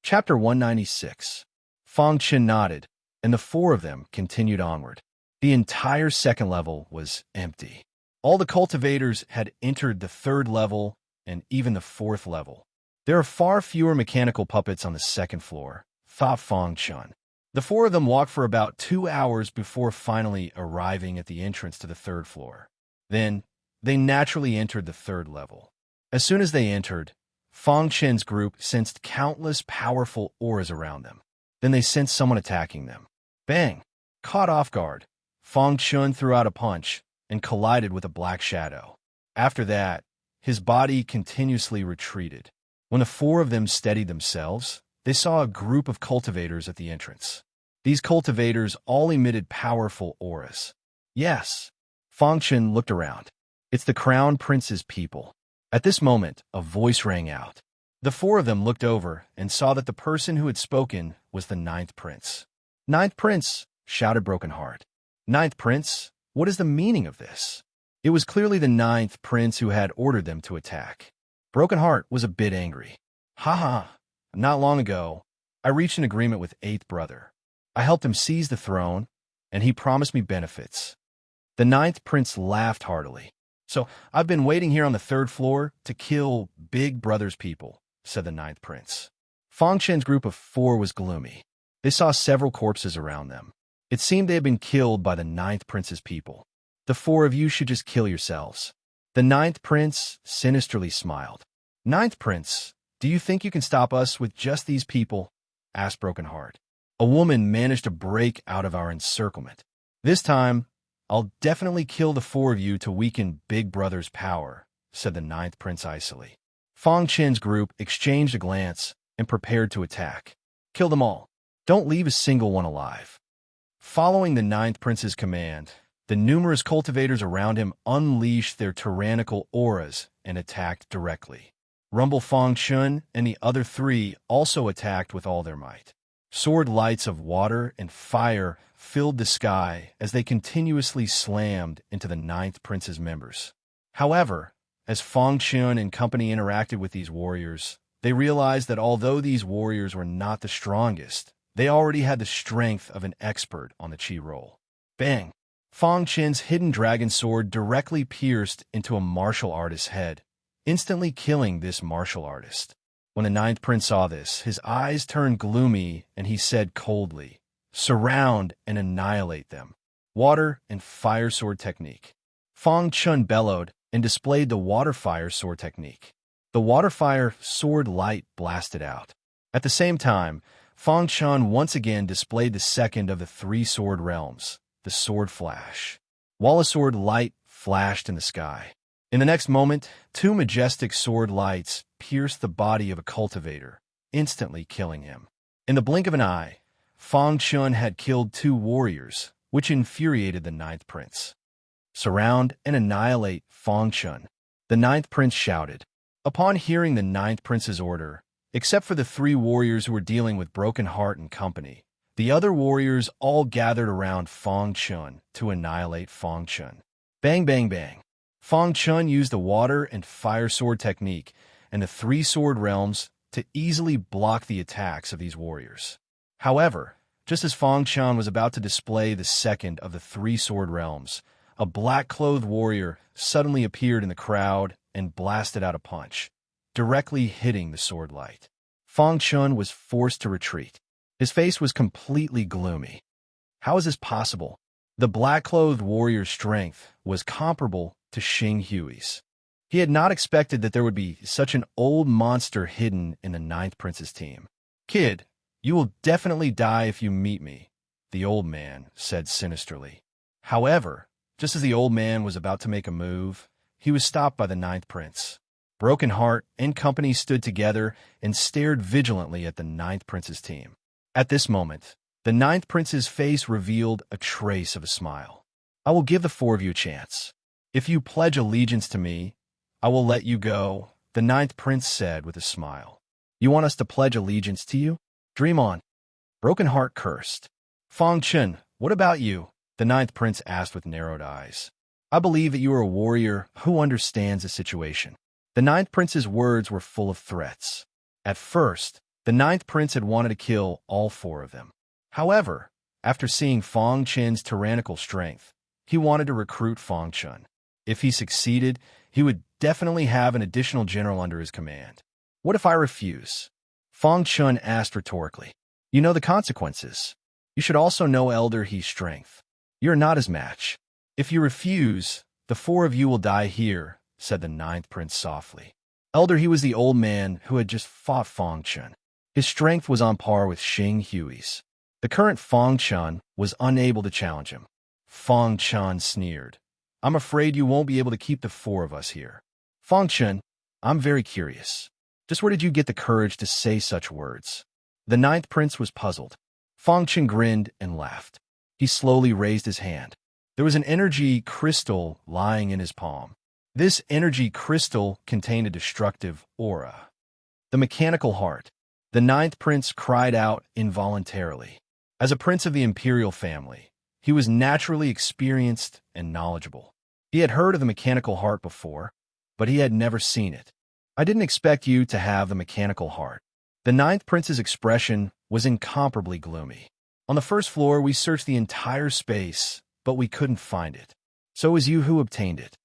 Chapter 196. Fang Chen nodded, and the four of them continued onward. The entire second level was empty. All the cultivators had entered the third level and even the fourth level. There are far fewer mechanical puppets on the second floor, thought Fang Chen. The four of them walked for about 2 hours before finally arriving at the entrance to the third floor. Then, they naturally entered the third level. As soon as they entered, Fang Chen's group sensed countless powerful auras around them. Then they sensed someone attacking them. Bang! Caught off guard, Fang Chen threw out a punch and collided with a black shadow. After that, his body continuously retreated. When the four of them steadied themselves, they saw a group of cultivators at the entrance. These cultivators all emitted powerful auras. Yes, Fang Chen looked around. It's the Crown Prince's people. At this moment, a voice rang out. The four of them looked over and saw that the person who had spoken was the Ninth Prince. "Ninth Prince!" shouted Broken Heart. "Ninth Prince? What is the meaning of this?" It was clearly the Ninth Prince who had ordered them to attack. Broken Heart was a bit angry. "Ha! Not long ago, I reached an agreement with Eighth Brother. I helped him seize the throne, and he promised me benefits." The Ninth Prince laughed heartily. "So I've been waiting here on the third floor to kill Big Brother's people," said the Ninth Prince. Fang Chen's group of four was gloomy. They saw several corpses around them. It seemed they had been killed by the Ninth Prince's people. "The four of you should just kill yourselves." The Ninth Prince sinisterly smiled. "Ninth Prince, do you think you can stop us with just these people?" asked Broken Heart. "A woman managed to break out of our encirclement. This time, I'll definitely kill the four of you to weaken Big Brother's power," said the Ninth Prince icily. Fang Chen's group exchanged a glance and prepared to attack. "Kill them all. Don't leave a single one alive." Following the Ninth Prince's command, the numerous cultivators around him unleashed their tyrannical auras and attacked directly. Rumble Fang Chen and the other three also attacked with all their might. Sword lights of water and fire filled the sky as they continuously slammed into the Ninth Prince's members. However, as Fang Chen and company interacted with these warriors, they realized that although these warriors were not the strongest, they already had the strength of an expert on the chi roll. Bang! Fang Chen's hidden dragon sword directly pierced into a martial artist's head, instantly killing this martial artist. When the Ninth Prince saw this, his eyes turned gloomy and he said coldly, "Surround and annihilate them." Water and fire sword technique. Fang Chen bellowed and displayed the water fire sword technique. The water fire sword light blasted out. At the same time, Fang Chen once again displayed the second of the three sword realms, the sword flash. While a sword light flashed in the sky. In the next moment, two majestic sword lights pierced the body of a cultivator, instantly killing him. In the blink of an eye, Fang Chen had killed two warriors, which infuriated the Ninth Prince. "Surround and annihilate Fang Chen," the Ninth Prince shouted. Upon hearing the Ninth Prince's order, except for the three warriors who were dealing with Broken Heart and company, the other warriors all gathered around Fang Chen to annihilate Fang Chen. Bang, bang, bang. Fang Chen used the water and fire sword technique and the three sword realms to easily block the attacks of these warriors. However, just as Fang Chen was about to display the second of the three sword realms, a black-clothed warrior suddenly appeared in the crowd and blasted out a punch, directly hitting the sword light. Fang Chen was forced to retreat. His face was completely gloomy. How is this possible? The black-clothed warrior's strength was comparable to Xing Hui's. He had not expected that there would be such an old monster hidden in the Ninth Prince's team. "Kid, you will definitely die if you meet me," the old man said sinisterly. However, just as the old man was about to make a move, he was stopped by the Ninth Prince. Broken Heart and company stood together and stared vigilantly at the Ninth Prince's team. At this moment, the Ninth Prince's face revealed a trace of a smile. "I will give the four of you a chance. If you pledge allegiance to me, I will let you go," the Ninth Prince said with a smile. "You want us to pledge allegiance to you? Dream on." Broken Heart cursed. "Fang Chen, what about you?" the Ninth Prince asked with narrowed eyes. "I believe that you are a warrior who understands the situation." The Ninth Prince's words were full of threats. At first, The ninth prince had wanted to kill all four of them. However, after seeing Fang Chen's tyrannical strength, he wanted to recruit Fang Chun. If he succeeded, he would definitely have an additional general under his command. What if I refuse? Fang Chun asked rhetorically. You know the consequences. You should also know Elder He's strength. You're not his match. If you refuse, the four of you will die here, said the ninth prince softly. Elder He was the old man who had just fought Fang Chun. His strength was on par with Xing Hui's. The current Fang Chun was unable to challenge him. Fang Chun sneered. I'm afraid you won't be able to keep the four of us here. Fang Chun, I'm very curious. Just where did you get the courage to say such words? The ninth prince was puzzled. Fang Chun grinned and laughed. He slowly raised his hand. There was an energy crystal lying in his palm. This energy crystal contained a destructive aura. The mechanical heart. The ninth prince cried out involuntarily. As a prince of the imperial family, he was naturally experienced and knowledgeable. He had heard of the mechanical heart before, but he had never seen it. I didn't expect you to have the mechanical heart. The ninth prince's expression was incomparably gloomy. On the first floor, we searched the entire space, but we couldn't find it. So it was you who obtained it.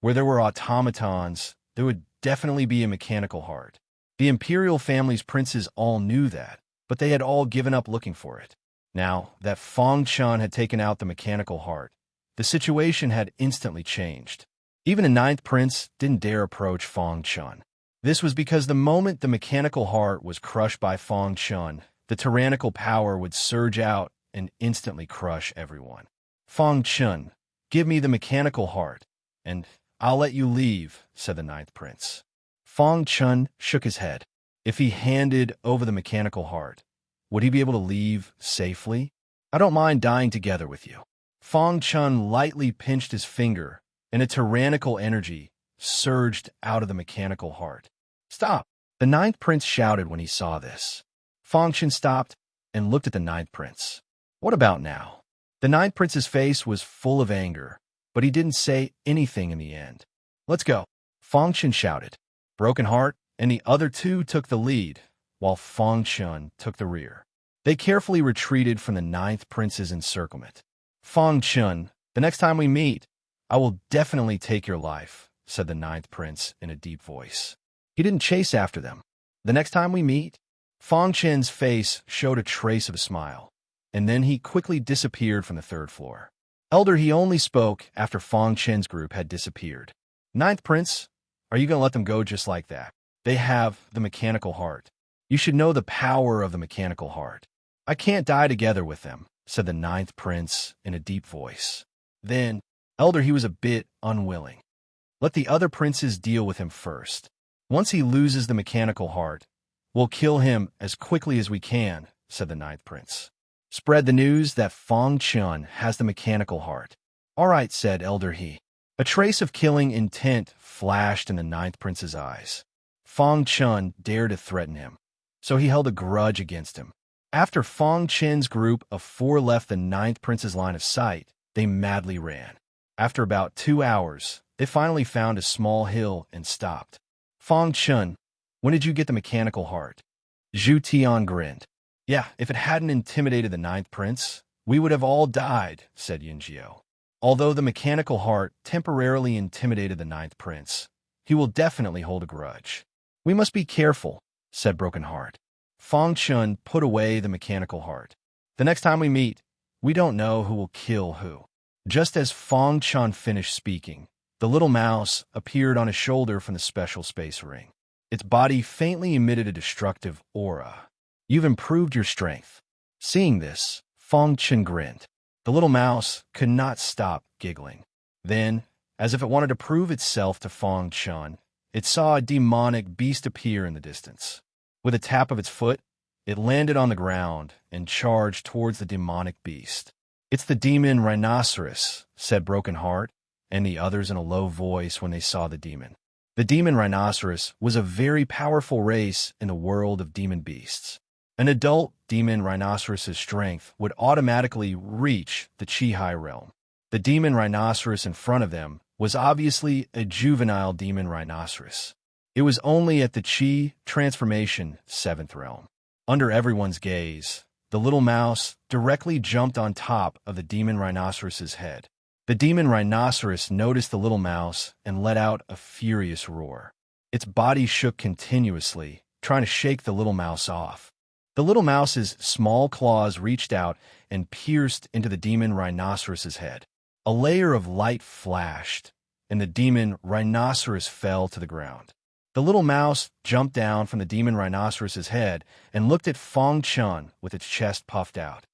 Where there were automatons, there would definitely be a mechanical heart. The imperial family's princes all knew that, but they had all given up looking for it. Now that Fang Chun had taken out the mechanical heart, the situation had instantly changed. Even the ninth prince didn't dare approach Fang Chun. This was because the moment the mechanical heart was crushed by Fang Chun, the tyrannical power would surge out and instantly crush everyone. Fang Chun, give me the mechanical heart, and I'll let you leave, said the ninth prince. Fang Chun shook his head. If he handed over the mechanical heart, would he be able to leave safely? I don't mind dying together with you. Fang Chun lightly pinched his finger, and a tyrannical energy surged out of the mechanical heart. Stop! The ninth prince shouted when he saw this. Fang Chun stopped and looked at the ninth prince. What about now? The ninth prince's face was full of anger, but he didn't say anything in the end. Let's go, Fang Chun shouted. Broken Heart and the other two took the lead, while Fang Chun took the rear. They carefully retreated from the ninth prince's encirclement. Fang Chun, the next time we meet, I will definitely take your life, said the ninth prince in a deep voice. He didn't chase after them. The next time we meet? Fang Chun's face showed a trace of a smile, and then he quickly disappeared from the third floor. Elder He only spoke after Fang Chun's group had disappeared. Ninth prince, are you going to let them go just like that? They have the mechanical heart. You should know the power of the mechanical heart. I can't die together with them, said the ninth prince in a deep voice. Then, Elder He was a bit unwilling. Let the other princes deal with him first. Once he loses the mechanical heart, we'll kill him as quickly as we can, said the ninth prince. Spread the news that Fang Chun has the mechanical heart. All right, said Elder He. A trace of killing intent flashed in the ninth prince's eyes. Fang Chun dared to threaten him, so he held a grudge against him. After Fang Chun's group of four left the ninth prince's line of sight, they madly ran. After about 2 hours, they finally found a small hill and stopped. Fang Chun, when did you get the mechanical heart? Zhu Tian grinned. Yeah, if it hadn't intimidated the ninth prince, we would have all died, said Yin Jiao. Although the mechanical heart temporarily intimidated the ninth prince, he will definitely hold a grudge. We must be careful, said Broken Heart. Fang Chun put away the mechanical heart. The next time we meet, we don't know who will kill who. Just as Fang Chun finished speaking, the little mouse appeared on his shoulder from the special space ring. Its body faintly emitted a destructive aura. You've improved your strength. Seeing this, Fang Chun grinned. The little mouse could not stop giggling. Then, as if it wanted to prove itself to Fang Chun, it saw a demonic beast appear in the distance. With a tap of its foot, it landed on the ground and charged towards the demonic beast. It's the demon rhinoceros, said Broken Heart, and the others in a low voice when they saw the demon. The demon rhinoceros was a very powerful race in the world of demon beasts. An adult demon rhinoceros's strength would automatically reach the Chi-Hai realm. The demon rhinoceros in front of them was obviously a juvenile demon rhinoceros. It was only at the Chi transformation 7th realm. Under everyone's gaze, the little mouse directly jumped on top of the demon rhinoceros's head. The demon rhinoceros noticed the little mouse and let out a furious roar. Its body shook continuously, trying to shake the little mouse off. The little mouse's small claws reached out and pierced into the demon rhinoceros's head. A layer of light flashed, and the demon rhinoceros fell to the ground. The little mouse jumped down from the demon rhinoceros's head and looked at Fong Chun with its chest puffed out.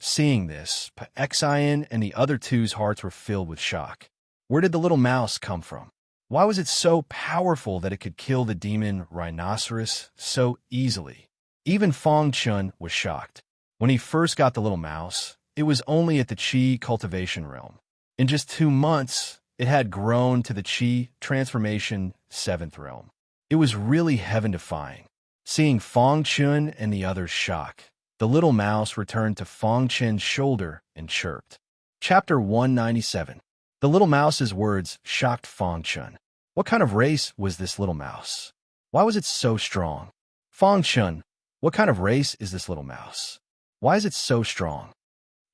Seeing this, Xian and the other two's hearts were filled with shock. Where did the little mouse come from? Why was it so powerful that it could kill the demon rhinoceros so easily? Even Fong Chun was shocked. When he first got the little mouse, it was only at the Qi cultivation realm. In just 2 months, it had grown to the Qi transformation 7th realm. It was really heaven-defying. Seeing Fong Chun and the others' shock, the little mouse returned to Fong Chen's shoulder and chirped. Chapter 197. The little mouse's words shocked Fong Chun. What kind of race was this little mouse? Why was it so strong? Fong Chun, what kind of race is this little mouse? Why is it so strong?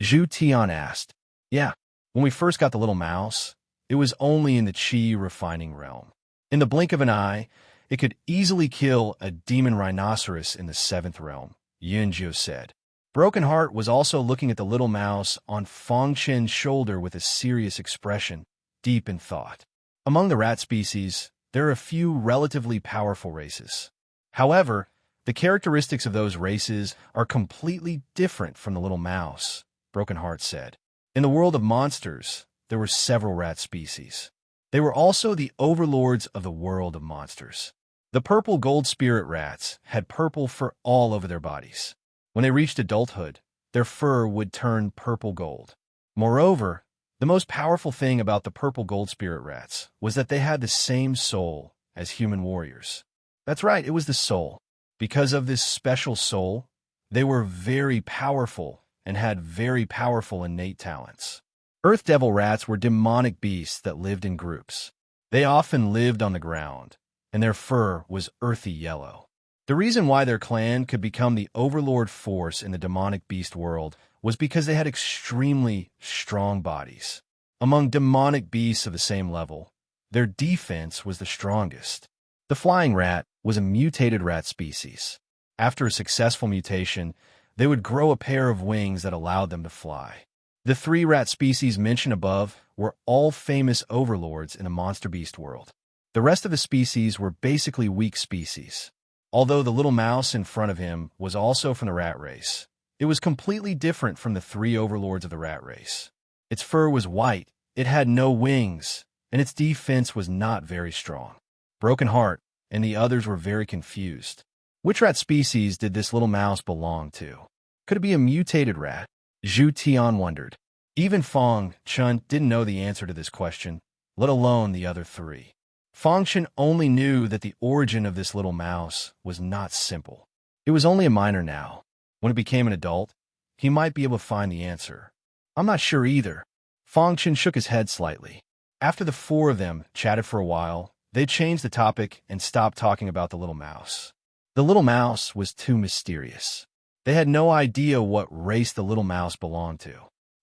Zhu Tian asked. Yeah, when we first got the little mouse, it was only in the Qi refining realm. In the blink of an eye, it could easily kill a demon rhinoceros in the 7th realm, Yunjiu said. Broken Heart was also looking at the little mouse on Fong Chen's shoulder with a serious expression, deep in thought. Among the rat species, there are a few relatively powerful races. However, the characteristics of those races are completely different from the little mouse, Broken Heart said. In the world of monsters, there were several rat species. They were also the overlords of the world of monsters. The purple gold spirit rats had purple fur all over their bodies. When they reached adulthood, their fur would turn purple gold. Moreover, the most powerful thing about the purple gold spirit rats was that they had the same soul as human warriors. That's right, it was the soul. Because of this special soul, they were very powerful and had very powerful innate talents. Earth devil rats were demonic beasts that lived in groups. They often lived on the ground, and their fur was earthy yellow. The reason why their clan could become the overlord force in the demonic beast world was because they had extremely strong bodies. Among demonic beasts of the same level, their defense was the strongest. The flying rat was a mutated rat species. After a successful mutation, they would grow a pair of wings that allowed them to fly. The 3 rat species mentioned above were all famous overlords in the monster beast world. The rest of the species were basically weak species. Although the little mouse in front of him was also from the rat race, it was completely different from the 3 overlords of the rat race. Its fur was white, it had no wings, and its defense was not very strong. Broken Heart and the others were very confused. Which rat species did this little mouse belong to? Could it be a mutated rat? Zhu Tian wondered. Even Fong Chun didn't know the answer to this question, let alone the other 3. Fong Chun only knew that the origin of this little mouse was not simple. It was only a minor now. When it became an adult, he might be able to find the answer. I'm not sure either. Fong Chun shook his head slightly. After the 4 of them chatted for a while, they changed the topic and stopped talking about the little mouse. The little mouse was too mysterious. They had no idea what race the little mouse belonged to.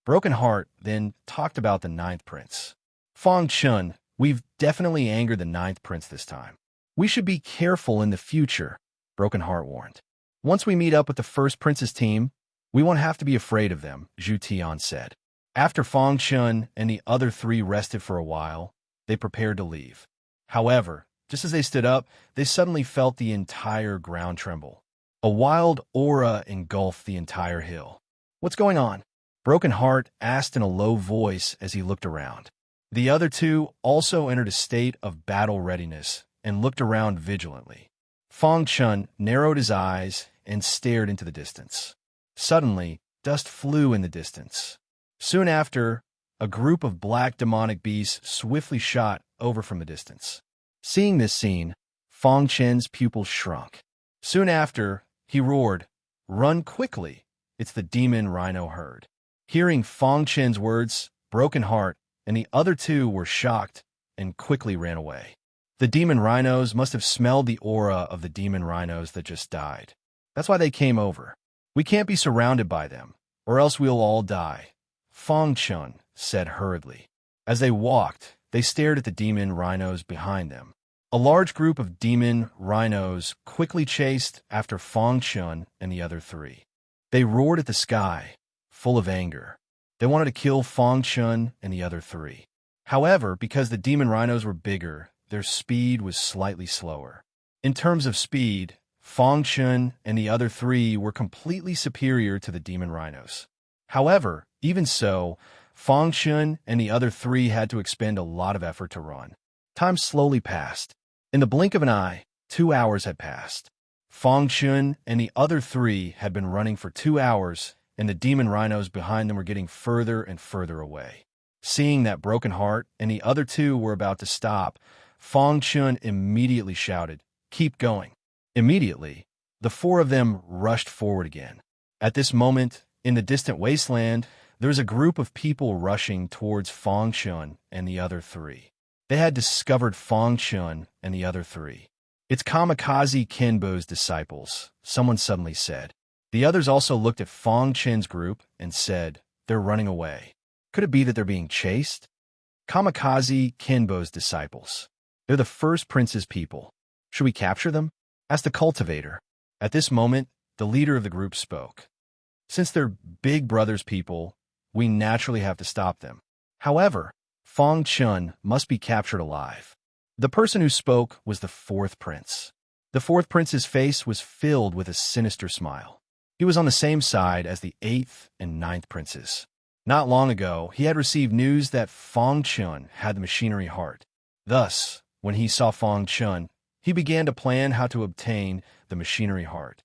Broken Heart then talked about the 9th prince. Fong Chun, we've definitely angered the 9th prince this time. We should be careful in the future, Broken Heart warned. Once we meet up with the 1st prince's team, we won't have to be afraid of them, Zhu Tian said. After Fong Chun and the other 3 rested for a while, they prepared to leave. However, just as they stood up, they suddenly felt the entire ground tremble. A wild aura engulfed the entire hill. What's going on? Broken Heart asked in a low voice as he looked around. The other 2 also entered a state of battle readiness and looked around vigilantly. Fong Chun narrowed his eyes and stared into the distance. Suddenly, dust flew in the distance. Soon after, a group of black demonic beasts swiftly shot over from the distance. Seeing this scene, Fong Chen's pupils shrunk. Soon after, he roared, "Run quickly! It's the demon rhino herd." Hearing Fong Chen's words, Broken Heart and the other 2 were shocked and quickly ran away. The demon rhinos must have smelled the aura of the demon rhinos that just died. That's why they came over. We can't be surrounded by them, or else we'll all die, Fang Chun said hurriedly. As they walked, they stared at the demon rhinos behind them. A large group of demon rhinos quickly chased after Fang Chun and the other three. They roared at the sky, full of anger. They wanted to kill Fang Chun and the other three. However, because the demon rhinos were bigger, their speed was slightly slower. In terms of speed, Fang Chun and the other three were completely superior to the demon rhinos. However, even so, Fang Chun and the other three had to expend a lot of effort to run. Time slowly passed. In the blink of an eye, 2 hours had passed. Fang Chun and the other three had been running for 2 hours, and the demon rhinos behind them were getting further and further away. Seeing that broken heart and the other two were about to stop, Fang Chun immediately shouted, "Keep going." Immediately, the four of them rushed forward again. At this moment, in the distant wasteland, there was a group of people rushing towards Fang Chun and the other three. They had discovered Fang Chun and the other three. "It's Kamikaze Kenbo's disciples," someone suddenly said. The others also looked at Fang Chun's group and said, "They're running away. Could it be that they're being chased?" "Kamikaze Kenbo's disciples. They're the first prince's people. Should we capture them?" asked the cultivator. At this moment, the leader of the group spoke. "Since they're Big Brother's people, we naturally have to stop them. However, Fang Chun must be captured alive." The person who spoke was the fourth prince. The fourth prince's face was filled with a sinister smile. He was on the same side as the eighth and ninth princes. Not long ago, he had received news that Fang Chun had the machinery heart. Thus, when he saw Fang Chun, he began to plan how to obtain the machinery heart.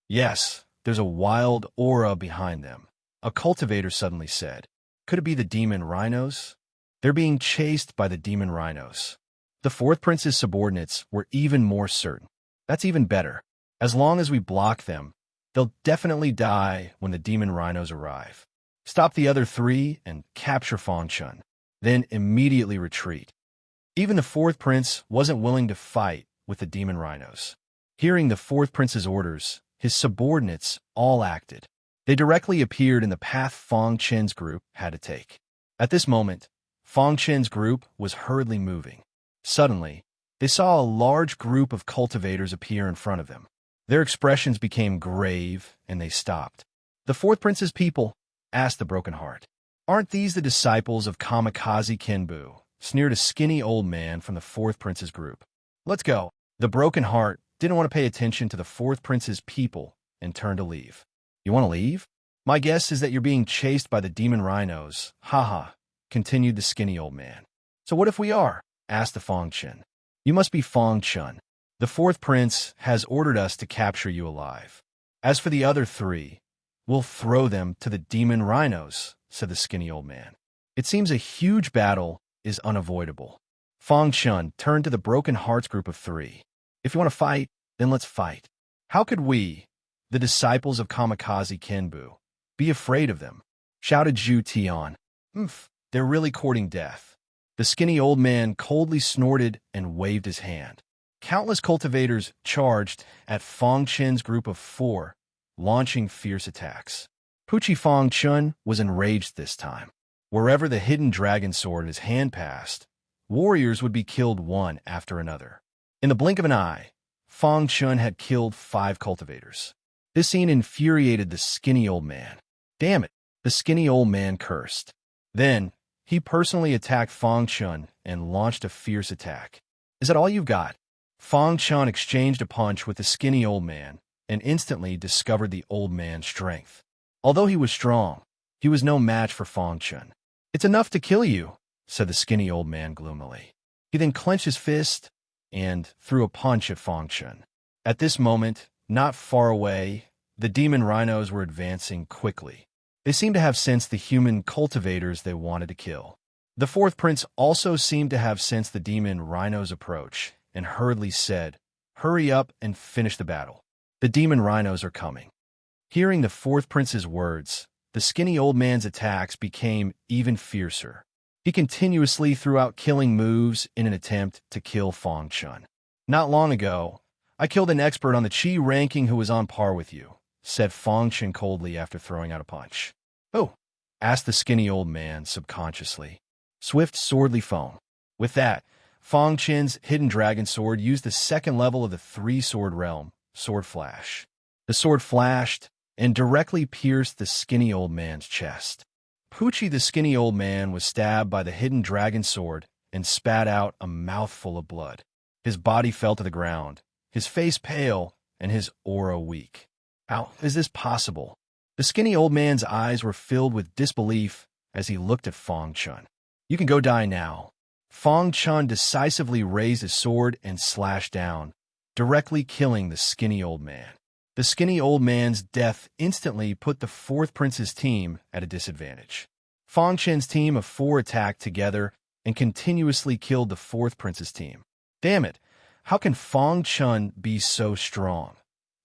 "Yes, there's a wild aura behind them," a cultivator suddenly said. "Could it be the demon rhinos? They're being chased by the demon rhinos." The fourth prince's subordinates were even more certain. "That's even better. As long as we block them, they'll definitely die when the demon rhinos arrive. Stop the other three and capture Fang Chun, then immediately retreat." Even the fourth prince wasn't willing to fight with the demon rhinos. Hearing the fourth prince's orders, his subordinates all acted. They directly appeared in the path Fang Chun's group had to take. At this moment, Fang Chun's group was hurriedly moving. Suddenly, they saw a large group of cultivators appear in front of them. Their expressions became grave, and they stopped. "The fourth prince's people?" asked the broken heart. "Aren't these the disciples of Kamikaze Kenbu?" sneered a skinny old man from the fourth prince's group. "Let's go." The broken heart didn't want to pay attention to the fourth prince's people and turned to leave. "You want to leave? My guess is that you're being chased by the demon rhinos. Haha," continued the skinny old man. "So what if we are?" asked the Fang Chun. "You must be Fang Chun. The fourth prince has ordered us to capture you alive. As for the other three, we'll throw them to the demon rhinos," said the skinny old man. "It seems a huge battle is unavoidable." Fang Chun turned to the broken hearts group of three. "If you want to fight, then let's fight. How could we, the disciples of Kamikaze Kenbu, be afraid of them?" shouted Zhu Tian. They're really courting death." The skinny old man coldly snorted and waved his hand. Countless cultivators charged at Fang Chun's group of four, launching fierce attacks. Puchi Fang Chun was enraged this time. Wherever the hidden dragon sword in his hand passed, warriors would be killed one after another. In the blink of an eye, Fang Chun had killed 5 cultivators. This scene infuriated the skinny old man. "Damn it," the skinny old man cursed. Then, he personally attacked Fang Chun and launched a fierce attack. "Is that all you've got?" Fang Chun exchanged a punch with the skinny old man and instantly discovered the old man's strength. Although he was strong, he was no match for Fang Chun. "It's enough to kill you," said the skinny old man gloomily. He then clenched his fist and threw a punch at Fang Chun. At this moment, not far away, the demon rhinos were advancing quickly. They seemed to have sensed the human cultivators they wanted to kill. The fourth prince also seemed to have sensed the demon rhinos' approach and hurriedly said, "Hurry up and finish the battle. The demon rhinos are coming." Hearing the fourth prince's words, the skinny old man's attacks became even fiercer. He continuously threw out killing moves in an attempt to kill Fang Chun. Not long ago, I killed an expert on the Qi ranking who was on par with you, said Fang Chen coldly after throwing out a punch. Oh, asked the skinny old man subconsciously. Swift swordly foam. With that, Fang Chen's hidden dragon sword used the second level of the three-sword realm, Sword Flash. The sword flashed and directly pierced the skinny old man's chest. Poochie the skinny old man was stabbed by the hidden dragon sword and spat out a mouthful of blood. His body fell to the ground, his face pale and his aura weak. How is this possible? The skinny old man's eyes were filled with disbelief as he looked at Fang Chen. You can go die now. Fang Chen decisively raised his sword and slashed down, directly killing the skinny old man. The skinny old man's death instantly put the fourth prince's team at a disadvantage. Fang Chen's team of 4 attacked together and continuously killed the fourth prince's team. Damn it, how can Fang Chen be so strong?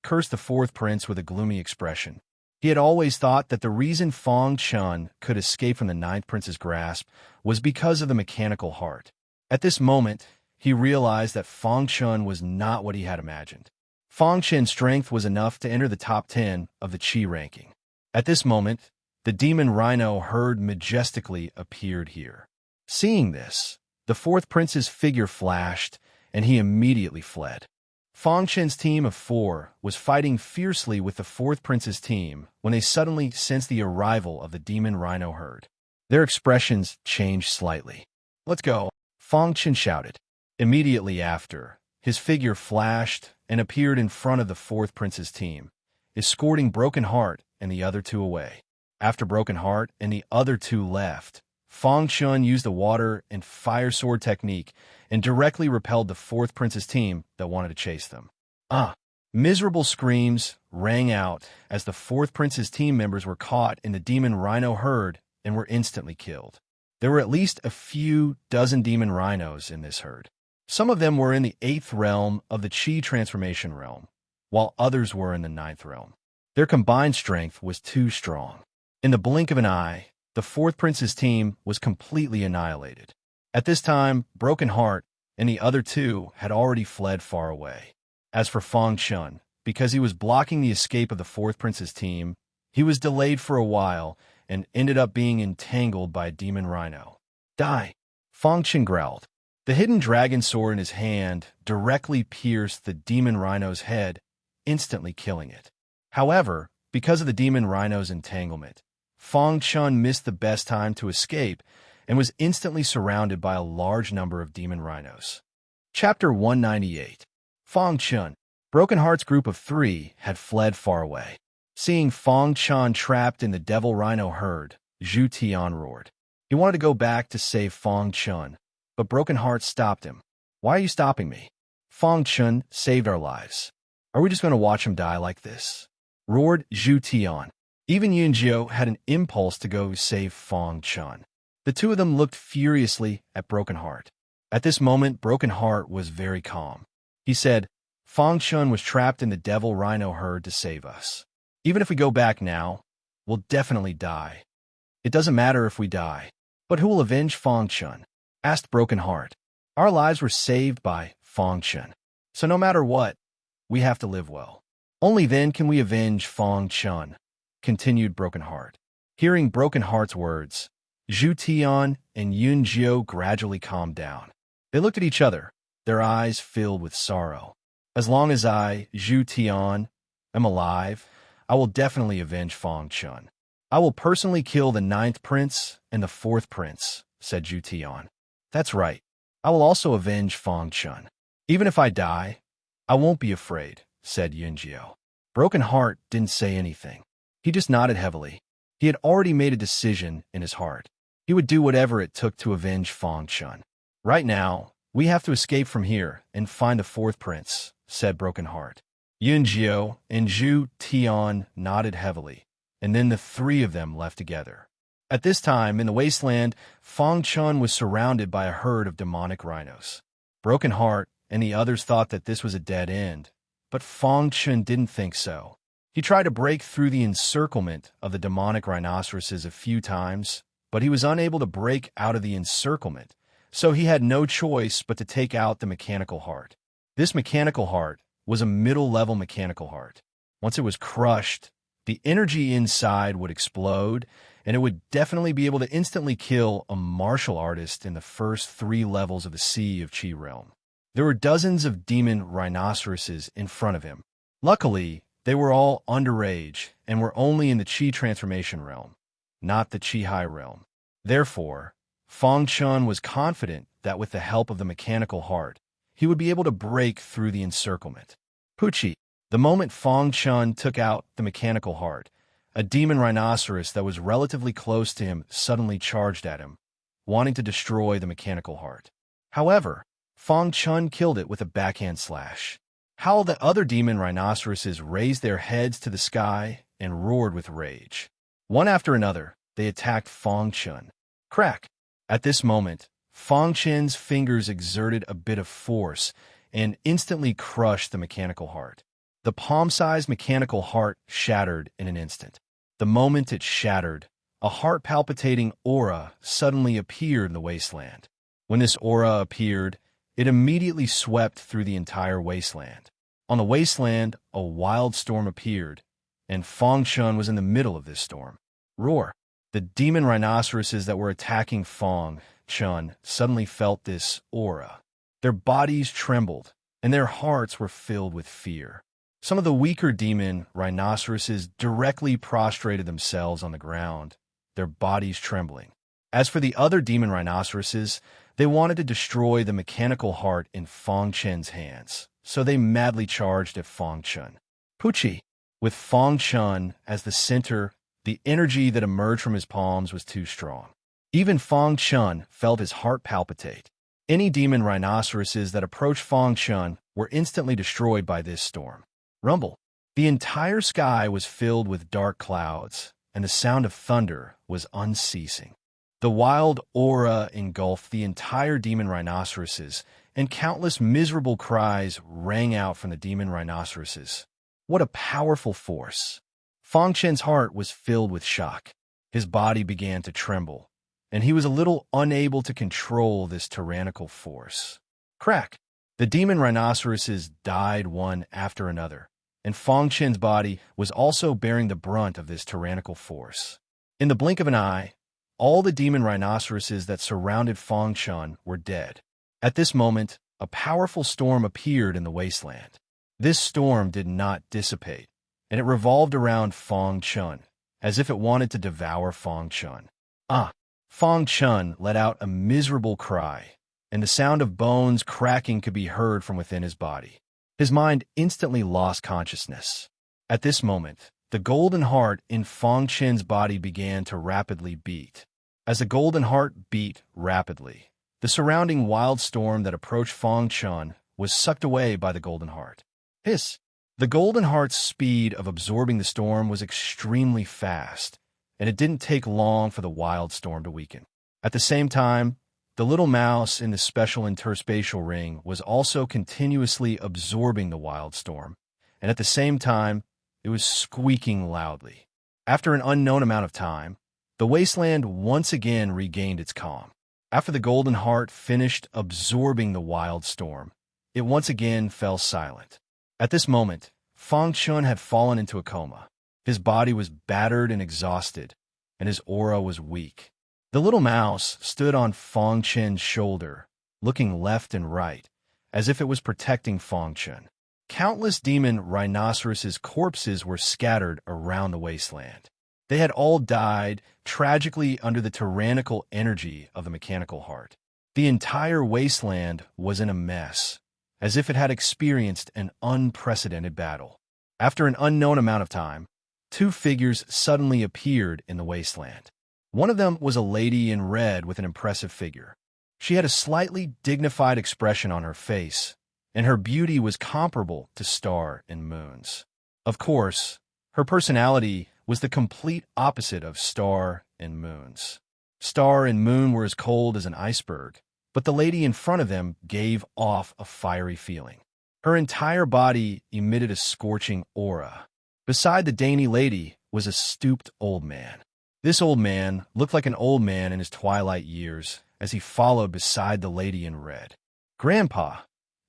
Cursed the fourth prince with a gloomy expression. He had always thought that the reason Fang Chen could escape from the ninth prince's grasp was because of the mechanical heart. At this moment, he realized that Fang Chen was not what he had imagined. Fang Chen's strength was enough to enter the top 10 of the Qi ranking. At this moment, the demon rhino herd majestically appeared here. Seeing this, the fourth prince's figure flashed, and he immediately fled. Fang Chen's team of 4 was fighting fiercely with the fourth prince's team when they suddenly sensed the arrival of the demon rhino herd. Their expressions changed slightly. Let's go, Fang Chen shouted. Immediately after, his figure flashed and appeared in front of the fourth prince's team, escorting Broken Heart and the other 2 away. After Broken Heart and the other 2 left, Fang Chen used the water and fire sword technique and directly repelled the fourth prince's team that wanted to chase them. Miserable screams rang out as the fourth prince's team members were caught in the demon rhino herd and were instantly killed. There were at least a few dozen demon rhinos in this herd. Some of them were in the 8th realm of the Qi transformation realm, while others were in the 9th realm. Their combined strength was too strong. In the blink of an eye, the fourth prince's team was completely annihilated. At this time, Broken Heart and the other 2 had already fled far away. As for Fang Chen, because he was blocking the escape of the fourth prince's team, he was delayed for a while and ended up being entangled by a demon rhino. Die! Fang Chen growled. The hidden dragon sword in his hand directly pierced the demon rhino's head, instantly killing it. However, because of the demon rhino's entanglement, Fang Chen missed the best time to escape and was instantly surrounded by a large number of demon rhinos. Chapter 198. Fang Chen. Broken Heart's group of 3 had fled far away. Seeing Fang Chen trapped in the devil rhino herd, Zhu Tian roared. He wanted to go back to save Fang Chen, but Broken Heart stopped him. Why are you stopping me? Fang Chen saved our lives. Are we just going to watch him die like this? Roared Zhu Tian. Even Yunjiao had an impulse to go save Fang Chen. The 2 of them looked furiously at Broken Heart. At this moment, Broken Heart was very calm. He said, Fang Chen was trapped in the devil rhino herd to save us. Even if we go back now, we'll definitely die. It doesn't matter if we die. But who will avenge Fang Chen? Asked Broken Heart. Our lives were saved by Fang Chen. So no matter what, we have to live well. Only then can we avenge Fang Chen, continued Broken Heart. Hearing Broken Heart's words, Zhu Tian and Yun Jiao gradually calmed down. They looked at each other, their eyes filled with sorrow. As long as I, Zhu Tian, am alive, I will definitely avenge Fang Chen. I will personally kill the 9th prince and the 4th prince, said Zhu Tian. That's right. I will also avenge Fang Chen. Even if I die, I won't be afraid, said Yun Jiao. Broken Heart didn't say anything. He just nodded heavily. He had already made a decision in his heart. He would do whatever it took to avenge Fang Chen. Right now, we have to escape from here and find the 4th prince, said Broken Heart. Yun Jiao and Zhu Tian nodded heavily, and then the 3 of them left together. At this time, in the wasteland, Fang Chen was surrounded by a herd of demonic rhinos. Broken Heart and the others thought that this was a dead end, but Fang Chen didn't think so. He tried to break through the encirclement of the demonic rhinoceroses a few times, but he was unable to break out of the encirclement, so he had no choice but to take out the mechanical heart. This mechanical heart was a middle-level mechanical heart. Once it was crushed, the energy inside would explode, and it would definitely be able to instantly kill a martial artist in the first 3 levels of the Sea of Chi realm. There were dozens of demon rhinoceroses in front of him. Luckily, they were all underage and were only in the Chi transformation realm, not the Chi high realm. Therefore, Fang Chun was confident that with the help of the mechanical heart, he would be able to break through the encirclement. Pucci, the moment Fang Chun took out the mechanical heart, a demon rhinoceros that was relatively close to him suddenly charged at him, wanting to destroy the mechanical heart. However, Fang Chun killed it with a backhand slash. How the other demon rhinoceroses raised their heads to the sky and roared with rage. One after another, they attacked Fang Chun. Crack! At this moment, Fang Chun's fingers exerted a bit of force and instantly crushed the mechanical heart. The palm-sized mechanical heart shattered in an instant. The moment it shattered, a heart-palpitating aura suddenly appeared in the wasteland. When this aura appeared, it immediately swept through the entire wasteland. On the wasteland, a wild storm appeared, and Fang Chun was in the middle of this storm. Roar! The demon rhinoceroses that were attacking Fang Chun suddenly felt this aura. Their bodies trembled, and their hearts were filled with fear. Some of the weaker demon rhinoceroses directly prostrated themselves on the ground, their bodies trembling. As for the other demon rhinoceroses, they wanted to destroy the mechanical heart in Fang Chun's hands, so they madly charged at Fang Chun. Pucci, with Fang Chun as the center, the energy that emerged from his palms was too strong. Even Fang Chun felt his heart palpitate. Any demon rhinoceroses that approached Fang Chun were instantly destroyed by this storm. Rumble. The entire sky was filled with dark clouds, and the sound of thunder was unceasing. The wild aura engulfed the entire demon rhinoceroses, and countless miserable cries rang out from the demon rhinoceroses. What a powerful force! Fang Chun's heart was filled with shock. His body began to tremble, and he was a little unable to control this tyrannical force. Crack! The demon rhinoceroses died one after another, and Fang Chun's body was also bearing the brunt of this tyrannical force. In the blink of an eye, all the demon rhinoceroses that surrounded Fang Chun were dead. At this moment, a powerful storm appeared in the wasteland. This storm did not dissipate, and it revolved around Fang Chun, as if it wanted to devour Fang Chun. Fang Chun let out a miserable cry, and the sound of bones cracking could be heard from within his body. His mind instantly lost consciousness. At this moment, the golden heart in Fang Chun's body began to rapidly beat. As the golden heart beat rapidly, the surrounding wild storm that approached Fang Chun was sucked away by the golden heart. Hiss! The golden heart's speed of absorbing the storm was extremely fast, and it didn't take long for the wild storm to weaken. At the same time, the little mouse in the special interspatial ring was also continuously absorbing the wild storm, and at the same time, it was squeaking loudly. After an unknown amount of time, the wasteland once again regained its calm. After the golden heart finished absorbing the wild storm, it once again fell silent. At this moment, Fang Chun had fallen into a coma. His body was battered and exhausted, and his aura was weak. The little mouse stood on Fang Chun's shoulder, looking left and right, as if it was protecting Fang Chun. Countless demon rhinoceroses' corpses were scattered around the wasteland. They had all died tragically under the tyrannical energy of the mechanical heart. The entire wasteland was in a mess, as if it had experienced an unprecedented battle. After an unknown amount of time, 2 figures suddenly appeared in the wasteland. One of them was a lady in red with an impressive figure. She had a slightly dignified expression on her face, and her beauty was comparable to Star and Moon's. Of course, her personality was the complete opposite of Star and Moon's. Star and Moon were as cold as an iceberg, but the lady in front of them gave off a fiery feeling. Her entire body emitted a scorching aura. Beside the dainty lady was a stooped old man. This old man looked like an old man in his twilight years as he followed beside the lady in red. "Grandpa,"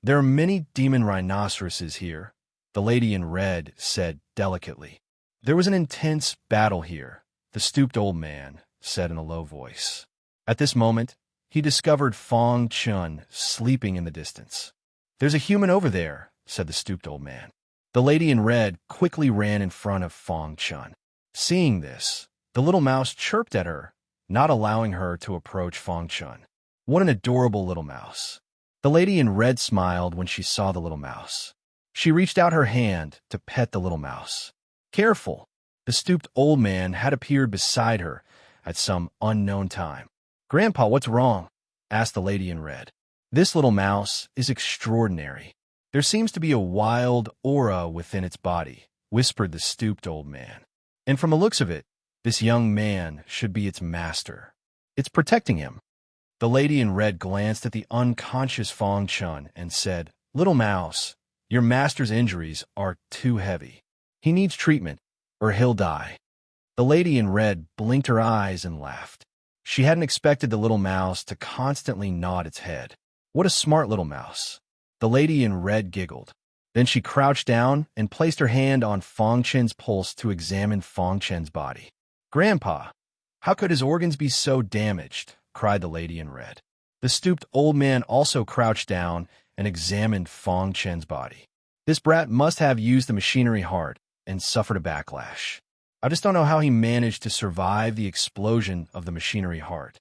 There are many demon rhinoceroses here, the lady in red said delicately. There was an intense battle here, the stooped old man said in a low voice. At this moment, he discovered Fong Chun sleeping in the distance. There's a human over there, said the stooped old man. The lady in red quickly ran in front of Fong Chun. Seeing this, the little mouse chirped at her, not allowing her to approach Fong Chun. What an adorable little mouse. The lady in red smiled when she saw the little mouse. She reached out her hand to pet the little mouse. Careful! The stooped old man had appeared beside her at some unknown time. Grandpa, what's wrong? Asked the lady in red. This little mouse is extraordinary. There seems to be a wild aura within its body, whispered the stooped old man. And from the looks of it, this young man should be its master. It's protecting him. The lady in red glanced at the unconscious Fong Chun and said, Little mouse, your master's injuries are too heavy. He needs treatment, or he'll die. The lady in red blinked her eyes and laughed. She hadn't expected the little mouse to constantly nod its head. What a smart little mouse. The lady in red giggled. Then she crouched down and placed her hand on Fong Chen's pulse to examine Fong Chen's body. Grandpa, how could his organs be so damaged? Cried the lady in red. The stooped old man also crouched down and examined Fong Chen's body. This brat must have used the machinery hard and suffered a backlash. I just don't know how he managed to survive the explosion of the machinery heart.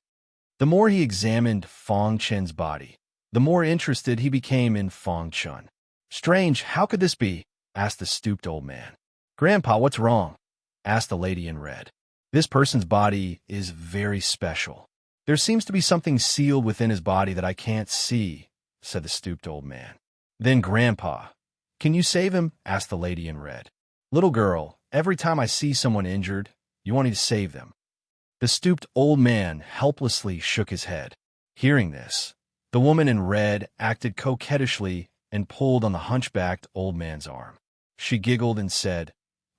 The more he examined Fong Chen's body, the more interested he became in Fong Chun. Strange, how could this be? Asked the stooped old man. Grandpa, what's wrong? Asked the lady in red. This person's body is very special. There seems to be something sealed within his body that I can't see, said the stooped old man. Then, Grandpa, can you save him? Asked the lady in red. Little girl, every time I see someone injured, you want me to save them. The stooped old man helplessly shook his head. Hearing this, the woman in red acted coquettishly and pulled on the hunchbacked old man's arm. She giggled and said,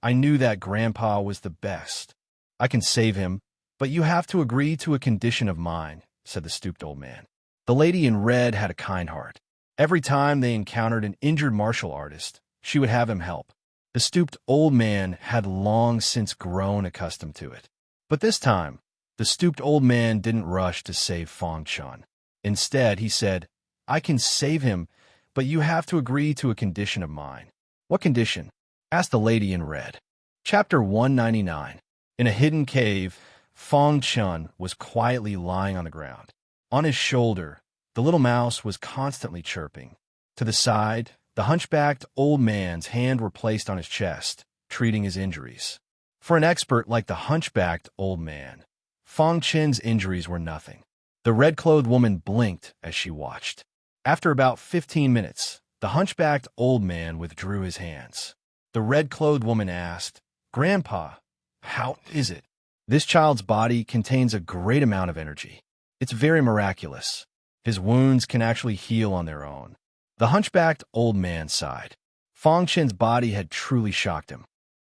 I knew that Grandpa was the best. I can save him, but you have to agree to a condition of mine, said the stooped old man. The lady in red had a kind heart. Every time they encountered an injured martial artist, she would have him help. The stooped old man had long since grown accustomed to it. But this time, the stooped old man didn't rush to save Fong Chun. Instead, he said, I can save him, but you have to agree to a condition of mine. What condition? Asked the lady in red. Chapter 199. In a hidden cave, Fong Chun was quietly lying on the ground. On his shoulder, the little mouse was constantly chirping. To the side, the hunchbacked old man's hand were placed on his chest, treating his injuries. For an expert like the hunchbacked old man, Fong Chen's injuries were nothing. The red-clothed woman blinked as she watched. After about 15 minutes, the hunchbacked old man withdrew his hands. The red-clothed woman asked, Grandpa, how is it? This child's body contains a great amount of energy. It's very miraculous. His wounds can actually heal on their own. The hunchbacked old man sighed. Fong Chen's body had truly shocked him.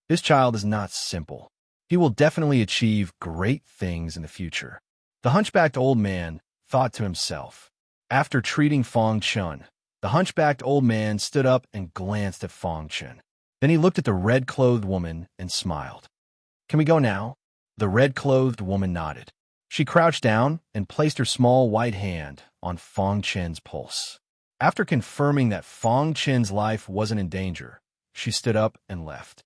This child is not simple. He will definitely achieve great things in the future. The hunchbacked old man thought to himself. After treating Fong Chun, the hunchbacked old man stood up and glanced at Fong Chun. Then he looked at the red-clothed woman and smiled. Can we go now? The red-clothed woman nodded. She crouched down and placed her small white hand on Fong Chen's pulse. After confirming that Fong Chen's life wasn't in danger, she stood up and left.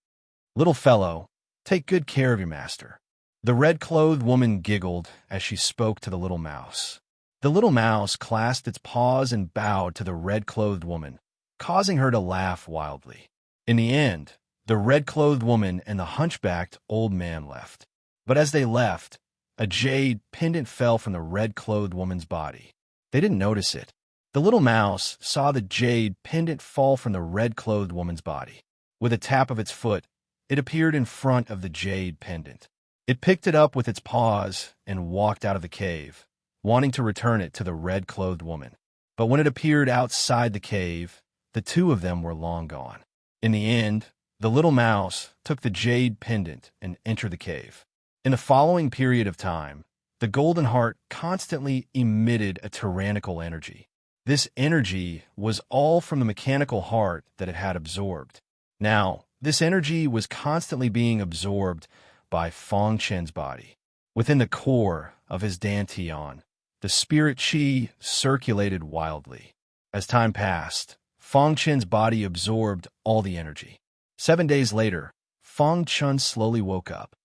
Little fellow, take good care of your master. The red-clothed woman giggled as she spoke to the little mouse. The little mouse clasped its paws and bowed to the red-clothed woman, causing her to laugh wildly. In the end, the red-clothed woman and the hunchbacked old man left. But as they left, a jade pendant fell from the red-clothed woman's body. They didn't notice it. The little mouse saw the jade pendant fall from the red-clothed woman's body. With a tap of its foot, it appeared in front of the jade pendant. It picked it up with its paws and walked out of the cave, wanting to return it to the red-clothed woman. But when it appeared outside the cave, the two of them were long gone. In the end, the little mouse took the jade pendant and entered the cave. In the following period of time, the golden heart constantly emitted a tyrannical energy. This energy was all from the mechanical heart that it had absorbed. Now, this energy was constantly being absorbed by Feng Chen's body. Within the core of his dantian, the spirit qi circulated wildly. As time passed, Feng Chen's body absorbed all the energy. 7 days later, Feng Chen slowly woke up.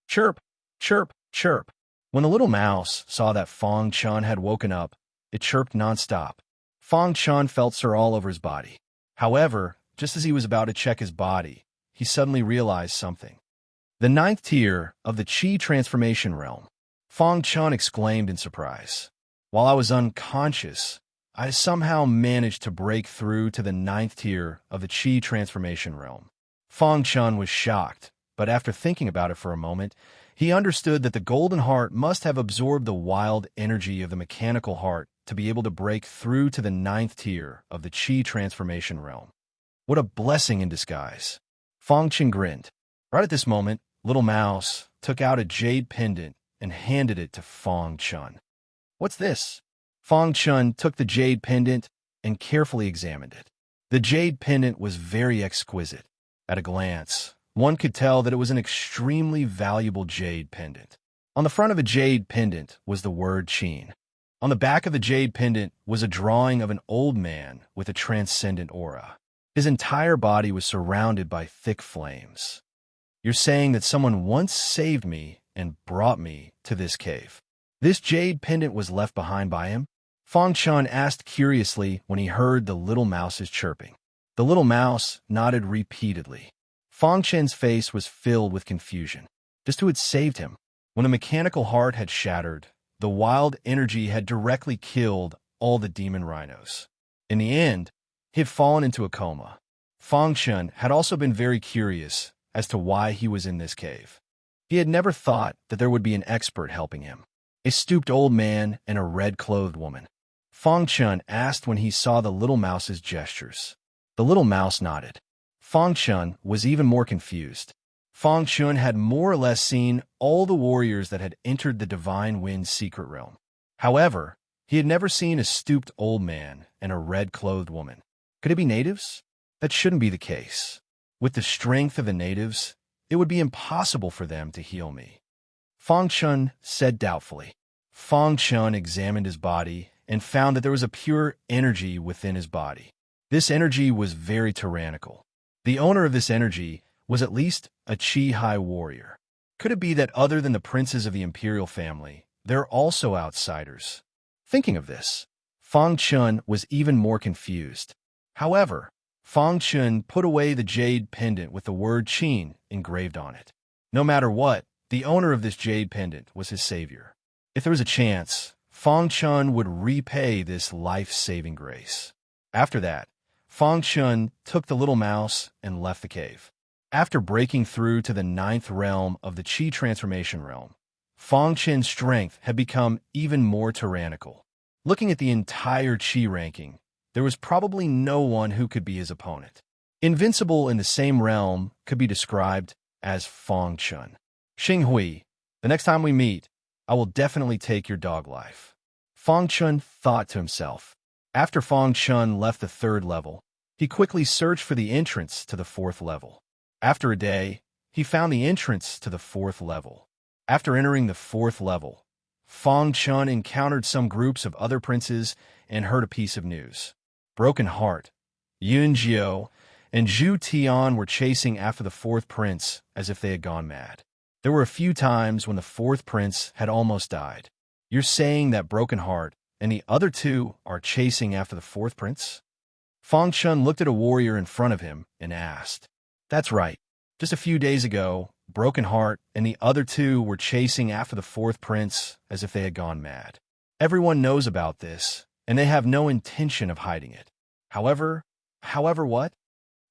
Chirp, chirp, chirp. When the little mouse saw that Feng Chen had woken up, it chirped nonstop. Feng Chen felt sore all over his body. However, just as he was about to check his body, he suddenly realized something. The 9th tier of the Qi transformation realm. Feng Chen exclaimed in surprise. While I was unconscious, I somehow managed to break through to the 9th tier of the Qi transformation realm. Feng Chen was shocked, but after thinking about it for a moment, he understood that the golden heart must have absorbed the wild energy of the mechanical heart to be able to break through to the 9th tier of the Qi transformation realm. What a blessing in disguise. Feng Chen grinned. Right at this moment, Little Mouse took out a jade pendant and handed it to Feng Chen. What's this? Feng Chen took the jade pendant and carefully examined it. The jade pendant was very exquisite. At a glance, one could tell that it was an extremely valuable jade pendant. On the front of the jade pendant was the word Qin. On the back of the jade pendant was a drawing of an old man with a transcendent aura. His entire body was surrounded by thick flames. You're saying that someone once saved me and brought me to this cave. This jade pendant was left behind by him? Feng Chen asked curiously when he heard the little mouse's chirping. The little mouse nodded repeatedly. Feng Chen's face was filled with confusion. Just who had saved him? When the mechanical heart had shattered, the wild energy had directly killed all the demon rhinos. In the end, he had fallen into a coma. Feng Chen had also been very curious as to why he was in this cave. He had never thought that there would be an expert helping him. A stooped old man and a red-clothed woman. Feng Chen asked when he saw the little mouse's gestures. The little mouse nodded. Feng Chen was even more confused. Feng Chen had more or less seen all the warriors that had entered the Divine Wind's secret realm. However, he had never seen a stooped old man and a red-clothed woman. Could it be natives? That shouldn't be the case. With the strength of the natives, it would be impossible for them to heal me. Feng Chen said doubtfully. Feng Chen examined his body and found that there was a pure energy within his body. This energy was very tyrannical. The owner of this energy was at least a Qi High warrior. Could it be that other than the princes of the imperial family, there are also outsiders? Thinking of this, Feng Chen was even more confused. However, Feng Chen put away the jade pendant with the word Qin engraved on it. No matter what, the owner of this jade pendant was his savior. If there was a chance, Feng Chen would repay this life-saving grace. After that, Feng Chen took the little mouse and left the cave. After breaking through to the 9th realm of the Qi transformation realm, Feng Chen's strength had become even more tyrannical. Looking at the entire Qi ranking, there was probably no one who could be his opponent. Invincible in the same realm could be described as Feng Chen. Xing Hui, the next time we meet, I will definitely take your dog life. Feng Chen thought to himself. After Feng Chen left the 3rd level, he quickly searched for the entrance to the 4th level. After a day, he found the entrance to the 4th level. After entering the 4th level, Feng Chen encountered some groups of other princes and heard a piece of news. Broken Heart, Yun Jiao, and Zhu Tian were chasing after the 4th prince as if they had gone mad. There were a few times when the 4th prince had almost died. You're saying that Broken Heart and the other 2 are chasing after the 4th prince? Feng Chen looked at a warrior in front of him and asked. That's right. Just a few days ago, Broken Heart and the other 2 were chasing after the 4th prince as if they had gone mad. Everyone knows about this, and they have no intention of hiding it. However what?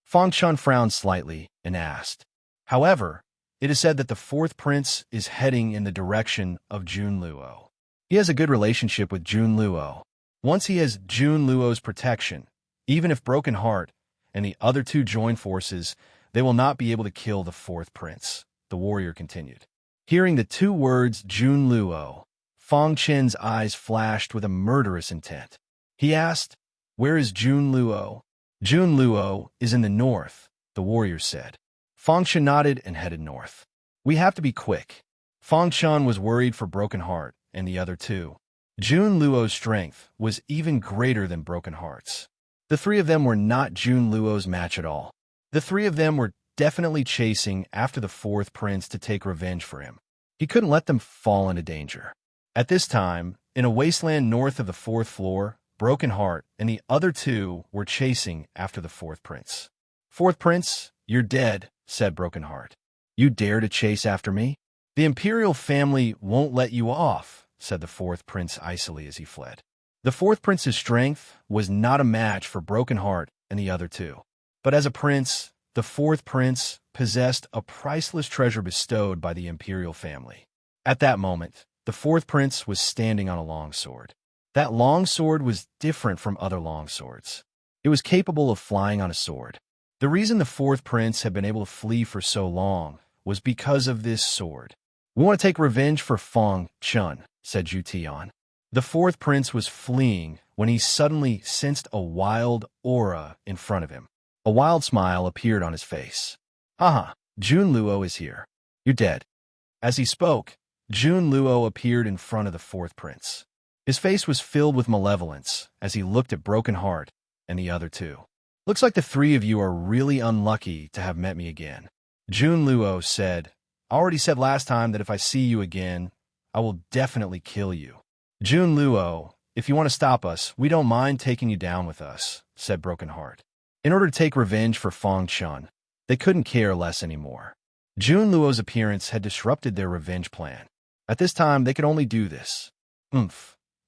Feng Chen frowned slightly and asked. However, it is said that the 4th prince is heading in the direction of Jun Luo. He has a good relationship with Jun Luo. Once he has Jun Luo's protection, even if Broken Heart and the other 2 join forces, they will not be able to kill the 4th prince, the warrior continued. Hearing the 2 words Jun Luo, Feng Chen's eyes flashed with a murderous intent. He asked, "Where is Jun Luo?" "Jun Luo is in the north," the warrior said. Fengshan nodded and headed north. "We have to be quick." Fengshan was worried for Broken Heart and the other two. Jun Luo's strength was even greater than Broken Heart's. The three of them were not Jun Luo's match at all. The three of them were definitely chasing after the fourth prince to take revenge for him. He couldn't let them fall into danger. At this time, in a wasteland north of the fourth floor, Broken Heart and the other two were chasing after the fourth prince. "Fourth prince, you're dead," said Broken Heart. "You dare to chase after me? The imperial family won't let you off," said the fourth prince icily as he fled. The fourth prince's strength was not a match for Broken Heart and the other two. But as a prince, the fourth prince possessed a priceless treasure bestowed by the imperial family. At that moment, the fourth prince was standing on a long sword. That long sword was different from other long swords. It was capable of flying on a sword. The reason the fourth prince had been able to flee for so long was because of this sword. "We want to take revenge for Fengshan," said Zhu Tian. The fourth prince was fleeing when he suddenly sensed a wild aura in front of him. A wild smile appeared on his face. "Haha, Jun Luo is here. You're dead." As he spoke, Jun Luo appeared in front of the fourth prince. His face was filled with malevolence as he looked at Broken Heart and the other two. "Looks like the three of you are really unlucky to have met me again." Jun Luo said, "I already said last time that if I see you again, I will definitely kill you." "Jun Luo, if you want to stop us, we don't mind taking you down with us," said Broken Heart. In order to take revenge for Fengshan, they couldn't care less anymore. Jun Luo's appearance had disrupted their revenge plan. At this time, they could only do this.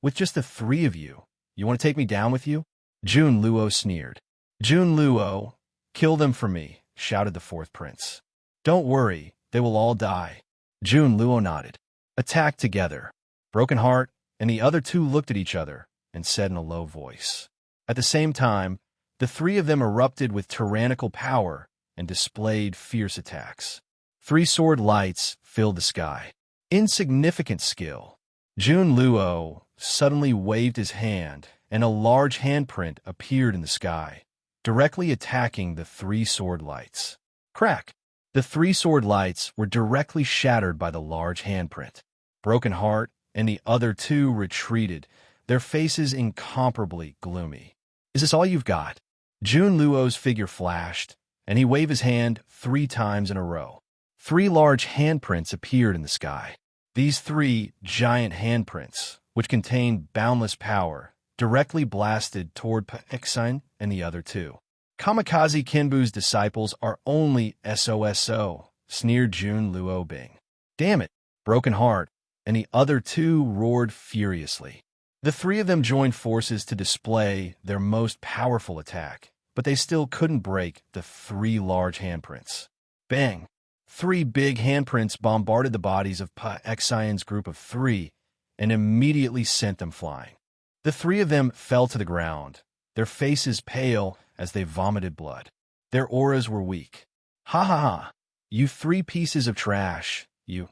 With just the three of you, you want to take me down with you?" Jun Luo sneered. "Jun Luo, kill them for me," shouted the fourth prince. "Don't worry, they will all die." Jun Luo nodded. "Attack together." Broken Heart and the other two looked at each other and said in a low voice. At the same time, the three of them erupted with tyrannical power and displayed fierce attacks. Three-sword lights filled the sky. Insignificant skill. Jun Luo suddenly waved his hand, and a large handprint appeared in the sky, directly attacking the three-sword lights. Crack! The three-sword lights were directly shattered by the large handprint. Broken Heart and the other two retreated, their faces incomparably gloomy. "Is this all you've got?" Jun Luo's figure flashed, and he waved his hand 3 times in a row. 3 large handprints appeared in the sky. These 3 giant handprints, which contained boundless power, directly blasted toward Paexine and the other two. "Kamikaze Kinbu's disciples are only SOSO, sneered Jun Luo Bing. "Damn it!" Broken Heart and the other two roared furiously. The 3 of them joined forces to display their most powerful attack, but they still couldn't break the 3 large handprints. Bang! 3 big handprints bombarded the bodies of Paexine's group of 3 and immediately sent them flying. The 3 of them fell to the ground, their faces pale as they vomited blood. Their auras were weak. "Ha ha ha! You 3 pieces of trash! You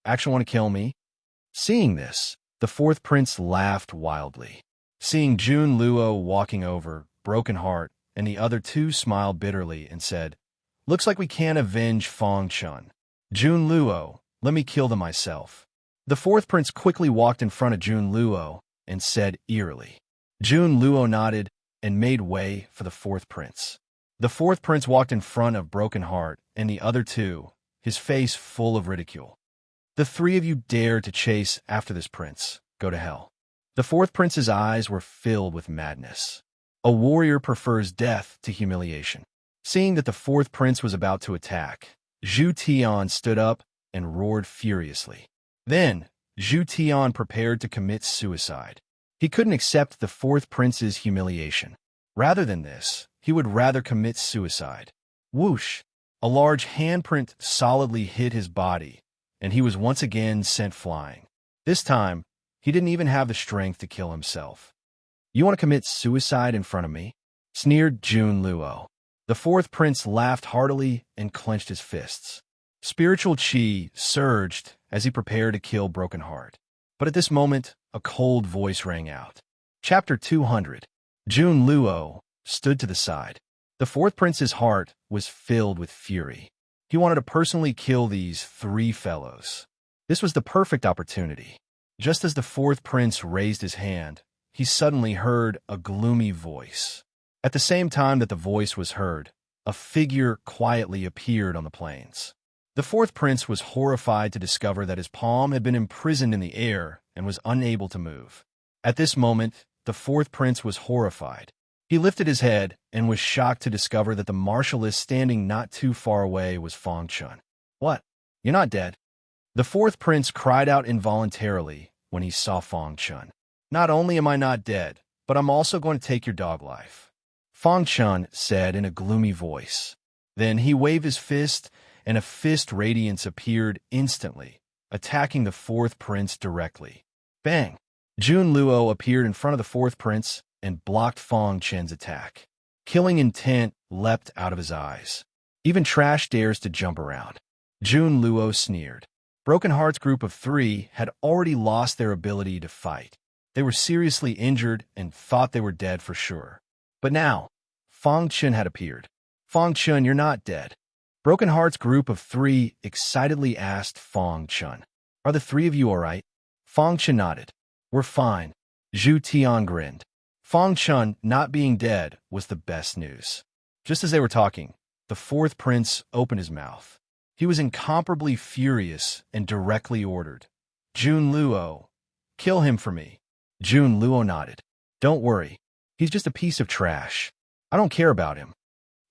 actually want to kill me?" Seeing this, the fourth prince laughed wildly. Seeing Jun Luo walking over, Broken Heart, and the other two smiled bitterly and said, "Looks like we can't avenge Fengshan. Jun Luo, let me kill them myself." The fourth prince quickly walked in front of Jun Luo and said eerily. Jun Luo nodded and made way for the fourth prince. The fourth prince walked in front of Broken Heart and the other two, his face full of ridicule. "The 3 of you dare to chase after this prince. Go to hell." The fourth prince's eyes were filled with madness. A warrior prefers death to humiliation. Seeing that the fourth prince was about to attack, Zhu Tian stood up and roared furiously. Then, Zhu Tian prepared to commit suicide. He couldn't accept the fourth prince's humiliation. Rather than this, he would rather commit suicide. Whoosh! A large handprint solidly hit his body, and he was once again sent flying. This time, he didn't even have the strength to kill himself. "You want to commit suicide in front of me?" sneered Jun Luo. The fourth prince laughed heartily and clenched his fists. Spiritual chi surged as he prepared to kill Broken Heart. But at this moment, a cold voice rang out. Chapter 200. Jun Luo stood to the side. The fourth prince's heart was filled with fury. He wanted to personally kill these three fellows. This was the perfect opportunity. Just as the fourth prince raised his hand, he suddenly heard a gloomy voice. At the same time that the voice was heard, a figure quietly appeared on the plains. The fourth prince was horrified to discover that his palm had been imprisoned in the air and was unable to move. At this moment, the fourth prince was horrified. He lifted his head and was shocked to discover that the marshalless standing not too far away was Fang Chun. "What? You're not dead?" The fourth prince cried out involuntarily when he saw Fang Chun. "Not only am I not dead, but I'm also going to take your dog life," Fang Chun said in a gloomy voice. Then he waved his fist, and a fist radiance appeared instantly, attacking the fourth prince directly. Bang! Jun Luo appeared in front of the fourth prince and blocked Fang Chun's attack. Killing intent leapt out of his eyes. "Even trash dares to jump around." Jun Luo sneered. Broken Heart's group of three had already lost their ability to fight. They were seriously injured and thought they were dead for sure. But now, Fang Chun had appeared. "Fang Chun, you're not dead." Broken Heart's group of three excitedly asked Fang Chun, "Are the three of you all right?" Fang Chun nodded. "We're fine." Zhu Tian grinned. Fang Chun not being dead was the best news. Just as they were talking, the fourth prince opened his mouth. He was incomparably furious and directly ordered, "Jun Luo, kill him for me." Jun Luo nodded. "Don't worry. He's just a piece of trash. I don't care about him."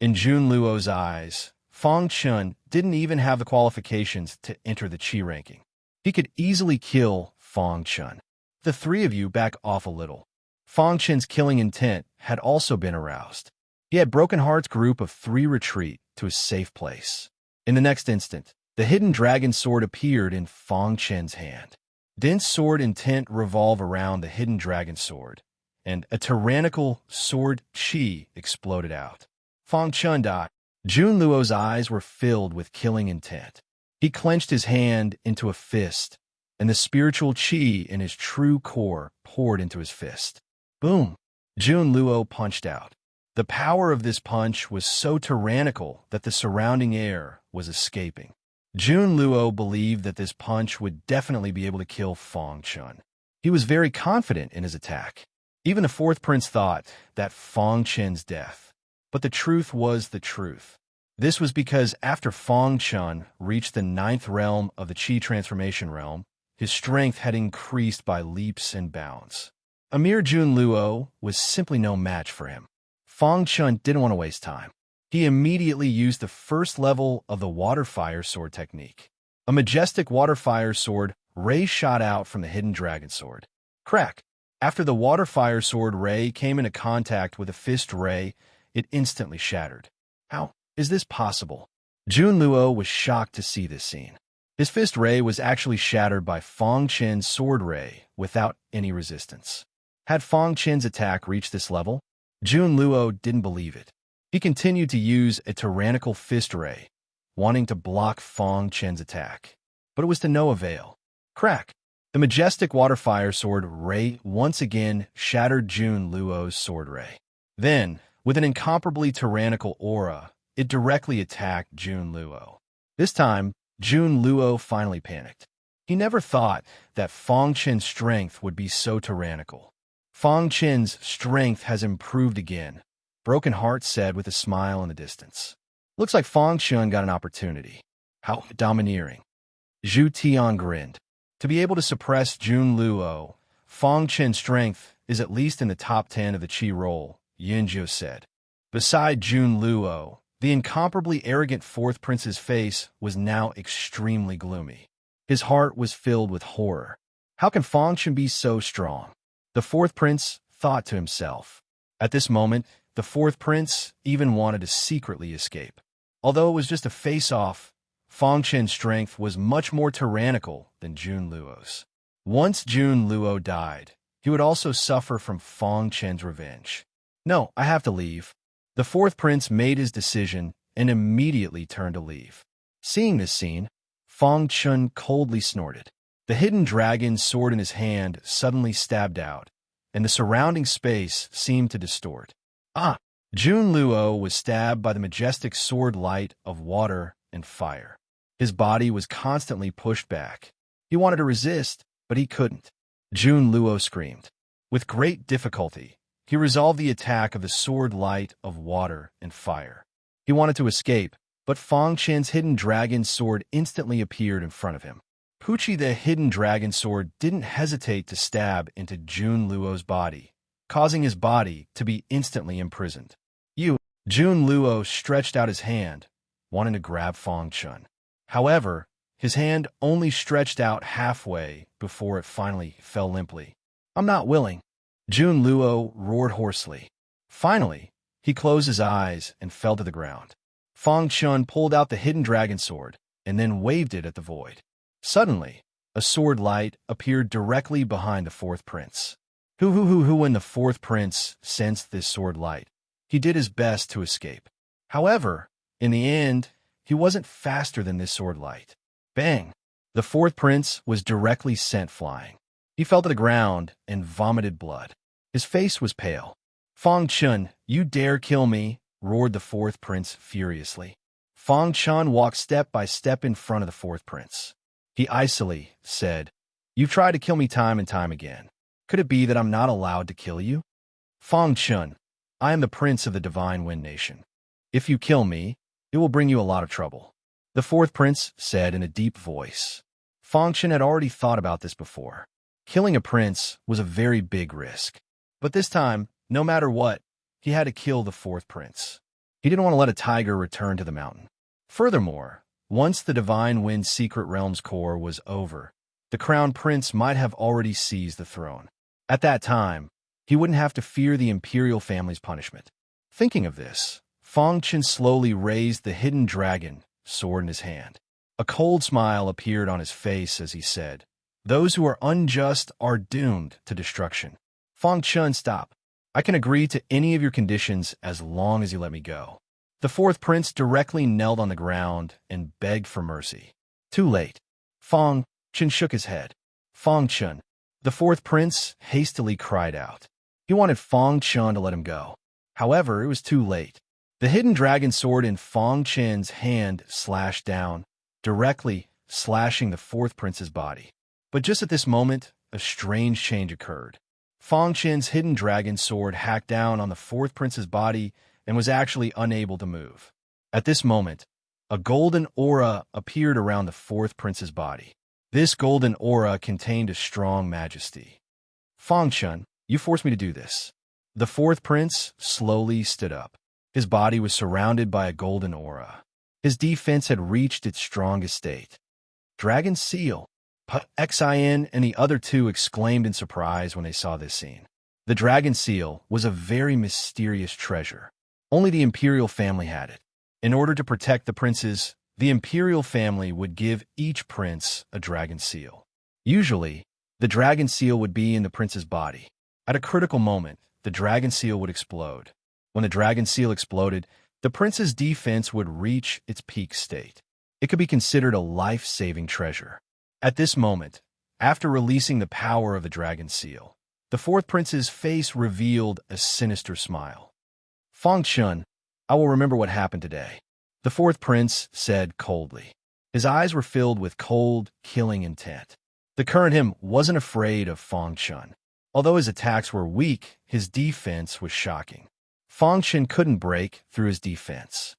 In Jun Luo's eyes, Fang Chun didn't even have the qualifications to enter the Qi ranking. He could easily kill Fang Chun. "The three of you back off a little." Fang Chun's killing intent had also been aroused. He had Broken Heart's group of three retreat to a safe place. In the next instant, the hidden dragon sword appeared in Fang Chun's hand. Dense sword intent revolve around the hidden dragon sword, and a tyrannical sword Qi exploded out. Fang Chun died. Jun Luo's eyes were filled with killing intent. He clenched his hand into a fist, and the spiritual Qi in his true core poured into his fist. Boom! Jun Luo punched out. The power of this punch was so tyrannical that the surrounding air was escaping. Jun Luo believed that this punch would definitely be able to kill Fang Chun. He was very confident in his attack. Even the fourth prince thought that Fang Chun's death. But the truth was the truth. This was because after Fang Chun reached the 9th realm of the Qi transformation realm, his strength had increased by leaps and bounds. A mere Jun Luo was simply no match for him. Fang Chun didn't want to waste time. He immediately used the first level of the water fire sword technique. A majestic water fire sword ray shot out from the hidden dragon sword. Crack! After the water fire sword ray came into contact with a fist ray, it instantly shattered. How is this possible? Jun Luo was shocked to see this scene. His fist ray was actually shattered by Fang Chun's sword ray without any resistance. Had Fang Chun's attack reached this level? Jun Luo didn't believe it. He continued to use a tyrannical fist ray, wanting to block Fang Chun's attack. But it was to no avail. Crack! The majestic water fire sword ray once again shattered Jun Luo's sword ray. Then, with an incomparably tyrannical aura, it directly attacked Jun Luo. This time, Jun Luo finally panicked. He never thought that Fang Chun's strength would be so tyrannical. Fang Chun's strength has improved again, Broken Heart said with a smile in the distance. Looks like Fang Chun got an opportunity. How domineering. Zhu Tian grinned. To be able to suppress Jun Luo, Fang Chun's strength is at least in the top 10 of the Qi roll, Yinzhou said. Beside Jun Luo, the incomparably arrogant fourth prince's face was now extremely gloomy. His heart was filled with horror. How can Fang Chun be so strong? The fourth prince thought to himself. At this moment, the fourth prince even wanted to secretly escape. Although it was just a face-off, Fang Chun's strength was much more tyrannical than Jun Luo's. Once Jun Luo died, he would also suffer from Fang Chun's revenge. "No, I have to leave." The fourth prince made his decision and immediately turned to leave. Seeing this scene, Fang Chun coldly snorted. The hidden dragon sword in his hand suddenly stabbed out, and the surrounding space seemed to distort. Ah! Jun Luo was stabbed by the majestic sword light of water and fire. His body was constantly pushed back. He wanted to resist, but he couldn't. Jun Luo screamed. With great difficulty, he resolved the attack of the sword light of water and fire. He wanted to escape, but Fang Chen's hidden dragon sword instantly appeared in front of him. Pucci, the hidden dragon sword, didn't hesitate to stab into Jun Luo's body, causing his body to be instantly imprisoned. Jun Luo stretched out his hand, wanting to grab Fang Chen. However, his hand only stretched out halfway before it finally fell limply. "I'm not willing," Jun Luo roared hoarsely. Finally, he closed his eyes and fell to the ground. Fang Chen pulled out the hidden dragon sword and then waved it at the void. Suddenly, a sword light appeared directly behind the fourth prince. When the fourth prince sensed this sword light, he did his best to escape. However, in the end, he wasn't faster than this sword light. Bang! The fourth prince was directly sent flying. He fell to the ground and vomited blood. His face was pale. "Fang Chen, you dare kill me!" roared the fourth prince furiously. Fang Chen walked step by step in front of the fourth prince. He icily said, "You've tried to kill me time and time again. Could it be that I'm not allowed to kill you? Fang Chen, I am the prince of the Divine Wind Nation. If you kill me, it will bring you a lot of trouble," the fourth prince said in a deep voice. Fang Chen had already thought about this before. Killing a prince was a very big risk. But this time, no matter what, he had to kill the fourth prince. He didn't want to let a tiger return to the mountain. Furthermore, once the Divine Wind Secret Realm's core was over, the crown prince might have already seized the throne. At that time, he wouldn't have to fear the imperial family's punishment. Thinking of this, Fang Chen slowly raised the hidden dragon sword in his hand. A cold smile appeared on his face as he said, "Those who are unjust are doomed to destruction." "Fang Chen, stop. I can agree to any of your conditions as long as you let me go." The fourth prince directly knelt on the ground and begged for mercy. Too late. Fang Chen shook his head. "Fang Chen," the fourth prince hastily cried out. He wanted Fang Chen to let him go. However, it was too late. The hidden dragon sword in Fang Chen's hand slashed down, directly slashing the fourth prince's body. But just at this moment, a strange change occurred. Fang Chen's hidden dragon sword hacked down on the fourth prince's body and was actually unable to move. At this moment, a golden aura appeared around the fourth prince's body. This golden aura contained a strong majesty. "Fang Chen, you forced me to do this." The fourth prince slowly stood up. His body was surrounded by a golden aura. His defense had reached its strongest state. "Dragon Seal!" Xin and the other two exclaimed in surprise when they saw this scene. The Dragon Seal was a very mysterious treasure. Only the imperial family had it. In order to protect the princes, the imperial family would give each prince a dragon seal. Usually, the dragon seal would be in the prince's body. At a critical moment, the dragon seal would explode. When the dragon seal exploded, the prince's defense would reach its peak state. It could be considered a life-saving treasure. At this moment, after releasing the power of the dragon seal, the fourth prince's face revealed a sinister smile. "Fang Chen, I will remember what happened today," the fourth prince said coldly. His eyes were filled with cold, killing intent. The current him wasn't afraid of Fang Chen. Although his attacks were weak, his defense was shocking. Fang Chen couldn't break through his defense.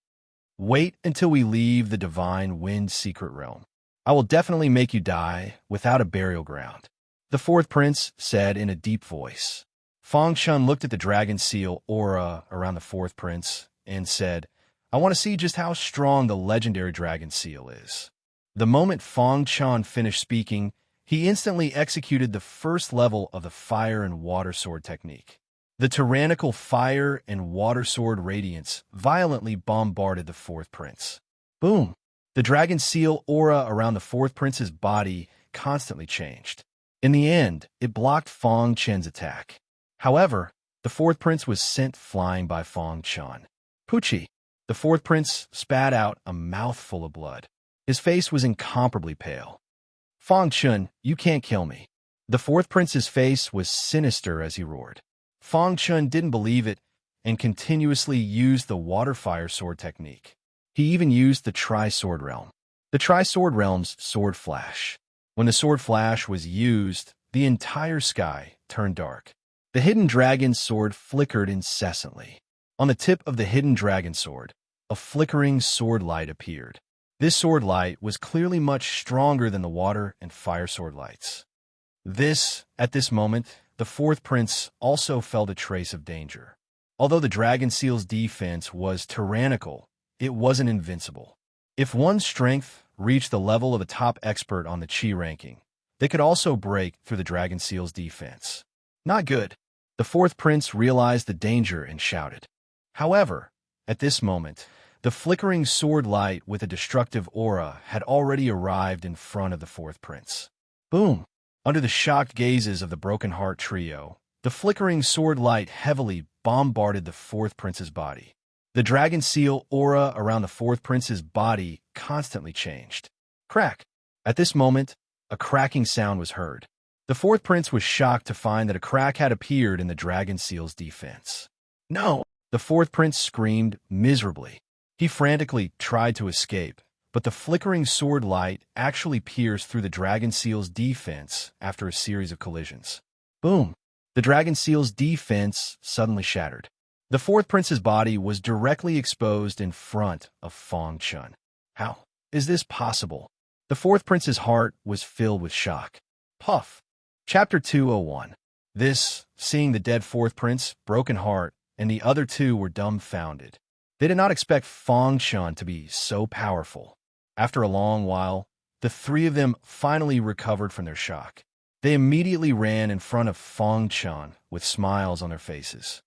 "Wait until we leave the Divine Wind Secret Realm. I will definitely make you die without a burial ground," the fourth prince said in a deep voice. Fang Chen looked at the dragon seal aura around the fourth prince and said, "I want to see just how strong the legendary dragon seal is." The moment Fang Chen finished speaking, he instantly executed the first level of the fire and water sword technique. The tyrannical fire and water sword radiance violently bombarded the fourth prince. Boom! The dragon seal aura around the fourth prince's body constantly changed. In the end, it blocked Fang Chen's attack. However, the fourth prince was sent flying by Fang Chen. "Pucci!" The fourth prince spat out a mouthful of blood. His face was incomparably pale. "Fang Chen, you can't kill me." The fourth prince's face was sinister as he roared. Fang Chun didn't believe it and continuously used the water fire sword technique. He even used the tri-sword realm. The tri-sword realm's sword flash. When the sword flash was used, the entire sky turned dark. The hidden dragon's sword flickered incessantly. On the tip of the hidden dragon sword, a flickering sword light appeared. This sword light was clearly much stronger than the water and fire sword lights. At this moment, the fourth prince also felt a trace of danger. Although the dragon seal's defense was tyrannical, it wasn't invincible. If one's strength reached the level of a top expert on the Qi ranking, they could also break through the dragon seal's defense. Not good. The fourth prince realized the danger and shouted. However, at this moment, the flickering sword light with a destructive aura had already arrived in front of the fourth prince. Boom! Under the shocked gazes of the Broken Heart trio, the flickering sword light heavily bombarded the fourth prince's body. The dragon seal aura around the fourth prince's body constantly changed. Crack! At this moment, a cracking sound was heard. The fourth prince was shocked to find that a crack had appeared in the dragon seal's defense. No! The fourth prince screamed miserably. He frantically tried to escape, but the flickering sword light actually pierced through the dragon seal's defense after a series of collisions. Boom! The dragon seal's defense suddenly shattered. The fourth prince's body was directly exposed in front of Fang Chun. How is this possible? The fourth prince's heart was filled with shock. Puff! Chapter 201. Seeing the dead fourth prince, Broken Heart, and the other two were dumbfounded. They did not expect Fang Chun to be so powerful. After a long while, the three of them finally recovered from their shock. They immediately ran in front of Fang Chun with smiles on their faces.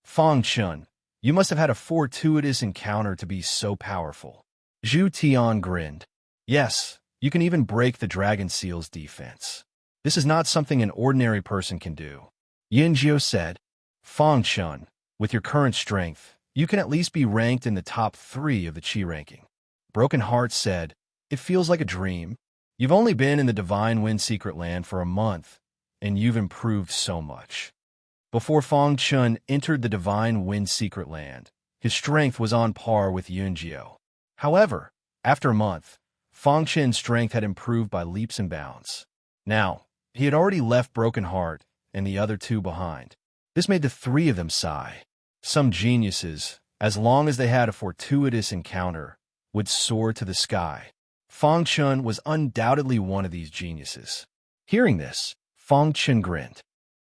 Fang Chun, you must have had a fortuitous encounter to be so powerful. Zhu Tian grinned. Yes, you can even break the dragon seal's defense. This is not something an ordinary person can do. Yin Jiu said, Fang Chun, with your current strength, you can at least be ranked in the top 3 of the Qi ranking. Broken Heart said, it feels like a dream. You've only been in the Divine Wind Secret Land for a month, and you've improved so much. Before Fang Chun entered the Divine Wind Secret Land, his strength was on par with Yunjiu. However, after a month, Fang Chun's strength had improved by leaps and bounds. Now, he had already left Broken Heart and the other two behind. This made the three of them sigh. Some geniuses, as long as they had a fortuitous encounter, would soar to the sky. Fang Chun was undoubtedly one of these geniuses. Hearing this, Fang Chun grinned.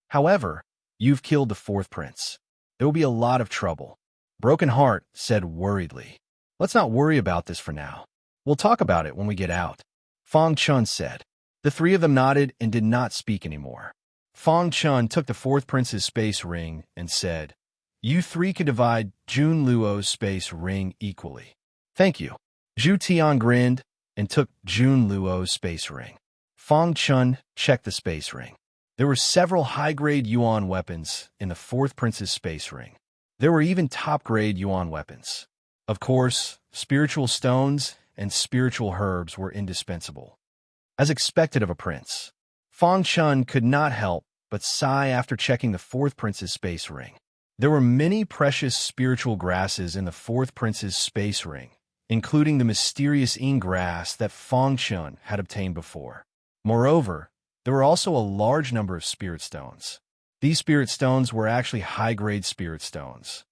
However, you've killed the fourth prince. There will be a lot of trouble. Broken Heart said worriedly. Let's not worry about this for now. We'll talk about it when we get out. Fang Chun said. The three of them nodded and did not speak anymore. Fang Chun took the fourth prince's space ring and said, you three can divide Jun Luo's space ring equally. Thank you. Zhu Tian grinned and took Jun Luo's space ring. Fang Chun checked the space ring. There were several high-grade yuan weapons in the fourth prince's space ring. There were even top-grade yuan weapons. Of course, spiritual stones and spiritual herbs were indispensable. As expected of a prince, Fang Chun could not help but sigh after checking the fourth prince's space ring. There were many precious spiritual grasses in the fourth prince's space ring, including the mysterious ing grass that Fang Chun had obtained before. Moreover, there were also a large number of spirit stones. These spirit stones were actually high-grade spirit stones.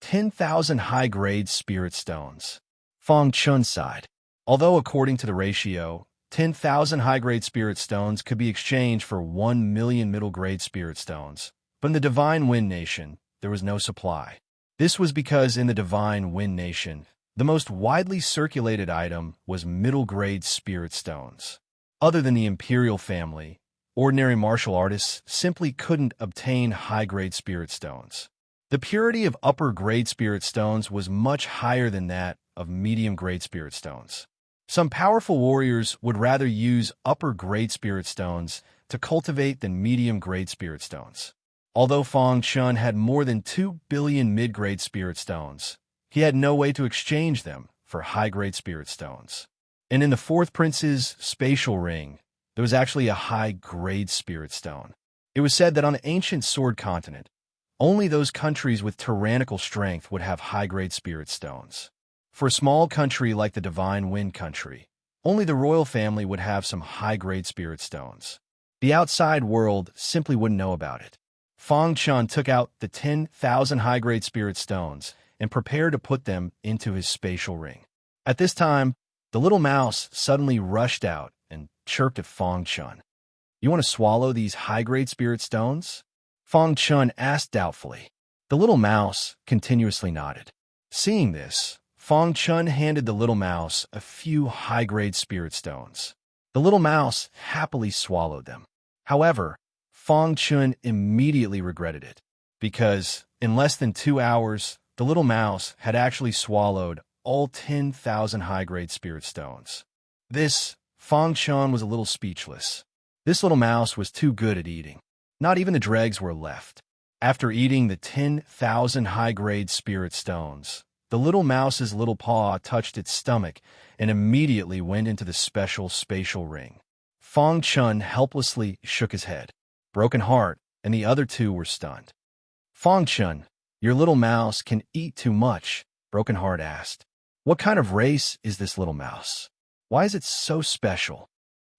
10,000 high-grade spirit stones. Fang Chun sighed. Although according to the ratio, 10,000 high-grade spirit stones could be exchanged for 1 million middle-grade spirit stones, but in the Divine Wind Nation, there was no supply. This was because in the Divine Wind Nation, the most widely circulated item was middle-grade spirit stones. Other than the Imperial family, ordinary martial artists simply couldn't obtain high-grade spirit stones. The purity of upper-grade spirit stones was much higher than that of medium-grade spirit stones. Some powerful warriors would rather use upper-grade spirit stones to cultivate than medium-grade spirit stones. Although Fang Chun had more than 2 billion mid-grade spirit stones, he had no way to exchange them for high-grade spirit stones. And in the fourth prince's spatial ring, There was actually a high-grade spirit stone. It was said that on the ancient Sword Continent, only those countries with tyrannical strength would have high-grade spirit stones. For a small country like the Divine Wind Country, only the royal family would have some high-grade spirit stones. The outside world simply wouldn't know about it. Fang Chun took out the 10,000 high-grade spirit stones and prepared to put them into his spatial ring. At this time, the little mouse suddenly rushed out and chirped at Fang Chun. "You want to swallow these high-grade spirit stones?" Fang Chun asked doubtfully. The little mouse continuously nodded. Seeing this, Fang Chun handed the little mouse a few high-grade spirit stones. The little mouse happily swallowed them. However, Fang Chun immediately regretted it, because in less than 2 hours, the little mouse had actually swallowed all 10,000 high-grade spirit stones. Fang Chun was a little speechless. This little mouse was too good at eating. Not even the dregs were left. After eating the 10,000 high-grade spirit stones, the little mouse's little paw touched its stomach and immediately went into the special spatial ring. Fang Chun helplessly shook his head. Broken Heart and the other two were stunned. "Fang Chun, your little mouse can eat too much," Broken Heart asked. "What kind of race is this little mouse? Why is it so special?"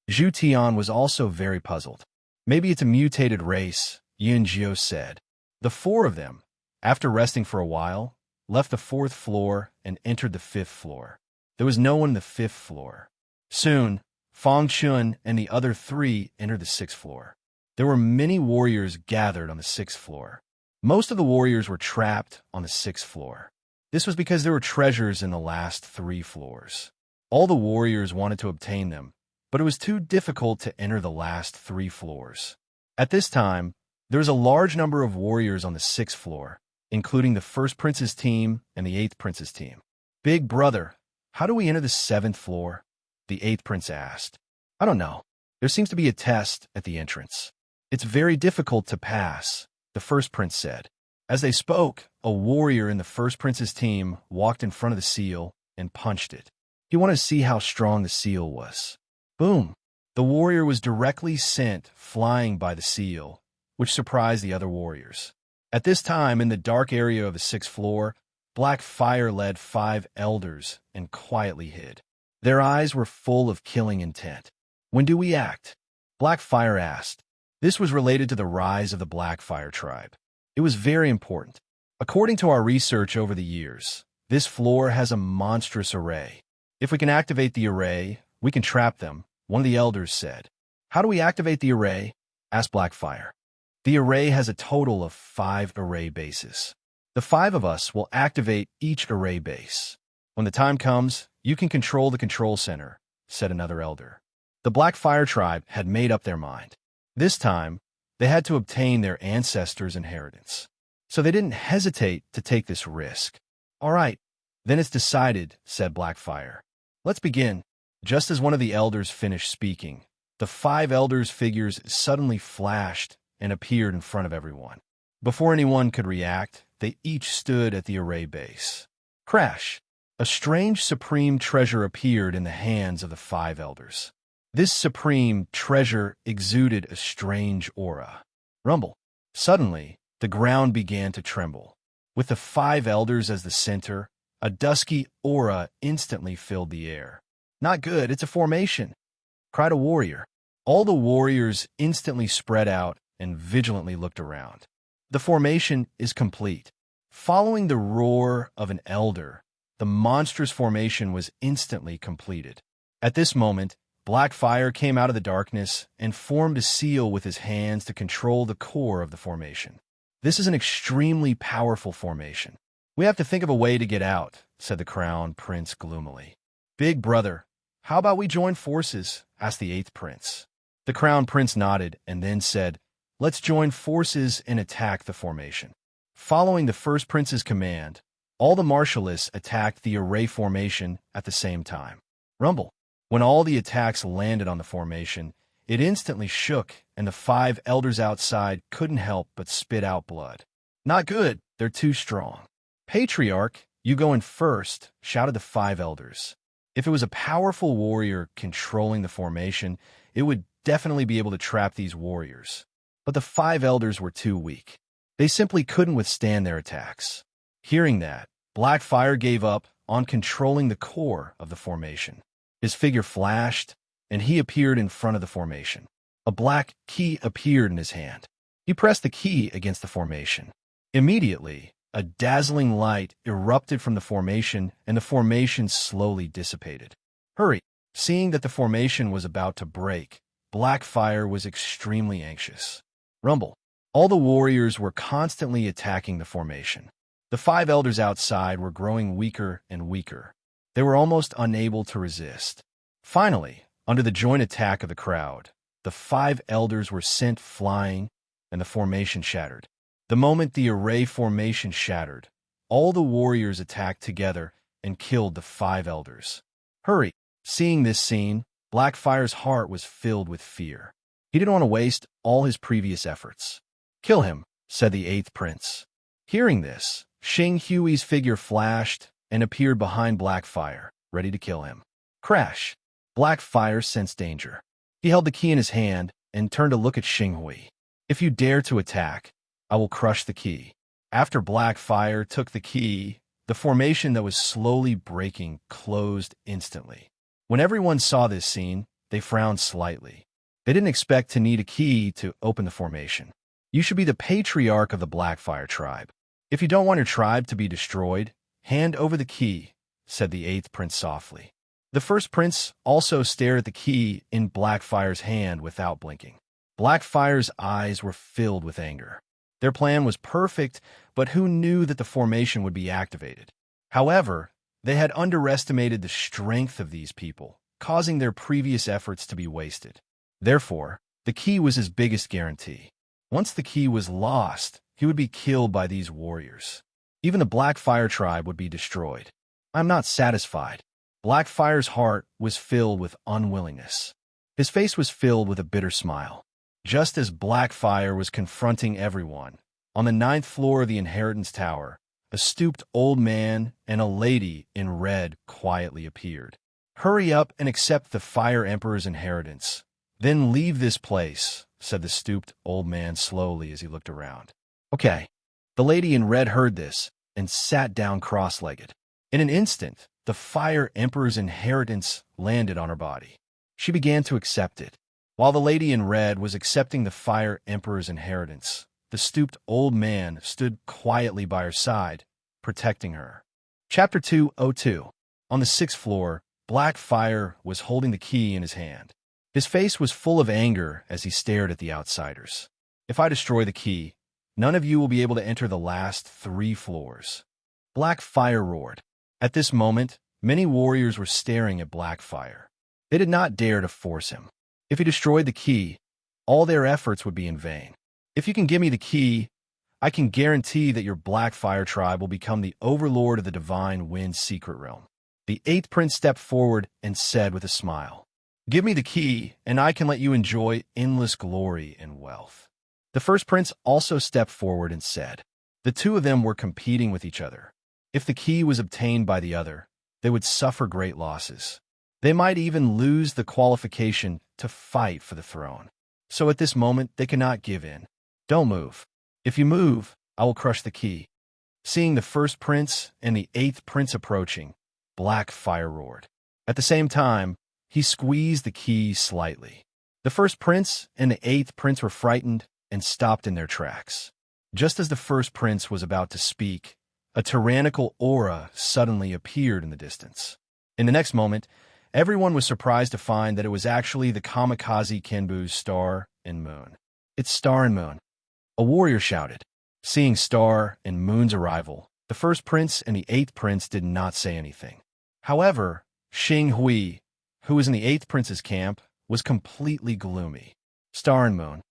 Zhu Tian was also very puzzled. "Maybe it's a mutated race," Yin Jiu said. The four of them, after resting for a while, left the 4th floor and entered the 5th floor. There was no one on the 5th floor. Soon, Fang Chun and the other 3 entered the 6th floor. There were many warriors gathered on the 6th floor. Most of the warriors were trapped on the 6th floor. This was because there were treasures in the last 3 floors. All the warriors wanted to obtain them, but it was too difficult to enter the last 3 floors. At this time, there was a large number of warriors on the 6th floor, including the 1st Prince's team and the 8th Prince's team. "Big brother, how do we enter the 7th floor?" the 8th Prince asked. "I don't know. There seems to be a test at the entrance. It's very difficult to pass," the 1st Prince said. As they spoke, a warrior in the 1st Prince's team walked in front of the seal and punched it. He wanted to see how strong the seal was. Boom! The warrior was directly sent flying by the seal, which surprised the other warriors. At this time, in the dark area of the 6th floor, Black Fire led 5 elders and quietly hid. Their eyes were full of killing intent. "When do we act?" Black Fire asked. This was related to the rise of the Black Fire tribe. It was very important. According to our research over the years, this floor has a monstrous array. If we can activate the array, we can trap them, one of the elders said. "How do we activate the array?" asked Black Fire. "The array has a total of 5 array bases. The 5 of us will activate each array base. When the time comes, you can control the control center," said another elder. The Black Fire tribe had made up their mind. This time, they had to obtain their ancestors' inheritance. So they didn't hesitate to take this risk. "All right, then it's decided," said Black Fire. "Let's begin." Just as one of the elders finished speaking, the 5 elders' figures suddenly flashed and appeared in front of everyone. Before anyone could react, they each stood at the array base. Crash! A strange supreme treasure appeared in the hands of the 5 elders. This supreme treasure exuded a strange aura. Rumble. Suddenly, the ground began to tremble. With the 5 elders as the center, a dusky aura instantly filled the air. "Not good, it's a formation," cried a warrior. All the warriors instantly spread out and vigilantly looked around. The formation is complete. Following the roar of an elder, the monstrous formation was instantly completed. At this moment, Black Fire came out of the darkness and formed a seal with his hands to control the core of the formation. "This is an extremely powerful formation. We have to think of a way to get out," said the Crown Prince gloomily. "Big brother, how about we join forces?" asked the 8th Prince. The Crown Prince nodded and then said, "Let's join forces and attack the formation." Following the 1st Prince's command, all the martialists attacked the array formation at the same time. Rumble. When all the attacks landed on the formation, it instantly shook, and the 5 elders outside couldn't help but spit out blood. "Not good, they're too strong." "Patriarch, you go in first," shouted the 5 elders. If it was a powerful warrior controlling the formation, it would definitely be able to trap these warriors. But the 5 elders were too weak. They simply couldn't withstand their attacks. Hearing that, Blackfire gave up on controlling the core of the formation. His figure flashed, and he appeared in front of the formation. A black key appeared in his hand. He pressed the key against the formation. Immediately, a dazzling light erupted from the formation, and the formation slowly dissipated. Hurry! Seeing that the formation was about to break, Blackfire was extremely anxious. Rumble. All the warriors were constantly attacking the formation. The 5 elders outside were growing weaker and weaker. They were almost unable to resist. Finally, under the joint attack of the crowd, the 5 elders were sent flying, and the formation shattered. The moment the array formation shattered, all the warriors attacked together and killed the 5 elders. Hurry! Seeing this scene, Blackfire's heart was filled with fear. He didn't want to waste all his previous efforts. Kill him, said the 8th prince. Hearing this, Xing Hui's figure flashed and appeared behind Blackfire, ready to kill him. Crash! Blackfire sensed danger. He held the key in his hand and turned to look at Xing Hui. If you dare to attack, I will crush the key. After Blackfire took the key, the formation that was slowly breaking closed instantly. When everyone saw this scene, they frowned slightly. They didn't expect to need a key to open the formation. You should be the patriarch of the Blackfire tribe. If you don't want your tribe to be destroyed, hand over the key, said the 8th prince softly. The 1st prince also stared at the key in Blackfire's hand without blinking. Blackfire's eyes were filled with anger. Their plan was perfect, but who knew that the formation would be activated? However, they had underestimated the strength of these people, causing their previous efforts to be wasted. Therefore, the key was his biggest guarantee. Once the key was lost, he would be killed by these warriors. Even the Blackfire tribe would be destroyed. I'm not satisfied. Blackfire's heart was filled with unwillingness. His face was filled with a bitter smile. Just as Blackfire was confronting everyone, on the 9th floor of the Inheritance Tower, a stooped old man and a lady in red quietly appeared. Hurry up and accept the Fire Emperor's inheritance. Then leave this place, said the stooped old man slowly as he looked around. Okay. The lady in red heard this and sat down cross-legged. In an instant, the Fire Emperor's inheritance landed on her body. She began to accept it. While the lady in red was accepting the Fire Emperor's inheritance, the stooped old man stood quietly by her side, protecting her. Chapter 202. On the 6th floor, Blackfire was holding the key in his hand. His face was full of anger as he stared at the outsiders. If I destroy the key, none of you will be able to enter the last 3 floors. Blackfire roared. At this moment, many warriors were staring at Blackfire. They did not dare to force him. If he destroyed the key, all their efforts would be in vain. If you can give me the key, I can guarantee that your Blackfire tribe will become the overlord of the Divine Wind Secret Realm. The 8th prince stepped forward and said with a smile, Give me the key, and I can let you enjoy endless glory and wealth. The 1st prince also stepped forward and said, The 2 of them were competing with each other. If the key was obtained by the other, they would suffer great losses. They might even lose the qualification to fight for the throne. So at this moment, they cannot give in. Don't move. If you move, I will crush the key. Seeing the 1st prince and the 8th prince approaching, Blackfire roared. At the same time, he squeezed the key slightly. The 1st prince and the 8th prince were frightened and stopped in their tracks. Just as the 1st prince was about to speak, a tyrannical aura suddenly appeared in the distance. In the next moment, everyone was surprised to find that it was actually the kamikaze Kenbu's Star and Moon. It's Star and Moon. A warrior shouted. Seeing Star and Moon's arrival, the 1st prince and the 8th prince did not say anything. However, Xing Hui, who was in the 8th prince's camp, was completely gloomy. Star and Moon.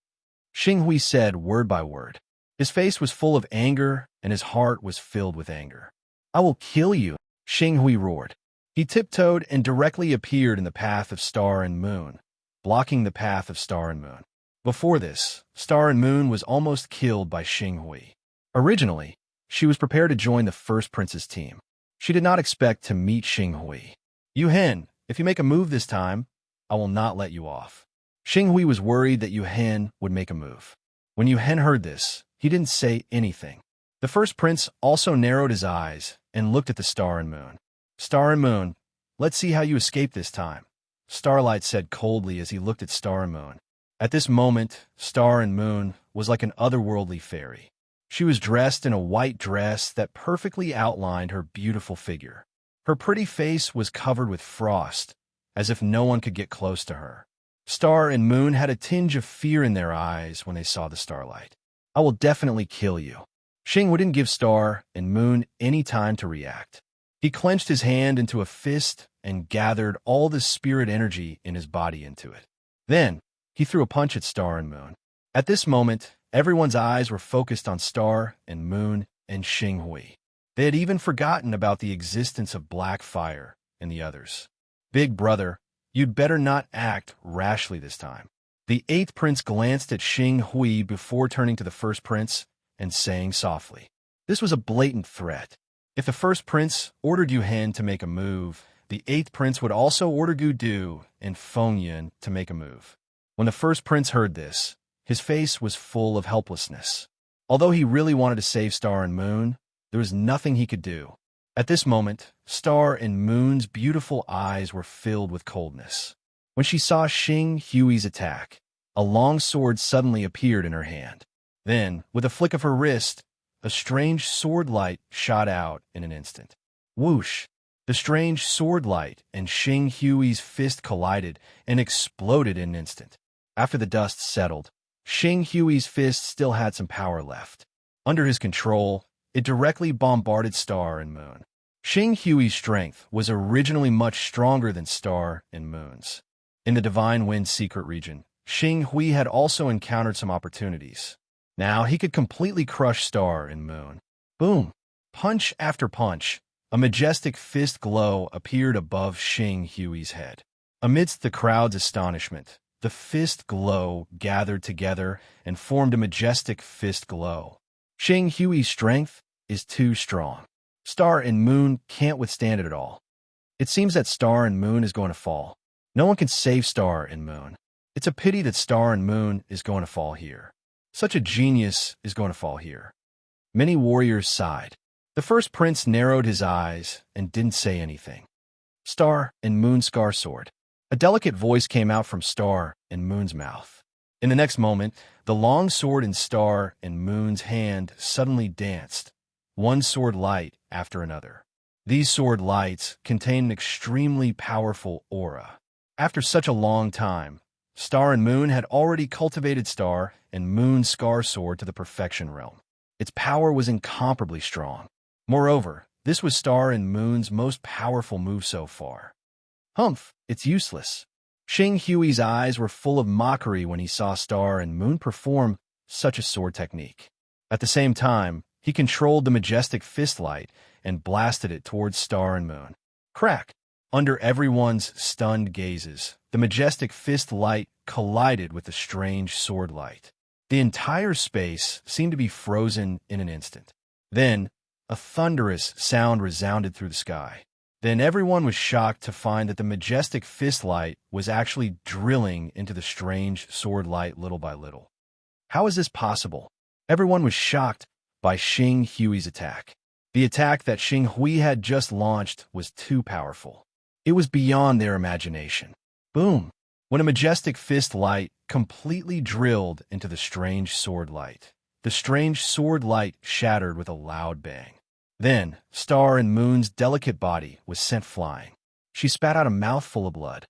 Xing Hui said word by word. His face was full of anger, and his heart was filled with anger. I will kill you, Xing Hui roared. He tiptoed and directly appeared in the path of Star and Moon, blocking the path of Star and Moon. Before this, Star and Moon was almost killed by Xing Hui. Originally, she was prepared to join the 1st prince's team. She did not expect to meet Xing Hui. You Hen, if you make a move this time, I will not let you off. Xing Hui was worried that Yu Hen would make a move. When Yu Hen heard this, he didn't say anything. The first prince also narrowed his eyes and looked at the star and moon. Star and moon, let's see how you escape this time, Starlight said coldly as he looked at Star and Moon. At this moment, Star and Moon was like an otherworldly fairy. She was dressed in a white dress that perfectly outlined her beautiful figure. Her pretty face was covered with frost, as if no one could get close to her. Star and Moon had a tinge of fear in their eyes when they saw the starlight. I will definitely kill you. Xing wouldn't give Star and Moon any time to react. He clenched his hand into a fist and gathered all the spirit energy in his body into it. Then, he threw a punch at Star and Moon. At this moment, everyone's eyes were focused on Star and Moon and Xing Hui. They had even forgotten about the existence of Black Fire and the others. Big brother, you'd better not act rashly this time. The eighth prince glanced at Xing Hui before turning to the first prince and saying softly. This was a blatant threat. If the first prince ordered Yu Hen to make a move, the eighth prince would also order Gu Du and Feng Yun to make a move. When the first prince heard this, his face was full of helplessness. Although he really wanted to save Star and Moon, there was nothing he could do. At this moment, Star and Moon's beautiful eyes were filled with coldness. When she saw Xing Hui's attack, a long sword suddenly appeared in her hand. Then, with a flick of her wrist, a strange sword light shot out in an instant. Whoosh! The strange sword light and Xing Hui's fist collided and exploded in an instant. After the dust settled, Xing Hui's fist still had some power left. Under his control, it directly bombarded Star and Moon. Xing Hui's strength was originally much stronger than Star and Moon's. In the Divine Wind secret region, Xing Hui had also encountered some opportunities. Now he could completely crush Star and Moon. Boom! Punch after punch, a majestic fist glow appeared above Xing Hui's head. Amidst the crowd's astonishment, the fist glow gathered together and formed a majestic fist glow. Xing Hui's strength is too strong. Star and Moon can't withstand it at all. It seems that Star and Moon is going to fall. No one can save Star and Moon. It's a pity that Star and Moon is going to fall here. Such a genius is going to fall here. Many warriors sighed. The first prince narrowed his eyes and didn't say anything. Star and Moon Scar Sword. A delicate voice came out from Star and Moon's mouth. In the next moment, the long sword in Star and Moon's hand suddenly danced, one sword light after another. These sword lights contain an extremely powerful aura. After such a long time, Star and Moon had already cultivated Star and Moon's Scar Sword to the perfection realm. Its power was incomparably strong. Moreover, this was Star and Moon's most powerful move so far. Humph, it's useless. Xing Hui's eyes were full of mockery when he saw Star and Moon perform such a sword technique. At the same time, he controlled the majestic fist light and blasted it towards Star and Moon. Crack! Under everyone's stunned gazes, the majestic fist light collided with the strange sword light. The entire space seemed to be frozen in an instant. Then, a thunderous sound resounded through the sky. Then everyone was shocked to find that the majestic fist light was actually drilling into the strange sword light little by little. How is this possible? Everyone was shocked by Xing Hui's attack. The attack that Xing Hui had just launched was too powerful. It was beyond their imagination. Boom! When a majestic fist light completely drilled into the strange sword light, the strange sword light shattered with a loud bang. Then, Star and Moon's delicate body was sent flying. She spat out a mouthful of blood.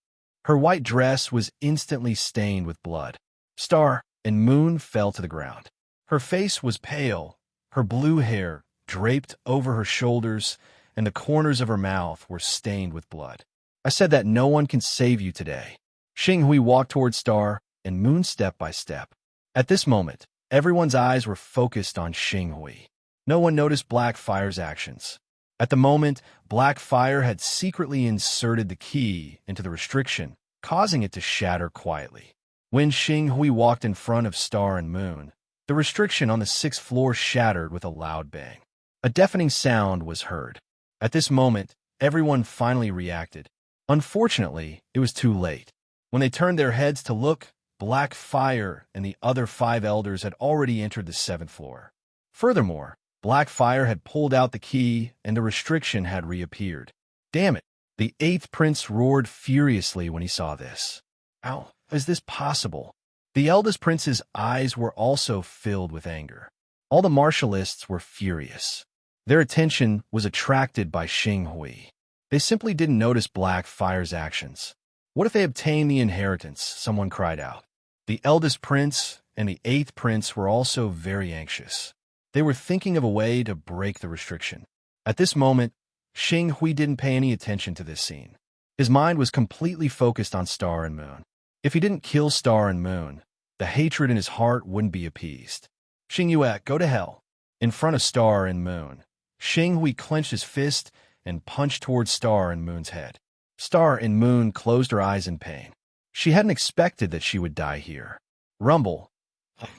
Her white dress was instantly stained with blood. Star and Moon fell to the ground. Her face was pale, her blue hair draped over her shoulders, and the corners of her mouth were stained with blood. I said that no one can save you today. Xing Hui walked towards Star and Moon step by step. At this moment, everyone's eyes were focused on Xing Hui. No one noticed Black Fire's actions. At the moment, Black Fire had secretly inserted the key into the restriction, causing it to shatter quietly. When Xing Hui walked in front of Star and Moon, the restriction on the 6th floor shattered with a loud bang. A deafening sound was heard. At this moment, everyone finally reacted. Unfortunately, it was too late. When they turned their heads to look, Black Fire and the other 5 elders had already entered the 7th floor. Furthermore, Black Fire had pulled out the key and the restriction had reappeared. Damn it! The 8th prince roared furiously when he saw this. How is this possible? The eldest prince's eyes were also filled with anger. All the martialists were furious. Their attention was attracted by Xing Hui. They simply didn't notice Black Fire's actions. What if they obtained the inheritance? Someone cried out. The eldest prince and the 8th prince were also very anxious. They were thinking of a way to break the restriction. At this moment, Xing Hui didn't pay any attention to this scene. His mind was completely focused on Star and Moon. If he didn't kill Star and Moon, the hatred in his heart wouldn't be appeased. Xing Yue, go to hell. In front of Star and Moon, Xing Hui clenched his fist and punched towards Star and Moon's head. Star and Moon closed her eyes in pain. She hadn't expected that she would die here. Rumble.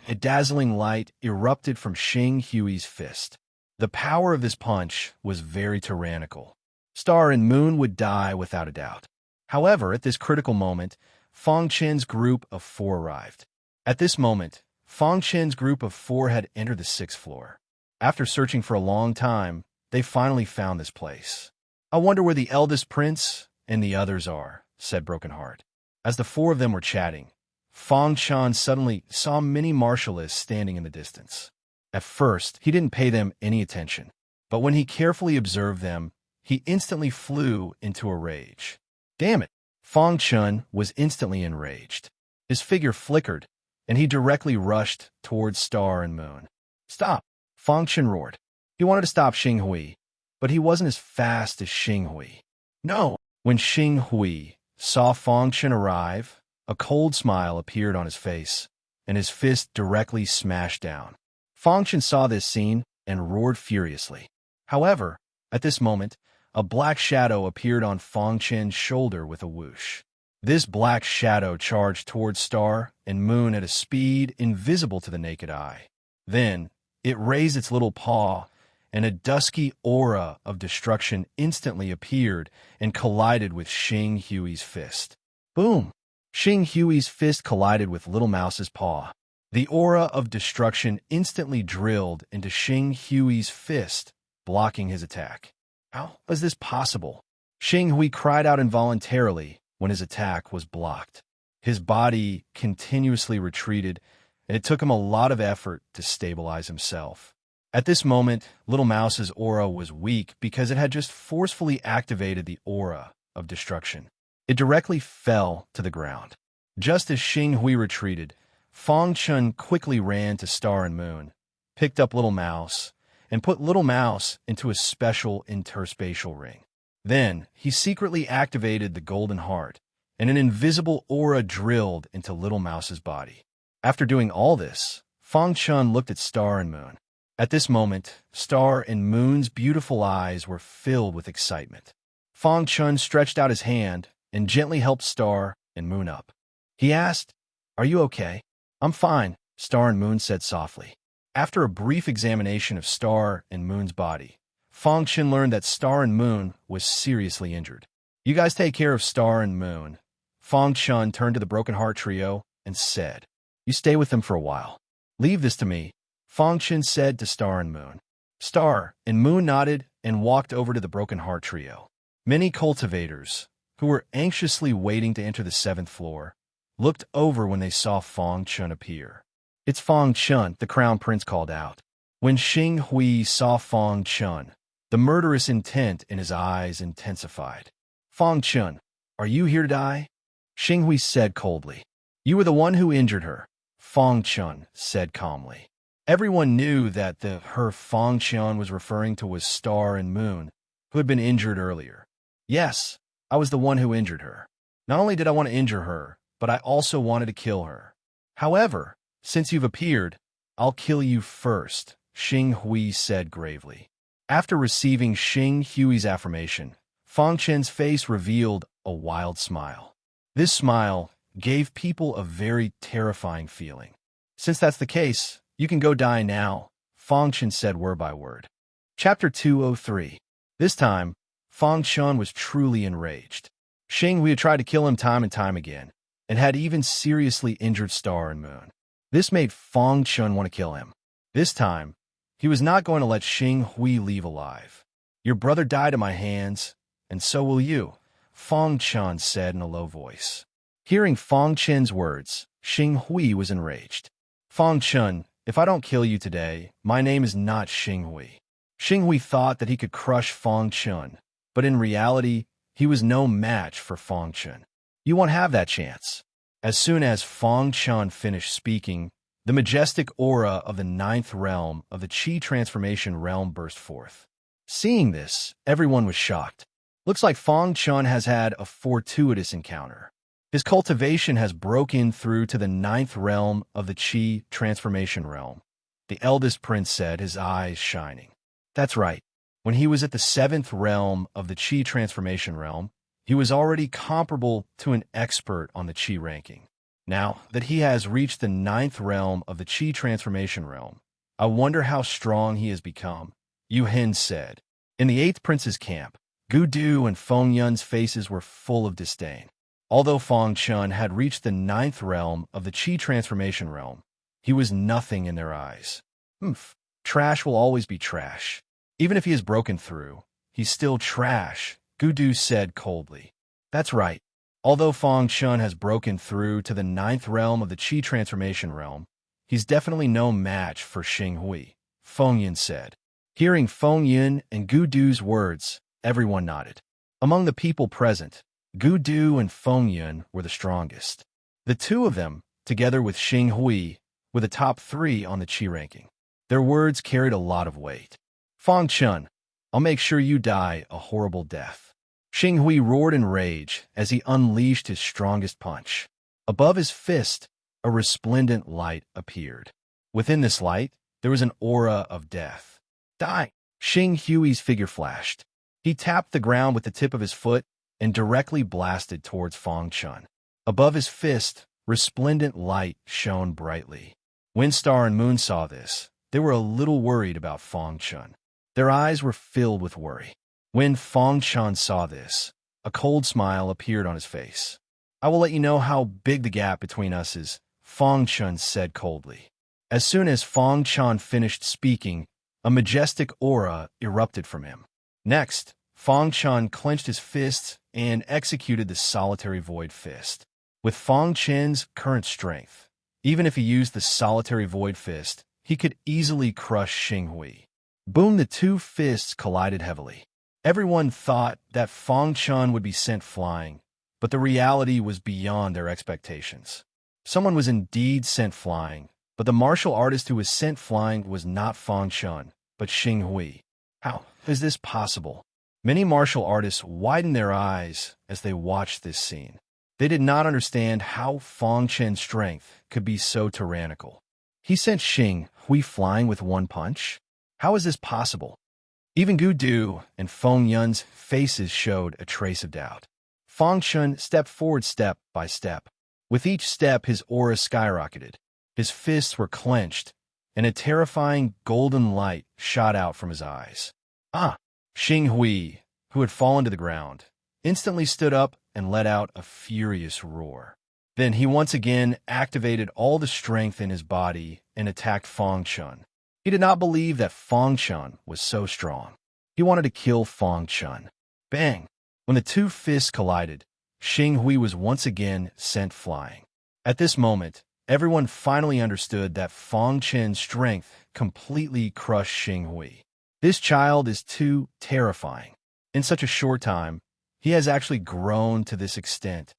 A dazzling light erupted from Xing Hui's fist. The power of this punch was very tyrannical. Star and Moon would die without a doubt. However, at this critical moment, Fang Chen's group of 4 arrived. At this moment, Fang Chen's group of 4 had entered the 6th floor. After searching for a long time, they finally found this place. I wonder where the eldest prince and the others are, said Broken Heart. As the 4 of them were chatting, Fang Chen suddenly saw many martialists standing in the distance. At first, he didn't pay them any attention, but when he carefully observed them, he instantly flew into a rage. Damn it! Fang Chen was instantly enraged. His figure flickered, and he directly rushed towards Star and Moon. Stop! Fang Chen roared. He wanted to stop Xing Hui, but he wasn't as fast as Xing Hui. No! When Xing Hui saw Fang Chen arrive, a cold smile appeared on his face, and his fist directly smashed down. Fang Chen saw this scene and roared furiously. However, at this moment, a black shadow appeared on Fang Chen's shoulder with a whoosh. This black shadow charged towards Star and Moon at a speed invisible to the naked eye. Then, it raised its little paw, and a dusky aura of destruction instantly appeared and collided with Xing Hui's fist. Boom! Xing Hui's fist collided with Little Mouse's paw. The aura of destruction instantly drilled into Xing Hui's fist, blocking his attack. How was this possible? Xing Hui cried out involuntarily when his attack was blocked. His body continuously retreated, and it took him a lot of effort to stabilize himself. At this moment, Little Mouse's aura was weak because it had just forcefully activated the aura of destruction. It directly fell to the ground. Just as Xing Hui retreated, Fang Chen quickly ran to Star and Moon, picked up Little Mouse, and put Little Mouse into a special interspatial ring. Then, he secretly activated the Golden Heart, and an invisible aura drilled into Little Mouse's body. After doing all this, Fang Chen looked at Star and Moon. At this moment, Star and Moon's beautiful eyes were filled with excitement. Fang Chen stretched out his hand and gently helped Star and Moon up. He asked, "Are you okay?" "I'm fine," Star and Moon said softly. After a brief examination of Star and Moon's body, Fang Chen learned that Star and Moon was seriously injured. "You guys take care of Star and Moon." Fang Chen turned to the Broken Heart trio and said, "You stay with them for a while. Leave this to me," Fang Chen said to Star and Moon. Star and Moon nodded and walked over to the Broken Heart trio. Many cultivators, who were anxiously waiting to enter the 7th floor, looked over when they saw Fang Chen appear. "It's Fang Chen," the Crown Prince called out. When Xing Hui saw Fang Chen, the murderous intent in his eyes intensified. "Fang Chen, are you here to die?" Xing Hui said coldly. "You were the one who injured her," Fang Chen said calmly. Everyone knew that the her Fang Chen was referring to was Star and Moon, who had been injured earlier. "Yes, I was the one who injured her. Not only did I want to injure her, but I also wanted to kill her. However, since you've appeared, I'll kill you first," Xing Hui said gravely. After receiving Xing Hui's affirmation, Fang Chen's face revealed a wild smile. This smile gave people a very terrifying feeling. "Since that's the case, you can go die now," Fang Chen said word by word. Chapter 203. This time, Fang Chen was truly enraged. Xing Hui tried to kill him time and time again, and had even seriously injured Star and Moon. This made Fang Chun want to kill him. This time, he was not going to let Xing Hui leave alive. Your brother died at my hands, and so will you, Fang Chun said in a low voice. Hearing Fang Chen's words, Xing Hui was enraged. Fang Chun, if I don't kill you today, my name is not Xing Hui. Xing Hui thought that he could crush Fang Chun, but in reality, he was no match for Fang Chun. You won't have that chance. As soon as Fang Chun finished speaking, the majestic aura of the ninth realm of the Qi transformation realm burst forth. Seeing this, everyone was shocked. Looks like Fang Chun has had a fortuitous encounter. His cultivation has broken through to the ninth realm of the Qi transformation realm, the eldest prince said, his eyes shining. That's right. When he was at the seventh realm of the Qi transformation realm, he was already comparable to an expert on the Qi ranking. Now that he has reached the ninth realm of the Qi transformation realm, I wonder how strong he has become, Yu Hin said. In the eighth prince's camp, Gu Du and Feng Yun's faces were full of disdain. Although Fang Chun had reached the ninth realm of the Qi transformation realm, he was nothing in their eyes. Trash will always be trash. Even if he has broken through, he's still trash, Gu Du said coldly. That's right. Although Fang Chun has broken through to the ninth realm of the Qi transformation realm, he's definitely no match for Xing Hui, Feng Yun said. Hearing Feng Yun and Gu Du's words, everyone nodded. Among the people present, Gu Du and Feng Yun were the strongest. The two of them, together with Xing Hui, were the top three on the Qi ranking. Their words carried a lot of weight. Fang Chun, I'll make sure you die a horrible death. Xing Hui roared in rage as he unleashed his strongest punch. Above his fist, a resplendent light appeared. Within this light, there was an aura of death. Die! Xing Hui's figure flashed. He tapped the ground with the tip of his foot and directly blasted towards Fang Chun. Above his fist, resplendent light shone brightly. When Star and Moon saw this, they were a little worried about Fang Chun. Their eyes were filled with worry. When Fang Chun saw this, a cold smile appeared on his face. I will let you know how big the gap between us is, Fang Chun said coldly. As soon as Fang Chun finished speaking, a majestic aura erupted from him. Next, Fang Chun clenched his fists and executed the solitary void fist. With Fang Chen's current strength, even if he used the solitary void fist, he could easily crush Xing Hui. Boom, the two fists collided heavily. Everyone thought that Fang Chun would be sent flying, but the reality was beyond their expectations. Someone was indeed sent flying, but the martial artist who was sent flying was not Fang Chun, but Xing Hui. How is this possible? Many martial artists widened their eyes as they watched this scene. They did not understand how Fang Chen's strength could be so tyrannical. He sent Xing Hui flying with one punch? How is this possible? Even Gu Du and Feng Yun's faces showed a trace of doubt. Fang Chun stepped forward step by step. With each step, his aura skyrocketed. His fists were clenched, and a terrifying golden light shot out from his eyes. Xing Hui, who had fallen to the ground, instantly stood up and let out a furious roar. Then he once again activated all the strength in his body and attacked Fang Chun. He did not believe that Fang Chun was so strong. He wanted to kill Fang Chun. Bang! When the two fists collided, Xing Hui was once again sent flying. At this moment, everyone finally understood that Fang Chen's strength completely crushed Xing Hui. This child is too terrifying. In such a short time, he has actually grown to this extent,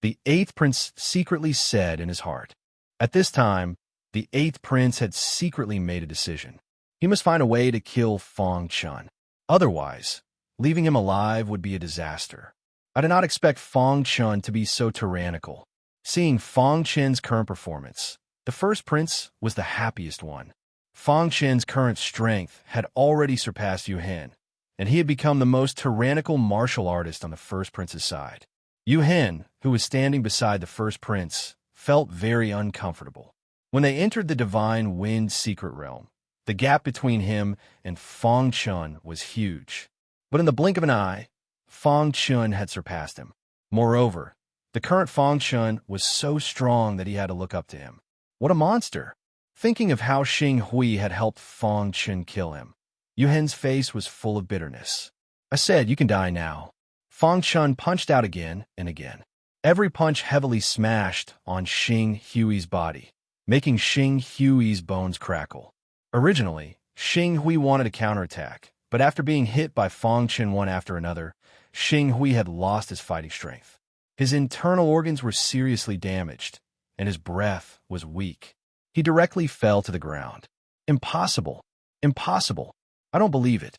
the eighth prince secretly said in his heart. At this time, the eighth prince had secretly made a decision. He must find a way to kill Fang Chun. Otherwise, leaving him alive would be a disaster. I did not expect Fang Chun to be so tyrannical. Seeing Fang Chen's current performance, the first prince was the happiest one. Fang Chen's current strength had already surpassed Yu Hin, and he had become the most tyrannical martial artist on the first prince's side. Yu Hin, who was standing beside the first prince, felt very uncomfortable. When they entered the Divine Wind secret realm, the gap between him and Fang Chun was huge. But in the blink of an eye, Fang Chun had surpassed him. Moreover, The current Fang Chun was so strong that he had to look up to him. What a monster! Thinking of how Xing Hui had helped Fang Chun kill him, Yu Hen's face was full of bitterness. I said, you can die now. Fang Chun punched out again and again. Every punch heavily smashed on Xing Hui's body, making Xing Hui's bones crackle. Originally, Xing Hui wanted a counterattack, but after being hit by Fang Chun one after another, Xing Hui had lost his fighting strength. His internal organs were seriously damaged, and his breath was weak. He directly fell to the ground. Impossible. Impossible. I don't believe it.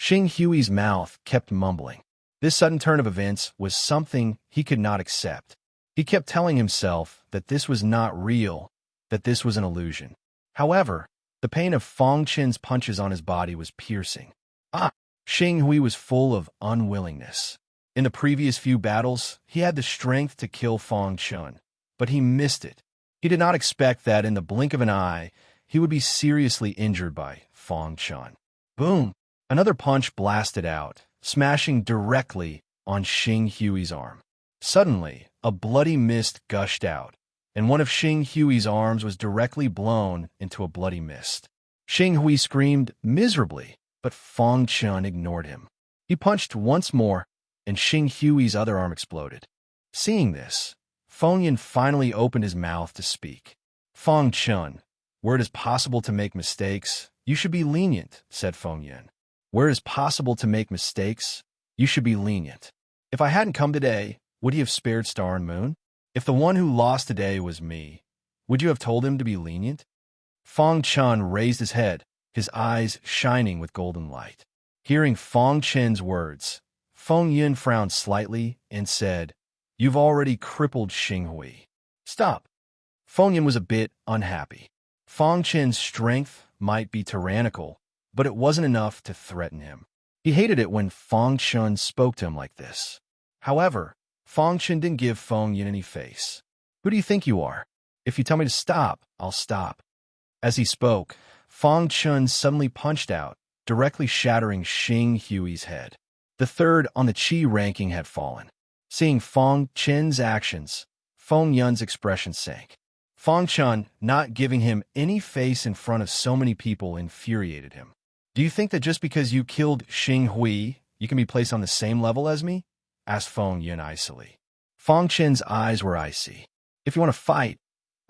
Xing Hui's mouth kept mumbling. This sudden turn of events was something he could not accept. He kept telling himself that this was not real, that this was an illusion. However, the pain of Fang Chun's punches on his body was piercing. Xing Hui was full of unwillingness. In the previous few battles, he had the strength to kill Fang Chun, but he missed it. He did not expect that in the blink of an eye, he would be seriously injured by Fang Chun. Boom! Another punch blasted out, smashing directly on Xing Hui's arm. Suddenly, a bloody mist gushed out, and one of Xing Hui's arms was directly blown into a bloody mist. Xing Hui screamed miserably, but Fang Chun ignored him. He punched once more, and Xing Hui's other arm exploded. Seeing this, Feng Yan finally opened his mouth to speak. Fang Chun, where it is possible to make mistakes, you should be lenient, said Feng Yan. Where it is possible to make mistakes, you should be lenient. If I hadn't come today, would he have spared Star and Moon? If the one who lost today was me, would you have told him to be lenient? Fang Chun raised his head, his eyes shining with golden light. Hearing Fang Chun's words, Feng Yan frowned slightly and said, You've already crippled Xing Hui. Stop. Feng Yan was a bit unhappy. Fang Chun's strength might be tyrannical, but it wasn't enough to threaten him. He hated it when Fang Chun spoke to him like this. However, Fang Chun didn't give Feng Yan any face. Who do you think you are? If you tell me to stop, I'll stop. As he spoke, Fang Chun suddenly punched out, directly shattering Xing Hui's head. The third on the Qi ranking had fallen. Seeing Fang Chun's actions, Feng Yan's expression sank. Fang Chun not giving him any face in front of so many people infuriated him. Do you think that just because you killed Xing Hui, you can be placed on the same level as me? Asked Feng Yan icily. Fang Chun's eyes were icy. If you want to fight,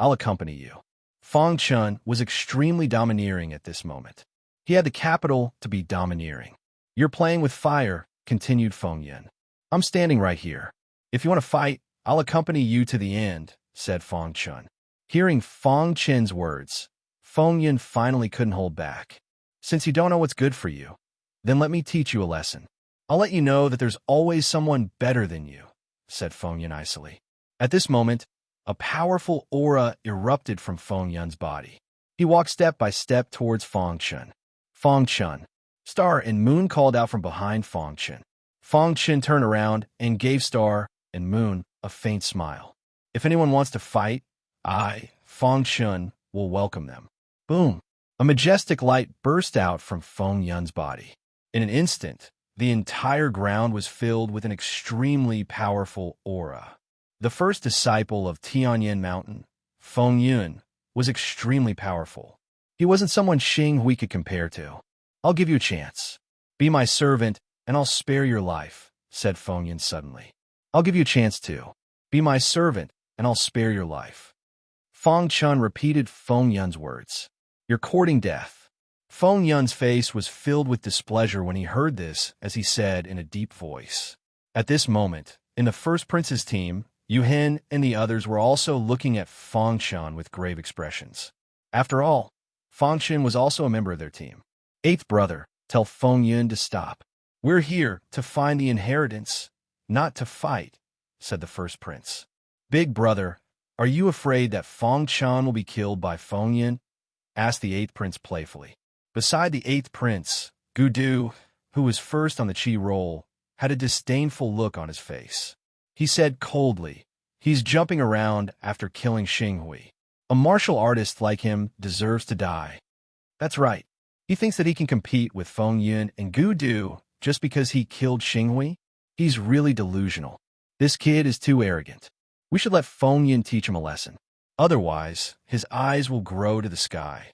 I'll accompany you. Fang Chun was extremely domineering at this moment. He had the capital to be domineering. You're playing with fire, continued Feng Yan. I'm standing right here. If you want to fight, I'll accompany you to the end, said Fang Chun. Hearing Fang Chun's words, Feng Yan finally couldn't hold back. Since you don't know what's good for you, then let me teach you a lesson. I'll let you know that there's always someone better than you, said Feng Yan icily. At this moment, a powerful aura erupted from Feng Yan's body. He walked step by step towards Fang Chun. Fang Chun. Star and Moon called out from behind Fang Chun. Fang Chun turned around and gave Star and Moon a faint smile. If anyone wants to fight, I, Fang Chun, will welcome them. Boom! A majestic light burst out from Feng Yan's body. In an instant, the entire ground was filled with an extremely powerful aura. The first disciple of Tianyan Mountain, Feng Yan, was extremely powerful. He wasn't someone Xing Hui could compare to. I'll give you a chance. Be my servant, and I'll spare your life, said Feng Yan suddenly. I'll give you a chance too. Be my servant, and I'll spare your life. Fang Chun repeated Feng Yan's words. You're courting death. Feng Yan's face was filled with displeasure when he heard this, as he said in a deep voice. At this moment, in the first prince's team, Yu Hen and the others were also looking at Fang Chun with grave expressions. After all, Fang Chun was also a member of their team. Eighth brother, tell Feng Yan to stop. We're here to find the inheritance, not to fight, said the first prince. Big brother, are you afraid that Fang Chun will be killed by Feng Yan? Asked the eighth prince playfully. Beside the eighth prince, Gudu, who was first on the Qi roll, had a disdainful look on his face. He said coldly, he's jumping around after killing Xing Hui. A martial artist like him deserves to die. That's right. He thinks that he can compete with Feng Yan and Gudu just because he killed Xing Hui? He's really delusional. This kid is too arrogant. We should let Feng Yin teach him a lesson. Otherwise, his eyes will grow to the sky.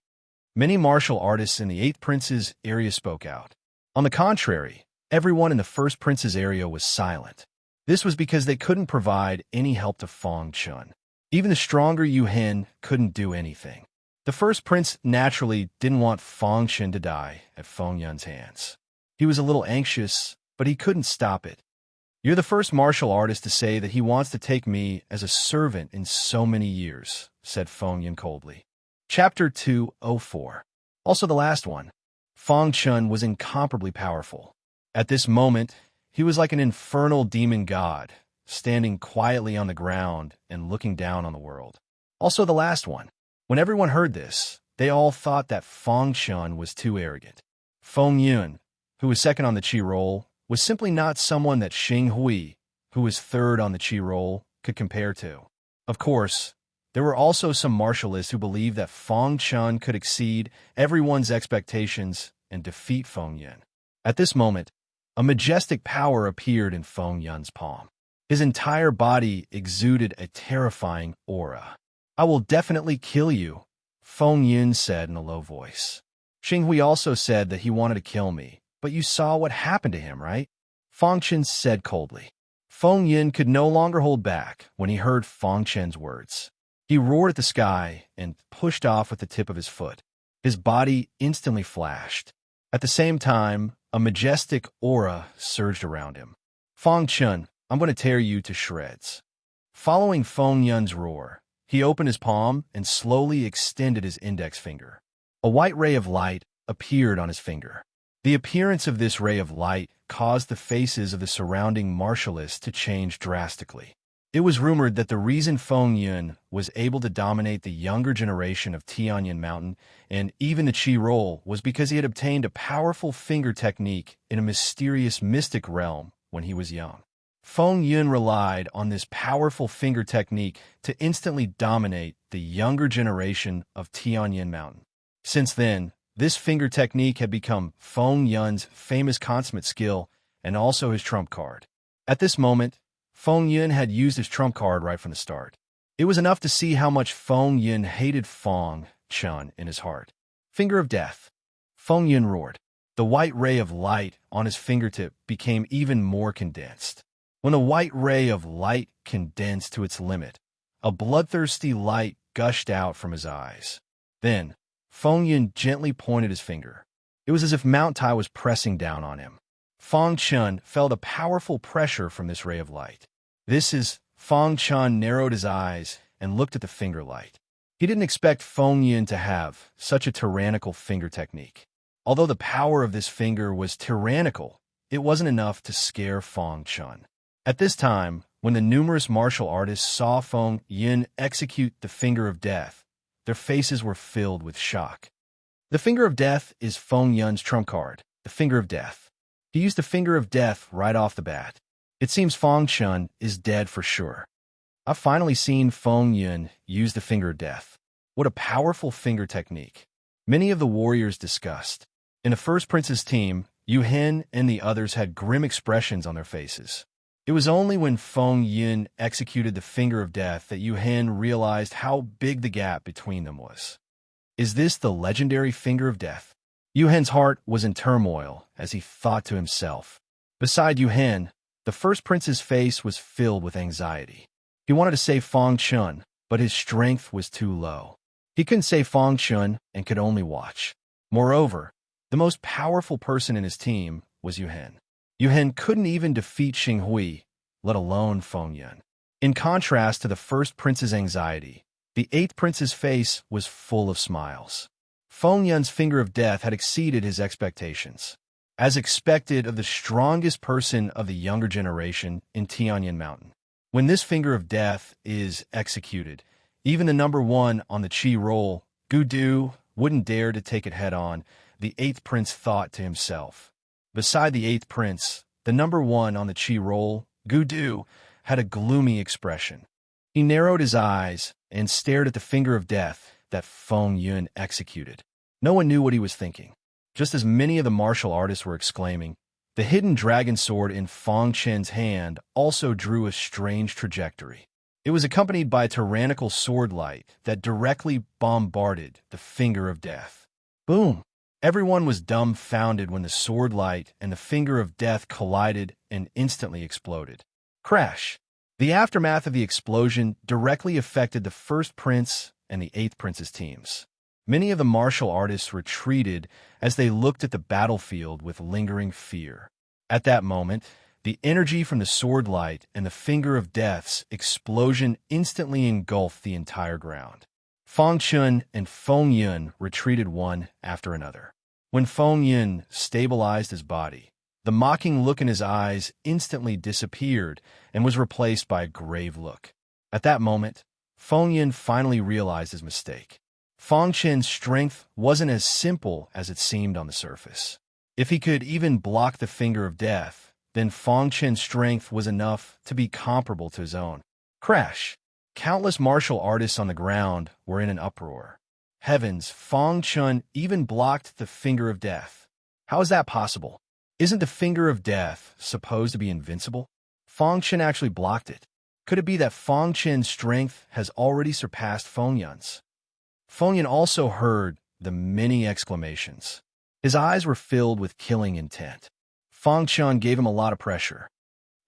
Many martial artists in the 8th Prince's area spoke out. On the contrary, everyone in the 1st Prince's area was silent. This was because they couldn't provide any help to Feng Chun. Even the stronger Yu Hen couldn't do anything. The 1st Prince naturally didn't want Feng Chun to die at Feng Yun's hands. He was a little anxious, but he couldn't stop it. You're the first martial artist to say that he wants to take me as a servant in so many years, said Feng Yun coldly. Chapter 204. Also the last one. Feng Chun was incomparably powerful. At this moment, he was like an infernal demon god, standing quietly on the ground and looking down on the world. Also the last one. When everyone heard this, they all thought that Feng Chun was too arrogant. Feng Yun, who was second on the Qi roll, was simply not someone that Xing Hui, who was third on the Qi roll, could compare to. Of course, there were also some martialists who believed that Feng Chun could exceed everyone's expectations and defeat Feng Yun. At this moment, a majestic power appeared in Feng Yun's palm. His entire body exuded a terrifying aura. I will definitely kill you, Feng Yun said in a low voice. Xing Hui also said that he wanted to kill me, but you saw what happened to him, right? Feng Chen said coldly. Feng Yun could no longer hold back when he heard Feng Chen's words. He roared at the sky and pushed off with the tip of his foot. His body instantly flashed. At the same time, a majestic aura surged around him. Feng Chen, I'm going to tear you to shreds. Following Feng Yun's roar, he opened his palm and slowly extended his index finger. A white ray of light appeared on his finger. The appearance of this ray of light caused the faces of the surrounding martialists to change drastically. It was rumored that the reason Feng Yun was able to dominate the younger generation of Tianyan Mountain and even the Qi roll was because he had obtained a powerful finger technique in a mysterious mystic realm when he was young. Feng Yun relied on this powerful finger technique to instantly dominate the younger generation of Tianyan Mountain. Since then, this finger technique had become Feng Yun's famous consummate skill and also his trump card. At this moment, Feng Yun had used his trump card right from the start. It was enough to see how much Feng Yun hated Feng Chun in his heart. Finger of Death. Feng Yun roared. The white ray of light on his fingertip became even more condensed. When the white ray of light condensed to its limit, a bloodthirsty light gushed out from his eyes. Then, Feng Yun gently pointed his finger. It was as if Mount Tai was pressing down on him. Feng Chun felt a powerful pressure from this ray of light. Feng Chun narrowed his eyes and looked at the finger light. He didn't expect Feng Yun to have such a tyrannical finger technique. Although the power of this finger was tyrannical, it wasn't enough to scare Feng Chun. At this time, when the numerous martial artists saw Feng Yun execute the Finger of Death, their faces were filled with shock. The Finger of Death is Feng Yun's trump card, the Finger of Death. He used the Finger of Death right off the bat. It seems Feng Chun is dead for sure. I've finally seen Feng Yun use the Finger of Death. What a powerful finger technique. Many of the warriors discussed. In the first Prince's team, Yu Hen and the others had grim expressions on their faces. It was only when Feng Yun executed the Finger of Death that Yu Hen realized how big the gap between them was. Is this the legendary Finger of Death? Yu Hen's heart was in turmoil as he thought to himself. Beside Yu Hen, the first prince's face was filled with anxiety. He wanted to save Feng Chun, but his strength was too low. He couldn't save Feng Chun and could only watch. Moreover, the most powerful person in his team was Yu Hen. Yu Hen couldn't even defeat Xing Hui, let alone Feng Yun. In contrast to the first prince's anxiety, the 8th prince's face was full of smiles. Feng Yun's Finger of Death had exceeded his expectations. As expected of the strongest person of the younger generation in Tianyan Mountain. When this Finger of Death is executed, even the number 1 on the Qi roll, Gu Du, wouldn't dare to take it head-on, the 8th prince thought to himself. Beside the 8th prince, the number 1 on the Qi roll, Gu Du, had a gloomy expression. He narrowed his eyes and stared at the Finger of Death that Feng Yun executed. No one knew what he was thinking. Just as many of the martial artists were exclaiming, the hidden dragon sword in Feng Chen's hand also drew a strange trajectory. It was accompanied by a tyrannical sword light that directly bombarded the finger of death. Boom! Everyone was dumbfounded when the sword light and the finger of death collided and instantly exploded. Crash! The aftermath of the explosion directly affected the first prince and the eighth prince's teams. Many of the martial artists retreated as they looked at the battlefield with lingering fear. At that moment, the energy from the sword light and the finger of death's explosion instantly engulfed the entire ground. Feng Chun and Feng Yun retreated one after another. When Feng Yun stabilized his body, the mocking look in his eyes instantly disappeared and was replaced by a grave look. At that moment, Feng Yun finally realized his mistake. Feng Chen's strength wasn't as simple as it seemed on the surface. If he could even block the finger of death, then Feng Chen's strength was enough to be comparable to his own. Crash! Countless martial artists on the ground were in an uproar. Heavens, Feng Chun even blocked the finger of death. How is that possible? Isn't the finger of death supposed to be invincible? Feng Chen actually blocked it. Could it be that Feng Chen's strength has already surpassed Feng Yun's? Feng Yun also heard the many exclamations. His eyes were filled with killing intent. Feng Chun gave him a lot of pressure.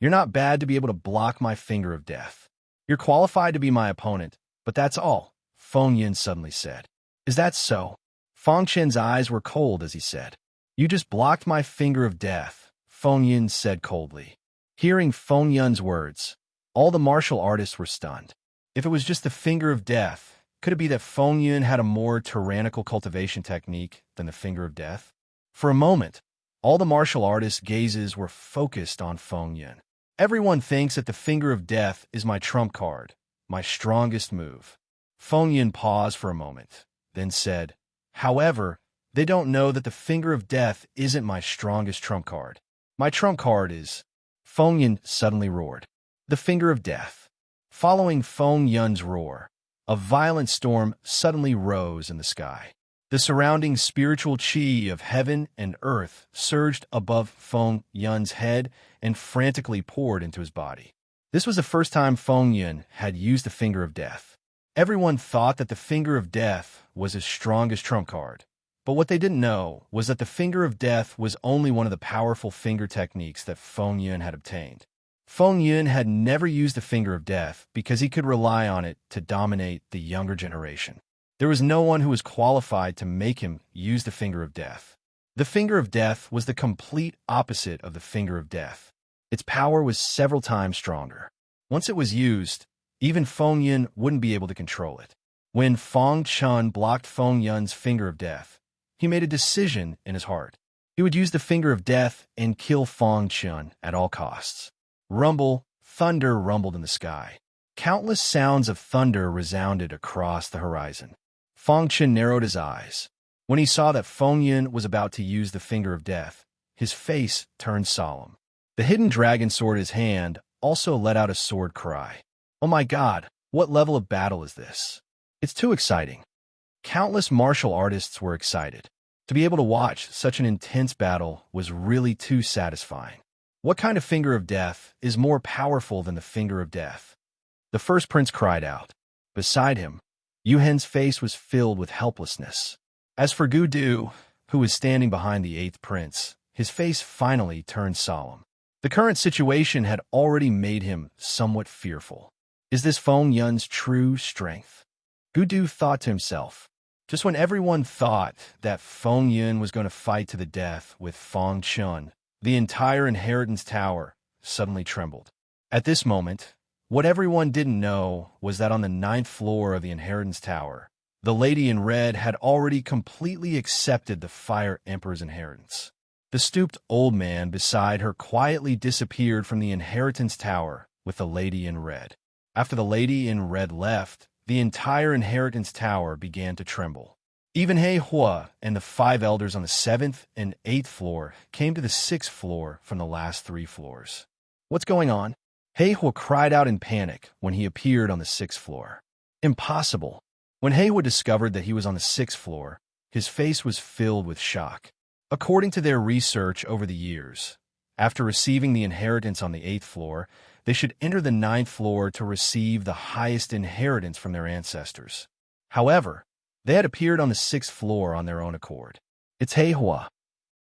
You're not bad to be able to block my finger of death. You're qualified to be my opponent, but that's all, Feng Yun suddenly said. Is that so? Feng Chen's eyes were cold as he said. You just blocked my finger of death, Feng Yun said coldly. Hearing Feng Yun's words, all the martial artists were stunned. If it was just the finger of death, could it be that Feng Yun had a more tyrannical cultivation technique than the finger of death? For a moment, all the martial artists' gazes were focused on Feng Yun. Everyone thinks that the finger of death is my trump card, my strongest move. Feng Yun paused for a moment, then said, however, they don't know that the finger of death isn't my strongest trump card. My trump card is... Feng Yun suddenly roared. The finger of death. Following Feng Yun's roar, a violent storm suddenly rose in the sky. The surrounding spiritual chi of heaven and earth surged above Feng Yun's head and frantically poured into his body. This was the first time Feng Yun had used the finger of death. Everyone thought that the finger of death was his strongest trump card, but what they didn't know was that the finger of death was only one of the powerful finger techniques that Feng Yun had obtained. Feng Yun had never used the finger of death because he could rely on it to dominate the younger generation. There was no one who was qualified to make him use the finger of death. The finger of death was the complete opposite of the finger of death. Its power was several times stronger. Once it was used, even Feng Yun wouldn't be able to control it. When Feng Chun blocked Feng Yun's finger of death, he made a decision in his heart. He would use the finger of death and kill Feng Chun at all costs. Rumble, thunder rumbled in the sky. Countless sounds of thunder resounded across the horizon. Feng Chun narrowed his eyes. When he saw that Feng Yun was about to use the finger of death, his face turned solemn. The hidden dragon sword in his hand also let out a sword cry. Oh my God, what level of battle is this? It's too exciting. Countless martial artists were excited. To be able to watch such an intense battle was really too satisfying. What kind of finger of death is more powerful than the finger of death? The first prince cried out. Beside him, Yuhen's face was filled with helplessness. As for Gu Du, who was standing behind the eighth prince, his face finally turned solemn. The current situation had already made him somewhat fearful. Is this Feng Yun's true strength? Gu Du thought to himself. Just when everyone thought that Feng Yun was going to fight to the death with Feng Chun, the entire inheritance tower suddenly trembled. At this moment, what everyone didn't know was that on the 9th floor of the inheritance tower, the lady in red had already completely accepted the Fire Emperor's inheritance. The stooped old man beside her quietly disappeared from the inheritance tower with the lady in red. After the lady in red left, the entire inheritance tower began to tremble. Even He Hua and the 5 elders on the 7th and 8th floor came to the 6th floor from the last 3 floors. What's going on? He Hua cried out in panic when he appeared on the 6th floor. Impossible. When He Hua discovered that he was on the 6th floor, his face was filled with shock. According to their research over the years, After receiving the inheritance on the 8th floor, they should enter the 9th floor to receive the highest inheritance from their ancestors. However, they had appeared on the 6th floor on their own accord. It's Heihua.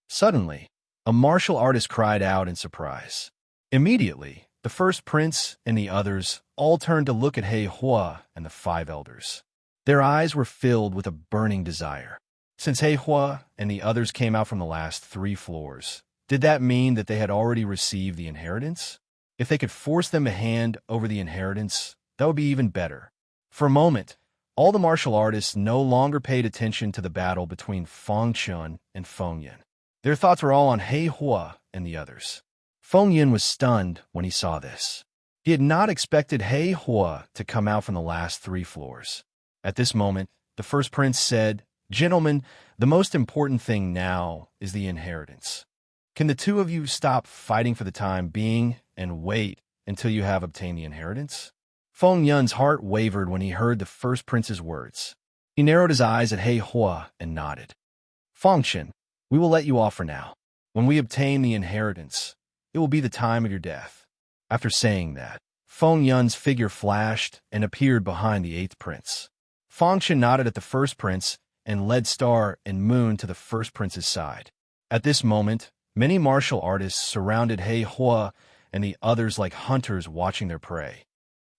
Suddenly, a martial artist cried out in surprise. Immediately, the first prince and the others all turned to look at Heihua and the 5 elders. Their eyes were filled with a burning desire. Since Heihua and the others came out from the last 3 floors, did that mean that they had already received the inheritance? If they could force them to hand over the inheritance, that would be even better. For a moment, all the martial artists no longer paid attention to the battle between Feng Chun and Feng Yin. Their thoughts were all on Heihua and the others. Feng Yin was stunned when he saw this. He had not expected Heihua to come out from the last 3 floors. At this moment, the first prince said, "Gentlemen, the most important thing now is the inheritance. Can the 2 of you stop fighting for the time being and wait until you have obtained the inheritance?" Feng Yun's heart wavered when he heard the first prince's words. He narrowed his eyes at Heihua and nodded. "Feng Chen, we will let you off for now. When we obtain the inheritance, it will be the time of your death." After saying that, Feng Yun's figure flashed and appeared behind the 8th prince. Feng Chen nodded at the first prince and led Star and Moon to the first prince's side. At this moment, many martial artists surrounded Heihua and the others like hunters watching their prey.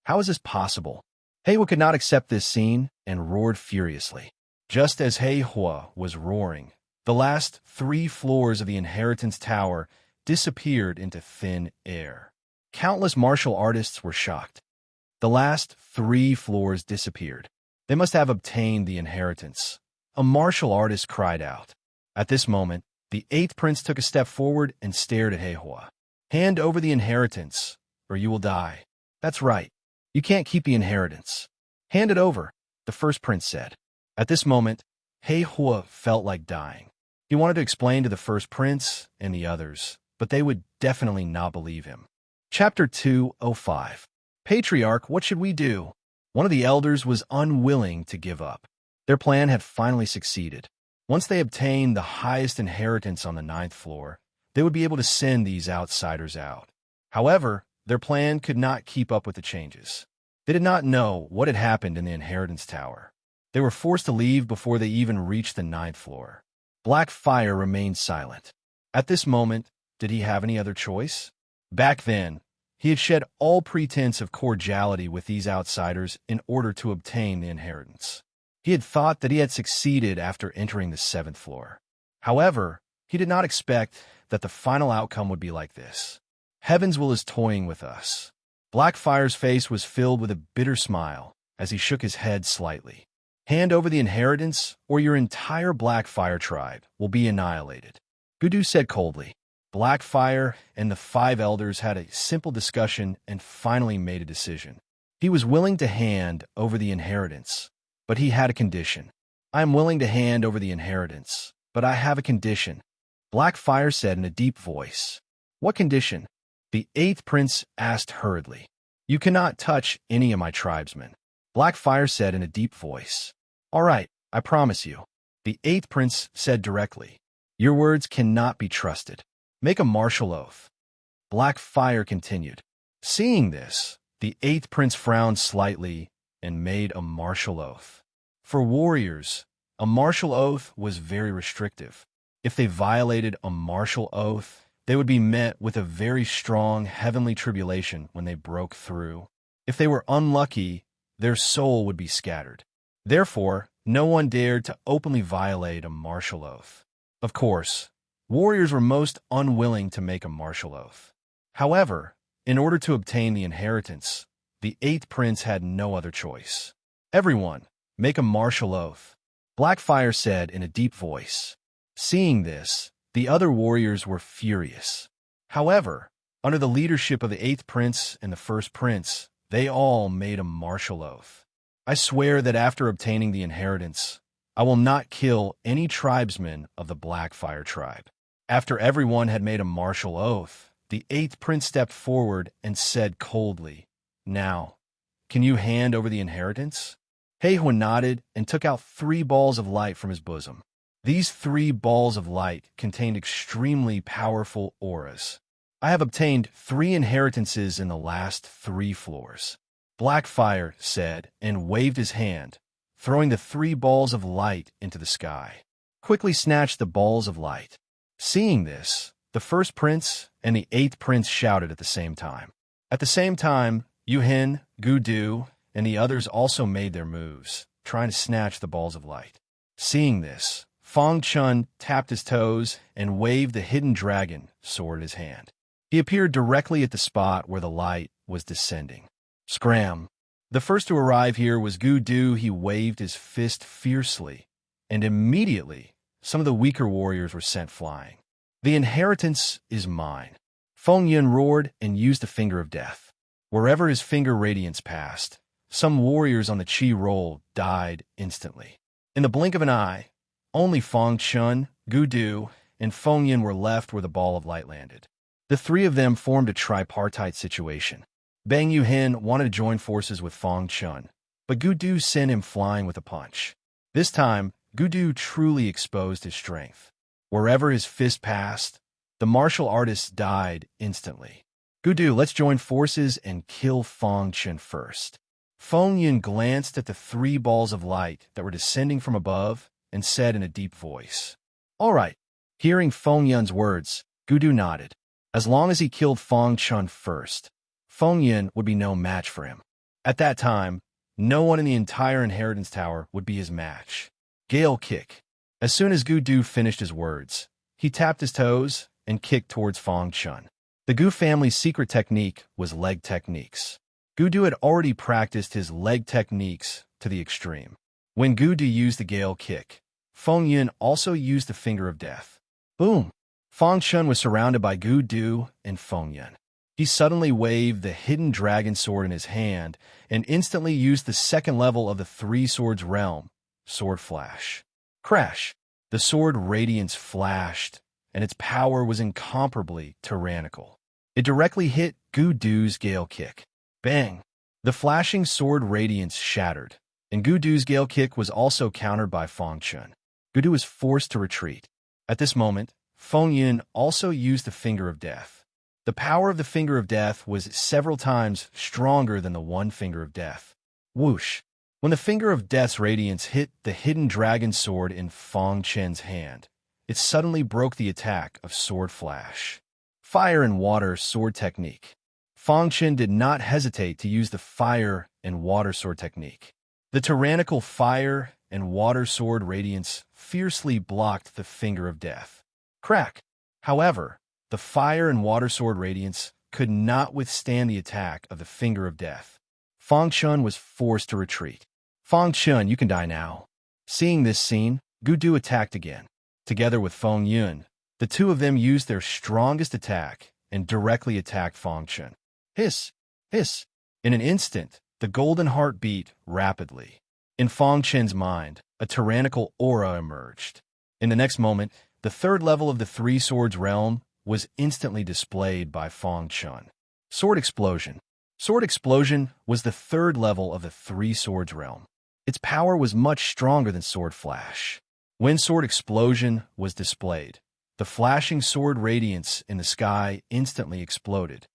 How is this possible? Heihua could not accept this scene and roared furiously. Just as Heihua was roaring, the last 3 floors of the inheritance tower disappeared into thin air. Countless martial artists were shocked. The last 3 floors disappeared. They must have obtained the inheritance. A martial artist cried out. At this moment, the 8th prince took a step forward and stared at Heihua. "Hand over the inheritance, or you will die." "That's right. You can't keep the inheritance." "Hand it over," the first prince said. At this moment, Heihua felt like dying. He wanted to explain to the first prince and the others, but they would definitely not believe him. Chapter 205. Patriarch, what should we do? One of the elders was unwilling to give up. Their plan had finally succeeded. Once they obtained the highest inheritance on the 9th floor, they would be able to send these outsiders out. However, their plan could not keep up with the changes. They did not know what had happened in the inheritance tower. They were forced to leave before they even reached the 9th floor. Black Fire remained silent. At this moment, did he have any other choice? Back then, he had shed all pretense of cordiality with these outsiders in order to obtain the inheritance. He had thought that he had succeeded after entering the 7th floor. However, he did not expect that the final outcome would be like this. Heaven's will is toying with us. Blackfire's face was filled with a bitter smile as he shook his head slightly. Hand over the inheritance, or your entire Blackfire tribe will be annihilated. Gudu said coldly. Blackfire and the 5 elders had a simple discussion and finally made a decision. He was willing to hand over the inheritance, but he had a condition. I am willing to hand over the inheritance, but I have a condition. Blackfire said in a deep voice. What condition? The 8th prince asked hurriedly. You cannot touch any of my tribesmen. Blackfire said in a deep voice. All right, I promise you. The 8th prince said directly. Your words cannot be trusted. Make a martial oath. Blackfire continued. Seeing this, the 8th prince frowned slightly and made a martial oath. For warriors, a martial oath was very restrictive. If they violated a martial oath, they would be met with a very strong heavenly tribulation when they broke through. If they were unlucky, their soul would be scattered. Therefore, no one dared to openly violate a martial oath. Of course, warriors were most unwilling to make a martial oath. However, in order to obtain the inheritance, the 8th prince had no other choice. Everyone, make a martial oath. Blackfire said in a deep voice. Seeing this, the other warriors were furious. However, under the leadership of the 8th prince and the 1st prince, they all made a martial oath. I swear that after obtaining the inheritance, I will not kill any tribesmen of the Blackfire tribe. After everyone had made a martial oath, the 8th prince stepped forward and said coldly, Now, can you hand over the inheritance? Heihua nodded and took out 3 balls of light from his bosom. These 3 balls of light contained extremely powerful auras. I have obtained 3 inheritances in the last 3 floors. Blackfire said and waved his hand, throwing the 3 balls of light into the sky. Quickly snatched the balls of light. Seeing this, the first prince and the 8th prince shouted at the same time. At the same time, Yuhin, Gudu, and the others also made their moves, trying to snatch the balls of light. Seeing this, Fong Chun tapped his toes and waved the hidden dragon sword in his hand. He appeared directly at the spot where the light was descending. Scram! The first to arrive here was Gudu. He waved his fist fiercely, and immediately some of the weaker warriors were sent flying. The inheritance is mine. Feng Yun roared and used the finger of death. Wherever his finger radiance passed, some warriors on the Qi roll died instantly. In the blink of an eye, only Feng Chun, Gudu, and Feng Yun were left where the ball of light landed. The 3 of them formed a tripartite situation. Bang Yuhin wanted to join forces with Feng Chun, but Gudu sent him flying with a punch. This time, Gudu truly exposed his strength. Wherever his fist passed, the martial artist died instantly. Gudu, let's join forces and kill Feng Chun first. Feng Yun glanced at the 3 balls of light that were descending from above and said in a deep voice, "All right." Hearing Feng Yun's words, Gudu nodded. As long as he killed Feng Chun first, Feng Yun would be no match for him. At that time, no one in the entire inheritance tower would be his match. Gale kick. As soon as Gudu finished his words, he tapped his toes and kicked towards Feng Chun. The Gu family's secret technique was leg techniques. Gudu had already practiced his leg techniques to the extreme. When Gudu used the gale kick, Feng Yun also used the finger of death. Boom! Feng Chun was surrounded by Gudu and Feng Yun. He suddenly waved the hidden dragon sword in his hand and instantly used the second level of the 3 swords realm, Sword Flash. Crash! The sword radiance flashed, and its power was incomparably tyrannical. It directly hit Gudu's gale kick. Bang! The flashing sword radiance shattered, and Gudu's gale kick was also countered by Feng Chun. Gudu was forced to retreat. At this moment, Feng Yun also used the finger of death. The power of the finger of death was several times stronger than the one finger of death. Whoosh! When the finger of death's radiance hit the hidden dragon sword in Feng Chen's hand, it suddenly broke the attack of Sword Flash. Fire and water sword technique. Feng Chen did not hesitate to use the fire and water sword technique. The tyrannical fire and water sword radiance fiercely blocked the finger of death. Crack! However, the fire and water sword radiance could not withstand the attack of the finger of death. Feng Chun was forced to retreat. Feng Chun, you can die now. Seeing this scene, Gudu attacked again. Together with Feng Yun, the 2 of them used their strongest attack and directly attacked Feng Chun. Hiss! Hiss! In an instant, the golden heart beat rapidly. In Feng Chen's mind, a tyrannical aura emerged. In the next moment, the 3rd level of the 3 swords realm was instantly displayed by Feng Chun. Sword Explosion. Sword Explosion was the 3rd level of the 3 swords realm. Its power was much stronger than Sword Flash. When Sword Explosion was displayed, the flashing sword radiance in the sky instantly exploded.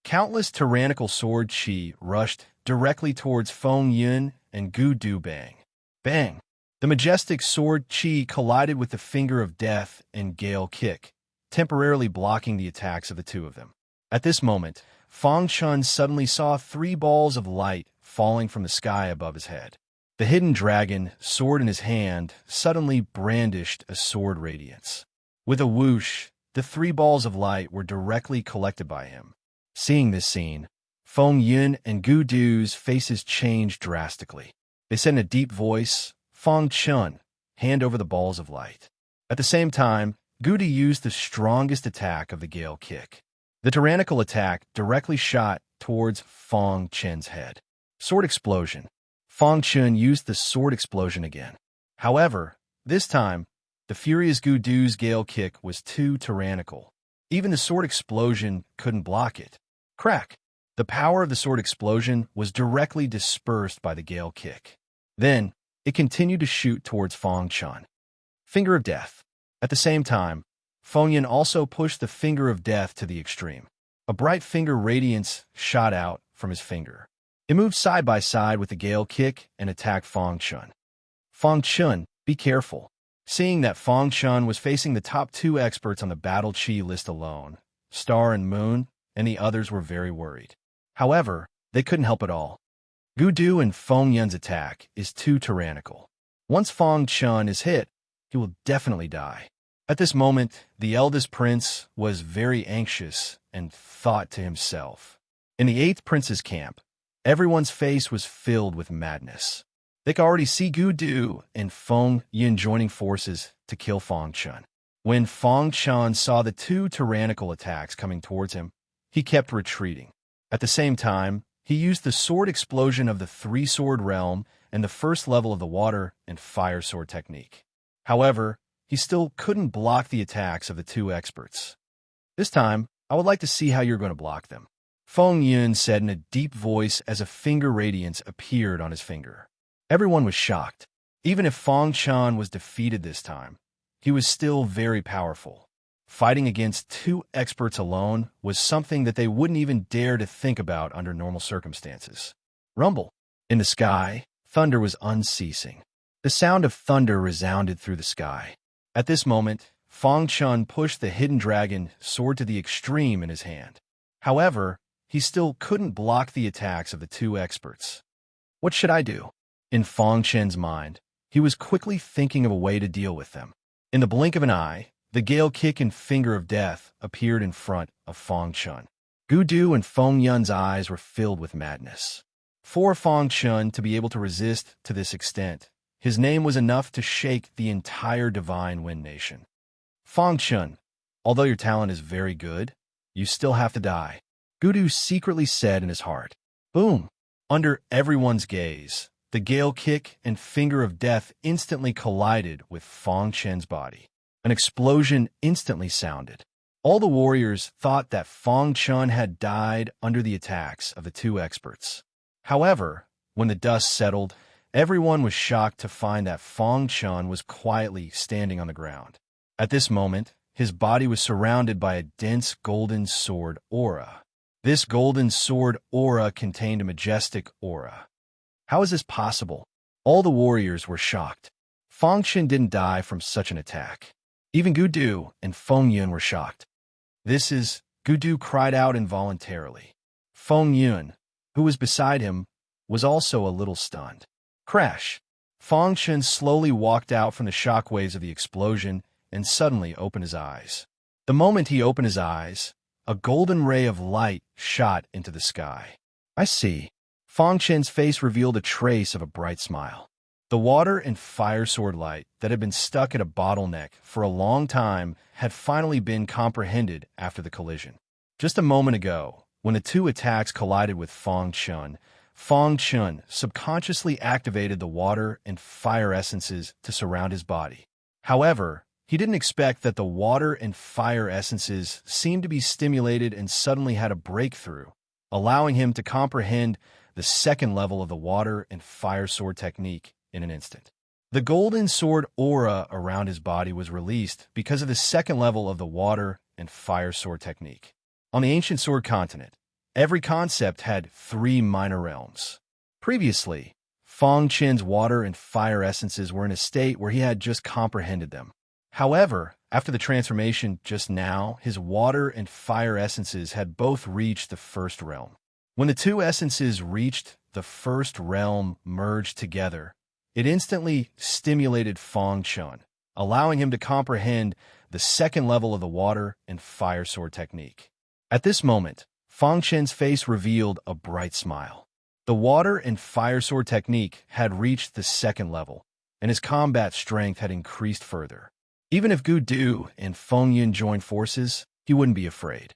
Countless tyrannical sword chi rushed directly towards Feng Yun and Gudu. Bang! Bang! The majestic sword chi collided with the finger of death and gale kick, temporarily blocking the attacks of the 2 of them. At this moment, Feng Chun suddenly saw 3 balls of light falling from the sky above his head. The hidden dragon, sword in his hand, suddenly brandished a sword radiance. With a whoosh, the 3 balls of light were directly collected by him. Seeing this scene, Feng Yun and Gudu's faces changed drastically. They said in a deep voice, "Feng Chun, hand over the balls of light." At the same time, Gudu used the strongest attack of the gale kick. The tyrannical attack directly shot towards Feng Chen's head. Sword Explosion. Feng Chun used the sword explosion again. However, this time, the furious Gudu's gale kick was too tyrannical. Even the sword explosion couldn't block it. Crack! The power of the sword explosion was directly dispersed by the gale kick. Then, it continued to shoot towards Feng Chun. Finger of Death. At the same time, Feng Yun also pushed the finger of death to the extreme. A bright finger radiance shot out from his finger. It moved side by side with the Gale Kick and attacked Fang Chun. Fang Chun, be careful. Seeing that Fang Chun was facing the top two experts on the Battle Chi list alone, Star and Moon, and the others were very worried. However, they couldn't help at all. Gudu and Feng Yun's attack is too tyrannical. Once Fang Chun is hit, he will definitely die. At this moment, the eldest prince was very anxious and thought to himself. In the 8th prince's camp, everyone's face was filled with madness. They could already see Gudu and Feng Yun joining forces to kill Fang Chun. When Fang Chun saw the two tyrannical attacks coming towards him, he kept retreating. At the same time, he used the sword explosion of the three-sword realm and the first level of the water and fire sword technique. However, he still couldn't block the attacks of the two experts. This time, I would like to see how you're going to block them, Feng Yun said in a deep voice as a finger radiance appeared on his finger. Everyone was shocked. Even if Fang Chun was defeated this time, he was still very powerful. Fighting against two experts alone was something that they wouldn't even dare to think about under normal circumstances. Rumble. In the sky, thunder was unceasing. The sound of thunder resounded through the sky. At this moment, Fang Chun pushed the hidden dragon sword to the extreme in his hand. However, he still couldn't block the attacks of the two experts. What should I do? In Fang Chun's mind, he was quickly thinking of a way to deal with them. In the blink of an eye, the Gale Kick and Finger of Death appeared in front of Fang Chun. Gudu and Feng Yun's eyes were filled with madness. For Fang Chun to be able to resist to this extent, his name was enough to shake the entire Divine Wind Nation. Fang Chun, although your talent is very good, you still have to die, Gudu secretly said in his heart. Boom! Under everyone's gaze, the Gale Kick and Finger of Death instantly collided with Fang Chun's body. An explosion instantly sounded. All the warriors thought that Fang Chun had died under the attacks of the two experts. However, when the dust settled, everyone was shocked to find that Fang Chun was quietly standing on the ground. At this moment, his body was surrounded by a dense golden sword aura. This golden sword aura contained a majestic aura. How is this possible? All the warriors were shocked. Fang Chun didn't die from such an attack. Even Gudu and Feng Yun were shocked. Gudu cried out involuntarily. Feng Yun, who was beside him, was also a little stunned. Crash! Fang Chun slowly walked out from the shockwaves of the explosion and suddenly opened his eyes. The moment he opened his eyes, a golden ray of light shot into the sky. I see. Fang Chun's face revealed a trace of a bright smile. The water and fire sword light that had been stuck at a bottleneck for a long time had finally been comprehended after the collision. Just a moment ago, when the two attacks collided with Fang Chun subconsciously activated the water and fire essences to surround his body. However, he didn't expect that the water and fire essences seemed to be stimulated and suddenly had a breakthrough, allowing him to comprehend the second level of the water and fire sword technique in an instant. The golden sword aura around his body was released because of the second level of the water and fire sword technique. On the ancient sword continent, every concept had 3 minor realms. Previously, Fang Chun's water and fire essences were in a state where he had just comprehended them. However, after the transformation just now, his water and fire essences had both reached the first realm. When the two essences reached the first realm merged together, it instantly stimulated Fang Chun, allowing him to comprehend the second level of the water and fire sword technique. At this moment, Fang Chun's face revealed a bright smile. The water and fire sword technique had reached the second level, and his combat strength had increased further. Even if Gudu and Feng Yun joined forces, he wouldn't be afraid.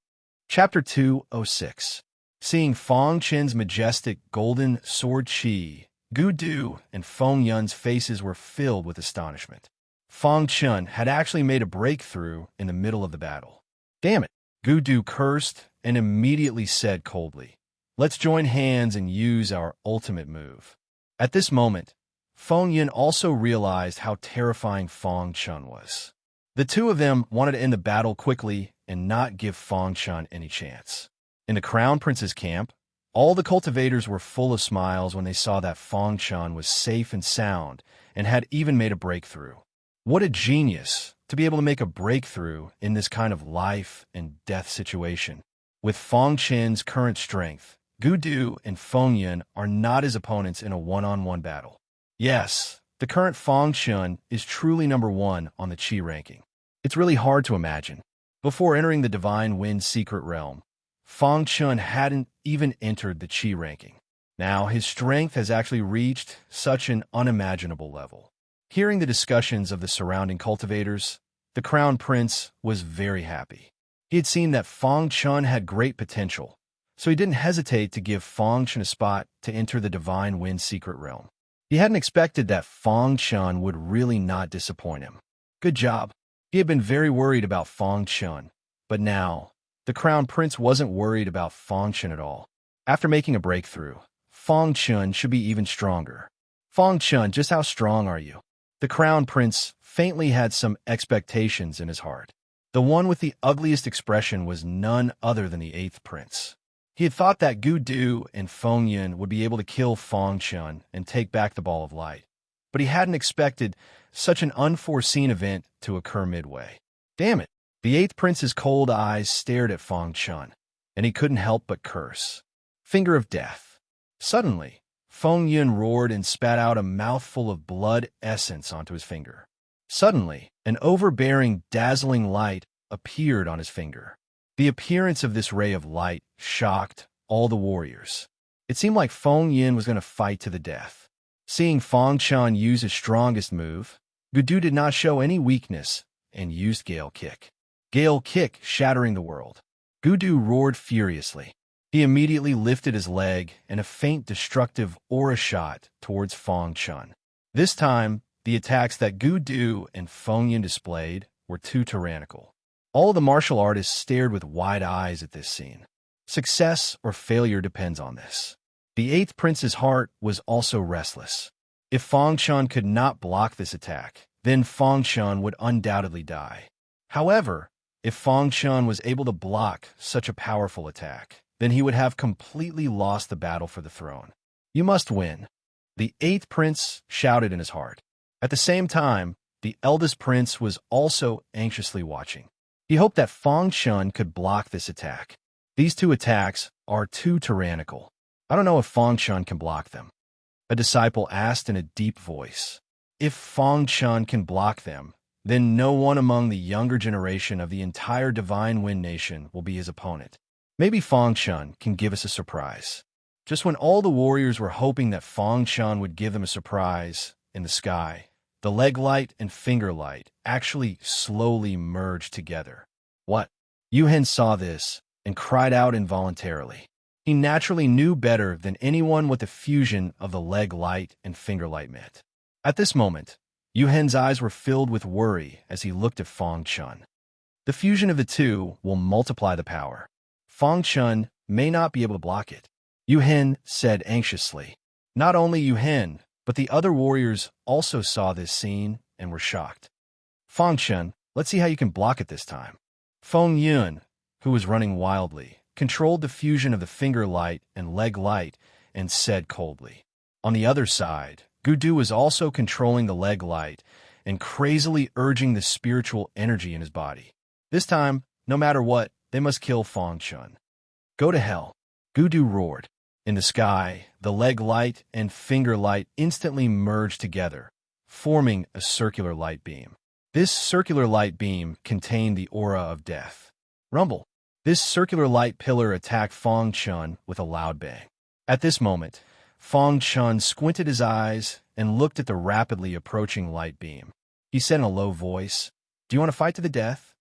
Chapter 206. Seeing Fang Chun's majestic golden sword chi, Gudu and Feng Yun's faces were filled with astonishment. Fang Chun had actually made a breakthrough in the middle of the battle. Damn it! Gudu cursed and immediately said coldly, "Let's join hands and use our ultimate move." At this moment, Feng Yun also realized how terrifying Fang Chun was. The two of them wanted to end the battle quickly and not give Fang Chun any chance. In the Crown Prince's camp, all the cultivators were full of smiles when they saw that Fang Chun was safe and sound and had even made a breakthrough. What a genius to be able to make a breakthrough in this kind of life and death situation. With Fang Chen's current strength, Gu Du and Feng Yun are not his opponents in a one-on-one battle. Yes, the current Fang Chun is truly number one on the Qi ranking. It's really hard to imagine. Before entering the Divine Wind Secret Realm, Fang Chun hadn't even entered the Qi ranking. Now his strength has actually reached such an unimaginable level. Hearing the discussions of the surrounding cultivators, the Crown Prince was very happy. He had seen that Fang Chun had great potential, so he didn't hesitate to give Fang Chun a spot to enter the Divine Wind Secret Realm. He hadn't expected that Fang Chun would really not disappoint him. Good job. He had been very worried about Fang Chun, but now, the Crown Prince wasn't worried about Fang Chun at all. After making a breakthrough, Fang Chun should be even stronger. Fang Chun, just how strong are you? The Crown Prince faintly had some expectations in his heart. The one with the ugliest expression was none other than the 8th Prince. He had thought that Gu Du and Feng Yun would be able to kill Fang Chun and take back the Ball of Light, but he hadn't expected such an unforeseen event to occur midway. Damn it! The 8th Prince's cold eyes stared at Fang Chun, and he couldn't help but curse. Finger of death. Suddenly, Feng Yun roared and spat out a mouthful of blood essence onto his finger. Suddenly, an overbearing, dazzling light appeared on his finger. The appearance of this ray of light shocked all the warriors. It seemed like Feng Yun was going to fight to the death. Seeing Fang Chun use his strongest move, Gu Du did not show any weakness and used Gale Kick. Gale Kick shattering the world. Gu Du roared furiously. He immediately lifted his leg and a faint destructive aura shot towards Fang Chun. This time, the attacks that Gu Du and Feng Yun displayed were too tyrannical. All the martial artists stared with wide eyes at this scene. Success or failure depends on this. The 8th Prince's heart was also restless. If Fang Chun could not block this attack, then Fang Chun would undoubtedly die. However, if Fang Chun was able to block such a powerful attack, then he would have completely lost the battle for the throne. You must win. The 8th Prince shouted in his heart. At the same time, the eldest prince was also anxiously watching. He hoped that Fang Chun could block this attack. These two attacks are too tyrannical. I don't know if Fang Chun can block them. A disciple asked in a deep voice. If Fang Chun can block them, then no one among the younger generation of the entire Divine Wind Nation will be his opponent. Maybe Fang Chun can give us a surprise. Just when all the warriors were hoping that Fang Chun would give them a surprise, in the sky, the leg light and finger light actually slowly merged together. What? Yu Hen saw this and cried out involuntarily. He naturally knew better than anyone what the fusion of the leg light and finger light meant. At this moment, Yu Hen's eyes were filled with worry as he looked at Fang Chun. The fusion of the two will multiply the power. Fang Chun may not be able to block it. Yu Hen said anxiously. Not only Yu Hen, but the other warriors also saw this scene and were shocked. Fang Chun, let's see how you can block it this time. Feng Yun, who was running wildly, controlled the fusion of the finger light and leg light and said coldly. On the other side, Gu Du was also controlling the leg light and crazily urging the spiritual energy in his body. This time, no matter what, they must kill Fang Chun. Go to hell, Gu Du roared. In the sky, the leg light and finger light instantly merged together, forming a circular light beam. This circular light beam contained the aura of death. Rumble. This circular light pillar attacked Fang Chun with a loud bang. At this moment, Fang Chun squinted his eyes and looked at the rapidly approaching light beam. He said in a low voice, "Do you want to fight to the death?"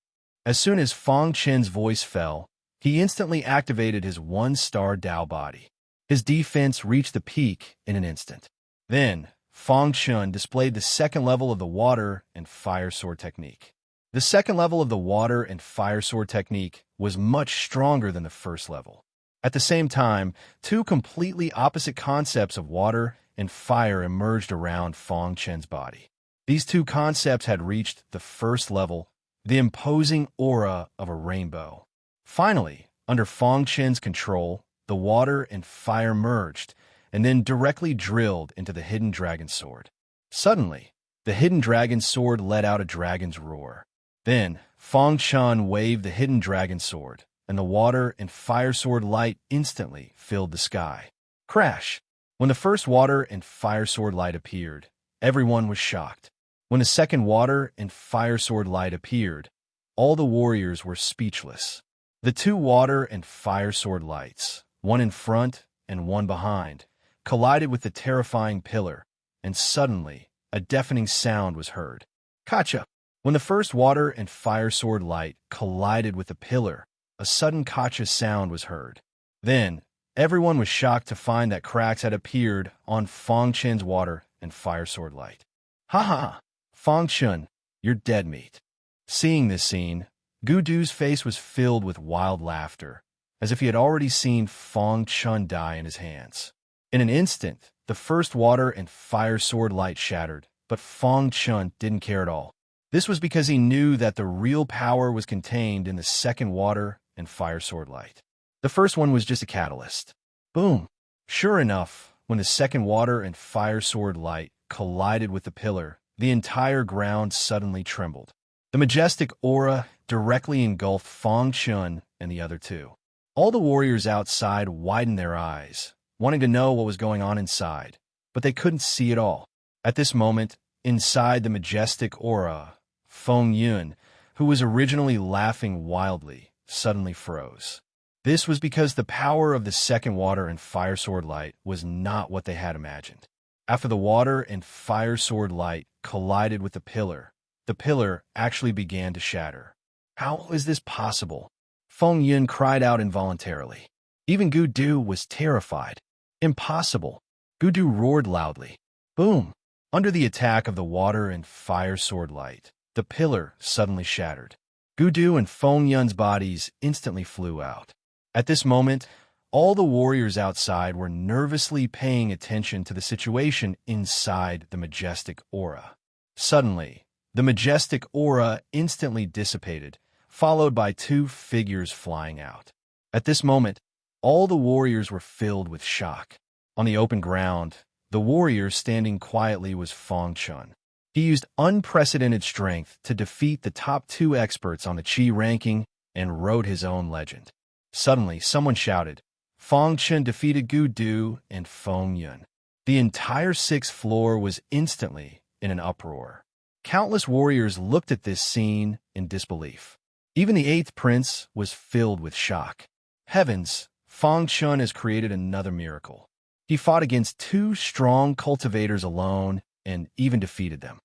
As soon as Fang Chun's voice fell, he instantly activated his one-star Dao body. His defense reached the peak in an instant. Then, Fang Chun displayed the second level of the water and fire sword technique. The second level of the water and fire sword technique was much stronger than the first level. At the same time, two completely opposite concepts of water and fire emerged around Fang Chun's body. These two concepts had reached the first level, the imposing aura of a rainbow. Finally, Under Fong Chen's control, the water and fire merged, and then directly drilled into the hidden dragon sword. Suddenly, the hidden dragon sword let out a dragon's roar. Then, Fong Chen waved the hidden dragon sword, and the water and fire sword light instantly filled the sky. Crash! When the first water and fire sword light appeared, everyone was shocked. When the second water and fire sword light appeared, all the warriors were speechless. The two water and fire sword lights, one in front and one behind, collided with the terrifying pillar, and suddenly, a deafening sound was heard. Kacha! When the first water and fire sword light collided with the pillar, a sudden kacha sound was heard. Then, everyone was shocked to find that cracks had appeared on Fong Chen's water and fire sword light. Ha ha ha! Fong Chen, you're dead meat. Seeing this scene, Gu Du's face was filled with wild laughter, as if he had already seen Fong Chen die in his hands. In an instant, the first water and fire sword light shattered, but Fong Chen didn't care at all. This was because he knew that the real power was contained in the second water and fire sword light. The first one was just a catalyst. Boom! Sure enough, when the second water and fire sword light collided with the pillar, the entire ground suddenly trembled. The majestic aura directly engulfed Fong Chen and the other two. All the warriors outside widened their eyes, wanting to know what was going on inside, but they couldn't see it all. At this moment, inside the majestic aura, Feng Yun, who was originally laughing wildly, suddenly froze. This was because the power of the second water and fire sword light was not what they had imagined. After the water and fire sword light collided with the pillar actually began to shatter. How is this possible? Feng Yun cried out involuntarily. Even Gu Du was terrified. Impossible! Gu Du roared loudly. Boom! Under the attack of the water and fire sword light, the pillar suddenly shattered. Gu Du and Feng Yun's bodies instantly flew out. At this moment, all the warriors outside were nervously paying attention to the situation inside the majestic aura. Suddenly, the majestic aura instantly dissipated, followed by two figures flying out. At this moment, all the warriors were filled with shock. On the open ground, the warrior standing quietly was Fong Chen. He used unprecedented strength to defeat the top two experts on the Qi ranking and wrote his own legend. Suddenly, someone shouted, Fong Chen defeated Gu Du and Feng Yun. The entire sixth floor was instantly in an uproar. Countless warriors looked at this scene in disbelief. Even the eighth prince was filled with shock. Heavens, Fong Chen has created another miracle. He fought against two strong cultivators alone and even defeated them.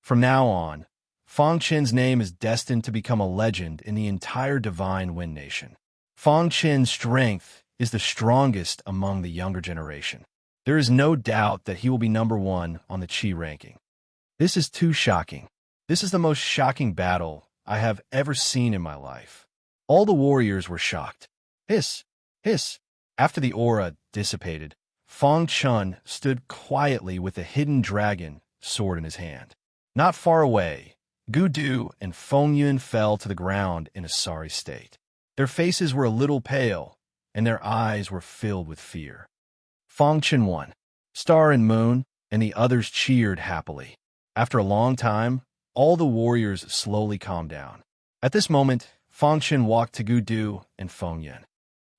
From now on, Fong Chen's name is destined to become a legend in the entire Divine Wind Nation. Fong Chen's strength is the strongest among the younger generation. There is no doubt that he will be number one on the Qi ranking. This is too shocking. This is the most shocking battle I have ever seen in my life. All the warriors were shocked. Hiss, hiss. After the aura dissipated, Fong Chen stood quietly with the hidden dragon sword in his hand. Not far away, Gu Du and Feng Yun fell to the ground in a sorry state. Their faces were a little pale, and their eyes were filled with fear. Fong Chen won. Star and Moon and the others cheered happily. After a long time, all the warriors slowly calmed down. At this moment, Fong Chen walked to Gu Du and Feng Yun.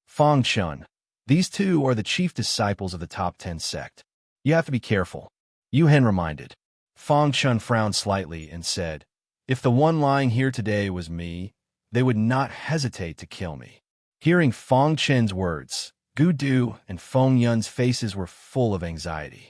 Fong Chen, these two are the chief disciples of the top 10 sect. You have to be careful. Yu Hen reminded. Fong Chen frowned slightly and said, if the one lying here today was me, they would not hesitate to kill me. Hearing Fong Chen's words, Gu Du and Feng Yun's faces were full of anxiety.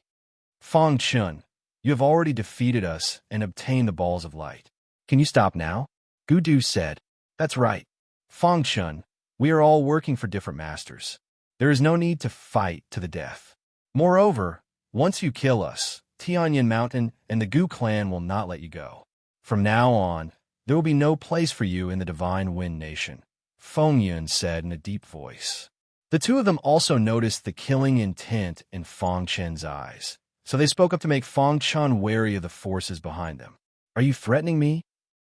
Fong Chen, you have already defeated us and obtained the balls of light. Can you stop now? Gu Du said. That's right. Fong Chen, we are all working for different masters. There is no need to fight to the death. Moreover, once you kill us, Tianyan Mountain and the Gu clan will not let you go. From now on, there will be no place for you in the Divine Wind Nation, Feng Yun said in a deep voice. The two of them also noticed the killing intent in Fong Chen's eyes, so they spoke up to make Fong Chen wary of the forces behind them. Are you threatening me?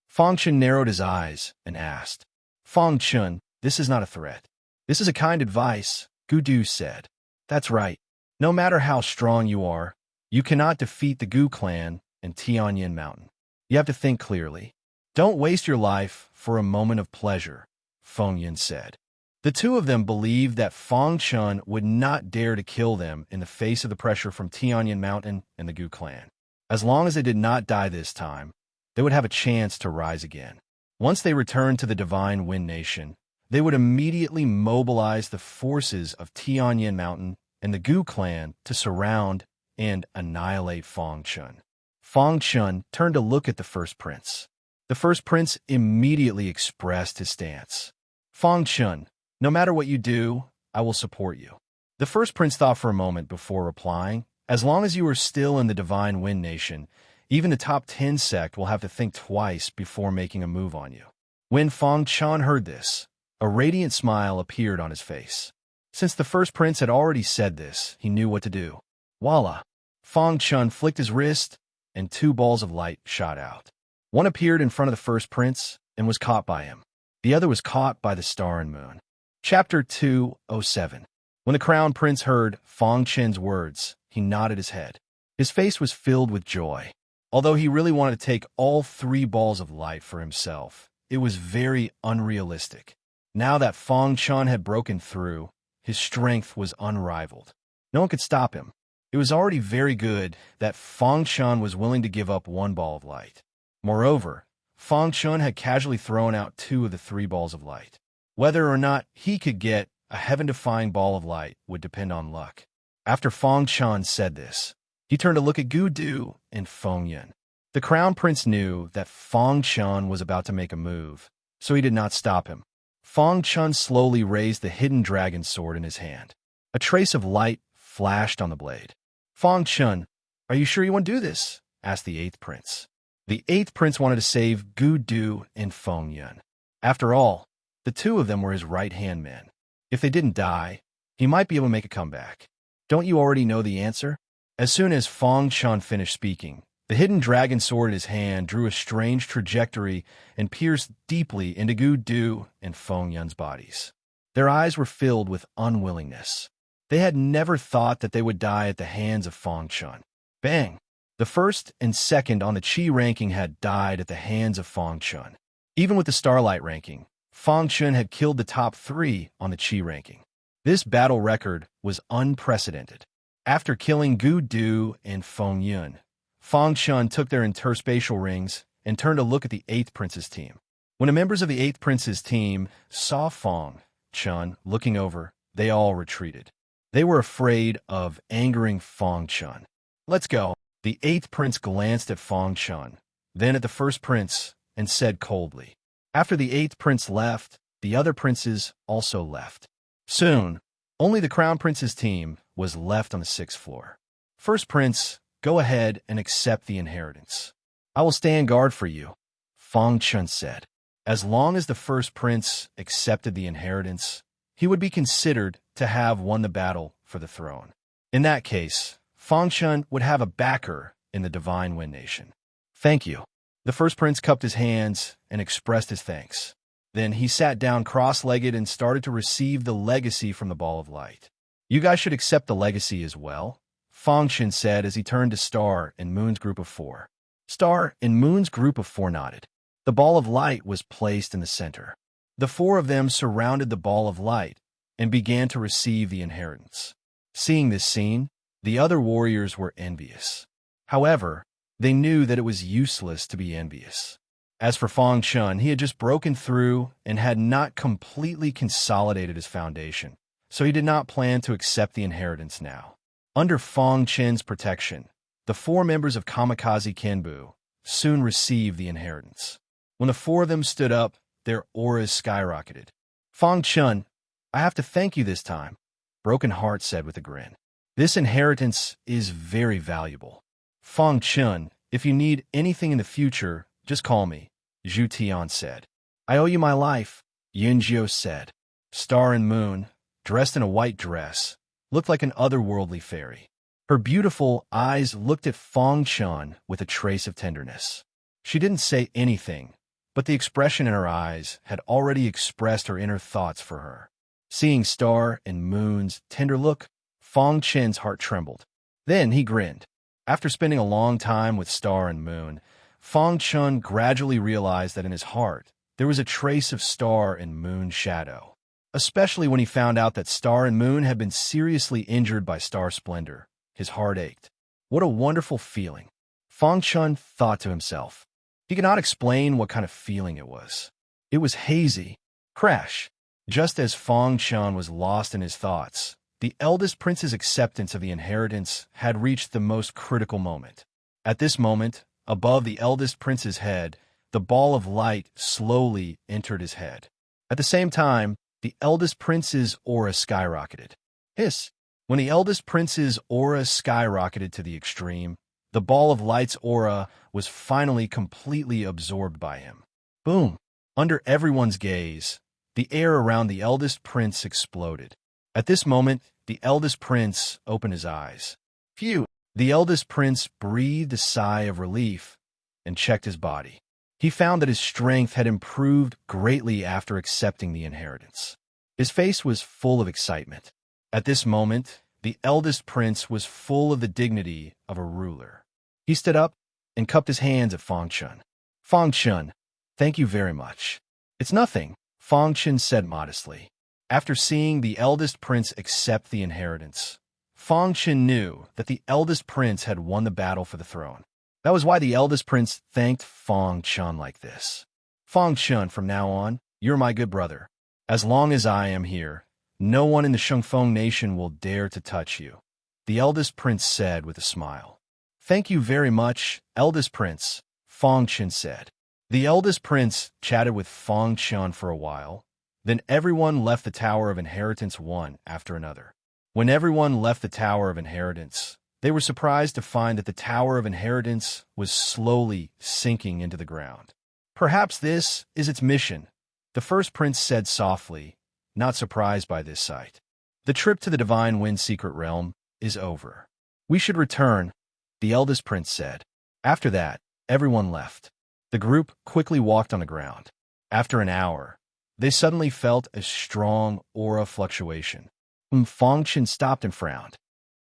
Fong Chen narrowed his eyes and asked. Fong Chen, this is not a threat. This is a kind advice, Gudu said. That's right. No matter how strong you are, you cannot defeat the Gu clan and Tianyin Mountain. You have to think clearly. Don't waste your life for a moment of pleasure, Feng Yin said. The two of them believed that Fang Chun would not dare to kill them in the face of the pressure from Tianyin Mountain and the Gu clan. As long as they did not die this time, they would have a chance to rise again. Once they returned to the Divine Wind Nation, they would immediately mobilize the forces of Tianyin Mountain and the Gu clan to surround and annihilate Fang Chun. Fang Chun turned to look at the first prince. The first prince immediately expressed his stance. Fang Chun, no matter what you do, I will support you. The first prince thought for a moment before replying, as long as you are still in the Divine Wind Nation, even the top 10 sect will have to think twice before making a move on you. When Fang Chun heard this, a radiant smile appeared on his face. Since the first prince had already said this, he knew what to do. Voila! Fang Chun flicked his wrist, and 2 balls of light shot out. One appeared in front of the first prince and was caught by him. The other was caught by the star and moon. Chapter 207. When the crown prince heard Fang Chun's words, he nodded his head. His face was filled with joy. Although he really wanted to take all 3 balls of light for himself, it was very unrealistic. Now that Fang Chun had broken through, his strength was unrivaled. No one could stop him. It was already very good that Fang Chun was willing to give up 1 ball of light. Moreover, Fang Chun had casually thrown out 2 of the 3 balls of light. Whether or not he could get a heaven-defying ball of light would depend on luck. After Fang Chun said this, he turned to look at Gudu and Feng Yin. The crown prince knew that Fang Chun was about to make a move, so he did not stop him. Fang Chun slowly raised the hidden dragon sword in his hand. A trace of light flashed on the blade. Fang Chun, are you sure you want to do this? Asked the 8th prince. The 8th prince wanted to save Gudu and Feng Yin. After all, the 2 of them were his right-hand men. If they didn't die, he might be able to make a comeback. Don't you already know the answer? As soon as Fang Chun finished speaking, the hidden dragon sword in his hand drew a strange trajectory and pierced deeply into Gudu and Feng Yin's bodies. Their eyes were filled with unwillingness. They had never thought that they would die at the hands of Fang Chun. Bang! The first and second on the Qi ranking had died at the hands of Fang Chun. Even with the Starlight ranking, Fang Chun had killed the top 3 on the Qi ranking. This battle record was unprecedented. After killing Gudu and Feng Yin, Fang Chun took their interspatial rings and turned to look at the 8th prince's team. When the members of the 8th prince's team saw Fang Chun looking over, they all retreated. They were afraid of angering Fang Chun. Let's go. The 8th prince glanced at Fang Chun, then at the first prince, and said coldly. After the 8th prince left, the other princes also left. Soon, only the crown prince's team was left on the 6th floor. First prince, go ahead and accept the inheritance. I will stand guard for you, Fang Chun said. As long as the first prince accepted the inheritance, he would be considered to have won the battle for the throne. In that case, Fang Chun would have a backer in the Divine Wind Nation. Thank you. The first prince cupped his hands and expressed his thanks. Then he sat down cross-legged and started to receive the legacy from the ball of light. You guys should accept the legacy as well, Fang Chun said as he turned to Star and Moon's group of 4. Star and Moon's group of 4 nodded. The ball of light was placed in the center. The 4 of them surrounded the ball of light and began to receive the inheritance. Seeing this scene, the other warriors were envious. However, they knew that it was useless to be envious. As for Fang Chun, he had just broken through and had not completely consolidated his foundation, so he did not plan to accept the inheritance now. Under Fang Chun's protection, the 4 members of Kamikaze Kenbu soon received the inheritance. When the 4 of them stood up, their auras skyrocketed. Fang Chun, I have to thank you this time, Broken Heart said with a grin. This inheritance is very valuable. Fang Chun, if you need anything in the future, just call me, Zhu Tian said. I owe you my life, Yunjiu said. Star and Moon, dressed in a white dress, looked like an otherworldly fairy. Her beautiful eyes looked at Fang Chun with a trace of tenderness. She didn't say anything, but the expression in her eyes had already expressed her inner thoughts for her. Seeing Star and Moon's tender look, Fong Chen's heart trembled. Then he grinned. After spending a long time with Star and Moon, Fong Chun gradually realized that in his heart there was a trace of Star and Moon shadow, especially when he found out that Star and Moon had been seriously injured by Star Splendor. His heart ached. What a wonderful feeling, Fong Chun thought to himself. He could not explain what kind of feeling it was. It was hazy. Crash. Just as Fong Chun was lost in his thoughts, the eldest prince's acceptance of the inheritance had reached the most critical moment. At this moment, above the eldest prince's head, the ball of light slowly entered his head. At the same time, the eldest prince's aura skyrocketed. Hiss! When the eldest prince's aura skyrocketed to the extreme, the ball of light's aura was finally completely absorbed by him. Boom! Under everyone's gaze, the air around the eldest prince exploded. At this moment, the eldest prince opened his eyes. Phew! The eldest prince breathed a sigh of relief and checked his body. He found that his strength had improved greatly after accepting the inheritance. His face was full of excitement. At this moment, the eldest prince was full of the dignity of a ruler. He stood up and cupped his hands at Fong Chun. Fong Chun, thank you very much. It's nothing, Fong Chun said modestly. After seeing the eldest prince accept the inheritance, Fong Chun knew that the eldest prince had won the battle for the throne. That was why the eldest prince thanked Fong Chun like this. Fong Chun, from now on, you're my good brother. As long as I am here, no one in the Shengfeng nation will dare to touch you, the eldest prince said with a smile. Thank you very much, eldest prince, Fong Chun said. The eldest prince chatted with Fong Chun for a while. Then everyone left the Tower of Inheritance one after another. When everyone left the Tower of Inheritance, they were surprised to find that the Tower of Inheritance was slowly sinking into the ground. Perhaps this is its mission, the first prince said softly, not surprised by this sight. The trip to the Divine Wind Secret Realm is over. We should return, the eldest prince said. After that, everyone left. The group quickly walked on the ground. After an hour, they suddenly felt a strong aura fluctuation. Fong Chun stopped and frowned.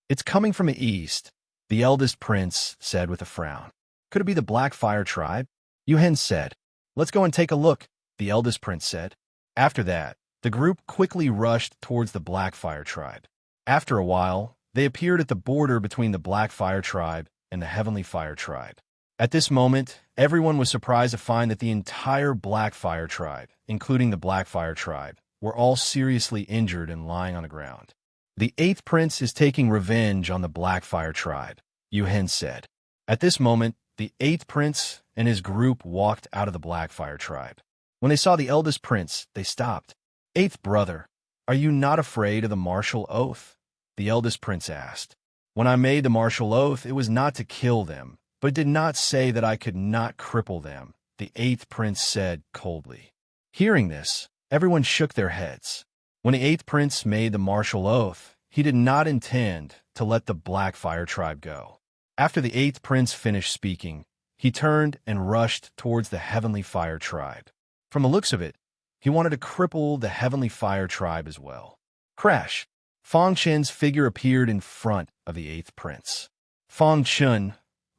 It's coming from the east, the eldest prince said with a frown. Could it be the Black Fire tribe? Yuhen said. Let's go and take a look, the eldest prince said. After that, the group quickly rushed towards the Black Fire tribe. After a while, they appeared at the border between the Black Fire tribe and the Heavenly Fire tribe. At this moment, everyone was surprised to find that the entire Black Fire tribe, including the Black Fire tribe, were all seriously injured and lying on the ground. The 8th prince is taking revenge on the Black Fire tribe, Yuhen said. At this moment, the 8th prince and his group walked out of the Black Fire tribe. When they saw the eldest prince, they stopped. 8th brother, are you not afraid of the martial oath? The eldest prince asked. When I made the martial oath, it was not to kill them, but it did not say that I could not cripple them, the 8th prince said coldly. Hearing this, everyone shook their heads. When the 8th prince made the martial oath, he did not intend to let the Black Fire tribe go. After the 8th prince finished speaking, he turned and rushed towards the Heavenly Fire tribe. From the looks of it, he wanted to cripple the Heavenly Fire tribe as well. Crash! Fong Chun's figure appeared in front of the 8th prince. Fong Chun,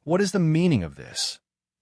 what is the meaning of this?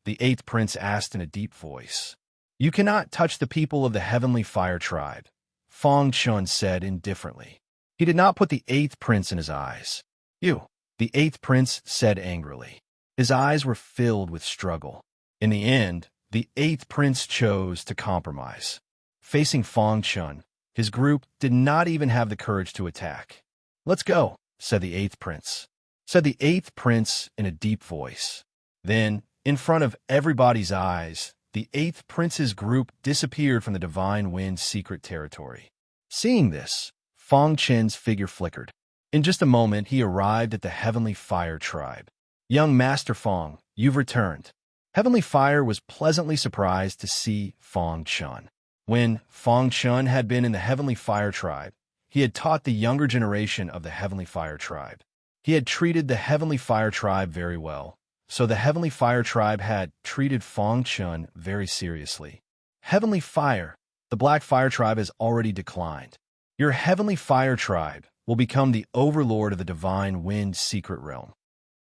The 8th prince asked in a deep voice. You cannot touch the people of the Heavenly Fire tribe, Fong Chun said indifferently. He did not put the 8th prince in his eyes. You, the 8th prince said angrily. His eyes were filled with struggle. In the end, the 8th prince chose to compromise. Facing Fong Chun, his group did not even have the courage to attack. Let's go, said the 8th prince. Said the 8th prince in a deep voice. Then, in front of everybody's eyes, the 8th prince's group disappeared from the Divine Wind secret territory. Seeing this, Fong Chen's figure flickered. In just a moment, he arrived at the Heavenly Fire tribe. Young Master Fong, you've returned. Heavenly Fire was pleasantly surprised to see Fong Chun. When Fong Chun had been in the Heavenly Fire tribe, he had taught the younger generation of the Heavenly Fire tribe. He had treated the Heavenly Fire tribe very well, so the Heavenly Fire tribe had treated Fong Chun very seriously. Heavenly Fire, the Black Fire tribe has already declined. Your heavenly fire tribe will become the overlord of the divine wind secret realm.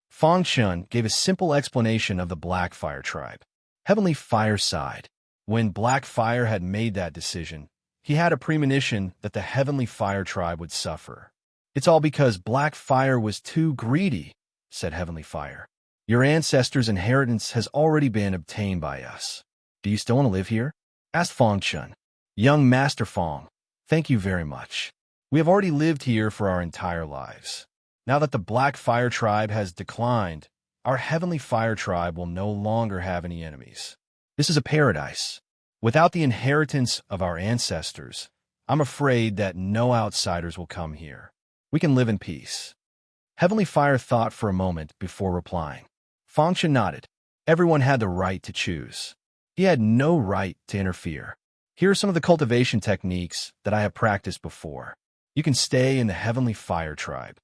Feng Shun gave a simple explanation of the Black Fire tribe. Heavenly Fire sighed. When Black Fire had made that decision, he had a premonition that the Heavenly Fire tribe would suffer. It's all because Black Fire was too greedy, said Heavenly Fire. Your ancestors' inheritance has already been obtained by us. Do you still want to live here? Asked Feng Shun. Young Master Feng, thank you very much. We have already lived here for our entire lives. Now that the Black Fire tribe has declined, our Heavenly Fire tribe will no longer have any enemies. This is a paradise. Without the inheritance of our ancestors, I'm afraid that no outsiders will come here. We can live in peace. Heavenly Fire thought for a moment before replying. Feng Shun nodded. Everyone had the right to choose. He had no right to interfere. Here are some of the cultivation techniques that I have practiced before. You can stay in the Heavenly Fire tribe.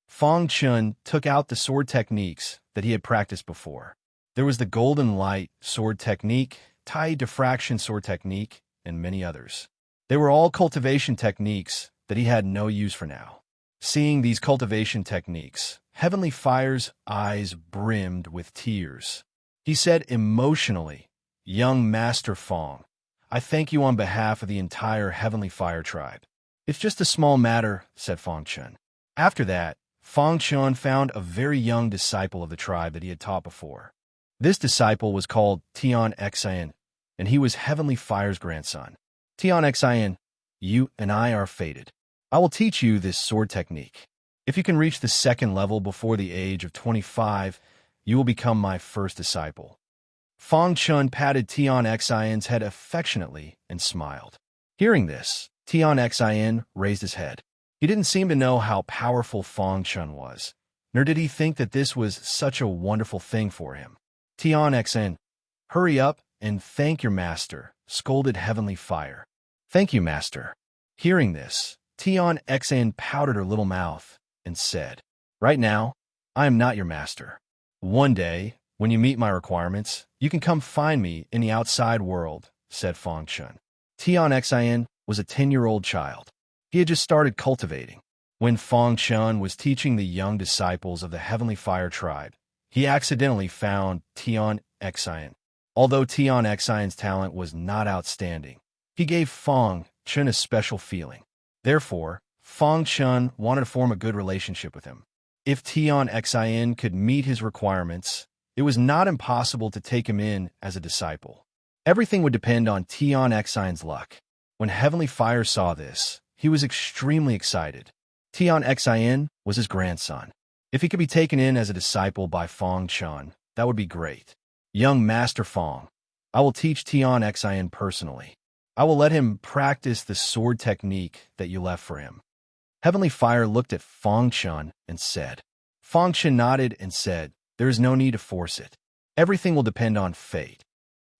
Feng Shun took out the sword techniques that he had practiced before. There was the Golden Light sword technique, Tai Diffraction sword technique, and many others. They were all cultivation techniques that he had no use for now. Seeing these cultivation techniques, Heavenly Fire's eyes brimmed with tears. He said emotionally, Young Master Feng, I thank you on behalf of the entire Heavenly Fire tribe. It's just a small matter, said Feng Shun. After that, Feng Shun found a very young disciple of the tribe that he had taught before. This disciple was called Tian Xian, and he was Heavenly Fire's grandson. Tian Xian, you and I are fated. I will teach you this sword technique. If you can reach the second level before the age of 25, you will become my first disciple. Feng Shun patted Tian Xian's head affectionately and smiled. Hearing this, Tian Xian raised his head. He didn't seem to know how powerful Feng Shun was, nor did he think that this was such a wonderful thing for him. Tian Xian, hurry up and thank your master, scolded Heavenly Fire. Thank you, master. Hearing this, Tian Xian pouted her little mouth and said, Right now, I am not your master. One day, when you meet my requirements, you can come find me in the outside world, said Feng Shun. Tian Xian was a 10-year-old child. He had just started cultivating. When Feng Shun was teaching the young disciples of the Heavenly Fire tribe, he accidentally found Tian Xian. Although Tian Xian's talent was not outstanding, he gave Feng Shun a special feeling. Therefore, Feng Shun wanted to form a good relationship with him. If Tian Xian could meet his requirements, it was not impossible to take him in as a disciple. Everything would depend on Tian Xian's luck. When Heavenly Fire saw this, he was extremely excited. Tian Xian was his grandson. If he could be taken in as a disciple by Feng Shun, that would be great. Young Master Feng, I will teach Tian Xian personally. I will let him practice the sword technique that you left for him. Heavenly Fire looked at Feng Shun and said. Feng Shun nodded and said, There is no need to force it. Everything will depend on fate.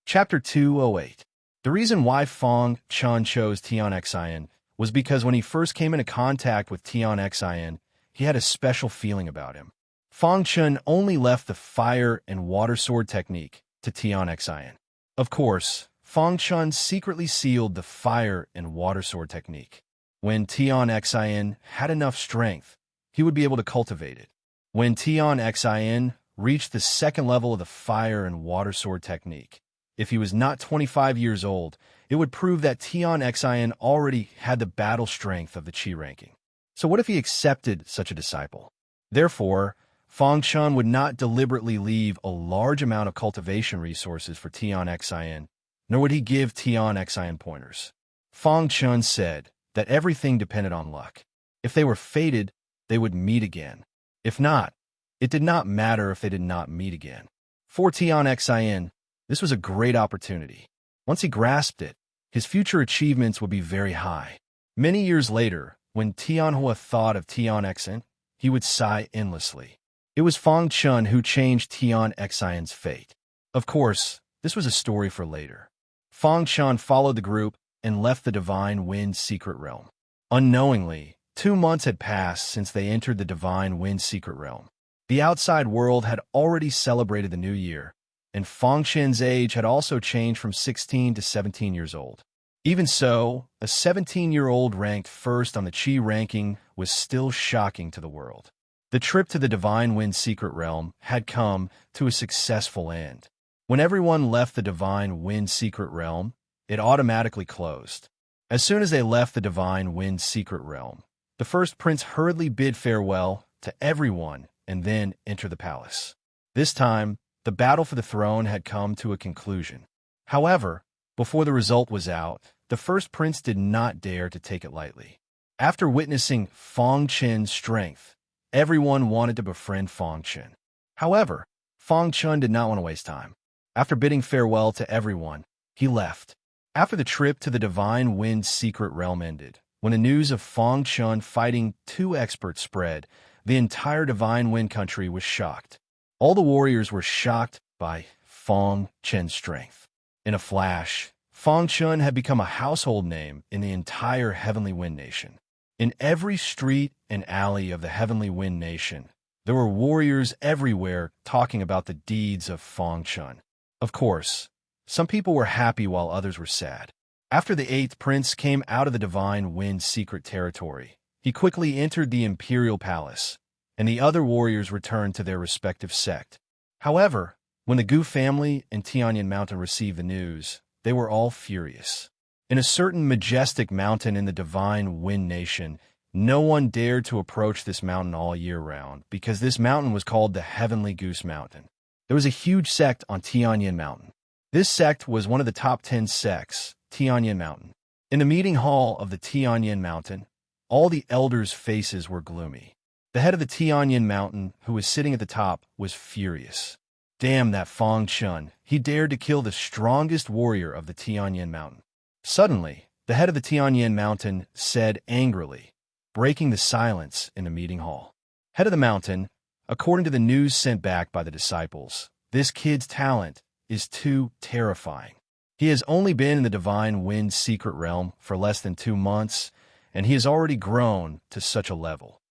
Chapter 208. The reason why Feng Shun chose Tian Xian was because when he first came into contact with Tian Xian, he had a special feeling about him. Feng Shun only left the fire and water sword technique to Tian Xian. Of course, Feng Shun secretly sealed the fire and water sword technique. When Tian Xian had enough strength, he would be able to cultivate it. When Tian Xian reached the second level of the fire and water sword technique, if he was not 25 years old, it would prove that Tian Xian already had the battle strength of the Qi ranking. So what if he accepted such a disciple? Therefore, Feng Shun would not deliberately leave a large amount of cultivation resources for Tian Xian, nor would he give Tian Xian pointers. Feng Shun said that everything depended on luck. If they were fated, they would meet again. If not, it did not matter if they did not meet again. For Tian Xian, this was a great opportunity. Once he grasped it, his future achievements would be very high. Many years later, when Tianhua thought of Tian Xian, he would sigh endlessly. It was Feng Shun who changed Tian Xian's fate. Of course, this was a story for later. Feng Shun followed the group and left the Divine Wind secret realm. Unknowingly, 2 months had passed since they entered the Divine Wind secret realm. The outside world had already celebrated the new year, and Feng Shun's age had also changed from 16 to 17 years old. Even so, a 17-year-old ranked first on the Chi ranking was still shocking to the world. The trip to the Divine Wind Secret Realm had come to a successful end. When everyone left the Divine Wind Secret Realm, it automatically closed. As soon as they left the Divine Wind Secret Realm, the first prince hurriedly bid farewell to everyone and then entered the palace. This time, the battle for the throne had come to a conclusion. However, before the result was out, the first prince did not dare to take it lightly. After witnessing Fong Chen's strength, everyone wanted to befriend Fong Chen. However, Fong Chen did not want to waste time. After bidding farewell to everyone, he left. After the trip to the Divine Wind Secret Realm ended, when the news of Fong Chen fighting two experts spread, the entire Divine Wind country was shocked. All the warriors were shocked by Fong Chen's strength. In a flash, Fong Chen had become a household name in the entire Heavenly Wind Nation. In every street and alley of the Heavenly Wind Nation, there were warriors everywhere talking about the deeds of Fong Chen. Of course, some people were happy while others were sad. After the eighth prince came out of the Divine Wind secret territory, he quickly entered the imperial palace, and the other warriors returned to their respective sect. However, when the Gu family and Tianyan Mountain received the news, they were all furious. In a certain majestic mountain in the Divine Wind Nation, no one dared to approach this mountain all year round because this mountain was called the Heavenly Goose Mountain. There was a huge sect on Tianyan Mountain. This sect was one of the top 10 sects, Tianyan Mountain. In the meeting hall of the Tianyan Mountain, all the elders' faces were gloomy. The head of the Tianyan Mountain, who was sitting at the top, was furious. Damn that Fong Chen, he dared to kill the strongest warrior of the Tianyan Mountain. Suddenly, the head of the Tianyan Mountain said angrily, breaking the silence in the meeting hall. Head of the mountain, according to the news sent back by the disciples, this kid's talent is too terrifying. He has only been in the Divine Wind secret realm for less than 2 months, and he has already grown to such a level.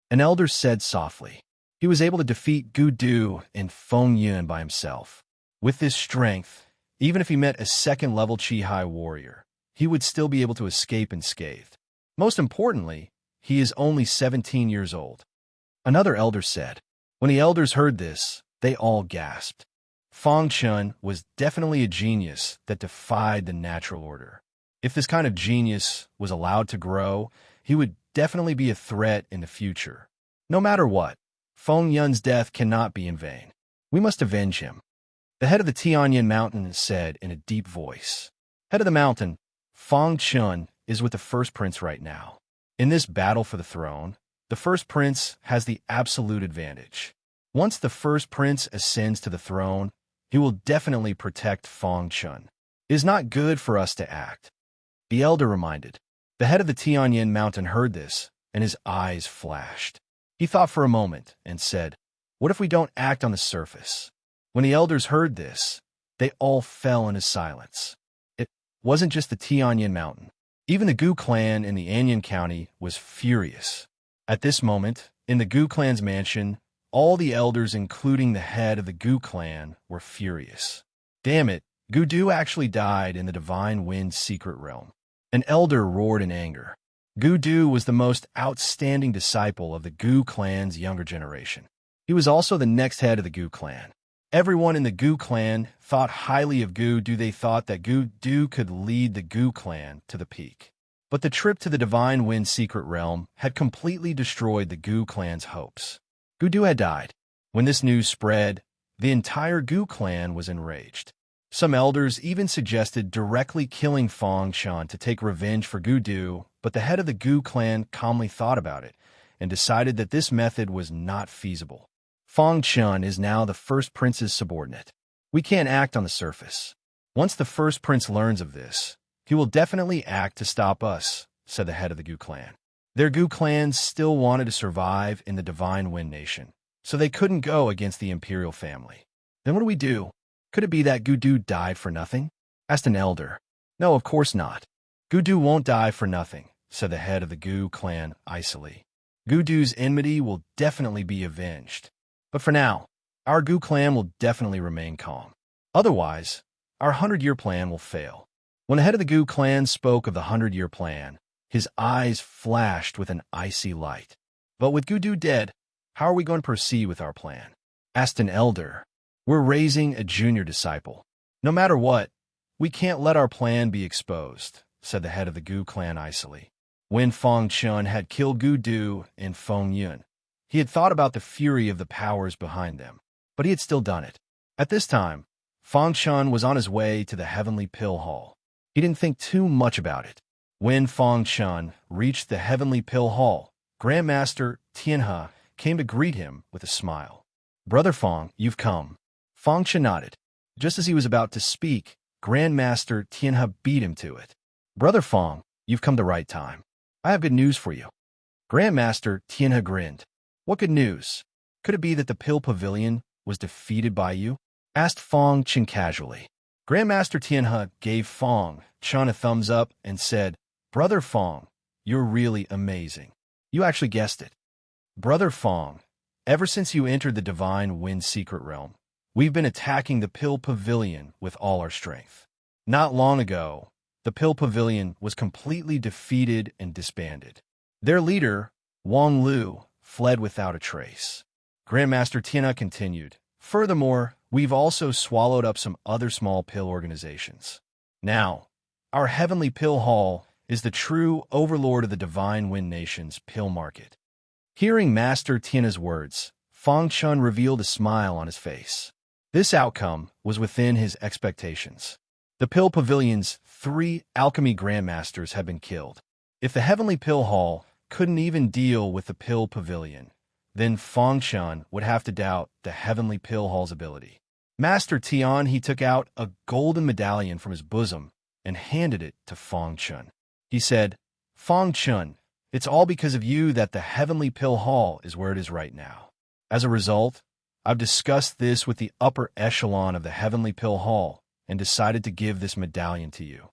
An elder said softly, he was able to defeat Gu Du and Feng Yun by himself. With this strength, even if he met a second-level Chi-Hai warrior, he would still be able to escape unscathed. Most importantly, he is only 17 years old. Another elder said. When the elders heard this, they all gasped. Fong Chen was definitely a genius that defied the natural order. If this kind of genius was allowed to grow, he would definitely be a threat in the future. No matter what, Feng Yun's death cannot be in vain. We must avenge him. The head of the Tianyan Mountain said in a deep voice. Head of the mountain, Fong Chen is with the first prince right now. In this battle for the throne, the first prince has the absolute advantage. Once the first prince ascends to the throne, he will definitely protect Fong Chen. It is not good for us to act. The elder reminded. The head of the Tianyan Mountain heard this, and his eyes flashed. He thought for a moment and said, what if we don't act on the surface? When the elders heard this, they all fell into silence. It wasn't just the Tianyan Mountain. Even the Gu clan in the Anyan County was furious. At this moment, in the Gu clan's mansion, all the elders, including the head of the Gu clan, were furious. Damn it, Gu Du actually died in the Divine Wind secret realm. An elder roared in anger. Gu Du was the most outstanding disciple of the Gu clan's younger generation. He was also the next head of the Gu clan. Everyone in the Gu clan thought highly of Gu Du. They thought that Gu Du could lead the Gu clan to the peak. But the trip to the Divine Wind secret realm had completely destroyed the Gu clan's hopes. Gu Du had died. When this news spread, the entire Gu clan was enraged. Some elders even suggested directly killing Fong Chen to take revenge for Gu Du, but the head of the Gu clan calmly thought about it and decided that this method was not feasible. Fong Chen is now the first prince's subordinate. We can't act on the surface. Once the first prince learns of this, he will definitely act to stop us, said the head of the Gu clan. Their Gu clans still wanted to survive in the Divine Wind Nation, so they couldn't go against the imperial family. Then what do we do? Could it be that Gu Du died for nothing? Asked an elder. No, of course not. Gu Du won't die for nothing, said the head of the Gu clan icily. Gu Du's enmity will definitely be avenged. But for now, our Gu clan will definitely remain calm. Otherwise, our 100-year plan will fail. When the head of the Gu clan spoke of the 100-year plan, his eyes flashed with an icy light. But with Gudu dead, how are we going to proceed with our plan? Asked an elder. We're raising a junior disciple. No matter what, we can't let our plan be exposed, said the head of the Gu clan icily. When Feng Chun had killed Gudu and Feng Yun, he had thought about the fury of the powers behind them, but he had still done it. At this time, Feng Chun was on his way to the Heavenly Pill Hall. He didn't think too much about it. When Feng Chun reached the Heavenly Pill Hall, Grandmaster Tianhe came to greet him with a smile. Brother Feng, you've come. Feng Chun nodded. Just as he was about to speak, Grandmaster Tianhe beat him to it. Brother Feng, you've come the right time. I have good news for you. Grandmaster Tianhe grinned. What good news? Could it be that the Pill Pavilion was defeated by you? Asked Feng Chun casually. Grandmaster Tianhe gave Feng Chun a thumbs up and said, Brother Feng, you're really amazing. You actually guessed it. Brother Feng, ever since you entered the Divine Wind Secret Realm, we've been attacking the Pill Pavilion with all our strength. Not long ago, the Pill Pavilion was completely defeated and disbanded. Their leader, Wang Lu, fled without a trace. Grandmaster Tianhe continued. Furthermore, we've also swallowed up some other small pill organizations. Now, our Heavenly Pill Hall is the true overlord of the Divine Wind Nation's pill market. Hearing Master Tianhe's words, Feng Chun revealed a smile on his face. This outcome was within his expectations. The Pill Pavilion's 3 alchemy grandmasters had been killed. If the Heavenly Pill Hall couldn't even deal with the Pill Pavilion, then Feng Chun would have to doubt the Heavenly Pill Hall's ability. Master Tian, he took out a golden medallion from his bosom and handed it to Feng Chun. He said, Feng Chun, it's all because of you that the Heavenly Pill Hall is where it is right now. As a result, I've discussed this with the upper echelon of the Heavenly Pill Hall and decided to give this medallion to you.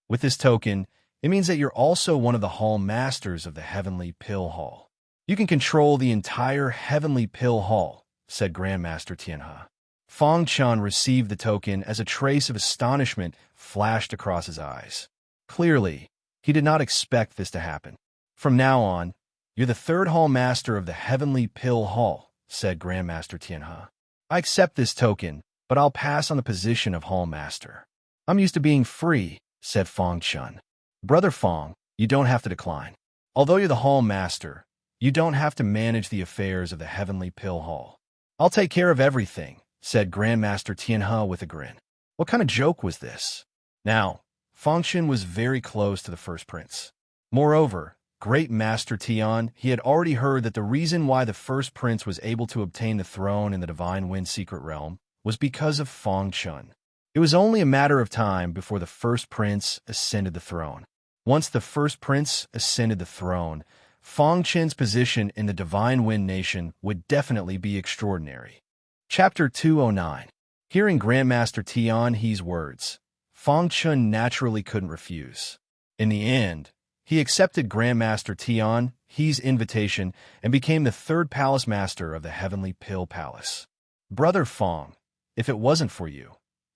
With this token, it means that you're also one of the Hall Masters of the Heavenly Pill Hall. You can control the entire Heavenly Pill Hall, said Grandmaster Tianhe. Feng Chun received the token as a trace of astonishment flashed across his eyes. Clearly, he did not expect this to happen. From now on, you're the 3rd Hall Master of the Heavenly Pill Hall, said Grandmaster Tianhe. I accept this token, but I'll pass on the position of Hall Master. I'm used to being free, said Feng Chun. Brother Feng, you don't have to decline. Although you're the Hall Master, you don't have to manage the affairs of the Heavenly Pill Hall. I'll take care of everything, said Grandmaster Tianhe with a grin. What kind of joke was this? Now, Feng Chun was very close to the first prince. Moreover, Great Master Tian, he had already heard that the reason why the first prince was able to obtain the throne in the Divine Wind Secret Realm was because of Feng Chun. It was only a matter of time before the first prince ascended the throne. Once the first prince ascended the throne, Feng Chun's position in the Divine Wind Nation would definitely be extraordinary. Chapter 209. Hearing Grandmaster Tianhe's words, Feng Chun naturally couldn't refuse. In the end, he accepted Grandmaster Tianhe's invitation and became the 3rd Palace Master of the Heavenly Pill Palace. Brother Feng, if it wasn't for you,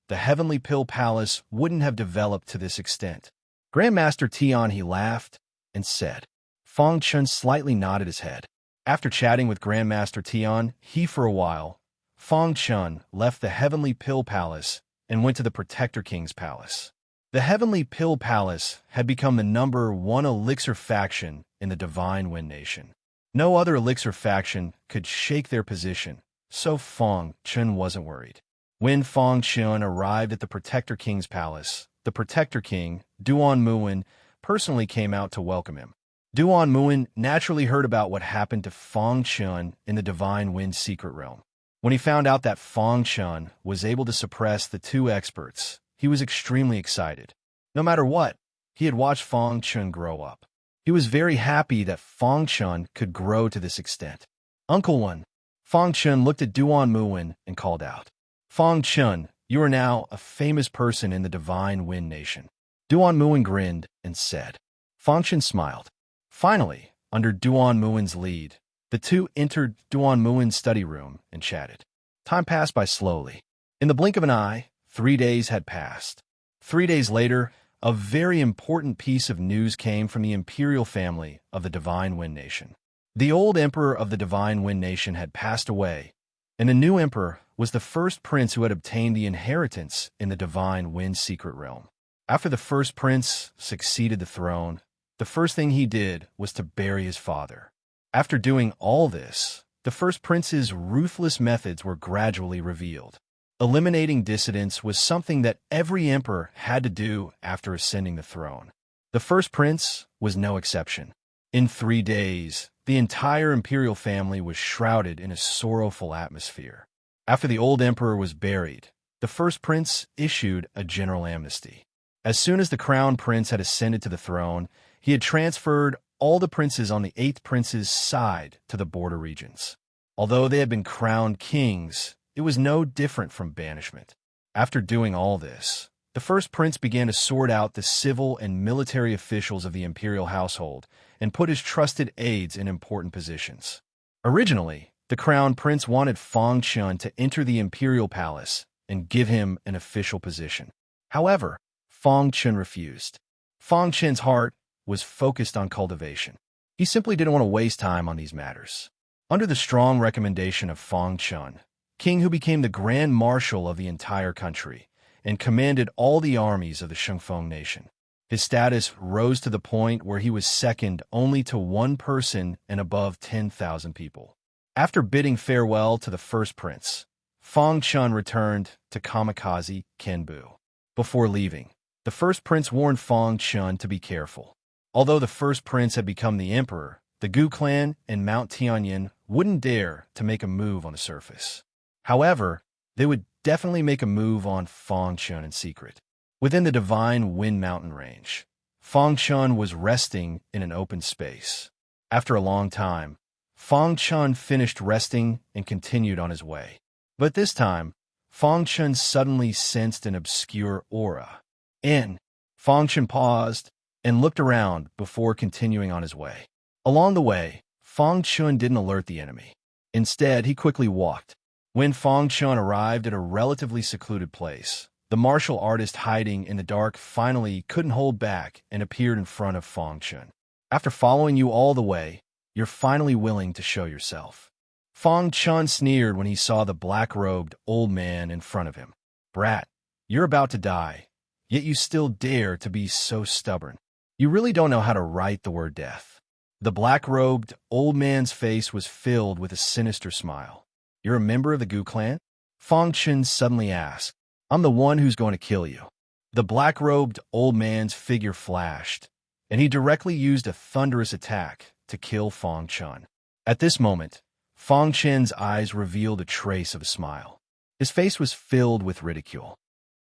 the Heavenly Pill Palace wouldn't have developed to this extent. Grandmaster Tianhe laughed and said. Feng Chun slightly nodded his head. After chatting with Grandmaster Tianhe for a while, Feng Chun left the Heavenly Pill Palace and went to the Protector King's palace. The Heavenly Pill Palace had become the #1 elixir faction in the Divine Wind Nation. No other elixir faction could shake their position, so Feng Chun wasn't worried. When Feng Chun arrived at the Protector King's palace, the Protector King, Duan Muin, personally came out to welcome him. Duan Muin naturally heard about what happened to Feng Chun in the Divine Wind Secret Realm. When he found out that Feng Chun was able to suppress the 2 experts, he was extremely excited. No matter what, he had watched Feng Chun grow up. He was very happy that Feng Chun could grow to this extent. Uncle One, Feng Chun looked at Duan Muin and called out, Feng Chun, you are now a famous person in the Divine Wind Nation. Duan Muin grinned and said. Feng Chun smiled. Finally, under Duan Muin's lead, the 2 entered Duan Muin's study room and chatted. Time passed by slowly. In the blink of an eye, 3 days had passed. 3 days later, a very important piece of news came from the imperial family of the Divine Wind Nation. The old emperor of the Divine Wind Nation had passed away, and the new emperor was the first prince who had obtained the inheritance in the Divine Wind secret realm. After the first prince succeeded the throne, the first thing he did was to bury his father. After doing all this, the first prince's ruthless methods were gradually revealed. Eliminating dissidents was something that every emperor had to do after ascending the throne. The first prince was no exception. In 3 days, the entire imperial family was shrouded in a sorrowful atmosphere. After the old emperor was buried, the first prince issued a general amnesty. As soon as the crown prince had ascended to the throne, he had transferred all the princes on the 8th prince's side to the border regions. Although they had been crowned kings, it was no different from banishment. After doing all this, the first prince began to sort out the civil and military officials of the imperial household and put his trusted aides in important positions. Originally, the crown prince wanted Fang Chun to enter the imperial palace and give him an official position. However, Fang Chun refused. Fang Chun's heart was focused on cultivation. He simply didn't want to waste time on these matters. Under the strong recommendation of Fang Chun, king who became the grand marshal of the entire country and commanded all the armies of the Shengfeng nation, his status rose to the point where he was second only to one person and above 10,000 people. After bidding farewell to the first prince, Fang Chun returned to Kamikaze Kenbu. Before leaving, the first prince warned Fang Chun to be careful. Although the first prince had become the emperor, the Gu clan and Mount Tianyin wouldn't dare to make a move on the surface. However, they would definitely make a move on Fang Chun in secret. Within the Divine Wind Mountain range, Fang Chun was resting in an open space. After a long time, Fang Chun finished resting and continued on his way. But this time, Fang Chun suddenly sensed an obscure aura. Fang Chun paused and looked around before continuing on his way. Along the way, Fang Chun didn't alert the enemy. Instead, he quickly walked. When Fang Chun arrived at a relatively secluded place, the martial artist hiding in the dark finally couldn't hold back and appeared in front of Fang Chun. After following you all the way, you're finally willing to show yourself. Fang Chun sneered when he saw the black-robed old man in front of him. Brat, you're about to die, yet you still dare to be so stubborn. You really don't know how to write the word death. The black-robed old man's face was filled with a sinister smile. You're a member of the Gu clan? Fang Chun suddenly asked. I'm the one who's going to kill you. The black-robed old man's figure flashed, and he directly used a thunderous attack to kill Fang Chun. At this moment, Fang Chun's eyes revealed a trace of a smile. His face was filled with ridicule.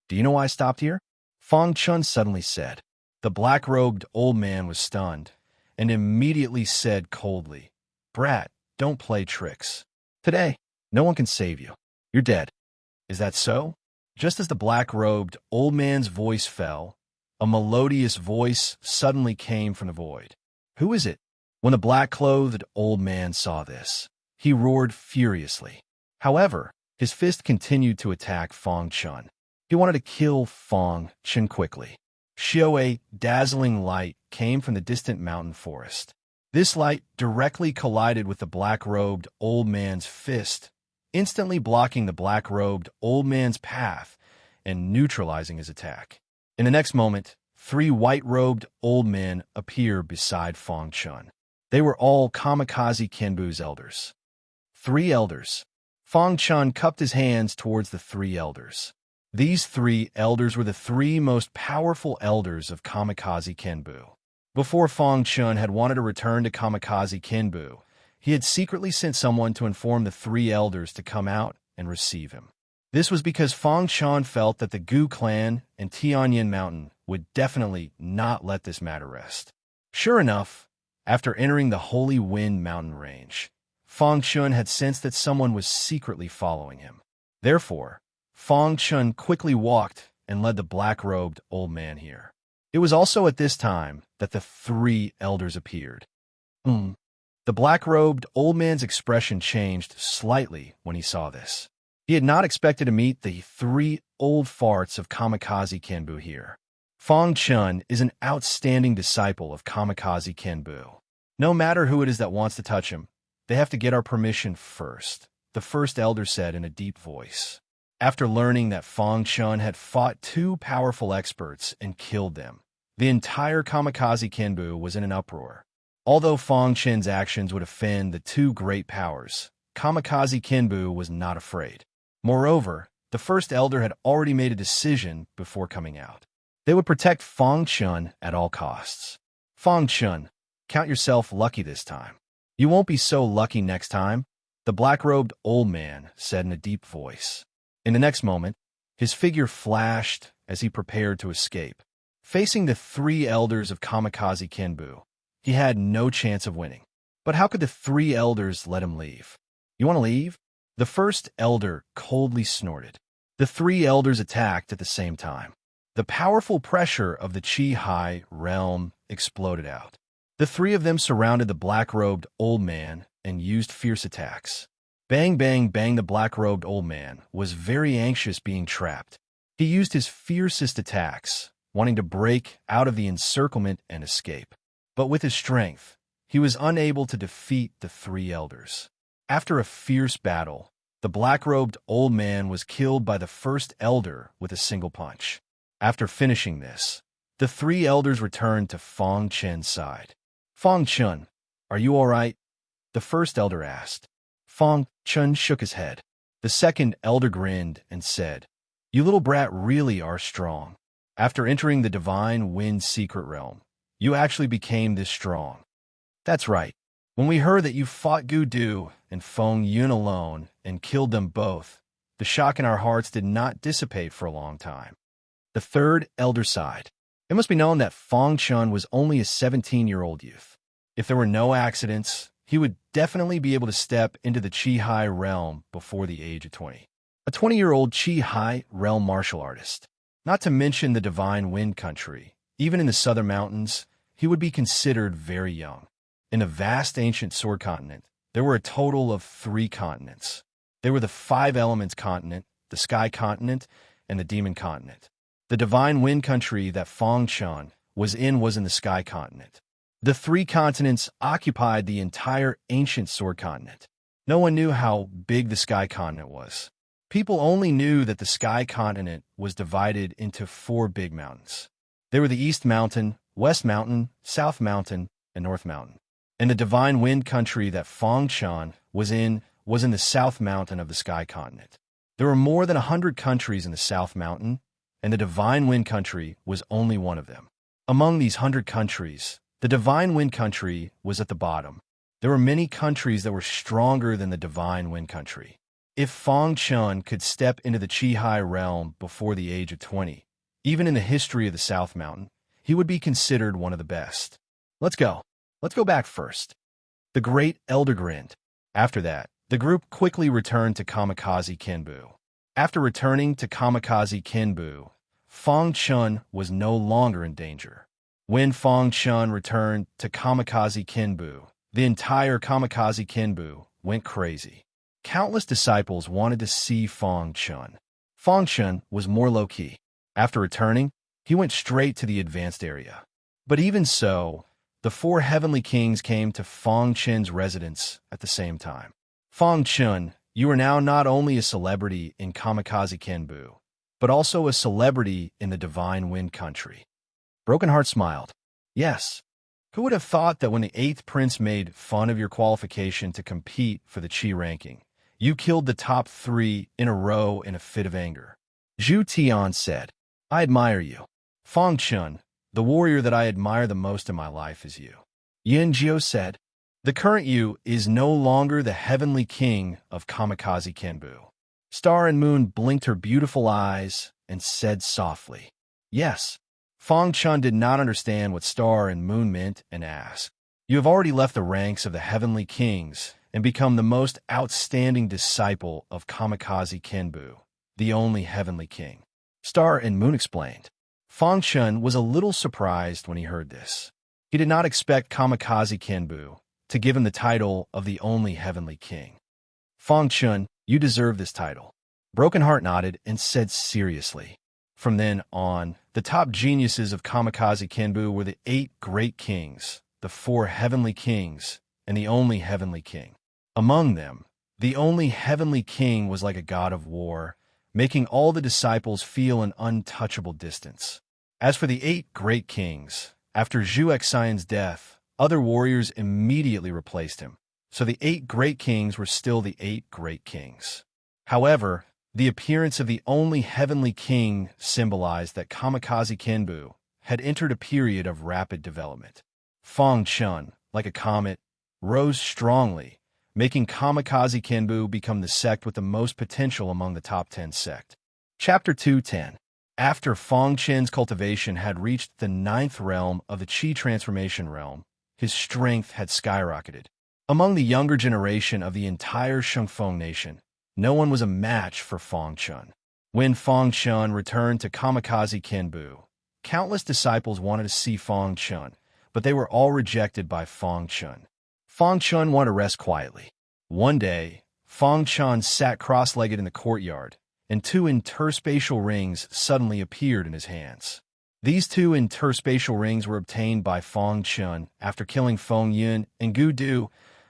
Do you know why I stopped here? Fang Chun suddenly said. The black-robed old man was stunned, and immediately said coldly, Brat, don't play tricks. Today, no one can save you. You're dead. Is that so? Just as the black-robed old man's voice fell, a melodious voice suddenly came from the void. Who is it? When the black-clothed old man saw this, he roared furiously. However, his fist continued to attack Fang Chun. He wanted to kill Fang Chun quickly. A dazzling light came from the distant mountain forest. This light directly collided with the black-robed old man's fist, instantly blocking the black-robed old man's path and neutralizing his attack. In the next moment, 3 white-robed old men appeared beside Fang Chun. They were all Kamikaze Kenbu's elders. 3 elders. Fang Chun cupped his hands towards the 3 elders. These 3 elders were the 3 most powerful elders of Kamikaze Kenbu. Before Fang Chun had wanted to return to Kamikaze Kenbu, he had secretly sent someone to inform the 3 elders to come out and receive him. This was because Fang Chun felt that the Gu clan and Tianyin Mountain would definitely not let this matter rest. Sure enough, after entering the Holy Wind Mountain range, Fang Chun had sensed that someone was secretly following him. Therefore, Fang Chun quickly walked and led the black-robed old man here. It was also at this time that the 3 elders appeared. The black-robed old man's expression changed slightly when he saw this. He had not expected to meet the 3 old farts of Kamikaze Kenbu here. Fong Chun is an outstanding disciple of Kamikaze Kenbu. No matter who it is that wants to touch him, they have to get our permission first, the first elder said in a deep voice. After learning that Fong Chun had fought two powerful experts and killed them, the entire Kamikaze Kenbu was in an uproar. Although Fong Chun's actions would offend the two great powers, Kamikaze Kenbu was not afraid. Moreover, the first elder had already made a decision before coming out. They would protect Fong Chun at all costs. Fong Chun, count yourself lucky this time. You won't be so lucky next time, the black-robed old man said in a deep voice. In the next moment, his figure flashed as he prepared to escape. Facing the three elders of Kamikaze Kenbu, he had no chance of winning. But how could the three elders let him leave? You want to leave? The first elder coldly snorted. The three elders attacked at the same time. The powerful pressure of the Chi-Hai realm exploded out. The three of them surrounded the black-robed old man and used fierce attacks. Bang, bang, bang. The black-robed old man was very anxious being trapped. He used his fiercest attacks, wanting to break out of the encirclement and escape. But with his strength, he was unable to defeat the three elders. After a fierce battle, the black-robed old man was killed by the first elder with a single punch. After finishing this, the three elders returned to Fong Chun's side. Fong Chun, are you all right? The first elder asked. Fong Chun shook his head. The second elder grinned and said, You little brat really are strong. After entering the Divine Wind secret realm, you actually became this strong. That's right. When we heard that you fought Gu Du and Fong Yun alone and killed them both, the shock in our hearts did not dissipate for a long time. The third elder sighed. It must be known that Fong Chun was only a 17-year-old youth. If there were no accidents, he would definitely be able to step into the Chi-Hai realm before the age of 20. A 20-year-old Chi-Hai realm martial artist. Not to mention the Divine Wind country. Even in the southern mountains, he would be considered very young. In the vast ancient sword continent, there were a total of 3 continents. They were the 5 elements continent, the sky continent, and the demon continent. The Divine Wind country that Fong Chun was in the sky continent. The 3 continents occupied the entire ancient sword continent. No one knew how big the sky continent was. People only knew that the sky continent was divided into 4 big mountains. They were the East Mountain, West Mountain, South Mountain, and North Mountain. And the Divine Wind country that Fong Chun was in the South Mountain of the sky continent. There were more than 100 countries in the South Mountain, and the Divine Wind country was only one of them. Among these 100 countries, the Divine Wind country was at the bottom. There were many countries that were stronger than the Divine Wind country. If Fong Chun could step into the Chi-Hai realm before the age of 20, even in the history of the South Mountain, he would be considered one of the best. Let's go. Let's go back first. The great elder grinned. After that, the group quickly returned to Kamikaze Kenbu. After returning to Kamikaze Kenbu, Fong Chun was no longer in danger. When Fong Chun returned to Kamikaze Kenbu, the entire Kamikaze Kenbu went crazy. Countless disciples wanted to see Fong Chun. Fong Chun was more low-key. After returning, he went straight to the advanced area. But even so, the 4 heavenly kings came to Fong Chun's residence at the same time. Fong Chun, you are now not only a celebrity in Kamikaze Kenbu, but also a celebrity in the Divine Wind country. Broken Heart smiled. Yes. Who would have thought that when the 8th prince made fun of your qualification to compete for the Chi ranking, you killed the top 3 in a row in a fit of anger? Zhu Tian said, I admire you. Fong Chun, the warrior that I admire the most in my life is you. Yin Jiu said, the current you is no longer the heavenly king of Kamikaze Kenbu. Star and Moon blinked her beautiful eyes and said softly, Yes. Fong Chun did not understand what Star and Moon meant and asked, You have already left the ranks of the heavenly kings and become the most outstanding disciple of Kamikaze Kenbu, the only heavenly king. Star and Moon explained. Fong Chun was a little surprised when he heard this. He did not expect Kamikaze Kenbu to give him the title of the only heavenly king. Fong Chun, you deserve this title. Broken Heart nodded and said seriously. From then on, The top geniuses of Kamikaze Kenbu were the 8 great kings, the 4 heavenly kings, and the only heavenly king. Among them, the only heavenly king was like a god of war, making all the disciples feel an untouchable distance. As for the 8 great kings, after Zhu Xian's death, other warriors immediately replaced him, so the 8 great kings were still the 8 great kings. However, the appearance of the only heavenly king symbolized that Kamikaze Kenbu had entered a period of rapid development. Feng Chun, like a comet, rose strongly, making Kamikaze Kenbu become the sect with the most potential among the top 10 sect. Chapter 210. After Feng Chen's cultivation had reached the 9th realm of the Qi transformation realm, his strength had skyrocketed. Among the younger generation of the entire Shengfeng nation, no one was a match for Feng Chun. When Feng Chun returned to Kamikaze Kenbu, countless disciples wanted to see Feng Chun, but they were all rejected by Feng Chun. Feng Chun wanted to rest quietly. One day, Feng Chun sat cross-legged in the courtyard, and 2 interspatial rings suddenly appeared in his hands. These 2 interspatial rings were obtained by Feng Chun after killing Feng Yun and Gu Du.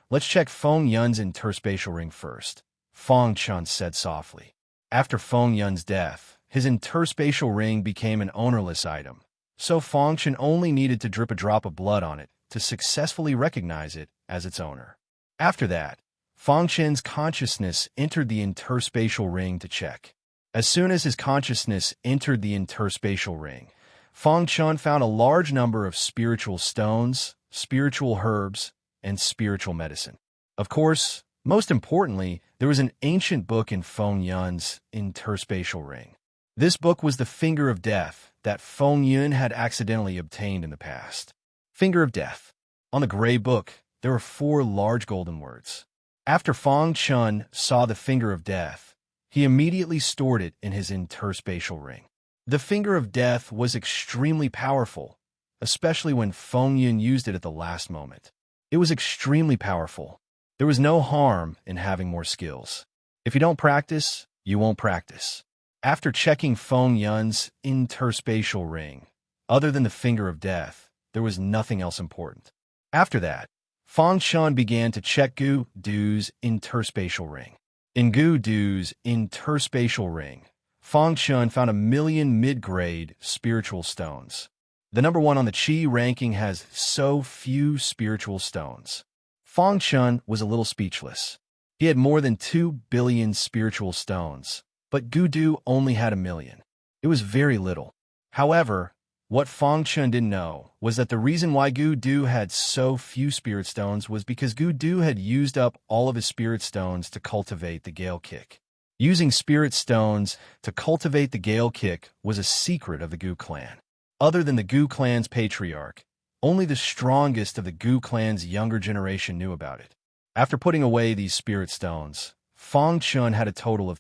Let's check Feng Yun's interspatial ring first, Feng Chun said softly. After Feng Yun's death, his interspatial ring became an ownerless item, so Feng Chun only needed to drip a drop of blood on it to successfully recognize it as its owner. After that, Feng Chun's consciousness entered the interspatial ring to check. As soon as his consciousness entered the interspatial ring, Feng Chun found a large number of spiritual stones, spiritual herbs, and spiritual medicine. Of course, most importantly, there was an ancient book in Feng Yun's interspatial ring. This book was the Finger of Death that Feng Yun had accidentally obtained in the past. Finger of Death. On the gray book, there were 4 large golden words. After Feng Chun saw the Finger of Death, he immediately stored it in his interspatial ring. The Finger of Death was extremely powerful, especially when Feng Yun used it at the last moment. It was extremely powerful. There was no harm in having more skills. If you don't practice, you won't practice. After checking Feng Yun's interspatial ring, other than the Finger of Death, there was nothing else important. After that, Feng Chun began to check Gu Du's interspatial ring. In Gu Du's interspatial ring, Feng Chun found 1,000,000 mid-grade spiritual stones. The number 1 on the Qi ranking has so few spiritual stones. Feng Chun was a little speechless. He had more than 2 billion spiritual stones, but Gu Du only had 1,000,000. It was very little. However, what Feng Chun didn't know was that the reason why Gu Du had so few spirit stones was because Gu Du had used up all of his spirit stones to cultivate the Gale Kick. Using spirit stones to cultivate the Gale Kick was a secret of the Gu clan. Other than the Gu clan's patriarch, only the strongest of the Gu clan's younger generation knew about it. After putting away these spirit stones, Feng Chun had a total of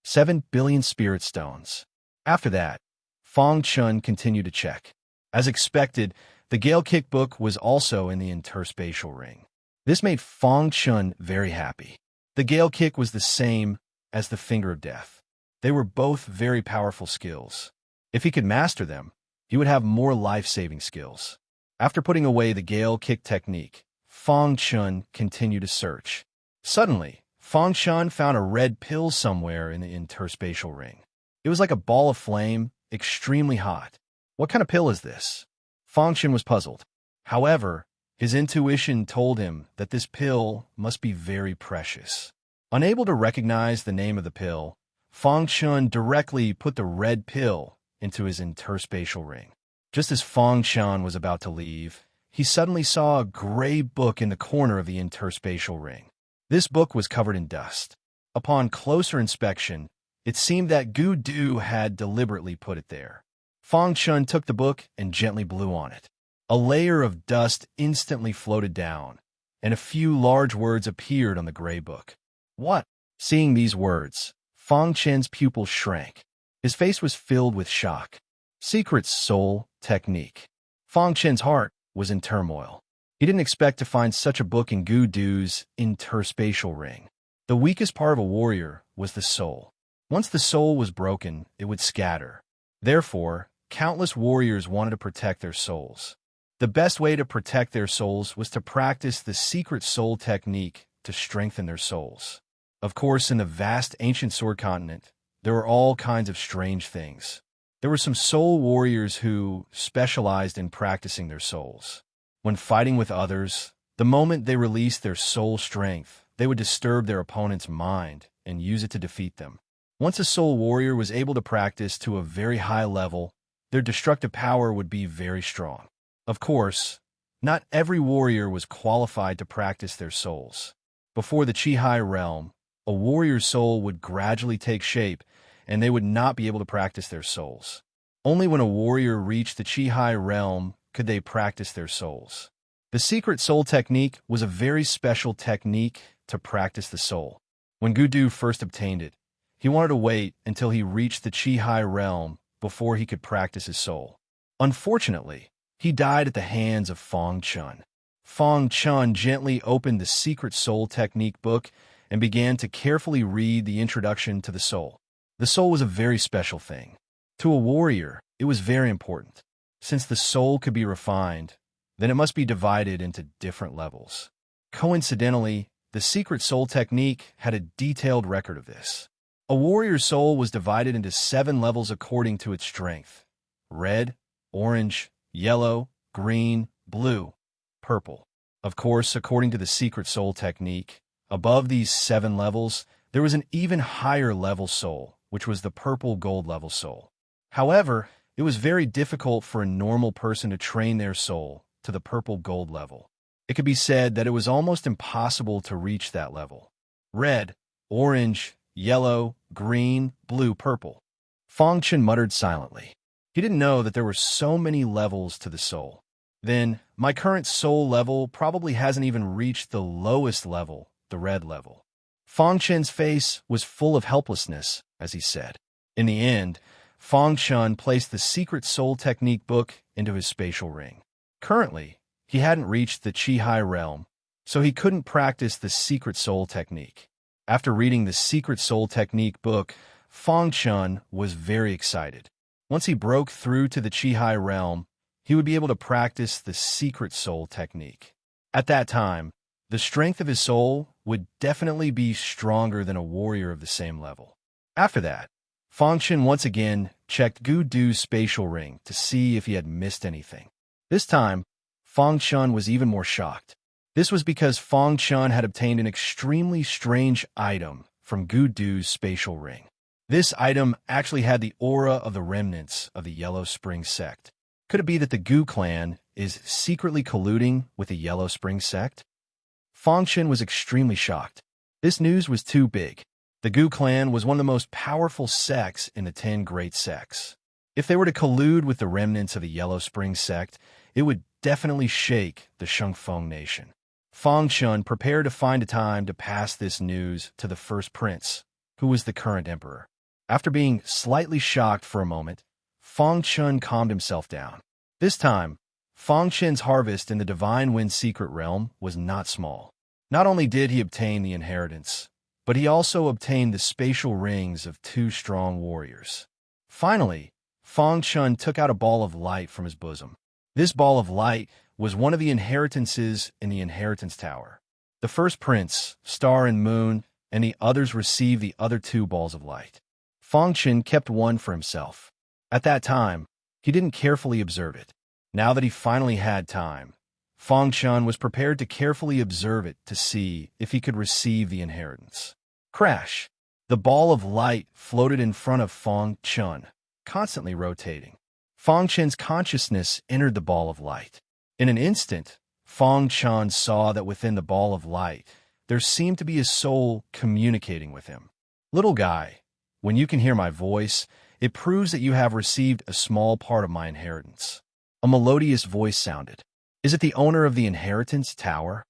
7 billion spirit stones. After that, Feng Chun continued to check. As expected, the Gale Kick book was also in the interspatial ring. This made Feng Chun very happy. The Gale Kick was the same as the Finger of Death. They were both very powerful skills. If he could master them, he would have more life-saving skills. After putting away the Gale Kick technique, Feng Chun continued to search. Suddenly, Feng Chun found a red pill somewhere in the interspatial ring. It was like a ball of flame, extremely hot. What kind of pill is this? Feng Chun was puzzled. However, his intuition told him that this pill must be very precious. Unable to recognize the name of the pill, Feng Chun directly put the red pill into his interspatial ring. Just as Feng Chun was about to leave, he suddenly saw a gray book in the corner of the interspatial ring. This book was covered in dust. Upon closer inspection, it seemed that Gu Du had deliberately put it there. Feng Chun took the book and gently blew on it. A layer of dust instantly floated down, and a few large words appeared on the gray book. What? Seeing these words, Feng Chun's pupils shrank. His face was filled with shock. Secret Soul Technique. Feng Chun's heart was in turmoil. He didn't expect to find such a book in Gu Du's interspatial ring. The weakest part of a warrior was the soul. Once the soul was broken, it would scatter. Therefore, countless warriors wanted to protect their souls. The best way to protect their souls was to practice the secret soul technique to strengthen their souls. Of course, in the vast ancient sword continent, there were all kinds of strange things. There were some soul warriors who specialized in practicing their souls. When fighting with others, the moment they released their soul strength, they would disturb their opponent's mind and use it to defeat them. Once a soul warrior was able to practice to a very high level, their destructive power would be very strong. Of course, not every warrior was qualified to practice their souls. Before the Chi realm, a warrior's soul would gradually take shape, and they would not be able to practice their souls. Only when a warrior reached the Chi realm could they practice their souls. The secret soul technique was a very special technique to practice the soul. When Gudu first obtained it, he wanted to wait until he reached the Chi realm before he could practice his soul. Unfortunately, he died at the hands of Feng Chun. Feng Chun gently opened the secret soul technique book and began to carefully read the introduction to the soul. The soul was a very special thing. To a warrior, it was very important. Since the soul could be refined, then it must be divided into different levels. Coincidentally, the secret soul technique had a detailed record of this. A warrior's soul was divided into 7 levels according to its strength: red, orange, yellow, green, blue, purple. Of course, according to the secret soul technique, above these 7 levels, there was an even higher level soul, which was the purple gold level soul. However, it was very difficult for a normal person to train their soul to the purple gold level. It could be said that it was almost impossible to reach that level. Red, orange, yellow, green, blue, purple. Feng Chun muttered silently. He didn't know that there were so many levels to the soul. Then, my current soul level probably hasn't even reached the lowest level, the red level. Feng Chun's face was full of helplessness as he said. In the end, Feng Chun placed the secret soul technique book into his spatial ring. Currently, he hadn't reached the Chi realm, so he couldn't practice the secret soul technique. After reading the secret soul technique book, Feng Chun was very excited. Once he broke through to the Chi realm, he would be able to practice the secret soul technique. At that time, the strength of his soul would definitely be stronger than a warrior of the same level. After that, Feng Chun once again checked Gudu's spatial ring to see if he had missed anything. This time, Feng Chun was even more shocked. This was because Feng Chun had obtained an extremely strange item from Gudu's spatial ring. This item actually had the aura of the remnants of the Yellow Spring sect. Could it be that the Gu clan is secretly colluding with the Yellow Spring sect? Feng Chun was extremely shocked. This news was too big. The Gu clan was one of the most powerful sects in the 10 great sects. If they were to collude with the remnants of the Yellow Spring sect, it would definitely shake the Shangfeng nation. Feng Chun prepared to find a time to pass this news to the first prince, who was the current emperor. After being slightly shocked for a moment, Feng Chun calmed himself down. This time, Feng Chun's harvest in the Divine Wind secret realm was not small. Not only did he obtain the inheritance, but he also obtained the spatial rings of 2 strong warriors. Finally, Feng Chun took out a ball of light from his bosom. This ball of light was one of the inheritances in the inheritance tower. The first prince, Star and Moon, and the others received the other 2 balls of light. Feng Chun kept one for himself. At that time, he didn't carefully observe it. Now that he finally had time, Feng Chun was prepared to carefully observe it to see if he could receive the inheritance. Crash! The ball of light floated in front of Feng Chun, constantly rotating. Feng Chun's consciousness entered the ball of light. In an instant, Feng Chun saw that within the ball of light, there seemed to be a soul communicating with him. Little guy, when you can hear my voice, it proves that you have received a small part of my inheritance. A melodious voice sounded. Is it the owner of the inheritance tower?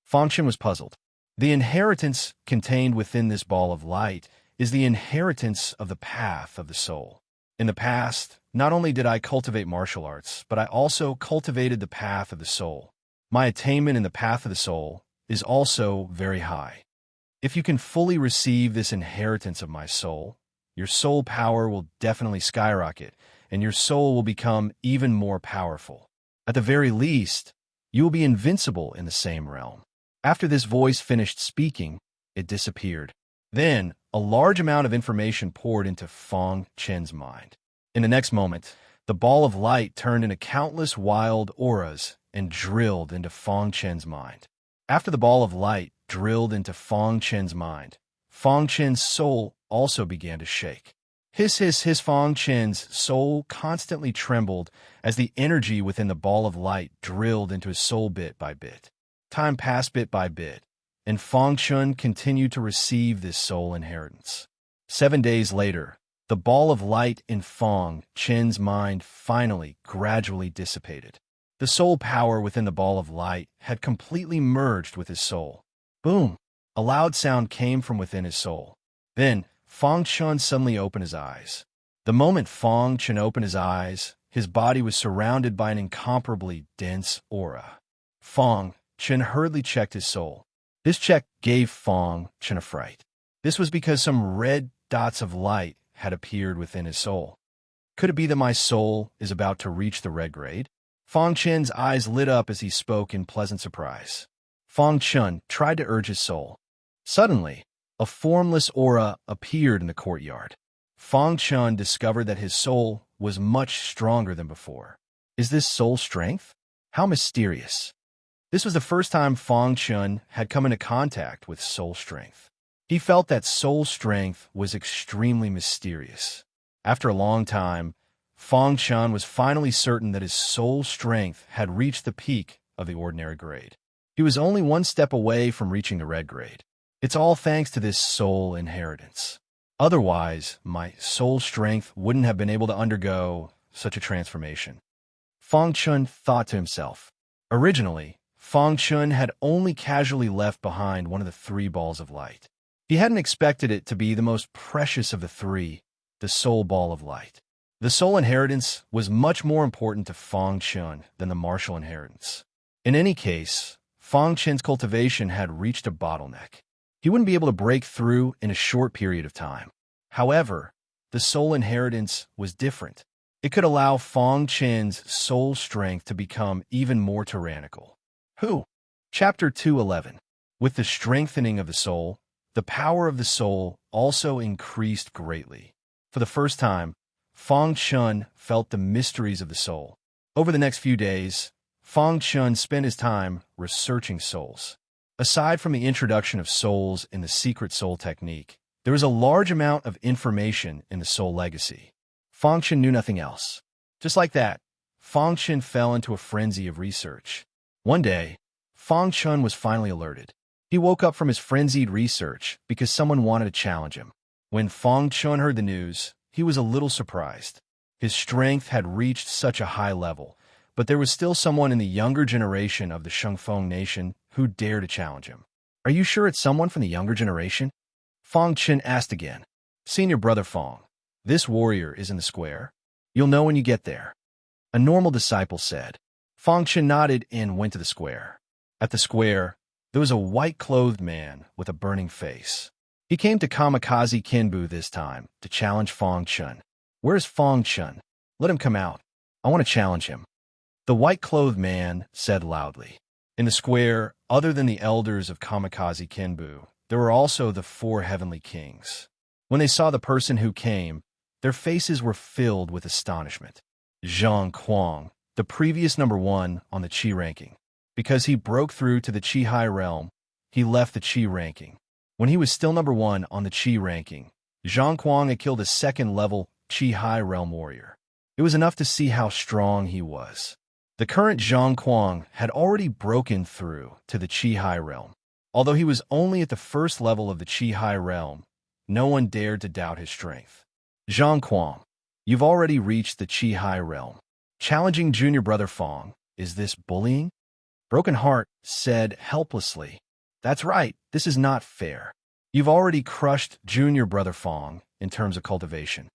Feng Chun was puzzled. The inheritance contained within this ball of light is the inheritance of the path of the soul. In the past, not only did I cultivate martial arts, but I also cultivated the path of the soul. My attainment in the path of the soul is also very high. If you can fully receive this inheritance of my soul, your soul power will definitely skyrocket, and your soul will become even more powerful. At the very least, you will be invincible in the same realm. After this voice finished speaking, it disappeared. Then, a large amount of information poured into Feng Chen's mind. In the next moment, the ball of light turned into countless wild auras and drilled into Feng Chen's mind. After the ball of light drilled into Feng Chen's mind, Feng Chen's soul also began to shake. His Feng Chen's soul constantly trembled as the energy within the ball of light drilled into his soul bit by bit. Time passed bit by bit, and Feng Chen continued to receive this soul inheritance. 7 days later, the ball of light in Feng Chen's mind finally gradually dissipated. The soul power within the ball of light had completely merged with his soul. Boom! A loud sound came from within his soul. Then, Feng Chen suddenly opened his eyes. The moment Feng Chen opened his eyes, his body was surrounded by an incomparably dense aura. Feng Chen hurriedly checked his soul. This check gave Feng Chen a fright. This was because some red dots of light had appeared within his soul. Could it be that my soul is about to reach the red grade? Feng Chen's eyes lit up as he spoke in pleasant surprise. Feng Chen tried to urge his soul. Suddenly, a formless aura appeared in the courtyard. Feng Chen discovered that his soul was much stronger than before. Is this soul strength? How mysterious. This was the first time Feng Chen had come into contact with soul strength. He felt that soul strength was extremely mysterious. After a long time, Feng Chen was finally certain that his soul strength had reached the peak of the ordinary grade. He was only one step away from reaching the red grade. It's all thanks to this soul inheritance. Otherwise, my soul strength wouldn't have been able to undergo such a transformation. Feng Chen thought to himself. Originally, Feng Chen had only casually left behind one of the 3 balls of light. He hadn't expected it to be the most precious of the 3, the soul ball of light. The soul inheritance was much more important to Feng Chen than the martial inheritance. In any case, Feng Chen's cultivation had reached a bottleneck. He wouldn't be able to break through in a short period of time. However, the soul inheritance was different. It could allow Feng Chen's soul strength to become even more tyrannical. Chapter 211. With the strengthening of the soul, the power of the soul also increased greatly. For the first time, Feng Chen felt the mysteries of the soul. Over the next few days, Feng Chen spent his time researching souls. Aside from the introduction of souls in the secret soul technique, there was a large amount of information in the soul legacy. Feng Chen knew nothing else. Just like that, Feng Chen fell into a frenzy of research. One day, Feng Chen was finally alerted. He woke up from his frenzied research because someone wanted to challenge him. When Feng Chen heard the news, he was a little surprised. His strength had reached such a high level, but there was still someone in the younger generation of the Shengfeng nation who dared to challenge him. Are you sure it's someone from the younger generation? Feng Chen asked again. Senior brother Feng, this warrior is in the square. You'll know when you get there. A normal disciple said. Feng Chen nodded and went to the square. At the square, there was a white-clothed man with a burning face. He came to Kamikaze Kinbu this time to challenge Feng Chen. Where's Feng Chen? Let him come out. I want to challenge him. The white-clothed man said loudly. In the square, other than the elders of Kamikaze Kinbu, there were also the 4 heavenly kings. When they saw the person who came, their faces were filled with astonishment. Zhang Kuang, the previous number 1 on the Qi ranking. Because he broke through to the Qi high realm, he left the Qi ranking. When he was still number 1 on the Qi ranking, Zhang Kuang had killed a 2nd-level Qi high realm warrior. It was enough to see how strong he was. The current Zhang Kuang had already broken through to the Qi high realm. Although he was only at the 1st level of the Qi high realm, no one dared to doubt his strength. Zhang Kuang, you've already reached the Qi high realm. Challenging junior brother Feng, is this bullying? Broken Heart said helplessly. That's right, this is not fair. You've already crushed junior brother Feng in terms of cultivation.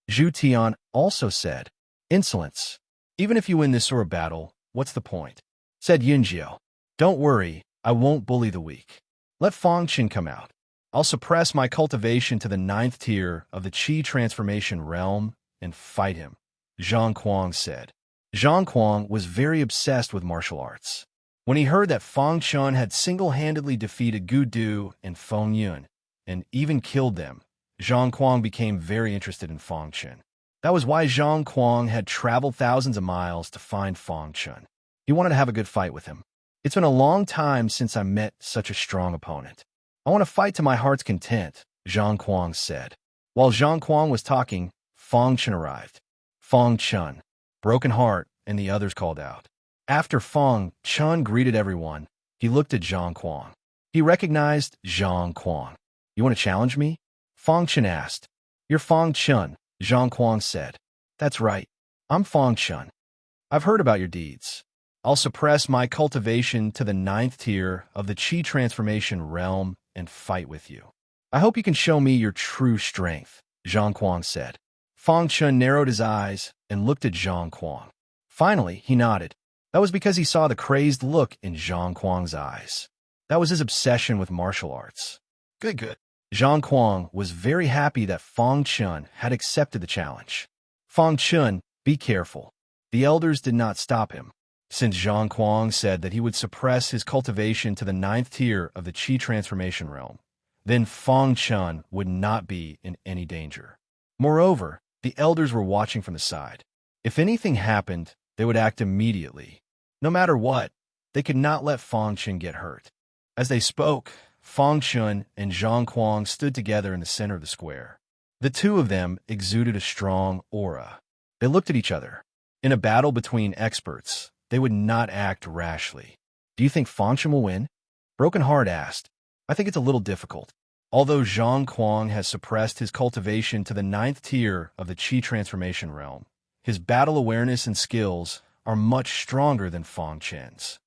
Zhu Tian also said, insolence. Even if you win this sort of battle, what's the point? Said Yunjiao. Don't worry, I won't bully the weak. Let Feng Chen come out. I'll suppress my cultivation to the 9th tier of the Qi transformation realm and fight him. Zhang Kuang said. Zhang Kuang was very obsessed with martial arts. When he heard that Fang Chun had single-handedly defeated Gu Du and Feng Yun, and even killed them, Zhang Kuang became very interested in Fang Chun. That was why Zhang Kuang had traveled thousands of miles to find Fang Chun. He wanted to have a good fight with him. It's been a long time since I met such a strong opponent. I want to fight to my heart's content, Zhang Kuang said. While Zhang Kuang was talking, Fang Chun arrived. Fang Chun, Broken Heart, and the others called out. After Fang Chun greeted everyone, he looked at Zhang Kuang. He recognized Zhang Kuang. You want to challenge me? Fang Chun asked. You're Fang Chun, Zhang Kuang said. That's right. I'm Fang Chun. I've heard about your deeds. I'll suppress my cultivation to the 9th tier of the Qi transformation realm and fight with you. I hope you can show me your true strength, Zhang Kuang said. Fang Chun narrowed his eyes and looked at Zhang Kuang. Finally, he nodded. That was because he saw the crazed look in Zhang Kuang's eyes. That was his obsession with martial arts. Good. Zhang Kuang was very happy that Fang Chun had accepted the challenge. Fang Chun, be careful. The elders did not stop him. Since Zhang Kuang said that he would suppress his cultivation to the 9th tier of the Qi transformation realm, then Fang Chun would not be in any danger. Moreover, the elders were watching from the side. If anything happened, they would act immediately. No matter what, they could not let Fang Chun get hurt. As they spoke, Fang Chun and Zhang Kuang stood together in the center of the square. The two of them exuded a strong aura. They looked at each other. In a battle between experts, they would not act rashly. Do you think Fang Chun will win? Broken Heart asked. I think it's a little difficult. Although Zhang Kuang has suppressed his cultivation to the 9th tier of the Qi transformation realm, his battle awareness and skills are much stronger than Fang Chun's.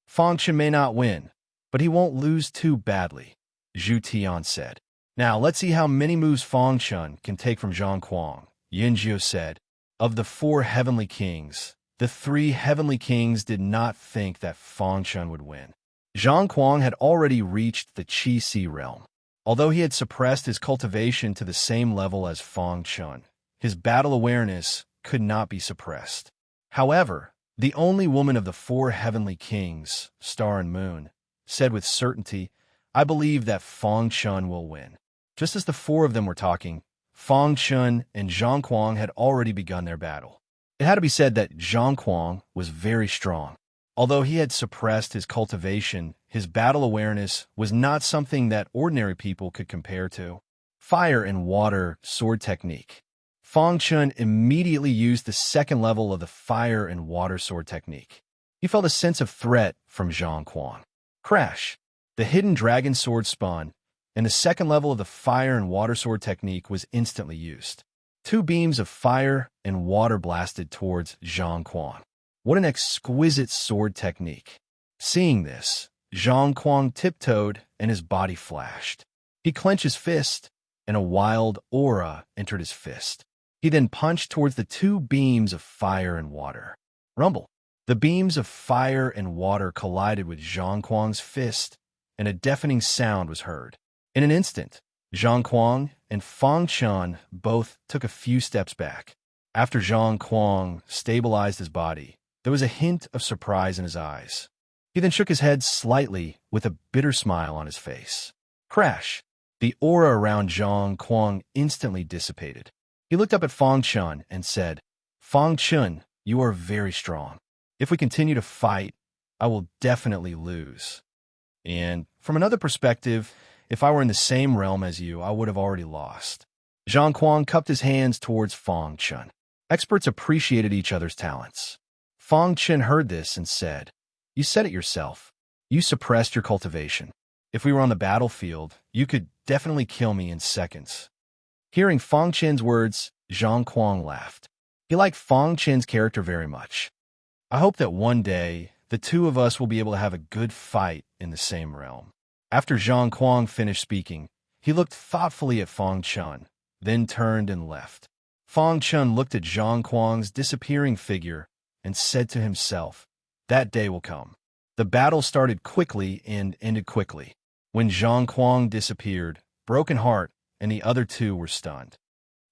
Fang Chun may not win, but he won't lose too badly, Zhu Tian said. Now, let's see how many moves Fang Chun can take from Zhang Kuang, Yin Jiu said. Of the 4 heavenly kings, the 3 heavenly kings did not think that Fang Chun would win. Zhang Kuang had already reached the Qi Si realm. Although he had suppressed his cultivation to the same level as Fang Chun, his battle awareness could not be suppressed. However, the only woman of the 4 heavenly kings, Star and Moon, said with certainty, I believe that Fang Chun will win. Just as the 4 of them were talking, Fang Chun and Zhang Kuang had already begun their battle. It had to be said that Zhang Kuang was very strong. Although he had suppressed his cultivation, his battle awareness was not something that ordinary people could compare to. Fire and water sword technique. Fang Chun immediately used the 2nd level of the fire and water sword technique. He felt a sense of threat from Zhang Kuang. Crash! The hidden dragon sword spun, and the 2nd level of the fire and water sword technique was instantly used. 2 beams of fire and water blasted towards Zhang Kuang. What an exquisite sword technique. Seeing this, Zhang Kuang tiptoed and his body flashed. He clenched his fist, and a wild aura entered his fist. He then punched towards the 2 beams of fire and water. Rumble. The beams of fire and water collided with Zhang Kuang's fist, and a deafening sound was heard. In an instant, Zhang Kuang and Fang Chun both took a few steps back. After Zhang Kuang stabilized his body, there was a hint of surprise in his eyes. He then shook his head slightly with a bitter smile on his face. Crash! The aura around Zhang Kuang instantly dissipated. He looked up at Fang Chun and said, Fang Chun, you are very strong. If we continue to fight, I will definitely lose. And from another perspective, if I were in the same realm as you, I would have already lost. Zhang Kuang cupped his hands towards Fang Chun. Experts appreciated each other's talents. Fang Chun heard this and said, You said it yourself. You suppressed your cultivation. If we were on the battlefield, you could definitely kill me in seconds. Hearing Fang Chun's words, Zhang Kuang laughed. He liked Fang Chun's character very much. I hope that one day, the 2 of us will be able to have a good fight in the same realm. After Zhang Kuang finished speaking, he looked thoughtfully at Fang Chun, then turned and left. Fang Chun looked at Zhang Kuang's disappearing figure and said to himself, That day will come. The battle started quickly and ended quickly. When Zhang Kuang disappeared, Broken Heart and the other 2 were stunned.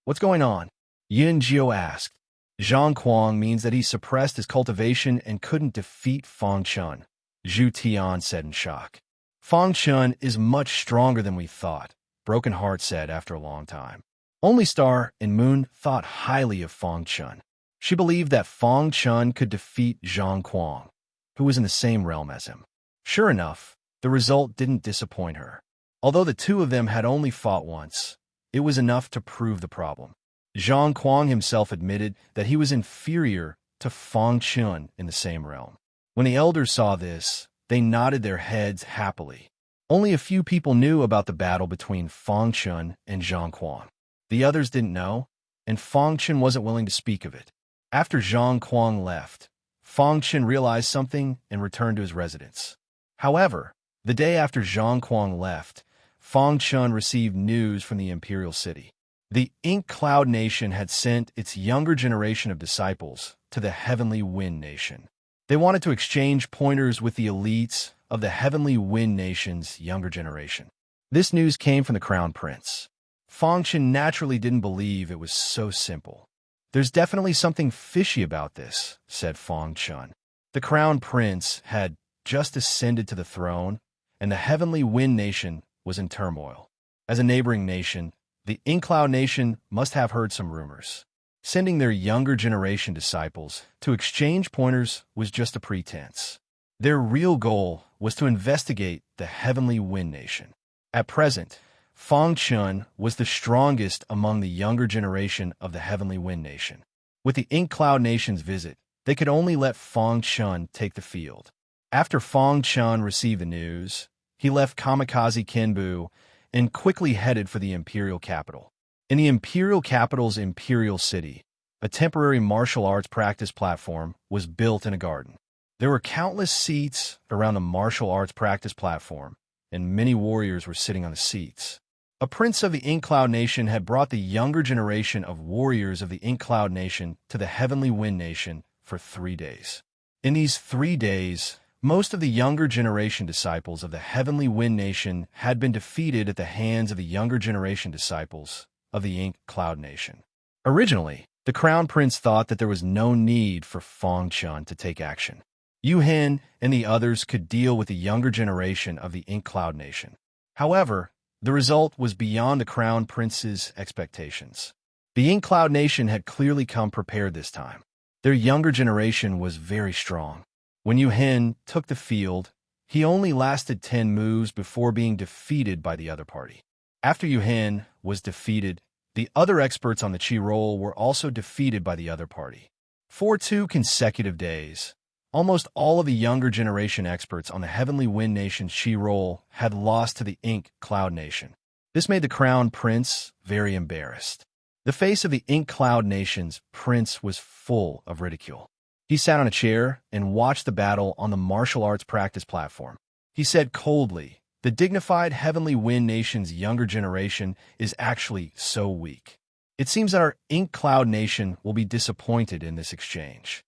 What's going on? Yin Jiu asked. Zhang Kuang means that he suppressed his cultivation and couldn't defeat Fang Chun, Zhu Tian said in shock. Fang Chun is much stronger than we thought, Broken Heart said after a long time. Only Star and Moon thought highly of Fang Chun. She believed that Fang Chun could defeat Zhang Kuang, who was in the same realm as him. Sure enough, the result didn't disappoint her. Although the two of them had only fought once, it was enough to prove the problem. Zhang Kuang himself admitted that he was inferior to Fang Chun in the same realm. When the elders saw this, they nodded their heads happily. Only a few people knew about the battle between Fang Chun and Zhang Kuang. The others didn't know, and Fang Chun wasn't willing to speak of it. After Zhang Kuang left, Fang Chun realized something and returned to his residence. However, the day after Zhang Kuang left, Fang Chun received news from the imperial city. The Ink Cloud Nation had sent its younger generation of disciples to the Heavenly Wind Nation. They wanted to exchange pointers with the elites of the Heavenly Wind Nation's younger generation. This news came from the Crown Prince. Fang Chun naturally didn't believe it was so simple. There's definitely something fishy about this, said Fang Chun. The Crown Prince had just ascended to the throne, and the Heavenly Wind Nation was in turmoil. As a neighboring nation, the Ink Cloud Nation must have heard some rumors. Sending their younger generation disciples to exchange pointers was just a pretense. Their real goal was to investigate the Heavenly Wind Nation. At present, Fang Chun was the strongest among the younger generation of the Heavenly Wind Nation. With the Ink Cloud Nation's visit, they could only let Fang Chun take the field. After Fang Chun received the news, he left Kamikaze Kenbu and quickly headed for the imperial capital. In the imperial capital's imperial city, a temporary martial arts practice platform was built in a garden. There were countless seats around the martial arts practice platform, and many warriors were sitting on the seats. A prince of the Ink Cloud Nation had brought the younger generation of warriors of the Ink Cloud Nation to the Heavenly Wind Nation for 3 days. In these 3 days, most of the younger generation disciples of the Heavenly Wind Nation had been defeated at the hands of the younger generation disciples of the Ink Cloud Nation. Originally, the Crown Prince thought that there was no need for Fang Chun to take action. Yu Hen and the others could deal with the younger generation of the Ink Cloud Nation. However, the result was beyond the Crown Prince's expectations. The Ink Cloud Nation had clearly come prepared this time. Their younger generation was very strong. When Yu Hen took the field, he only lasted 10 moves before being defeated by the other party. After Yu Hen was defeated, the other experts on the Qi roll were also defeated by the other party. For 2 consecutive days, almost all of the younger generation experts on the Heavenly Wind Nation's Qi roll had lost to the Ink Cloud Nation. This made the Crown Prince very embarrassed. The face of the Ink Cloud Nation's prince was full of ridicule. He sat on a chair and watched the battle on the martial arts practice platform. He said coldly, "The dignified Heavenly Wind Nation's younger generation is actually so weak. It seems that our Ink Cloud Nation will be disappointed in this exchange."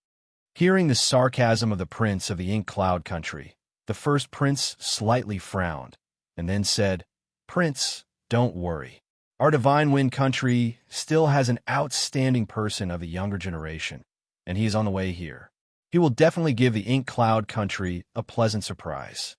Hearing the sarcasm of the prince of the Ink Cloud country, the first prince slightly frowned, and then said, "Prince, don't worry. Our Divine Wind country still has an outstanding person of the younger generation, and he is on the way here. He will definitely give the Ink Cloud country a pleasant surprise."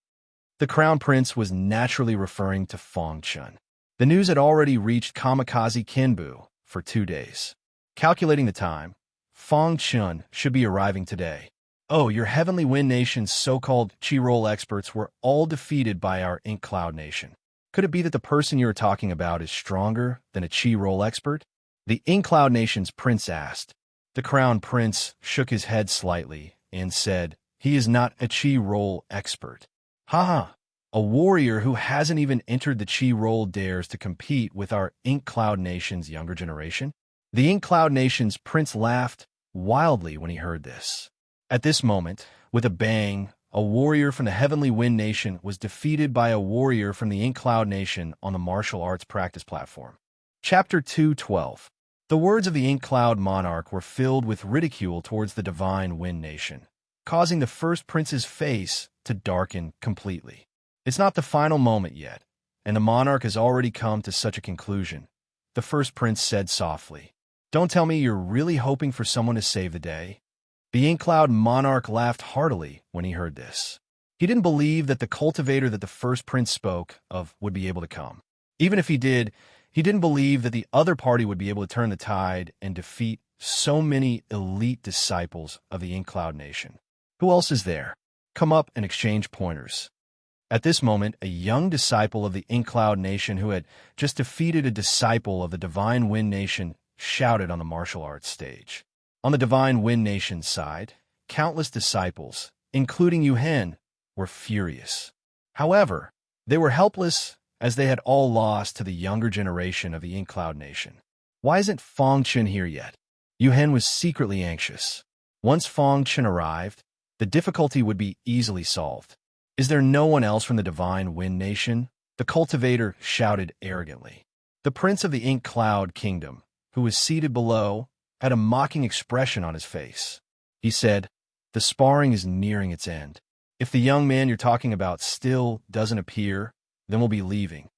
The Crown Prince was naturally referring to Fang Chun. The news had already reached Kamikaze Kenbu for 2 days. Calculating the time, Fang Chun should be arriving today. "Oh, your Heavenly Wind Nation's so-called Qi roll experts were all defeated by our Ink Cloud Nation. Could it be that the person you're talking about is stronger than a Qi roll expert?" The Ink Cloud Nation's prince asked. The Crown Prince shook his head slightly and said, "He is not a Qi roll expert." "Ha! A warrior who hasn't even entered the Qi roll dares to compete with our Ink Cloud Nation's younger generation?" The Ink Cloud Nation's prince laughed wildly when he heard this. At this moment, with a bang, a warrior from the Heavenly Wind Nation was defeated by a warrior from the Ink Cloud Nation on the martial arts practice platform. Chapter 2:12. The words of the Ink Cloud monarch were filled with ridicule towards the Divine Wind Nation, causing the first prince's face to darken completely. It's not the final moment yet, and the monarch has already come to such a conclusion, the first prince said softly. Don't tell me you're really hoping for someone to save the day. The Ink Cloud monarch laughed heartily when he heard this. He didn't believe that the cultivator that the first prince spoke of would be able to come. Even if he did, he didn't believe that the other party would be able to turn the tide and defeat so many elite disciples of the Ink Cloud Nation. Who else is there? Come up and exchange pointers. At this moment, a young disciple of the Ink Cloud Nation who had just defeated a disciple of the Divine Wind Nation shouted on the martial arts stage. On the Divine Wind Nation's side, countless disciples, including Yuhen, were furious. However, they were helpless as they had all lost to the younger generation of the Ink Cloud Nation. Why isn't Fong Chen here yet? Yuhen was secretly anxious. Once Fong Chen arrived, the difficulty would be easily solved. Is there no one else from the Divine Wind Nation? The cultivator shouted arrogantly. The prince of the Ink Cloud Kingdom, who was seated below, had a mocking expression on his face. He said, "The sparring is nearing its end. If the young man you're talking about still doesn't appear, then we'll be leaving."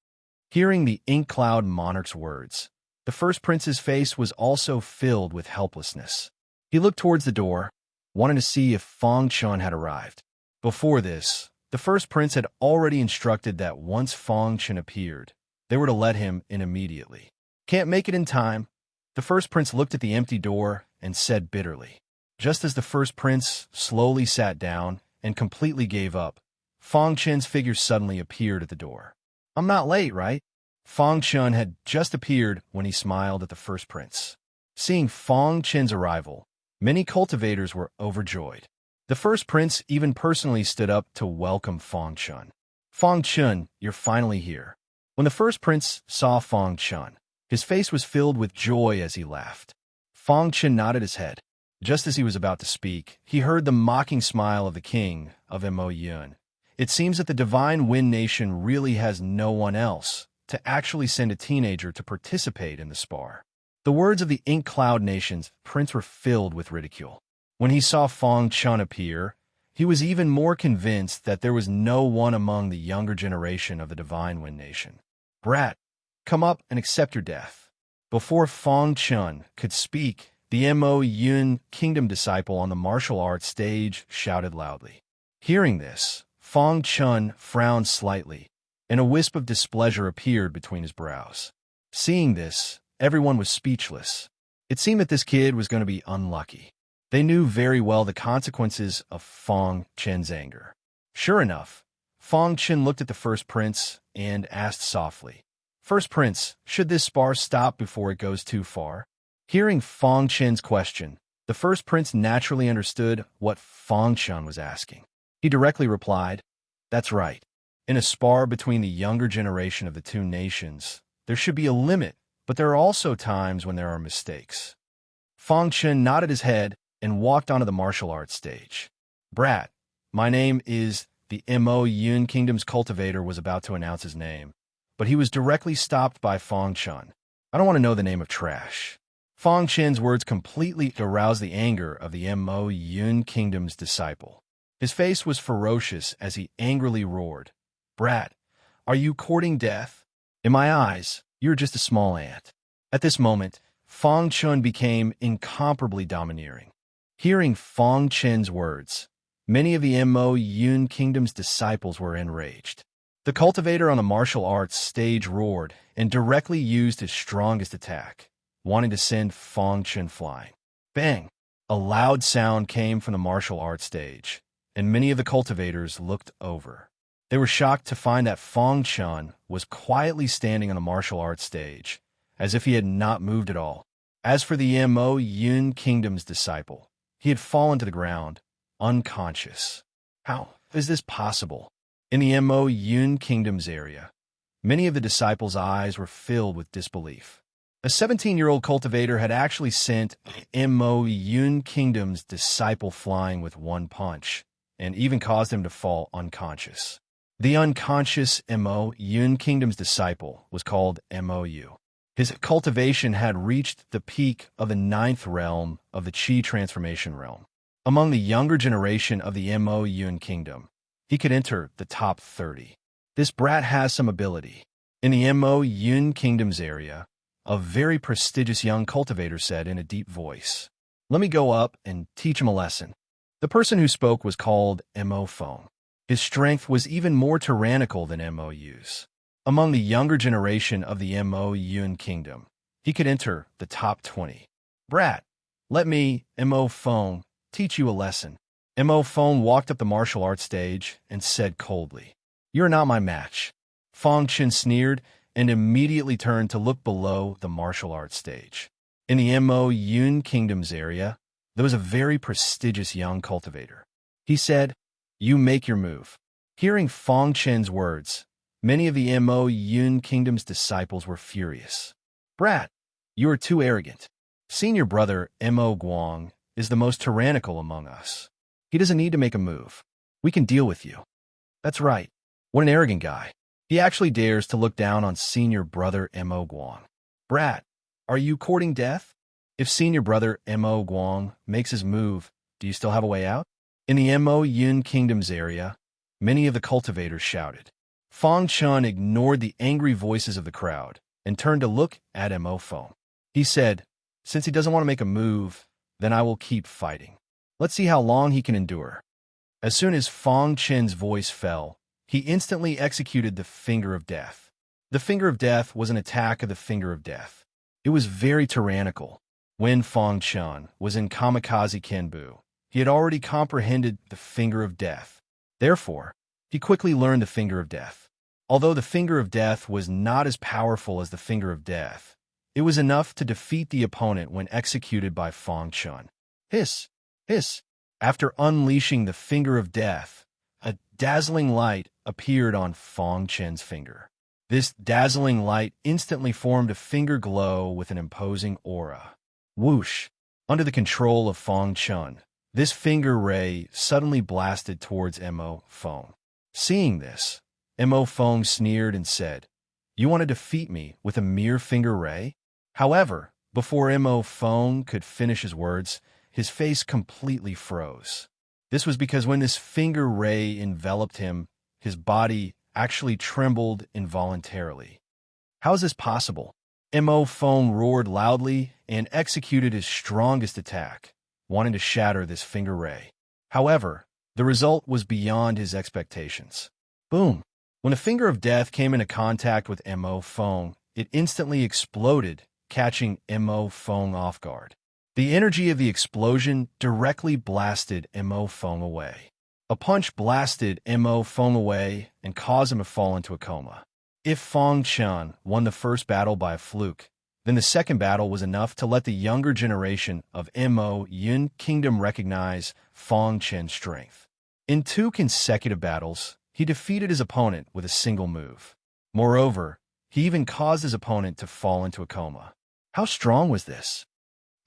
Hearing the Ink Cloud monarch's words, the first prince's face was also filled with helplessness. He looked towards the door, wanting to see if Fong Chen had arrived. Before this, the first prince had already instructed that once Fong Chen appeared, they were to let him in immediately. "Can't make it in time." The first prince looked at the empty door and said bitterly. Just as the first prince slowly sat down and completely gave up, Fong Chen's figure suddenly appeared at the door. "I'm not late, right?" Fong Chen had just appeared when he smiled at the first prince. Seeing Fong Chen's arrival, many cultivators were overjoyed. The first prince even personally stood up to welcome Fong Chen. "Fong Chen, you're finally here." When the first prince saw Fong Chen, his face was filled with joy as he laughed. Fong Chen nodded his head. Just as he was about to speak, he heard the mocking smile of the king of Mo Yun. It seems that the Divine Wind Nation really has no one else to actually send a teenager to participate in the spar. The words of the Ink Cloud Nation's prince were filled with ridicule. When he saw Fong Chen appear, he was even more convinced that there was no one among the younger generation of the Divine Wind Nation. "Brat, come up and accept your death." Before Fong Chen could speak, the Mo Yun Kingdom disciple on the martial arts stage shouted loudly. Hearing this, Fong Chen frowned slightly, and a wisp of displeasure appeared between his brows. Seeing this, everyone was speechless. It seemed that this kid was going to be unlucky. They knew very well the consequences of Fong Chen's anger. Sure enough, Fong Chen looked at the first prince and asked softly, "First prince, should this spar stop before it goes too far?" Hearing Fong Chen's question, the first prince naturally understood what Fong Chen was asking. He directly replied, "That's right. In a spar between the younger generation of the two nations, there should be a limit, but there are also times when there are mistakes." Fong Chen nodded his head and walked onto the martial arts stage. "Brat, my name is..." The Mo Yun Kingdom's cultivator was about to announce his name, but he was directly stopped by Fong Chen. "I don't want to know the name of trash." Fong Chen's words completely aroused the anger of the Mo Yun Kingdom's disciple. His face was ferocious as he angrily roared, "Brat, are you courting death? In my eyes, you're just a small ant." At this moment, Fong Chen became incomparably domineering. Hearing Fong Chen's words, many of the Mo Yun Kingdom's disciples were enraged. The cultivator on the martial arts stage roared and directly used his strongest attack, wanting to send Fong Chen flying. Bang! A loud sound came from the martial arts stage, and many of the cultivators looked over. They were shocked to find that Fong Chen was quietly standing on the martial arts stage, as if he had not moved at all. As for the Mo Yun Kingdom's disciple, he had fallen to the ground, unconscious. How is this possible? In the Mo Yun Kingdom's area, many of the disciples' eyes were filled with disbelief. A 17-year-old cultivator had actually sent Mo Yun Kingdom's disciple flying with one punch, and even caused him to fall unconscious. The unconscious Mo Yun Kingdom's disciple was called MOU. His cultivation had reached the peak of the 9th realm of the Qi transformation realm. Among the younger generation of the Mo Yun Kingdom, he could enter the top 30. This brat has some ability. In the Mo Yun Kingdom's area, a very prestigious young cultivator said in a deep voice. Let me go up and teach him a lesson. The person who spoke was called Mo Fong. His strength was even more tyrannical than Mo's. Among the younger generation of the Mo Yun kingdom, he could enter the top 20. Brat, let me, Mo Fong, teach you a lesson. Mo Fong walked up the martial arts stage and said coldly, You're not my match. Fong Chen sneered and immediately turned to look below the martial arts stage. In the Mo Yun kingdom's area, there was a very prestigious young cultivator. He said, You make your move. Hearing Fong Chen's words, many of the Mo Yun kingdom's disciples were furious. Brat, you are too arrogant. Senior brother Mo Guang is the most tyrannical among us. He doesn't need to make a move. We can deal with you. That's right. What an arrogant guy. He actually dares to look down on senior brother Mo Guang. Brat, are you courting death? If senior brother Mo Guang makes his move, do you still have a way out? In the Mo Yun kingdom's area, many of the cultivators shouted. Fong Chun ignored the angry voices of the crowd and turned to look at Mo Fong. He said, Since he doesn't want to make a move, then I will keep fighting. Let's see how long he can endure. As soon as Fong Chen's voice fell, he instantly executed the Finger of Death. The Finger of Death was an attack of the Finger of Death. It was very tyrannical. When Fong Chen was in Kamikaze Kenbu, he had already comprehended the Finger of Death. Therefore, he quickly learned the Finger of Death. Although the Finger of Death was not as powerful as the Finger of Death, it was enough to defeat the opponent when executed by Fong Chen. Hiss! Hiss! After unleashing the Finger of Death, a dazzling light appeared on Fong Chen's finger. This dazzling light instantly formed a finger glow with an imposing aura. Whoosh! Under the control of Fong Chen, this finger ray suddenly blasted towards Mo Fong. Seeing this, Mo Fong sneered and said, You want to defeat me with a mere finger ray? However, before Mo Fong could finish his words, his face completely froze. This was because when this finger ray enveloped him, his body actually trembled involuntarily. How is this possible? Mo Fong roared loudly and executed his strongest attack, wanting to shatter this finger ray. However, the result was beyond his expectations. Boom! When the Finger of Death came into contact with Mo Fong, it instantly exploded, catching Mo Fong off guard. The energy of the explosion directly blasted Mo Fong away. A punch blasted Mo Fong away and caused him to fall into a coma. If Fong Chen won the first battle by a fluke, then the second battle was enough to let the younger generation of Mo Yun Kingdom recognize Fong Chen's strength. In 2 consecutive battles, he defeated his opponent with a single move. Moreover, he even caused his opponent to fall into a coma. How strong was this?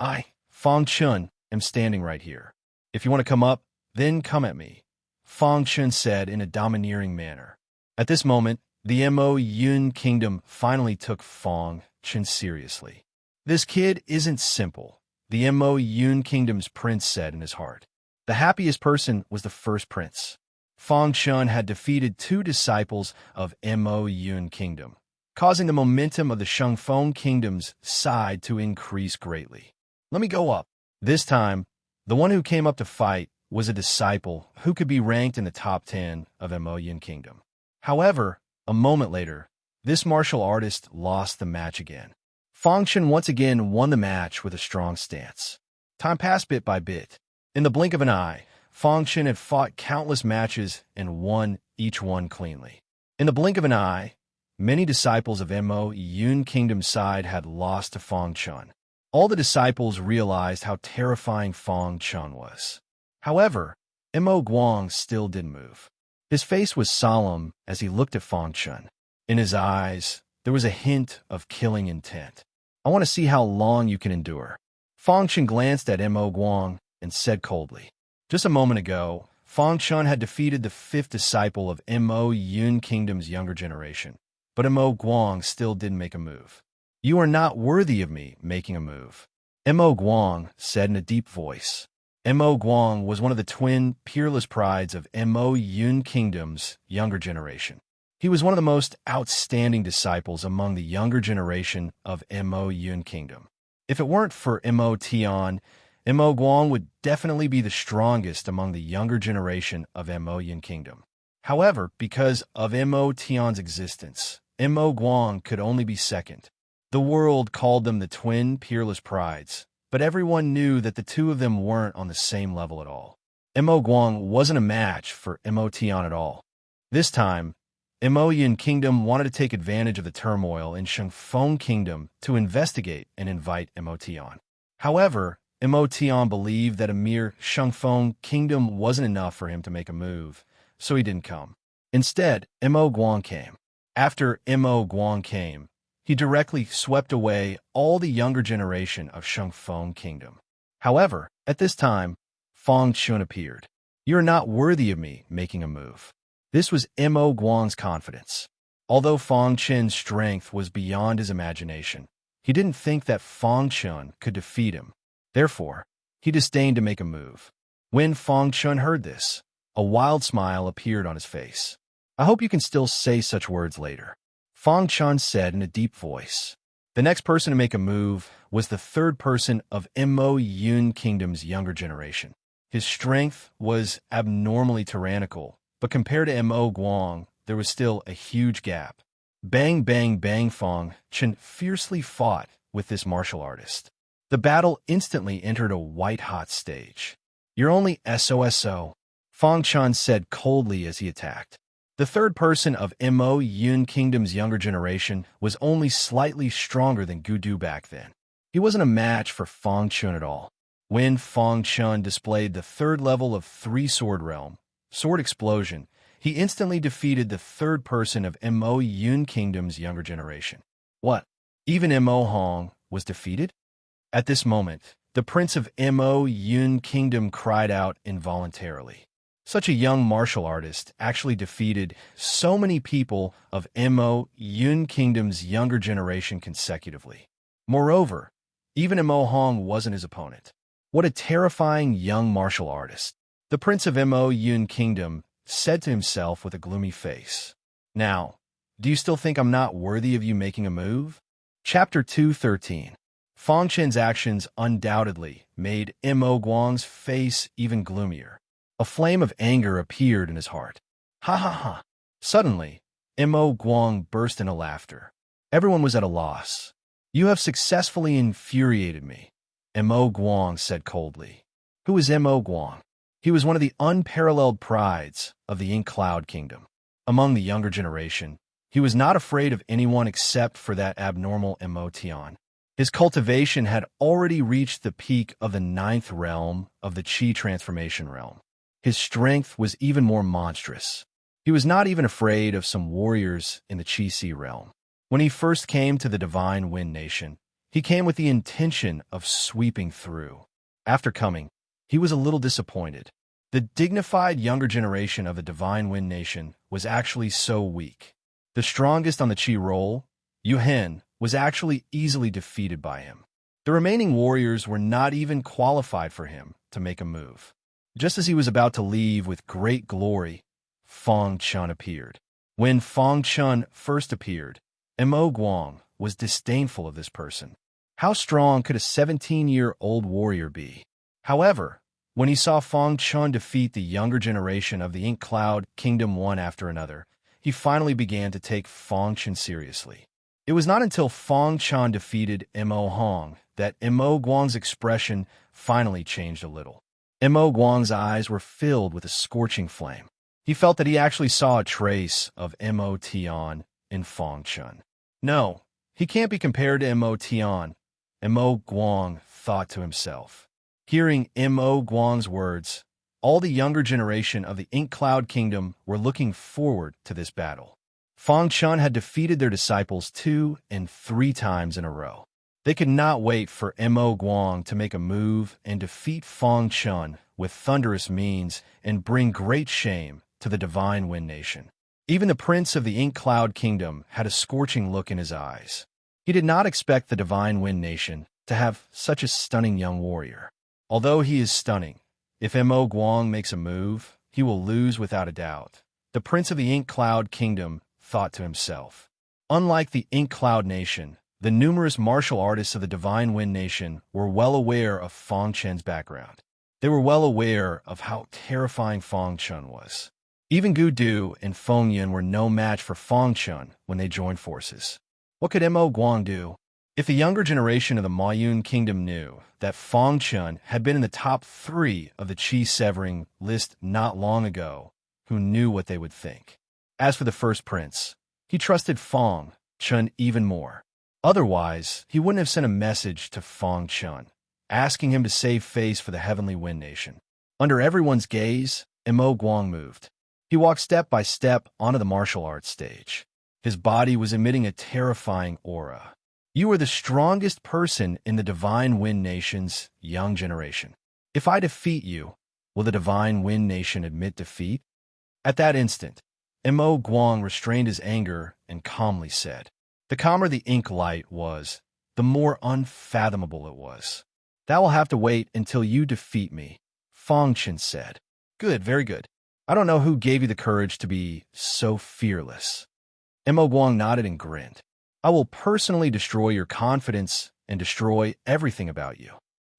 I, Fong Chen, am standing right here. If you want to come up, then come at me, Fong Chen said in a domineering manner. At this moment, the Mo Yun Kingdom finally took Fong Chen seriously. This kid isn't simple, the Mo Yun Kingdom's prince said in his heart. The happiest person was the first prince. Fong Chen had defeated 2 disciples of Mo Yun Kingdom, causing the momentum of the Shangfeng Kingdom's side to increase greatly. Let me go up. This time, the one who came up to fight was a disciple who could be ranked in the top 10 of Mo Yun Kingdom. However, a moment later, this martial artist lost the match again. Fong Chen once again won the match with a strong stance. Time passed bit by bit. In the blink of an eye, Fong Chen had fought countless matches and won each one cleanly. In the blink of an eye, many disciples of Mo Yun Kingdom's side had lost to Fong Chen. All the disciples realized how terrifying Fong Chen was. However, Mo Guang still didn't move. His face was solemn as he looked at Fong Chen. In his eyes, there was a hint of killing intent. I want to see how long you can endure. Fong Chen glanced at Mo Guang and said coldly. Just a moment ago, Fong Chen had defeated the 5th disciple of Mo Yun Kingdom's younger generation, but Mo Guang still didn't make a move. You are not worthy of me making a move, Mo Guang said in a deep voice. Mo Guang was one of the twin peerless prides of Mo Yun Kingdom's younger generation. He was one of the most outstanding disciples among the younger generation of Mo Yun Kingdom. If it weren't for Mo Tian, Mo Guang would definitely be the strongest among the younger generation of Mo Yun Kingdom. However, because of Mo Tian's existence, Mo Guang could only be second. The world called them the twin peerless prides, but everyone knew that the two of them weren't on the same level at all. Mo Guang wasn't a match for Mo Tian at all. This time, Mo Yun Kingdom wanted to take advantage of the turmoil in Shangfeng Kingdom to investigate and invite Mo Tian. However, Mo Tian believed that a mere Shangfeng Kingdom wasn't enough for him to make a move, so he didn't come. Instead, Mo Guang came. After Mo Guang came, he directly swept away all the younger generation of Shangfeng Kingdom. However, at this time, Fang Chun appeared. "You are not worthy of me making a move." This was Mo Guang's confidence. Although Fang Chun's strength was beyond his imagination, he didn't think that Fang Chun could defeat him. Therefore, he disdained to make a move. When Fang Chun heard this, a wild smile appeared on his face. "I hope you can still say such words later," Fang Chun said in a deep voice. The next person to make a move was the third person of Mo Yun Kingdom's younger generation. His strength was abnormally tyrannical, but compared to Mo Guang, there was still a huge gap. Bang, bang, bang, Fang Chun fiercely fought with this martial artist. The battle instantly entered a white-hot stage. "You're only SOSO," Fang Chun said coldly as he attacked. The third person of Mo Yun Kingdom's younger generation was only slightly stronger than Gudu back then. He wasn't a match for Fang Chun at all. When Fang Chun displayed the third level of three-sword realm, Sword Explosion, he instantly defeated the third person of Mo Yun Kingdom's younger generation. What? Even Mo Hong was defeated? At this moment, the prince of Mo Yun Kingdom cried out involuntarily. Such a young martial artist actually defeated so many people of Mo Yun Kingdom's younger generation consecutively. Moreover, even Mo Hong wasn't his opponent. What a terrifying young martial artist. The prince of Mo Yun Kingdom said to himself with a gloomy face. "Now, do you still think I'm not worthy of you making a move?" Chapter 213. Fang Chun's actions undoubtedly made Mo Guang's face even gloomier. A flame of anger appeared in his heart. Ha ha ha! Suddenly, Mo Guang burst into laughter. Everyone was at a loss. "You have successfully infuriated me," Mo Guang said coldly. Who was Mo Guang? He was one of the unparalleled prides of the Ink Cloud Kingdom. Among the younger generation, he was not afraid of anyone except for that abnormal Mo Tian. His cultivation had already reached the peak of the 9th realm of the Qi transformation realm. His strength was even more monstrous. He was not even afraid of some warriors in the Qi Sea realm. When he first came to the Divine Wind Nation, he came with the intention of sweeping through. After coming, he was a little disappointed. The dignified younger generation of the Divine Wind Nation was actually so weak. The strongest on the Qi roll, Yu Hen, was actually easily defeated by him. The remaining warriors were not even qualified for him to make a move. Just as he was about to leave with great glory, Fang Chun appeared. When Fang Chun first appeared, Mo Guang was disdainful of this person. How strong could a 17-year-old warrior be? However, when he saw Fang Chun defeat the younger generation of the Ink Cloud Kingdom one after another, he finally began to take Fang Chun seriously. It was not until Fang Chun defeated Mo Hong that Mo Guang's expression finally changed a little. Mo Guang's eyes were filled with a scorching flame. He felt that he actually saw a trace of Mo Tian in Fang Chun. No, he can't be compared to Mo Tian, Mo Guang thought to himself. Hearing Mo Guang's words, all the younger generation of the Ink Cloud Kingdom were looking forward to this battle. Fang Chun had defeated their disciples 2 and 3 times in a row. They could not wait for Mo Guang to make a move and defeat Fang Chun with thunderous means and bring great shame to the Divine Wind Nation. Even the prince of the Ink Cloud Kingdom had a scorching look in his eyes. He did not expect the Divine Wind Nation to have such a stunning young warrior. Although he is stunning, if Mo Guang makes a move, he will lose without a doubt. The prince of the Ink Cloud Kingdom thought to himself. Unlike the Ink Cloud Nation, the numerous martial artists of the Divine Wind Nation were well aware of Fang Chen's background. They were well aware of how terrifying Fang Chen was. Even Gu Du and Feng Yun were no match for Fang Chen when they joined forces. What could Mo Guang do? If the younger generation of the Maoyun Kingdom knew that Fang Chen had been in the top 3 of the Qi-severing list not long ago, who knew what they would think? As for the first prince, he trusted Fang Chen even more. Otherwise, he wouldn't have sent a message to Fang Chen, asking him to save face for the Heavenly Wind Nation. Under everyone's gaze, Mo Guang moved. He walked step by step onto the martial arts stage. His body was emitting a terrifying aura. You are the strongest person in the Divine Wind Nation's young generation. If I defeat you, will the Divine Wind Nation admit defeat? At that instant, Mo Guang restrained his anger and calmly said, the calmer the ink light was, the more unfathomable it was. That will have to wait until you defeat me, Fang Chen said. Good, very good. I don't know who gave you the courage to be so fearless. Mo Guang nodded and grinned. I will personally destroy your confidence and destroy everything about you.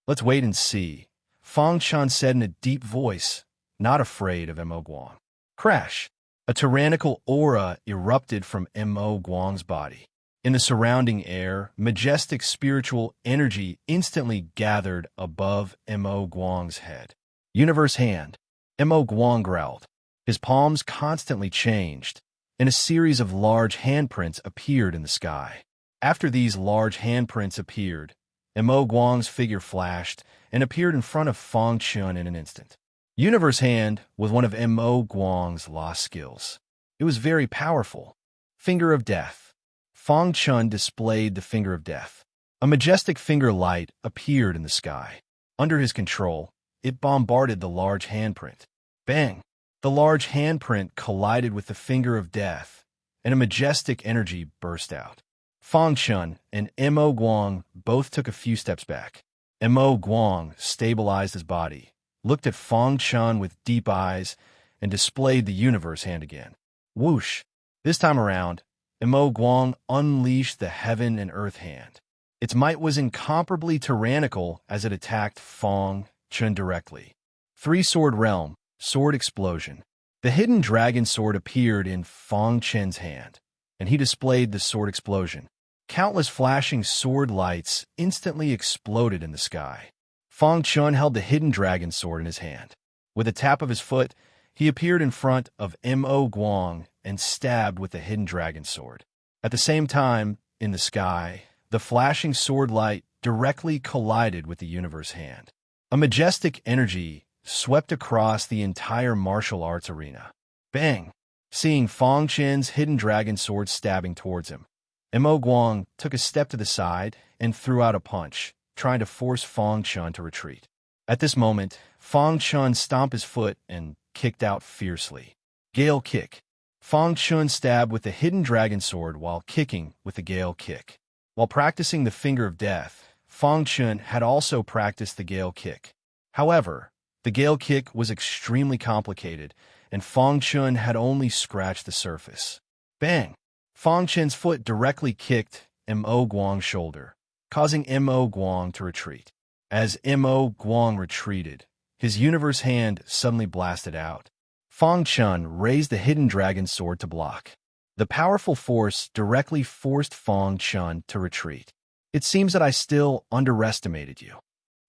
Let's wait and see, Fang Chen said in a deep voice, not afraid of Mo Guang. Crash! A tyrannical aura erupted from Mo Guang's body. In the surrounding air, majestic spiritual energy instantly gathered above Mo Guang's head. Universe hand, Mo Guang growled. His palms constantly changed, and a series of large handprints appeared in the sky. After these large handprints appeared, Mo Guang's figure flashed and appeared in front of Fang Chen in an instant. Universe hand was one of Mo Guang's lost skills. It was very powerful. Finger of Death. Fang Chen displayed the Finger of Death. A majestic finger light appeared in the sky. Under his control, it bombarded the large handprint. Bang! The large handprint collided with the Finger of Death, and a majestic energy burst out. Fang Chen and Mo Guang both took a few steps back. Mo Guang stabilized his body, looked at Fang Chen with deep eyes, and displayed the Universe hand again. Whoosh! This time around, Mo Guang unleashed the Heaven and Earth hand. Its might was incomparably tyrannical as it attacked Fang Chen directly. Three-sword realm, sword explosion. The hidden dragon sword appeared in Fang Chen's hand, and he displayed the sword explosion. Countless flashing sword lights instantly exploded in the sky. Fang Chen held the hidden dragon sword in his hand. With a tap of his foot, he appeared in front of Mo Guang and stabbed with the hidden dragon sword. At the same time, in the sky, the flashing sword light directly collided with the Universe hand. A majestic energy swept across the entire martial arts arena. Bang! Seeing Fang Chen's hidden dragon sword stabbing towards him, Mo Guang took a step to the side and threw out a punch, trying to force Fang Chen to retreat. At this moment, Fang Chen stomped his foot and kicked out fiercely. Gale kick. Fang Chen stabbed with the hidden dragon sword while kicking with the gale kick. While practicing the Finger of Death, Fang Chen had also practiced the gale kick. However, the gale kick was extremely complicated, and Fang Chen had only scratched the surface. Bang! Fang Chen's foot directly kicked Mo Guang's shoulder, causing Mo Guang to retreat. As Mo Guang retreated, his Universe hand suddenly blasted out. Fang Chen raised the hidden dragon sword to block. The powerful force directly forced Fang Chen to retreat. It seems that I still underestimated you.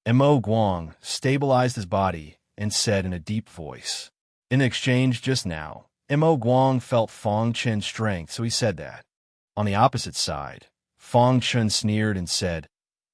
Mo Guang stabilized his body and said in a deep voice. In the exchange just now, Mo Guang felt Fang Chen's strength, so he said that. On the opposite side, Fang Chen sneered and said,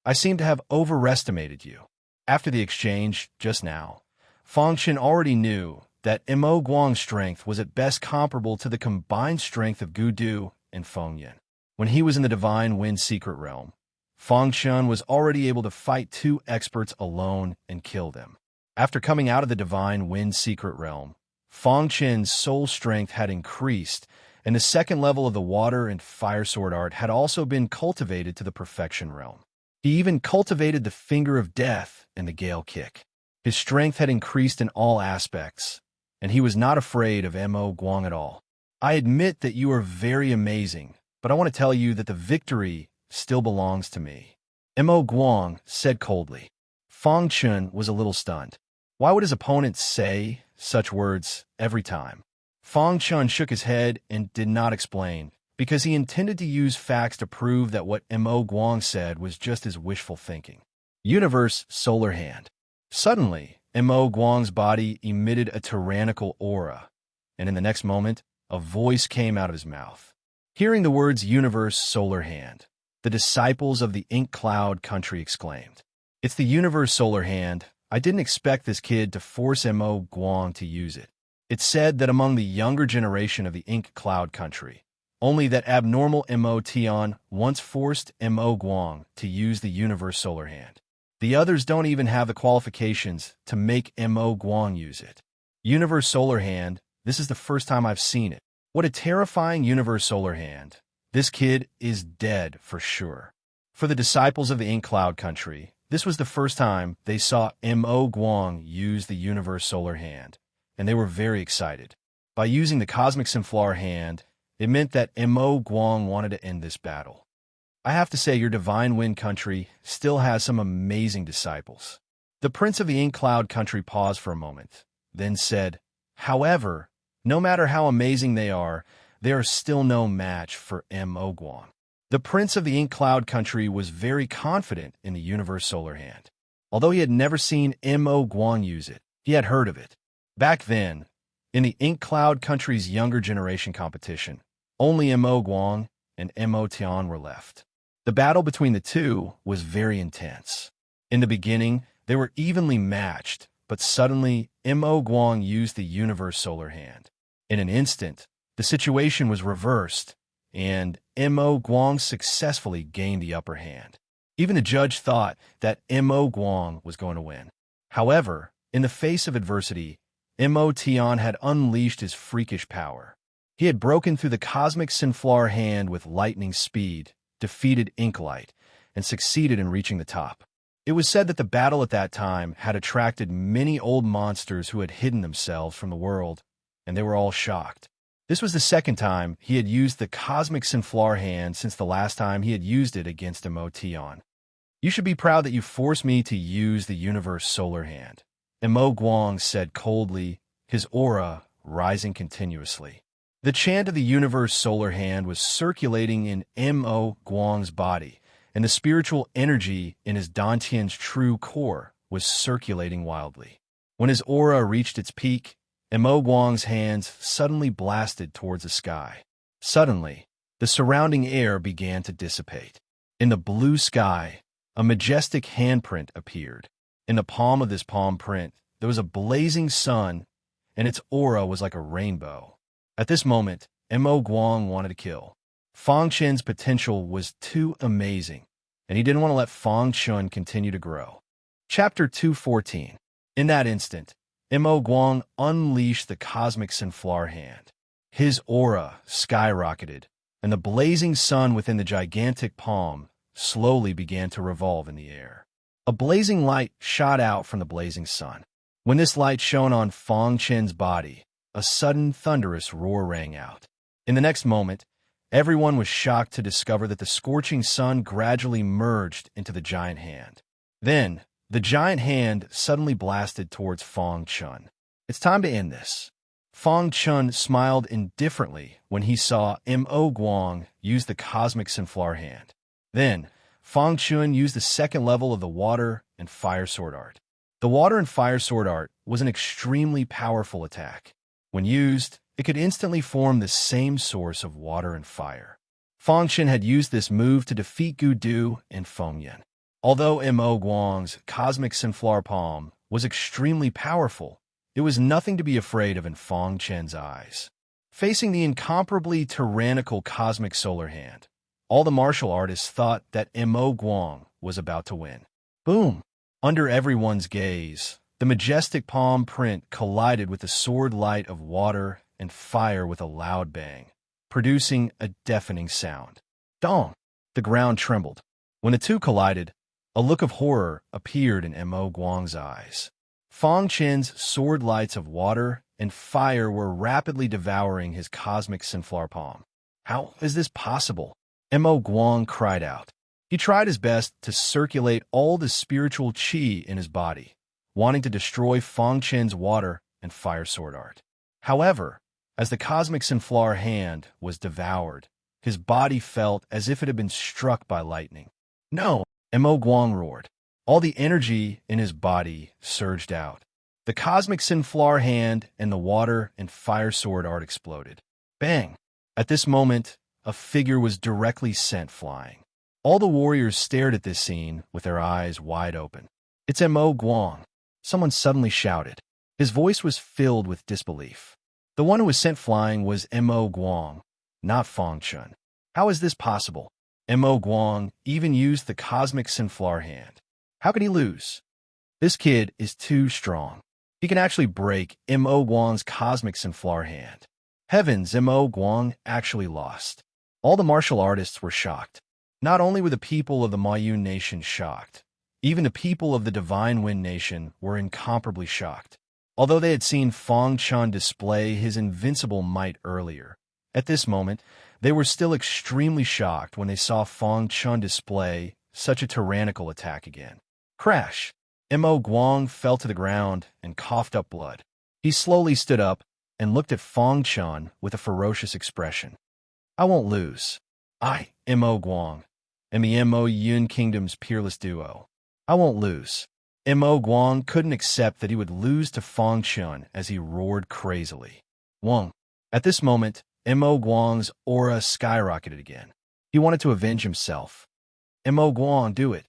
I seem to have overestimated you. After the exchange just now, Fang Chen already knew that Mo Guang's strength was at best comparable to the combined strength of Gu Du and Feng Yun. When he was in the Divine Wind Secret Realm, Fang Chen was already able to fight 2 experts alone and kill them. After coming out of the Divine Wind Secret Realm, Fang Chen's soul strength had increased, and the second level of the water and fire sword art had also been cultivated to the perfection realm. He even cultivated the Finger of Death and the gale kick. His strength had increased in all aspects, and he was not afraid of Mo Guang at all. I admit that you are very amazing, but I want to tell you that the victory still belongs to me. Mo Guang said coldly. Fang Chun was a little stunned. Why would his opponent say such words every time? Fang Chun shook his head and did not explain, because he intended to use facts to prove that what Mo Guang said was just his wishful thinking. Universe Solar Hand. Suddenly, Mo Guang's body emitted a tyrannical aura, and in the next moment, a voice came out of his mouth. Hearing the words Universe Solar Hand, the disciples of the Ink Cloud country exclaimed, "It's the Universe Solar Hand. I didn't expect this kid to force Mo Guang to use it." It's said that among the younger generation of the Ink Cloud country, only that abnormal Mo Tian once forced Mo Guang to use the Universe Solar Hand. The others don't even have the qualifications to make Mo Guang use it. Universe Solar Hand, this is the first time I've seen it. What a terrifying Universe Solar Hand. This kid is dead for sure. For the disciples of the Ink Cloud country, this was the first time they saw Mo Guang use the Universe Solar Hand, and they were very excited. By using the Cosmic Sunflower Hand, it meant that Mo Guang wanted to end this battle. I have to say your Divine Wind country still has some amazing disciples. The Prince of the Ink Cloud country paused for a moment, then said, "However, no matter how amazing they are still no match for Mo Guang." The Prince of the Ink Cloud country was very confident in the Universe Solar Hand. Although he had never seen Mo Guang use it, he had heard of it. Back then, in the Ink Cloud country's younger generation competition, only Mo Guang and Mo Tian were left. The battle between the two was very intense. In the beginning, they were evenly matched, but suddenly Mo Guang used the Universe Solar Hand. In an instant, the situation was reversed, and Mo Guang successfully gained the upper hand. Even the judge thought that Mo Guang was going to win. However, in the face of adversity, Mo Tian had unleashed his freakish power. He had broken through the Cosmic Sunflower Hand with lightning speed, defeated Inklight, and succeeded in reaching the top. It was said that the battle at that time had attracted many old monsters who had hidden themselves from the world, and they were all shocked. This was the second time he had used the Cosmic Sunflower Hand since the last time he had used it against Mo Tian. "You should be proud that you forced me to use the Universe Solar Hand," Mo Guang said coldly, his aura rising continuously. The chant of the Universe Solar Hand was circulating in Mo Guang's body, and the spiritual energy in his Dantian's true core was circulating wildly. When his aura reached its peak, Mo Guang's hands suddenly blasted towards the sky. Suddenly, the surrounding air began to dissipate. In the blue sky, a majestic handprint appeared. In the palm of this palm print, there was a blazing sun, and its aura was like a rainbow. At this moment, Mo Guang wanted to kill. Fang Chun's potential was too amazing, and he didn't want to let Fang Chun continue to grow. Chapter 214. In that instant, Mo Guang unleashed the Cosmic Sunflower Hand. His aura skyrocketed, and the blazing sun within the gigantic palm slowly began to revolve in the air. A blazing light shot out from the blazing sun. When this light shone on Fang Chun's body, a sudden thunderous roar rang out. In the next moment, everyone was shocked to discover that the scorching sun gradually merged into the giant hand. Then, the giant hand suddenly blasted towards Fang Chun. "It's time to end this." Fang Chun smiled indifferently when he saw Mo Guang use the Cosmic Sunflower Hand. Then, Fang Chun used the second level of the Water and Fire Sword Art. The Water and Fire Sword Art was an extremely powerful attack. When used, it could instantly form the same source of water and fire. Fang Chun had used this move to defeat Gu Du and Feng Yan. Although Mo Guang's Cosmic Sunflower Palm was extremely powerful, it was nothing to be afraid of in Fang Chun's eyes. Facing the incomparably tyrannical Cosmic Solar Hand, all the martial artists thought that Mo Guang was about to win. Boom! Under everyone's gaze, the majestic palm print collided with the sword light of water and fire with a loud bang, producing a deafening sound. Dong! The ground trembled. When the two collided, a look of horror appeared in Mo Guang's eyes. Fang Chun's sword lights of water and fire were rapidly devouring his cosmic sunflower palm. How is this possible? Mo Guang cried out. He tried his best to circulate all the spiritual qi in his body, wanting to destroy Fang Chen's water and fire sword art. However, as the cosmic sunflower hand was devoured, his body felt as if it had been struck by lightning. No! Mo Guang roared. All the energy in his body surged out. The cosmic sunflower hand and the water and fire sword art exploded. Bang! At this moment, a figure was directly sent flying. All the warriors stared at this scene with their eyes wide open. It's Mo Guang, someone suddenly shouted. His voice was filled with disbelief. The one who was sent flying was Mo Guang, not Fang Chun. How is this possible? Mo Guang even used the cosmic sunflower hand. How could he lose? This kid is too strong. He can actually break Mo Guang's cosmic sunflower hand. Heavens, Mo Guang actually lost. All the martial artists were shocked. Not only were the people of the Mayun nation shocked, even the people of the Divine Wind nation were incomparably shocked. Although they had seen Fang Chun display his invincible might earlier, at this moment, they were still extremely shocked when they saw Fang Chun display such a tyrannical attack again. Crash! Mo Guang fell to the ground and coughed up blood. He slowly stood up and looked at Fang Chun with a ferocious expression. I won't lose. I, Mo Guang, am the Mo Yun Kingdom's peerless duo. I won't lose. Mo Guang couldn't accept that he would lose to Fang Chun as he roared crazily. Wang. At this moment, Mo Guang's aura skyrocketed again. He wanted to avenge himself. Mo Guang, do it.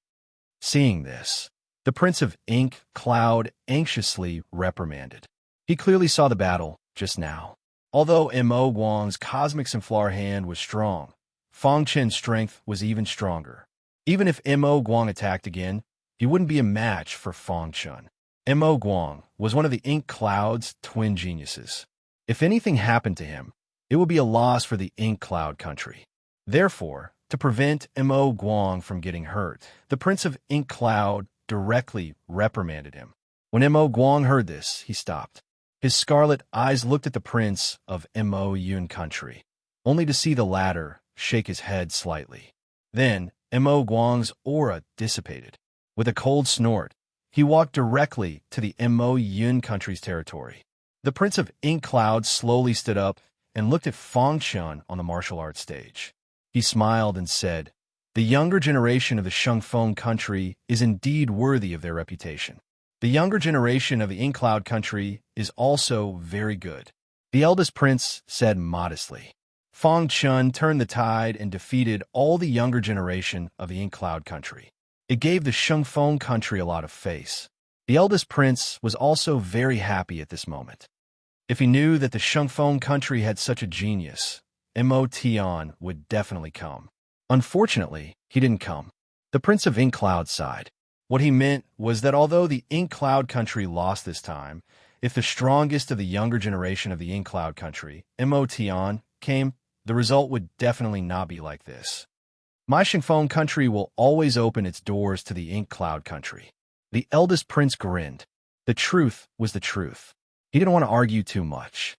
Seeing this, the Prince of Ink Cloud anxiously reprimanded. He clearly saw the battle just now. Although Mo Guang's cosmic sunflower hand was strong, Fang Chen's strength was even stronger. Even if Mo Guang attacked again, he wouldn't be a match for Fang Chun. Mo Guang was one of the Ink Cloud's twin geniuses. If anything happened to him, it would be a loss for the Ink Cloud country. Therefore, to prevent Mo Guang from getting hurt, the Prince of Ink Cloud directly reprimanded him. When Mo Guang heard this, he stopped. His scarlet eyes looked at the Prince of Mo Yun country, only to see the latter shake his head slightly. Then, Mo Guang's aura dissipated. With a cold snort, he walked directly to the Mo Yun country's territory. The Prince of Ink Cloud slowly stood up and looked at Fang Chun on the martial arts stage. He smiled and said, The younger generation of the Shengfeng country is indeed worthy of their reputation. The younger generation of the Ink Cloud country is also very good. The eldest prince said modestly. Fang Chun turned the tide and defeated all the younger generation of the Ink Cloud country. It gave the Shengfeng country a lot of face. The eldest prince was also very happy at this moment. If he knew that the Shengfeng country had such a genius, Mo Tian would definitely come. Unfortunately, he didn't come. The Prince of Ink Cloud sighed. What he meant was that although the Ink Cloud country lost this time, if the strongest of the younger generation of the Ink Cloud country, Mo Tian, came, the result would definitely not be like this. My Shengfeng country will always open its doors to the Ink Cloud country. The eldest prince grinned. The truth was the truth. He didn't want to argue too much.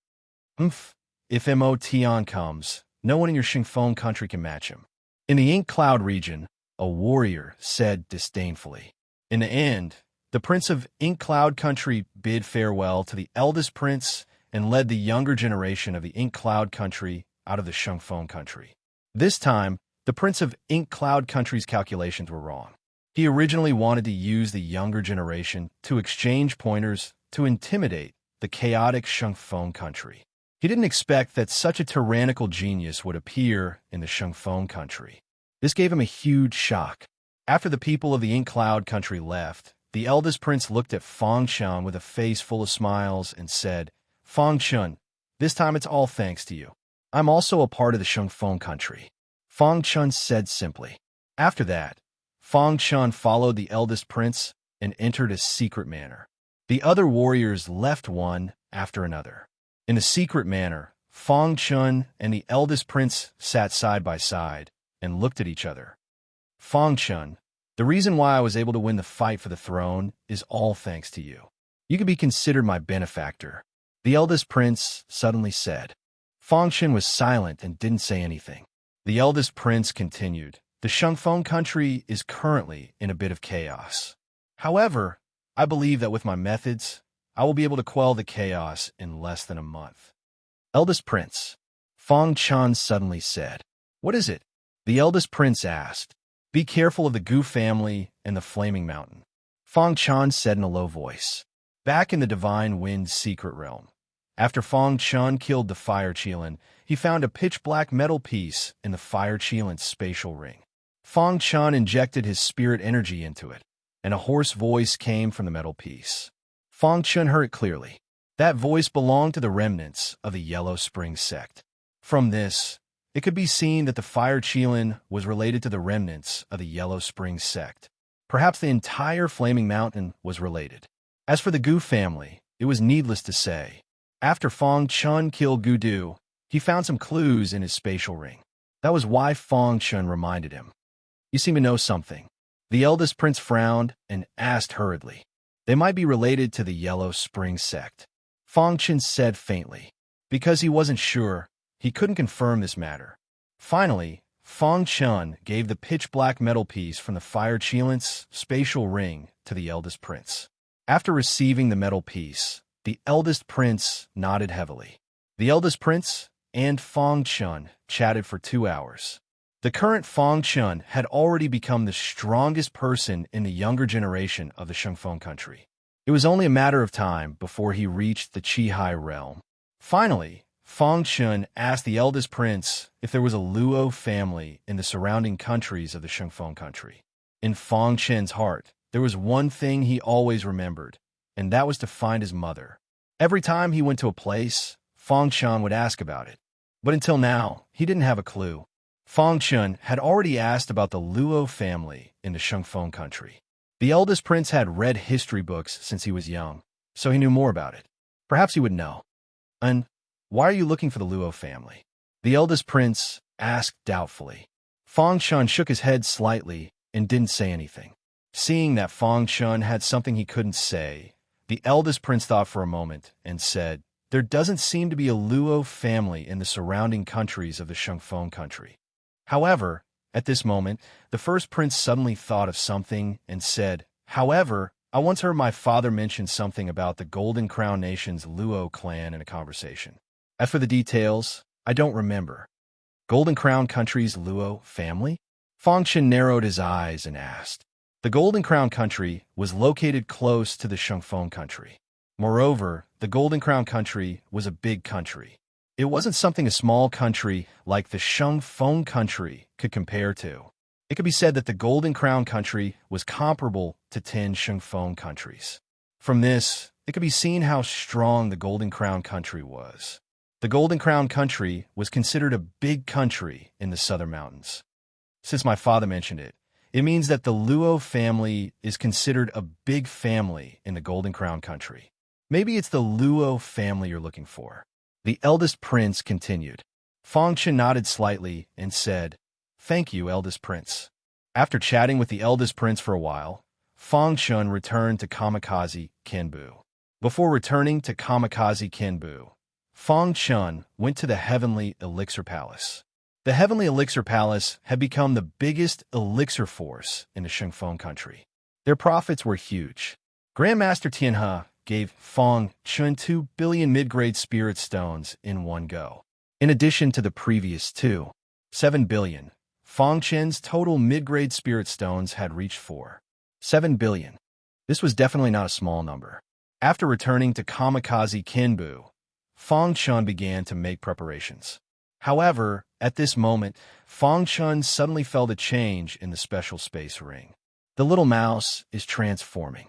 If Mo Tian comes, no one in your Shengfeng country can match him. In the Ink Cloud region, a warrior said disdainfully. In the end, the Prince of Ink Cloud country bid farewell to the eldest prince and led the younger generation of the Ink Cloud country out of the Shengfeng country. This time, the Prince of Ink Cloud country's calculations were wrong. He originally wanted to use the younger generation to exchange pointers to intimidate the chaotic Shengfeng country. He didn't expect that such a tyrannical genius would appear in the Shengfeng country. This gave him a huge shock. After the people of the Ink Cloud country left, the eldest prince looked at Fang Chun with a face full of smiles and said, Fang Chun, this time it's all thanks to you. I'm also a part of the Shengfeng country. Fang Chun said simply. After that, Fang Chun followed the eldest prince and entered a secret manor. The other warriors left one after another. In a secret manner, Fang Chun and the eldest prince sat side by side and looked at each other. Fang Chun, the reason why I was able to win the fight for the throne is all thanks to you. You could be considered my benefactor. The eldest prince suddenly said. Fangchen was silent and didn't say anything. The eldest prince continued. The Shangfeng country is currently in a bit of chaos. However, I believe that with my methods, I will be able to quell the chaos in less than a month. Eldest prince, Fang Chan suddenly said. What is it? The eldest prince asked. Be careful of the Gu family and the Flaming Mountain. Fang Chan said in a low voice. Back in the Divine Wind's secret realm, after Fang Chan killed the Fire Qilin, he found a pitch-black metal piece in the Fire Qilin's spatial ring. Fang Chan injected his spirit energy into it, and a hoarse voice came from the metal piece. Fang Chan heard it clearly. That voice belonged to the remnants of the Yellow Spring sect. From this, it could be seen that the Fire Qilin was related to the remnants of the Yellow Spring sect. Perhaps the entire Flaming Mountain was related. As for the Gu family, it was needless to say. After Fang Chan killed Gu Du, he found some clues in his spatial ring. That was why Fang Chan reminded him. You seem to know something. The eldest prince frowned and asked hurriedly. They might be related to the Yellow Spring sect. Fang Chan said faintly. Because he wasn't sure, he couldn't confirm this matter. Finally, Fang Chan gave the pitch-black metal piece from the Fire Qilin's spatial ring to the eldest prince. After receiving the metal piece, the eldest prince nodded heavily. The eldest prince and Fang Chan chatted for 2 hours. The current Fang Chan had already become the strongest person in the younger generation of the Shangfeng country. It was only a matter of time before he reached the Qihai realm. Finally, Fang Chan asked the eldest prince if there was a Luo family in the surrounding countries of the Shangfeng country. In Fang Chan's heart, there was one thing he always remembered, and that was to find his mother. Every time he went to a place, Fang Chan would ask about it. But until now, he didn't have a clue. Fang Chan had already asked about the Luo family in the Shangfeng country. The eldest prince had read history books since he was young, so he knew more about it. Perhaps he would know. And why are you looking for the Luo family? The eldest prince asked doubtfully. Fang Chan shook his head slightly and didn't say anything. Seeing that Fang Chan had something he couldn't say, the eldest prince thought for a moment and said, There doesn't seem to be a Luo family in the surrounding countries of the Shangfeng country. However, at this moment, the first prince suddenly thought of something and said, However, I once heard my father mention something about the Golden Crown Nation's Luo clan in a conversation. As for the details, I don't remember. Golden Crown Country's Luo family? Fang Chan narrowed his eyes and asked. The Golden Crown Country was located close to the Shangfeng country. Moreover, the Golden Crown Country was a big country. It wasn't something a small country like the Shangfeng country could compare to. It could be said that the Golden Crown Country was comparable to 10 Shangfeng countries. From this, it could be seen how strong the Golden Crown Country was. The Golden Crown Country was considered a big country in the Southern Mountains. Since my father mentioned it, it means that the Luo family is considered a big family in the Golden Crown Country. Maybe it's the Luo family you're looking for. The eldest prince continued. Fang Chan nodded slightly and said, Thank you, eldest prince. After chatting with the eldest prince for a while, Fang Chan returned to Kamikaze Kenbu. Before returning to Kamikaze Kenbu, Fang Chan went to the Heavenly Elixir Palace. The Heavenly Elixir Palace had become the biggest elixir force in the Shangfeng country. Their profits were huge. Grandmaster Tianhe gave Fang Chan 2 billion mid-grade spirit stones in one go. In addition to the previous 7 billion, Fang Chan's total mid-grade spirit stones had reached 7 billion. This was definitely not a small number. After returning to Kamikaze Kenbu, Fang Chan began to make preparations. However, at this moment, Fang Chan suddenly felt a change in the special space ring. The little mouse is transforming.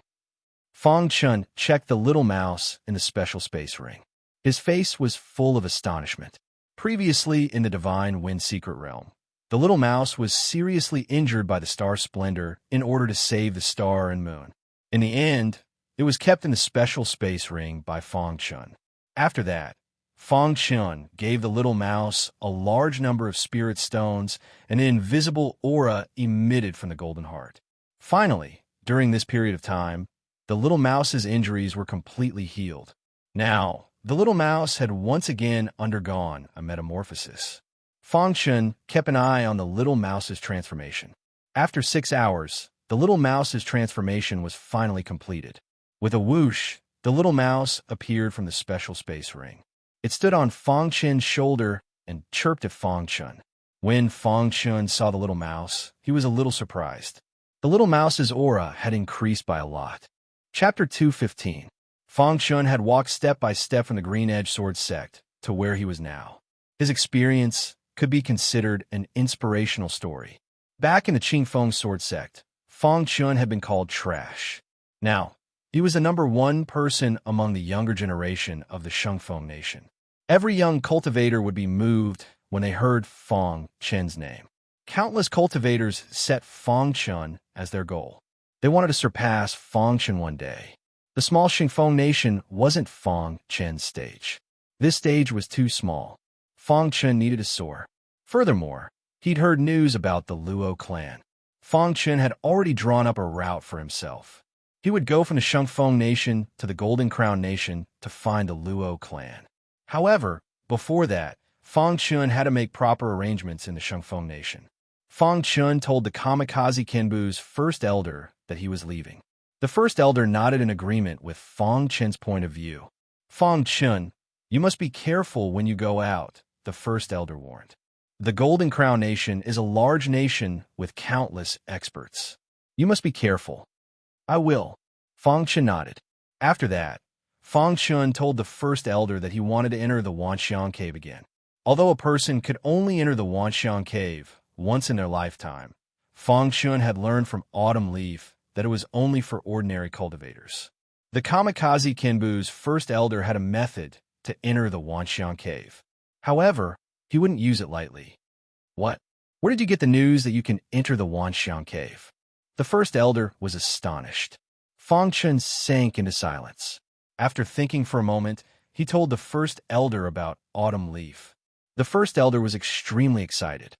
Fang Chan checked the little mouse in the special space ring. His face was full of astonishment. Previously in the Divine Wind Secret Realm, the little mouse was seriously injured by the star splendor in order to save the star and moon. In the end, it was kept in the special space ring by Fang Chan. After that, Fang Chan gave the little mouse a large number of spirit stones, and an invisible aura emitted from the golden heart. Finally, during this period of time, the little mouse's injuries were completely healed. Now, The little mouse had once again undergone a metamorphosis. Fang Chun kept an eye on the little mouse's transformation. After 6 hours, the little mouse's transformation was finally completed. With a whoosh, the little mouse appeared from the special space ring. It stood on Fang Chun's shoulder and chirped at Fang Chun. When Fang Chun saw the little mouse, he was a little surprised. The little mouse's aura had increased by a lot. Chapter 2:15. Fang Chun had walked step by step from the Green Edge Sword sect to where he was now. His experience could be considered an inspirational story. Back in the Qingfeng Sword sect, Fang Chun had been called trash. Now, he was the #1 person among the younger generation of the Shengfeng nation. Every young cultivator would be moved when they heard Fang Chun's name. Countless cultivators set Fang Chun as their goal. They wanted to surpass Fang Chun one day. The small Shengfeng nation wasn't Fang Chun's stage. This stage was too small. Fang Chun needed to soar. Furthermore, he'd heard news about the Luo clan. Fang Chun had already drawn up a route for himself. He would go from the Shengfeng nation to the Golden Crown nation to find the Luo clan. However, before that, Fang Chun had to make proper arrangements in the Shengfeng nation. Fang Chun told the Kamikaze Kenbu's first elder that he was leaving. The first elder nodded in agreement with Fang Chun's point of view. Fang Chun, you must be careful when you go out, the first elder warned. The Golden Crown nation is a large nation with countless experts. You must be careful. I will. Fang Chun nodded. After that, Fang Chun told the first elder that he wanted to enter the Wanxiang cave again. Although a person could only enter the Wanxiang cave once in their lifetime, Fang Chun had learned from Autumn Leaf that it was only for ordinary cultivators. The Kamikaze Kenbu's first elder had a method to enter the Wanxiang cave. However, he wouldn't use it lightly. What? Where did you get the news that you can enter the Wanxiang cave? The first elder was astonished. Fang Chun sank into silence. After thinking for a moment, he told the first elder about Autumn Leaf. The first elder was extremely excited.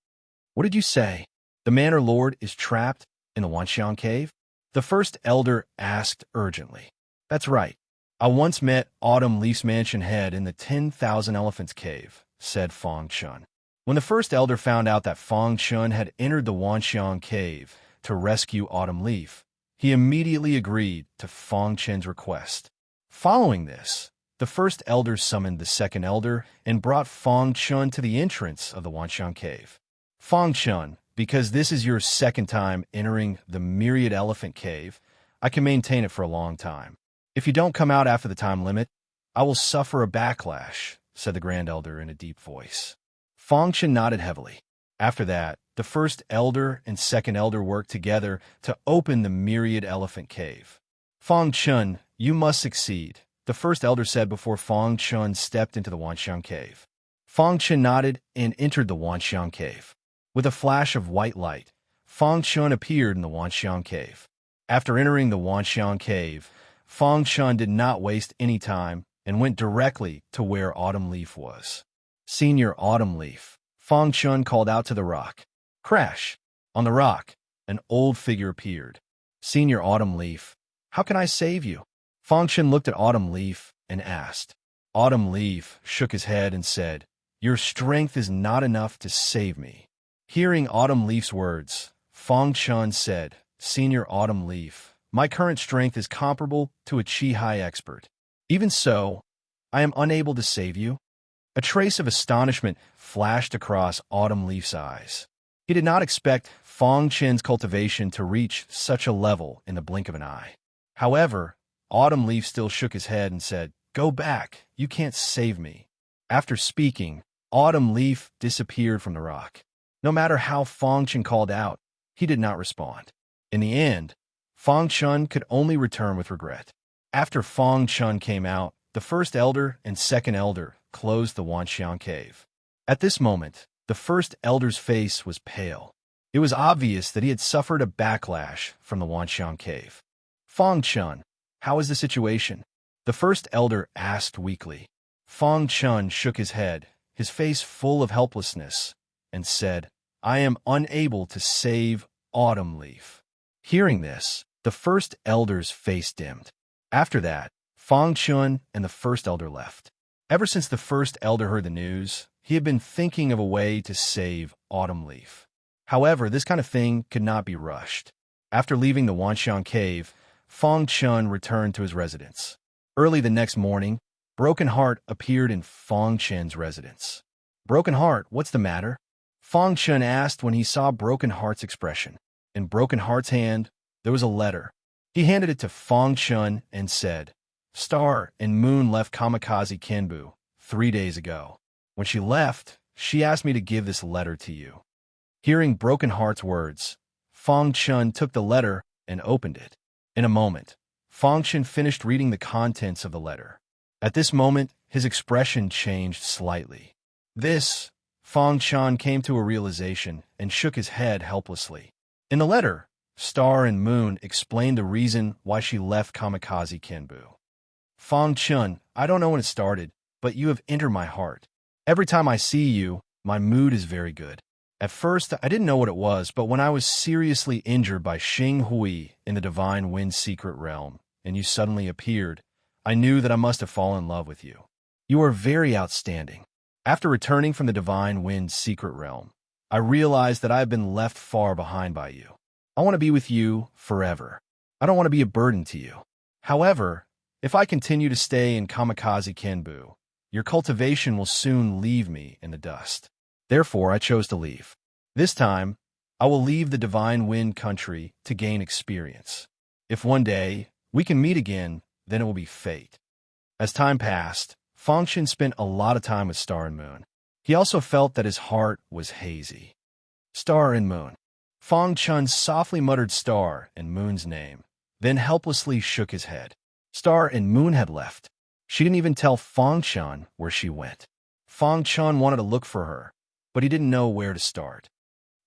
What did you say? The Manor Lord is trapped in the Wanxiang cave? The first elder asked urgently. That's right. I once met Autumn Leaf's mansion head in the 10,000 Elephants cave, said Fang Chun. When the first elder found out that Fang Chun had entered the Wanxiang cave to rescue Autumn Leaf, he immediately agreed to Fang Chun's request. Following this, the first elder summoned the second elder and brought Fang Chun to the entrance of the Wanxiang cave. Fang Chun, because this is your second time entering the Myriad Elephant Cave, I can maintain it for a long time. If you don't come out after the time limit, I will suffer a backlash, said the Grand Elder in a deep voice. Fang Chun nodded heavily. After that, the first elder and second elder worked together to open the Myriad Elephant Cave. Fang Chun, you must succeed, the first elder said before Fang Chun stepped into the Wanxiang cave. Fang Chun nodded and entered the Wanxiang cave. With a flash of white light, Fang Chun appeared in the Wanxiang cave. After entering the Wanxiang cave, Fang Chun did not waste any time and went directly to where Autumn Leaf was. Senior Autumn Leaf, Fang Chun called out to the rock. Crash! On the rock, an old figure appeared. Senior Autumn Leaf, how can I save you? Fang Chun looked at Autumn Leaf and asked. Autumn Leaf shook his head and said, Your strength is not enough to save me. Hearing Autumn Leaf's words, Fang Chun said, Senior Autumn Leaf, my current strength is comparable to a Chi-Hai expert. Even so, I am unable to save you. A trace of astonishment flashed across Autumn Leaf's eyes. He did not expect Fang Chun's cultivation to reach such a level in the blink of an eye. However, Autumn Leaf still shook his head and said, Go back, you can't save me. After speaking, Autumn Leaf disappeared from the rock. No matter how Fang Chun called out, he did not respond. In the end, Fang Chun could only return with regret. After Fang Chun came out, the first elder and second elder closed the Wanxiang cave. At this moment, the first elder's face was pale. It was obvious that he had suffered a backlash from the Wanxiang cave. Fang Chun, how is the situation? The first elder asked weakly. Fang Chun shook his head, his face full of helplessness, and said, I am unable to save Autumn Leaf. Hearing this, the first elder's face dimmed. After that, Fang Chun and the first elder left. Ever since the first elder heard the news, he had been thinking of a way to save Autumn Leaf. However, this kind of thing could not be rushed. After leaving the Wanshan cave, Fong Chun returned to his residence. Early the next morning, Broken Heart appeared in Fong Chen's residence. "Broken Heart, what's the matter?" Fong Chun asked when he saw Broken Heart's expression. In Broken Heart's hand, there was a letter. He handed it to Fong Chun and said, "Star and Moon left Kamikaze Kenbu 3 days ago. When she left, she asked me to give this letter to you." Hearing Broken Heart's words, Fong Chun took the letter and opened it. In a moment, Fong Chun finished reading the contents of the letter. At this moment, his expression changed slightly. Fong Chun came to a realization and shook his head helplessly. In the letter, Star and Moon explained the reason why she left Kamikaze Kenbu. "Fong Chun, I don't know when it started, but you have entered my heart. Every time I see you, my mood is very good. At first, I didn't know what it was, but when I was seriously injured by Xing Hui in the Divine Wind Secret Realm, and you suddenly appeared, I knew that I must have fallen in love with you. You are very outstanding. After returning from the Divine Wind Secret Realm, I realized that I have been left far behind by you. I want to be with you forever. I don't want to be a burden to you. However, if I continue to stay in Kamikaze Kenbu, your cultivation will soon leave me in the dust. Therefore, I chose to leave. This time, I will leave the Divine Wind country to gain experience. If one day we can meet again, then it will be fate." As time passed, Fong Chun spent a lot of time with Star and Moon. He also felt that his heart was hazy. Star and Moon. Fong Chun softly muttered Star and Moon's name, then helplessly shook his head. Star and Moon had left. She didn't even tell Fong Chun where she went. Fong Chun wanted to look for her, but he didn't know where to start.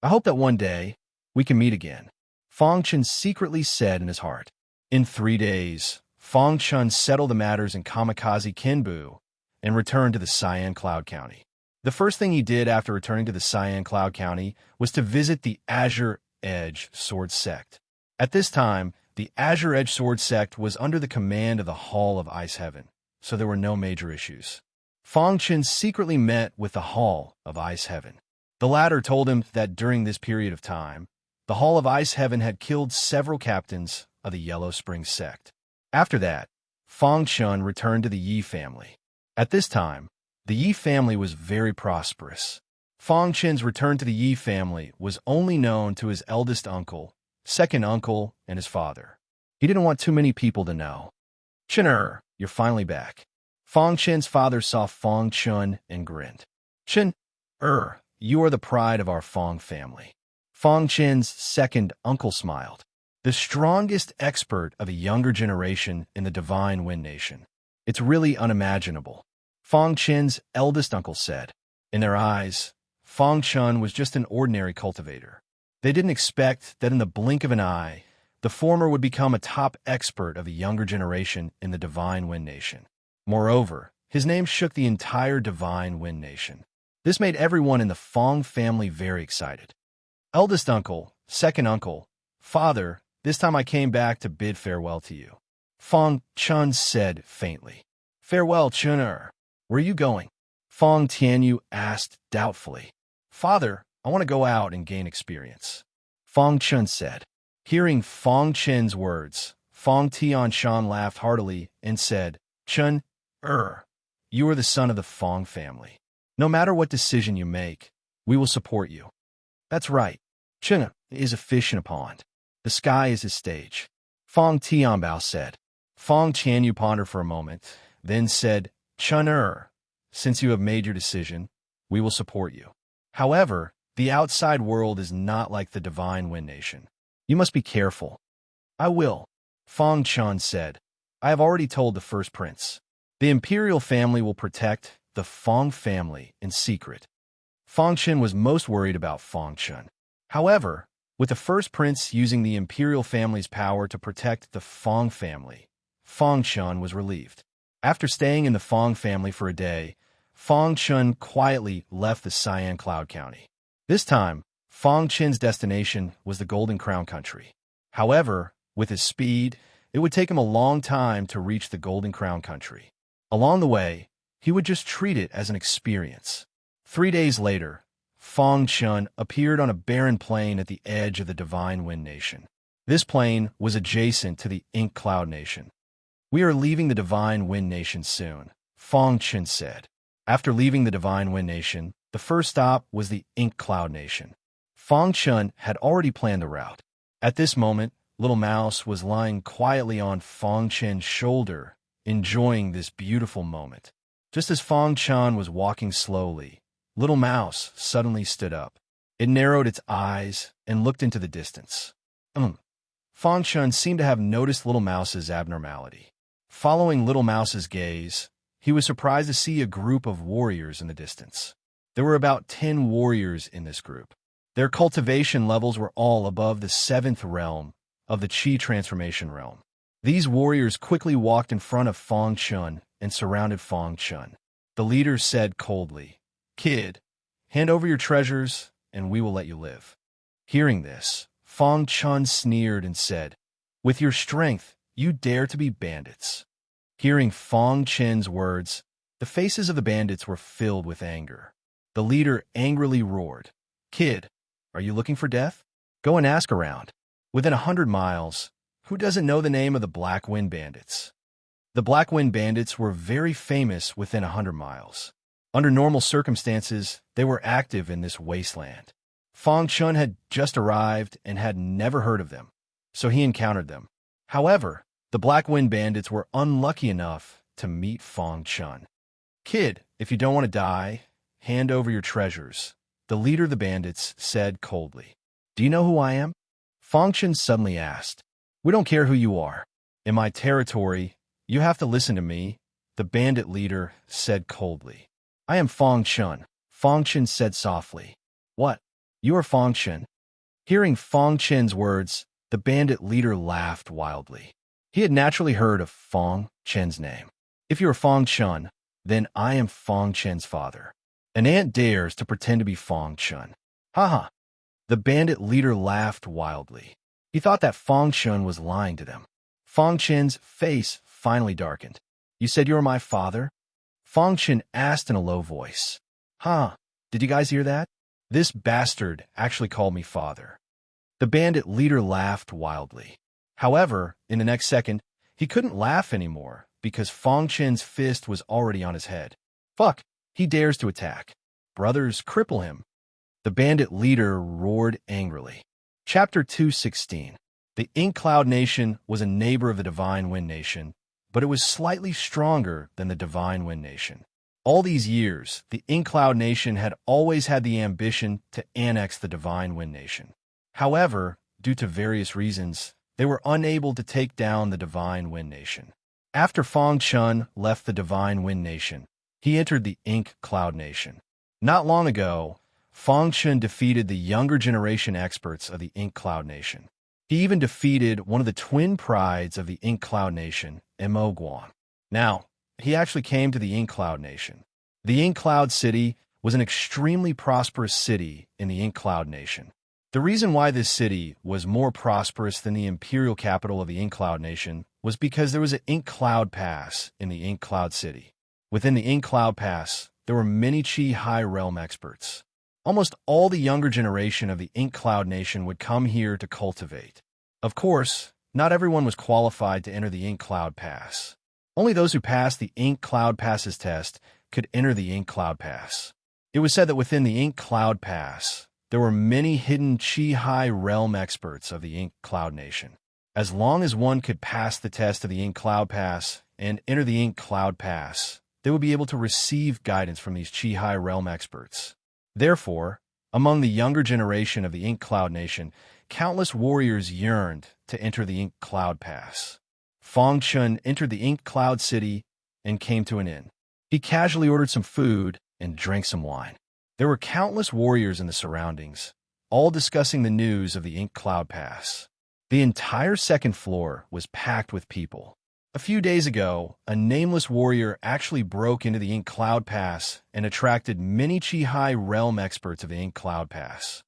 "I hope that one day we can meet again," Fong Chun secretly said in his heart. In 3 days, Fong Chun settled the matters in Kamikaze Kenbu and returned to the Cyan Cloud County. The first thing he did after returning to the Cyan Cloud County was to visit the Azure Edge Sword Sect. At this time, the Azure Edge Sword Sect was under the command of the Hall of Ice Heaven, so there were no major issues. Fong Chun secretly met with the Hall of Ice Heaven. The latter told him that during this period of time, the Hall of Ice Heaven had killed several captains of the Yellow Spring sect. After that, Fong Chun returned to the Yi family. At this time, the Yi family was very prosperous. Fong Chun's return to the Yi family was only known to his eldest uncle, second uncle, and his father. He didn't want too many people to know. "Chun, you're finally back." Fong Chun's father saw Fong Chun and grinned. "Chun, you are the pride of our Fong family." Fong Chun's second uncle smiled. "The strongest expert of a younger generation in the Divine Wind Nation. It's really unimaginable," Fong Chun's eldest uncle said. In their eyes, Fong Chun was just an ordinary cultivator. They didn't expect that in the blink of an eye, the former would become a top expert of a younger generation in the Divine Wind Nation. Moreover, his name shook the entire Divine Wind Nation. This made everyone in the Fong family very excited. "Eldest uncle, second uncle, father, this time I came back to bid farewell to you," Fong Chun said faintly. "Farewell, Chun. Where are you going?" Fong Tianyu asked doubtfully. "Father, I want to go out and gain experience," Fong Chun said. Hearing Fong Chun's words, Fong Tianshan laughed heartily and said, "Chun, you are the son of the Fong family. No matter what decision you make, we will support you." "That's right. Chun is a fish in a pond. The sky is his stage," Fong Tianbao said. Fong Tianyu pondered for a moment, then said, "Chun, since you have made your decision, we will support you. However, the outside world is not like the Divine Wind Nation. You must be careful." "I will," Fong Chun said. "I have already told the first prince. The imperial family will protect the Fong family in secret." Fong Chun was most worried about Fong Chun. However, with the first prince using the imperial family's power to protect the Fong family, Fong Chun was relieved. After staying in the Fong family for a day, Fong Chun quietly left the Cyan Cloud County. This time, Fong Chun's destination was the Golden Crown country. However, with his speed, it would take him a long time to reach the Golden Crown country. Along the way, he would just treat it as an experience. 3 days later, Fong Chun appeared on a barren plain at the edge of the Divine Wind Nation. This plain was adjacent to the Ink Cloud Nation. "We are leaving the Divine Wind Nation soon," Fong Chun said. After leaving the Divine Wind Nation, the first stop was the Ink Cloud Nation. Fong Chun had already planned the route. At this moment, Little Mouse was lying quietly on Fong Chun's shoulder, enjoying this beautiful moment. Just as Fong Chun was walking slowly, Little Mouse suddenly stood up. It narrowed its eyes and looked into the distance. Fong Chun seemed to have noticed Little Mouse's abnormality. Following Little Mouse's gaze, he was surprised to see a group of warriors in the distance. There were about 10 warriors in this group. Their cultivation levels were all above the 7th realm of the Qi transformation realm. These warriors quickly walked in front of Fong Chun and surrounded Fong Chun. The leader said coldly, "Kid, hand over your treasures and we will let you live." Hearing this, Fong Chun sneered and said, "With your strength, you dare to be bandits." Hearing Fong Chun's words, the faces of the bandits were filled with anger. The leader angrily roared, "Kid, are you looking for death? Go and ask around. Within 100 miles, who doesn't know the name of the Black Wind Bandits?" The Black Wind Bandits were very famous within 100 miles. Under normal circumstances, they were active in this wasteland. Fong Chun had just arrived and had never heard of them, so he encountered them. However, the Black Wind Bandits were unlucky enough to meet Fong Chun. "Kid, if you don't want to die, hand over your treasures," the leader of the bandits said coldly. "Do you know who I am?" Fong Chun suddenly asked. "We don't care who you are. In my territory, you have to listen to me," the bandit leader said coldly. "I am Fong Chun," Fong Chun said softly. "What? You are Fong Chun?" Hearing Fong Chun's words, the bandit leader laughed wildly. He had naturally heard of Fong Chun's name. "If you are Fong Chun, then I am Fong Chun's father. An ant dares to pretend to be Fong Chun." "Ha!" The bandit leader laughed wildly. He thought that Fong Chun was lying to them. Fong Chun's face finally darkened. "You said you were my father?" Fong Chun asked in a low voice. "Huh, did you guys hear that? This bastard actually called me father." The bandit leader laughed wildly. However, in the next second, he couldn't laugh anymore because Fong Chun's fist was already on his head. "Fuck, he dares to attack. Brothers, cripple him." The bandit leader roared angrily. Chapter 216. The Ink Cloud Nation was a neighbor of the Divine Wind Nation, but it was slightly stronger than the Divine Wind Nation. All these years, the Ink Cloud Nation had always had the ambition to annex the Divine Wind Nation. However, due to various reasons, they were unable to take down the Divine Wind Nation. After Fong Chun left the Divine Wind Nation, he entered the Ink Cloud Nation. Not long ago, Fong Chun defeated the younger generation experts of the Ink Cloud Nation. He even defeated one of the twin prides of the Ink Cloud Nation, Mo Guan. Now, he actually came to the Ink Cloud Nation. The Ink Cloud City was an extremely prosperous city in the Ink Cloud Nation. The reason why this city was more prosperous than the imperial capital of the Ink Cloud Nation was because there was an Ink Cloud Pass in the Ink Cloud City. Within the Ink Cloud Pass, there were many Qi High Realm experts. Almost all the younger generation of the Ink Cloud Nation would come here to cultivate. Of course, not everyone was qualified to enter the Ink Cloud Pass. Only those who passed the Ink Cloud Pass's test could enter the Ink Cloud Pass. It was said that within the Ink Cloud Pass, there were many hidden Qi High Realm experts of the Ink Cloud Nation. As long as one could pass the test of the Ink Cloud Pass and enter the Ink Cloud Pass, they would be able to receive guidance from these Qi High Realm experts. Therefore, among the younger generation of the Ink Cloud Nation, countless warriors yearned to enter the Ink Cloud Pass. Fong Chun entered the Ink Cloud City and came to an inn. He casually ordered some food and drank some wine. There were countless warriors in the surroundings, all discussing the news of the Ink Cloud Pass. The entire second floor was packed with people. A few days ago, a nameless warrior actually broke into the Ink Cloud Pass and attracted many Qi High Realm experts of the Ink Cloud Pass.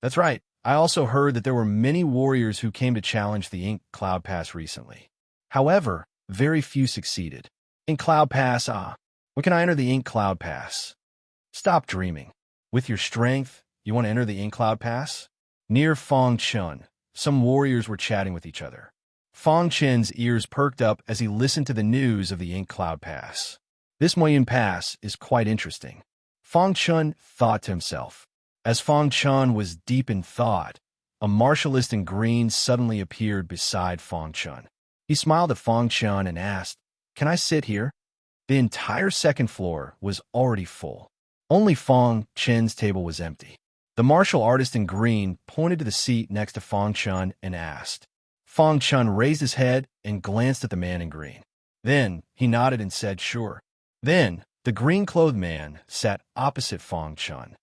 That's right, I also heard that there were many warriors who came to challenge the Ink Cloud Pass recently. However, very few succeeded. Ink Cloud Pass, When can I enter the Ink Cloud Pass? Stop dreaming. With your strength, you want to enter the Ink Cloud Pass? Near Fong Chun, some warriors were chatting with each other. Fong Chen's ears perked up as he listened to the news of the Ink Cloud Pass. This Moyun Pass is quite interesting. Fong Chun thought to himself. As Fong Chun was deep in thought, a martialist in green suddenly appeared beside Fong Chun. He smiled at Fong Chun and asked, "Can I sit here?" The entire second floor was already full. Only Fong Chen's table was empty. The martial artist in green pointed to the seat next to Fong Chun and asked. Fong Chun raised his head and glanced at the man in green. Then he nodded and said, "Sure." Then the green-clothed man sat opposite Fong Chun.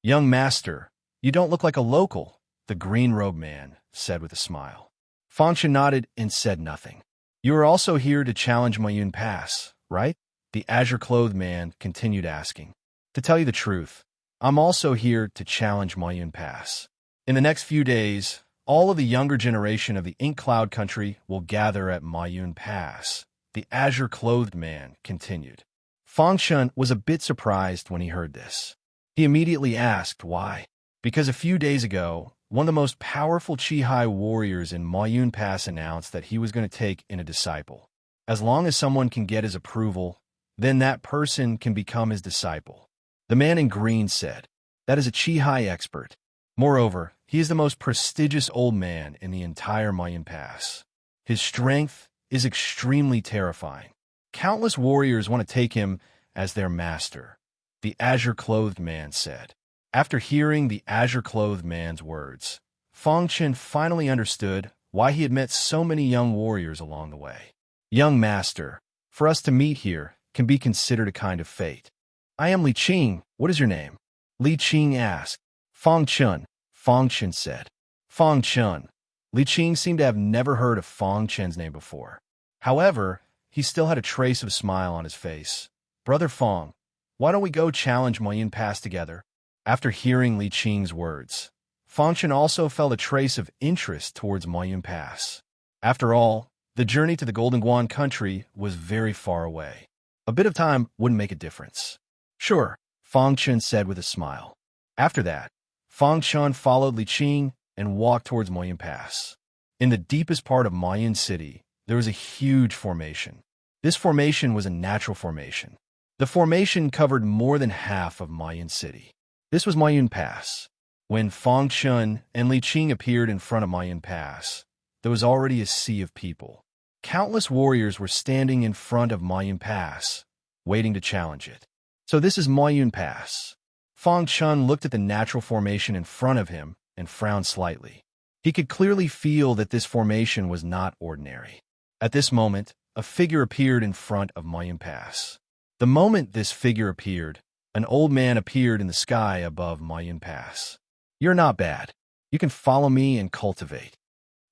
"Young master, you don't look like a local," the green-robed man said with a smile. Fong Chun nodded and said nothing. "You are also here to challenge Moyun Pass, right?" The azure-clothed man continued asking. "To tell you the truth, I'm also here to challenge Moyun Pass. In the next few days, all of the younger generation of the Ink Cloud country will gather at Moyun Pass," the azure-clothed man continued. Fong Chun was a bit surprised when he heard this. He immediately asked why. Because a few days ago, one of the most powerful Chi-Hai warriors in Moyun Pass announced that he was going to take in a disciple. As long as someone can get his approval, then that person can become his disciple. The man in green said, "That is a Chi-Hai expert. Moreover, he is the most prestigious old man in the entire Moyun Pass. His strength is extremely terrifying. Countless warriors want to take him as their master," the azure-clothed man said. After hearing the azure-clothed man's words, Fong Chun finally understood why he had met so many young warriors along the way. "Young master, for us to meet here can be considered a kind of fate. I am Li Qing. What is your name?" Li Qing asked. "Fong Chun," Fong Chun said. Fong Chun. Li Qing seemed to have never heard of Fong Chun's name before. However, he still had a trace of a smile on his face. "Brother Fong, why don't we go challenge Moyun Pass together?" After hearing Li Qing's words, Fong Chun also felt a trace of interest towards Moyun Pass. After all, the journey to the Golden Guan country was very far away. A bit of time wouldn't make a difference. "Sure," Fong Chun said with a smile. After that, Fong Chun followed Li Qing and walked towards Moyun Pass. In the deepest part of Moyun City, there was a huge formation. This formation was a natural formation. The formation covered more than half of Moyun City. This was Moyun Pass. When Fong Chun and Li Qing appeared in front of Moyun Pass, there was already a sea of people. Countless warriors were standing in front of Moyun Pass, waiting to challenge it. So this is Moyun Pass. Fong Chun looked at the natural formation in front of him and frowned slightly. He could clearly feel that this formation was not ordinary. At this moment, a figure appeared in front of Moyun Pass. The moment this figure appeared, an old man appeared in the sky above Moyun Pass. "You're not bad. You can follow me and cultivate."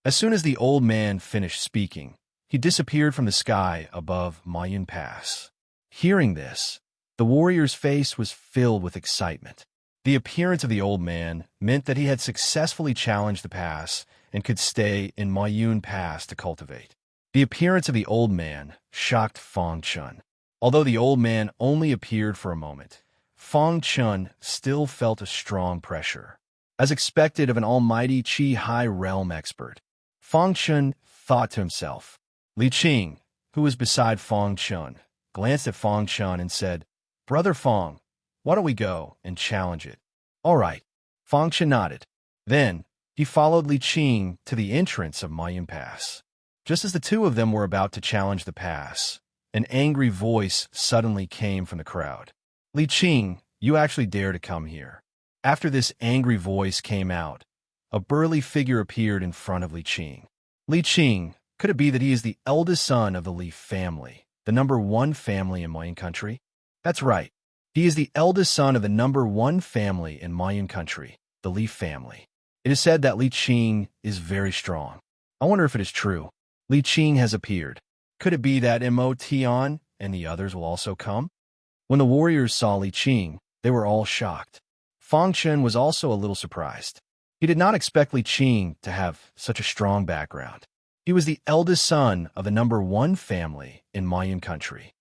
As soon as the old man finished speaking, he disappeared from the sky above Moyun Pass. Hearing this, the warrior's face was filled with excitement. The appearance of the old man meant that he had successfully challenged the pass and could stay in Moyun Pass to cultivate. The appearance of the old man shocked Fong Chun. Although the old man only appeared for a moment, Fong Chun still felt a strong pressure. As expected of an almighty Chi-Hai realm expert, Fong Chun thought to himself. Li Qing, who was beside Fong Chun, glanced at Fong Chun and said, "Brother Fong, why don't we go and challenge it?" "All right." Fong Chun nodded. Then he followed Li Qing to the entrance of Moyun Pass. Just as the two of them were about to challenge the pass, an angry voice suddenly came from the crowd. "Li Qing, you actually dare to come here." After this angry voice came out, a burly figure appeared in front of Li Qing. Li Qing, could it be that he is the eldest son of the Li family, the #1 family in Moyun country? That's right. He is the eldest son of the #1 family in Moyun country, the Li family. It is said that Li Qing is very strong. I wonder if it is true. Li Qing has appeared. Could it be that Mo Tian and the others will also come? When the warriors saw Li Qing, they were all shocked. Fong Chun was also a little surprised. He did not expect Li Qing to have such a strong background. He was the eldest son of the #1 family in Moyun country.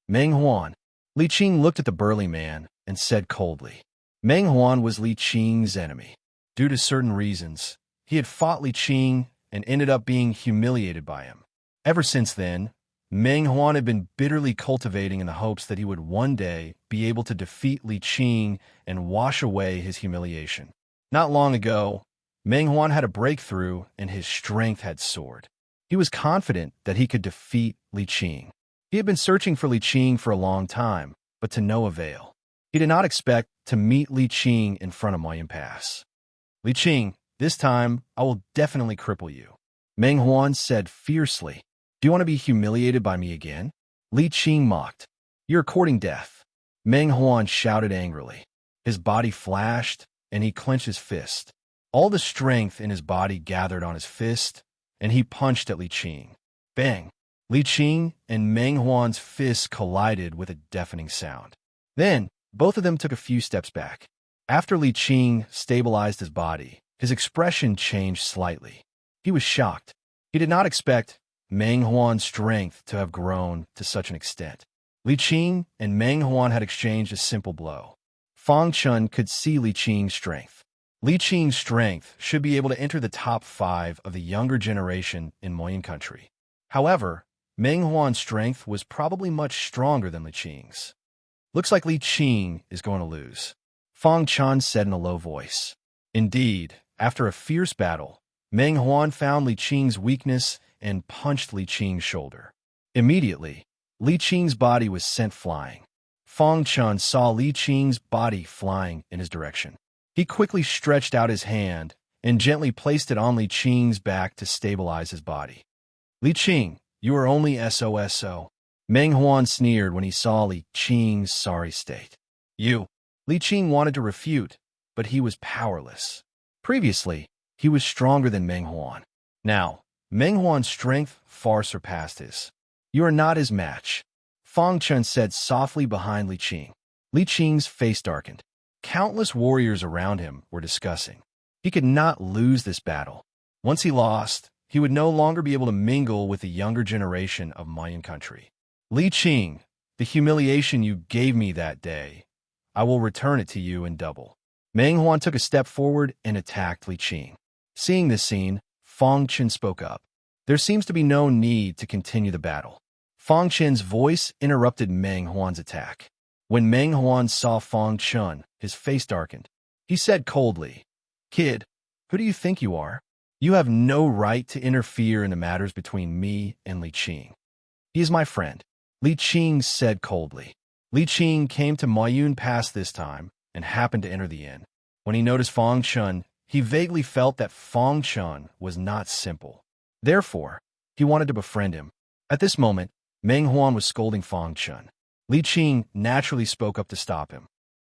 Meng Huan. Li Qing looked at the burly man and said coldly. Meng Huan was Li Qing's enemy. Due to certain reasons, he had fought Li Qing and ended up being humiliated by him. Ever since then, Meng Huan had been bitterly cultivating in the hopes that he would one day be able to defeat Li Qing and wash away his humiliation. Not long ago, Meng Huan had a breakthrough and his strength had soared. He was confident that he could defeat Li Qing. He had been searching for Li Qing for a long time, but to no avail. He did not expect to meet Li Qing in front of Moyun Pass. Li Qing, this time I will definitely cripple you, Meng Huan said fiercely. Do you want to be humiliated by me again? Li Qing mocked. You're courting death. Meng Huan shouted angrily. His body flashed, and he clenched his fist. All the strength in his body gathered on his fist, and he punched at Li Qing. Bang! Li Qing and Meng Huan's fists collided with a deafening sound. Then, both of them took a few steps back. After Li Qing stabilized his body, his expression changed slightly. He was shocked. He did not expect Meng Huan's strength to have grown to such an extent. Li Qing and Meng Huan had exchanged a simple blow. Fang Chun could see Li Qing's strength. Li Qing's strength should be able to enter the top 5 of the younger generation in Moyun country. However, Meng Huan's strength was probably much stronger than Li Qing's. Looks like Li Qing is going to lose, Fang Chun said in a low voice. Indeed, after a fierce battle, Meng Huan found Li Qing's weakness and punched Li Qing's shoulder. Immediately, Li Qing's body was sent flying. Fang Chun saw Li Qing's body flying in his direction. He quickly stretched out his hand and gently placed it on Li Qing's back to stabilize his body. Li Qing, you are only SOSO. Meng Huan sneered when he saw Li Qing's sorry state. You. Li Qing wanted to refute, but he was powerless. Previously, he was stronger than Meng Huan. Now, Meng Huan's strength far surpassed his. You are not his match, Fang Chun said softly behind Li Qing. Li Qing's face darkened. Countless warriors around him were discussing. He could not lose this battle. Once he lost, he would no longer be able to mingle with the younger generation of Mayan country. Li Qing, the humiliation you gave me that day, I will return it to you in double. Meng Huan took a step forward and attacked Li Qing. Seeing this scene, Fang Chun spoke up. There seems to be no need to continue the battle. Fang Chun's voice interrupted Meng Huan's attack. When Meng Huan saw Fang Chun, his face darkened. He said coldly, Kid, who do you think you are? You have no right to interfere in the matters between me and Li Qing. He is my friend, Li Qing said coldly. Li Qing came to Moyun Pass this time and happened to enter the inn. When he noticed Fang Chun, he vaguely felt that Fang Chun was not simple. Therefore, he wanted to befriend him. At this moment, Meng Huan was scolding Fang Chun. Li Qing naturally spoke up to stop him.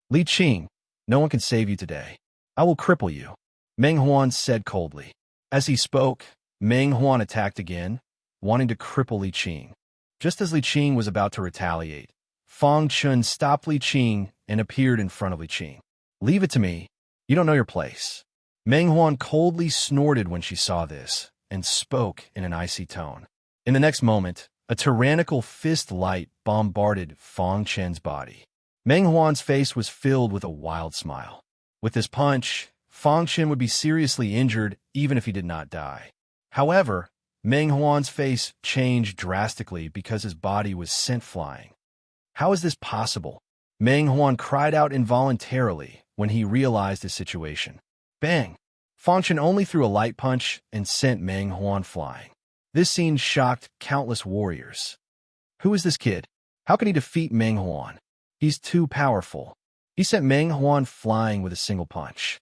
Li Qing, no one can save you today. I will cripple you, Meng Huan said coldly. As he spoke, Meng Huan attacked again, wanting to cripple Li Qing. Just as Li Qing was about to retaliate, Fang Chun stopped Li Qing and appeared in front of Li Qing. Leave it to me. You don't know your place. Meng Huan coldly snorted when she saw this and spoke in an icy tone. In the next moment, a tyrannical fist light bombarded Fang Chun's body. Meng Huan's face was filled with a wild smile. With this punch, Fang Chun would be seriously injured even if he did not die. However, Meng Huan's face changed drastically because his body was sent flying. How is this possible? Meng Huan cried out involuntarily when he realized his situation. Bang! Fang Chun only threw a light punch and sent Meng Huan flying. This scene shocked countless warriors. Who is this kid? How can he defeat Meng Huan? He's too powerful. He sent Meng Huan flying with a single punch.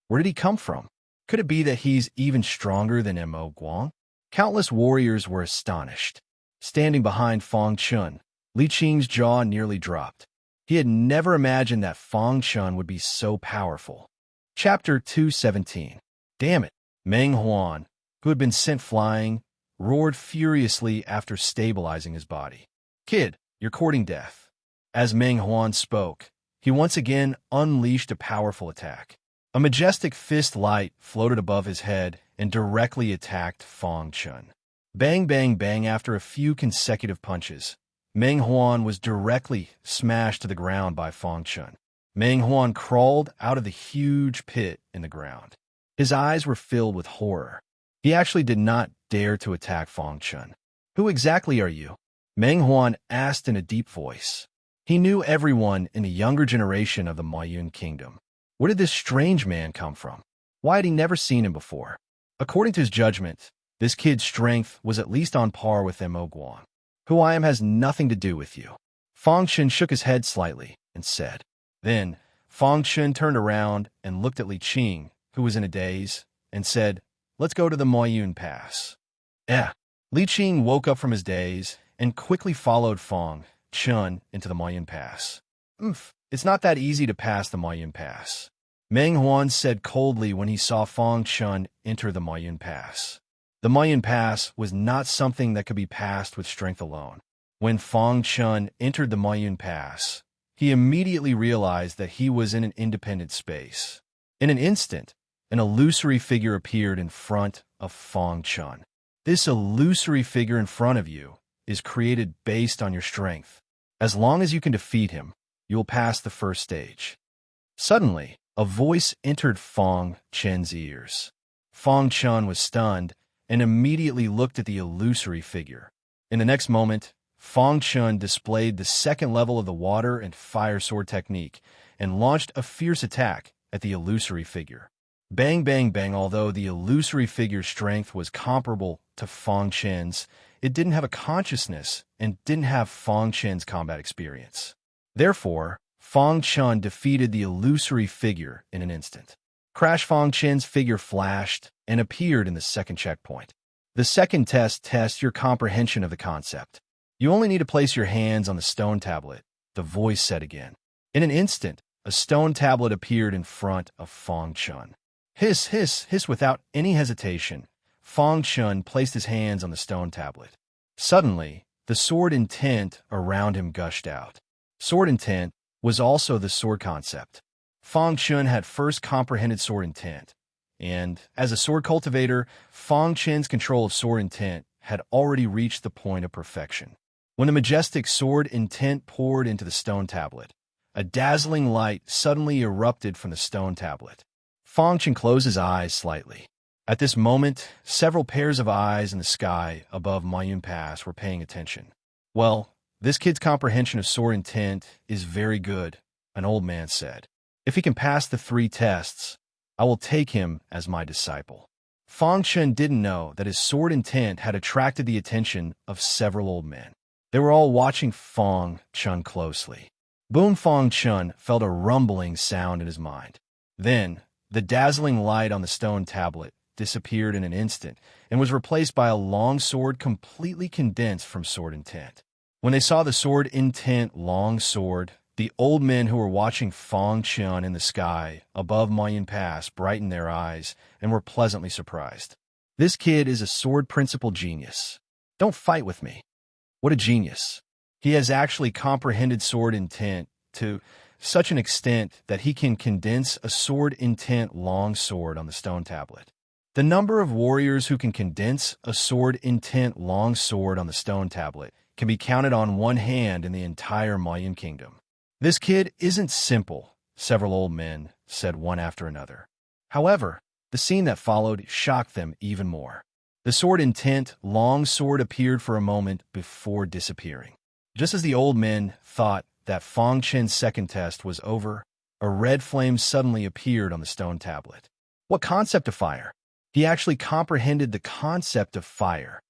Where did he come from? Could it be that he's even stronger than Mo Guang? Countless warriors were astonished. Standing behind Fang Chun, Li Qing's jaw nearly dropped. He had never imagined that Fang Chun would be so powerful. Chapter 217. Damn it! Meng Huan, who had been sent flying, roared furiously after stabilizing his body. Kid, you're courting death. As Meng Huan spoke, he once again unleashed a powerful attack. A majestic fist light floated above his head and directly attacked Fang Chun. Bang, bang, bang. After a few consecutive punches, Meng Huan was directly smashed to the ground by Fang Chun. Meng Huan crawled out of the huge pit in the ground. His eyes were filled with horror. He actually did not dare to attack Fang Chun. "Who exactly are you?" Meng Huan asked in a deep voice. He knew everyone in the younger generation of the Mayun kingdom. Where did this strange man come from? Why had he never seen him before? According to his judgment, this kid's strength was at least on par with Mo Guan. "Who I am has nothing to do with you." Fang Chun shook his head slightly and said. Then, Fang Chun turned around and looked at Li Qing, who was in a daze, and said, "Let's go to the Moyun Pass." Li Qing woke up from his daze and quickly followed Fang Chun into the Moyun Pass. It's not that easy to pass the Moyun Pass," Meng Huan said coldly when he saw Fang Chun enter the Moyun Pass. The Moyun Pass was not something that could be passed with strength alone. When Fang Chun entered the Moyun Pass, he immediately realized that he was in an independent space. In an instant, an illusory figure appeared in front of Fang Chun. This illusory figure in front of you is created based on your strength. As long as you can defeat him, you will pass the first stage. Suddenly, a voice entered Fang Chun's ears. Fang Chun was stunned and immediately looked at the illusory figure. In the next moment, Fang Chun displayed the second level of the water and fire sword technique and launched a fierce attack at the illusory figure. Bang, bang, bang. Although the illusory figure's strength was comparable to Fang Chun's, it didn't have a consciousness and didn't have Fang Chun's combat experience. Therefore, Fang Chun defeated the illusory figure in an instant. Crash. Fang Chun's figure flashed and appeared in the second checkpoint. The second test tests your comprehension of the concept. "You only need to place your hands on the stone tablet," the voice said again. In an instant, a stone tablet appeared in front of Fang Chun. Hiss, hiss, hiss. Without any hesitation, Fang Chun placed his hands on the stone tablet. Suddenly, the sword intent around him gushed out. Sword intent was also the sword concept. Fang Chun had first comprehended sword intent, and as a sword cultivator, Fang Chun's control of sword intent had already reached the point of perfection. When the majestic sword intent poured into the stone tablet, a dazzling light suddenly erupted from the stone tablet. Fang Chun closed his eyes slightly. At this moment, several pairs of eyes in the sky above Mayun Pass were paying attention. "Well, this kid's comprehension of sword intent is very good," an old man said. "If he can pass the 3 tests, I will take him as my disciple." Fang Chun didn't know that his sword intent had attracted the attention of several old men. They were all watching Fang Chun closely. Boom! Fang Chun felt a rumbling sound in his mind. Then, the dazzling light on the stone tablet disappeared in an instant and was replaced by a long sword completely condensed from sword intent. When they saw the sword intent long sword, the old men who were watching Fang Chun in the sky above Mayun Pass brightened their eyes and were pleasantly surprised. "This kid is a sword principle genius. Don't fight with me." What a genius. He has actually comprehended sword intent to such an extent that he can condense a sword intent long sword on the stone tablet. The number of warriors who can condense a sword intent long sword on the stone tablet can be counted on one hand in the entire Mayan kingdom. "This kid isn't simple," several old men said one after another. However, the scene that followed shocked them even more. The sword intent long sword appeared for a moment before disappearing. Just as the old men thought that Fang Chun's second test was over, a red flame suddenly appeared on the stone tablet. What concept of fire? He actually comprehended the concept of fire.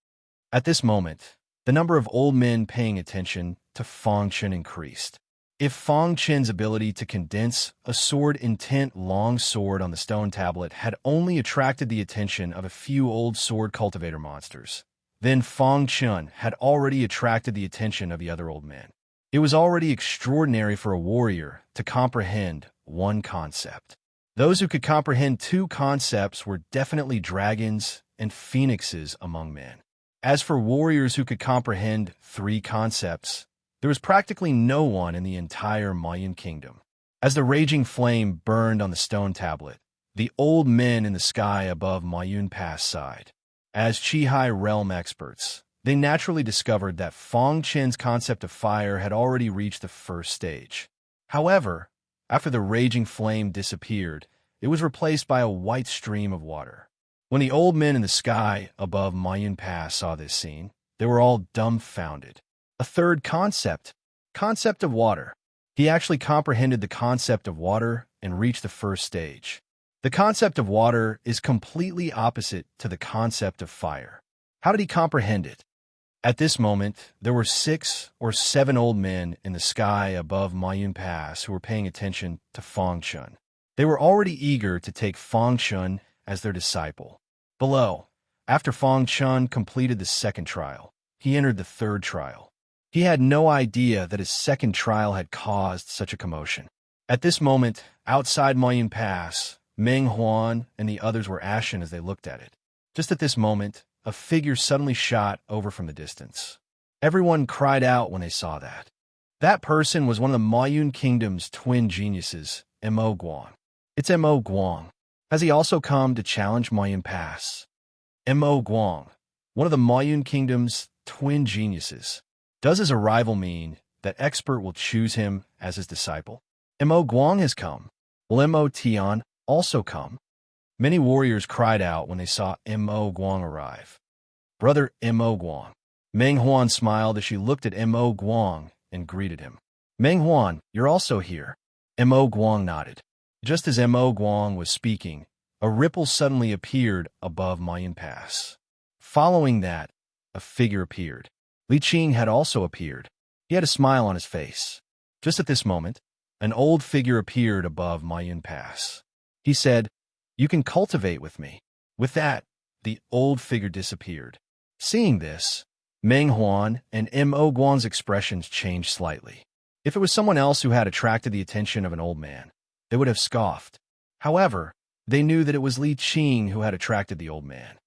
At this moment, the number of old men paying attention to Fang Chun increased. If Fang Chun's ability to condense a sword intent long sword on the stone tablet had only attracted the attention of a few old sword cultivator monsters, then Fang Chun had already attracted the attention of the other old men. It was already extraordinary for a warrior to comprehend one concept. Those who could comprehend 2 concepts were definitely dragons and phoenixes among men. As for warriors who could comprehend 3 concepts, there was practically no one in the entire Mayan kingdom. As the raging flame burned on the stone tablet, the old men in the sky above Mayun Pass sighed. As Chihai realm experts, they naturally discovered that Fong Chen's concept of fire had already reached the first stage. However, after the raging flame disappeared, it was replaced by a white stream of water. When the old men in the sky above Mayun Pass saw this scene, they were all dumbfounded. A third concept of water. He actually comprehended the concept of water and reached the first stage. The concept of water is completely opposite to the concept of fire. How did he comprehend it? At this moment, there were 6 or 7 old men in the sky above Mayun Pass who were paying attention to Fong Chun. They were already eager to take Fong Chun as their disciple. Below, after Fong Chun completed the second trial, he entered the third trial. He had no idea that his second trial had caused such a commotion. At this moment, outside Mayun Pass, Meng Huan and the others were ashen as they looked at it. Just at this moment, a figure suddenly shot over from the distance. Everyone cried out when they saw that. That person was one of the Mayun Kingdom's twin geniuses, Mo Guang. It's Mo Guang. Has he also come to challenge Mayun Pass? Mo Guang, one of the Mayun Kingdom's twin geniuses. Does his arrival mean that expert will choose him as his disciple? Mo Guang has come. Will Mo Tian also come? Many warriors cried out when they saw Mo Guang arrive. Brother Mo Guang. Meng Huan smiled as she looked at Mo Guang and greeted him. Meng Huan, you're also here. Mo Guang nodded. Just as Mo Guang was speaking, a ripple suddenly appeared above Mayun Pass. Following that, a figure appeared. Li Qing had also appeared. He had a smile on his face. Just at this moment, an old figure appeared above Mayun Pass. He said, "You can cultivate with me." With that, the old figure disappeared. Seeing this, Meng Huan and Mo Guang's expressions changed slightly. If it was someone else who had attracted the attention of an old man, they would have scoffed. However, they knew that it was Li Qing who had attracted the old man.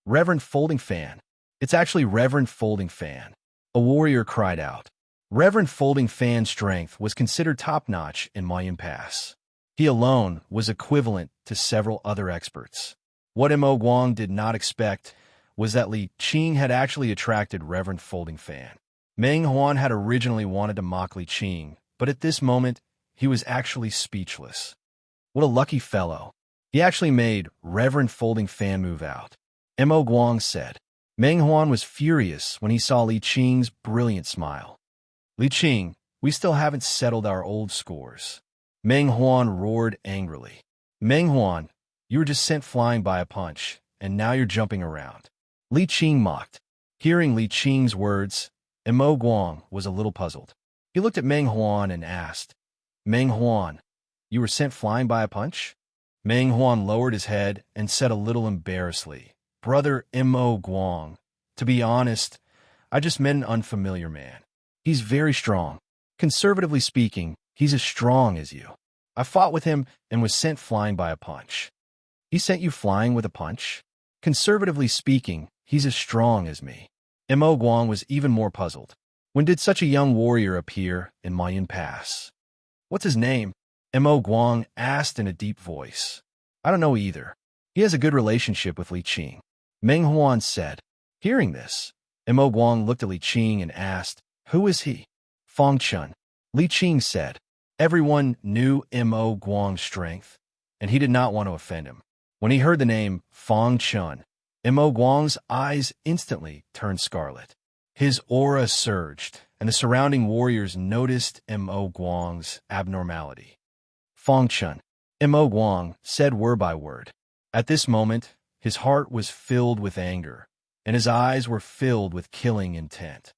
Reverend Folding Fan. It's actually Reverend Folding Fan. A warrior cried out. Reverend Folding Fan's strength was considered top-notch in Mayun Pass. He alone was equivalent to several other experts. What Mo Guang did not expect was that Li Qing had actually attracted Reverend Folding Fan. Meng Huan had originally wanted to mock Li Qing, but at this moment, he was actually speechless. What a lucky fellow. He actually made Reverend Folding Fan move out. Mo Guang said. Meng Huan was furious when he saw Li Qing's brilliant smile. Li Qing, we still haven't settled our old scores. Meng Huan roared angrily. Meng Huan, you were just sent flying by a punch, and now you're jumping around. Li Qing mocked. Hearing Li Qing's words, Mo Guang was a little puzzled. He looked at Meng Huan and asked, Meng Huan, you were sent flying by a punch? Meng Huan lowered his head and said a little embarrassedly, Brother Mo Guang, to be honest, I just met an unfamiliar man. He's very strong. Conservatively speaking, he's as strong as you. I fought with him and was sent flying by a punch. He sent you flying with a punch? Conservatively speaking, he's as strong as me. Mo Guang was even more puzzled. When did such a young warrior appear in Mayun Pass? What's his name? Mo Guang asked in a deep voice. I don't know either. He has a good relationship with Li Qing. Meng Huan said. Hearing this, Mo Guang looked at Li Qing and asked, Who is he? Fong Chun. Li Qing said. Everyone knew Mo Guang's strength, and he did not want to offend him. When he heard the name Fong Chun, Mo Guang's eyes instantly turned scarlet. His aura surged, and the surrounding warriors noticed Mo Guang's abnormality. Fong Chun. Mo Guang said word by word. At this moment, his heart was filled with anger, and his eyes were filled with killing intent.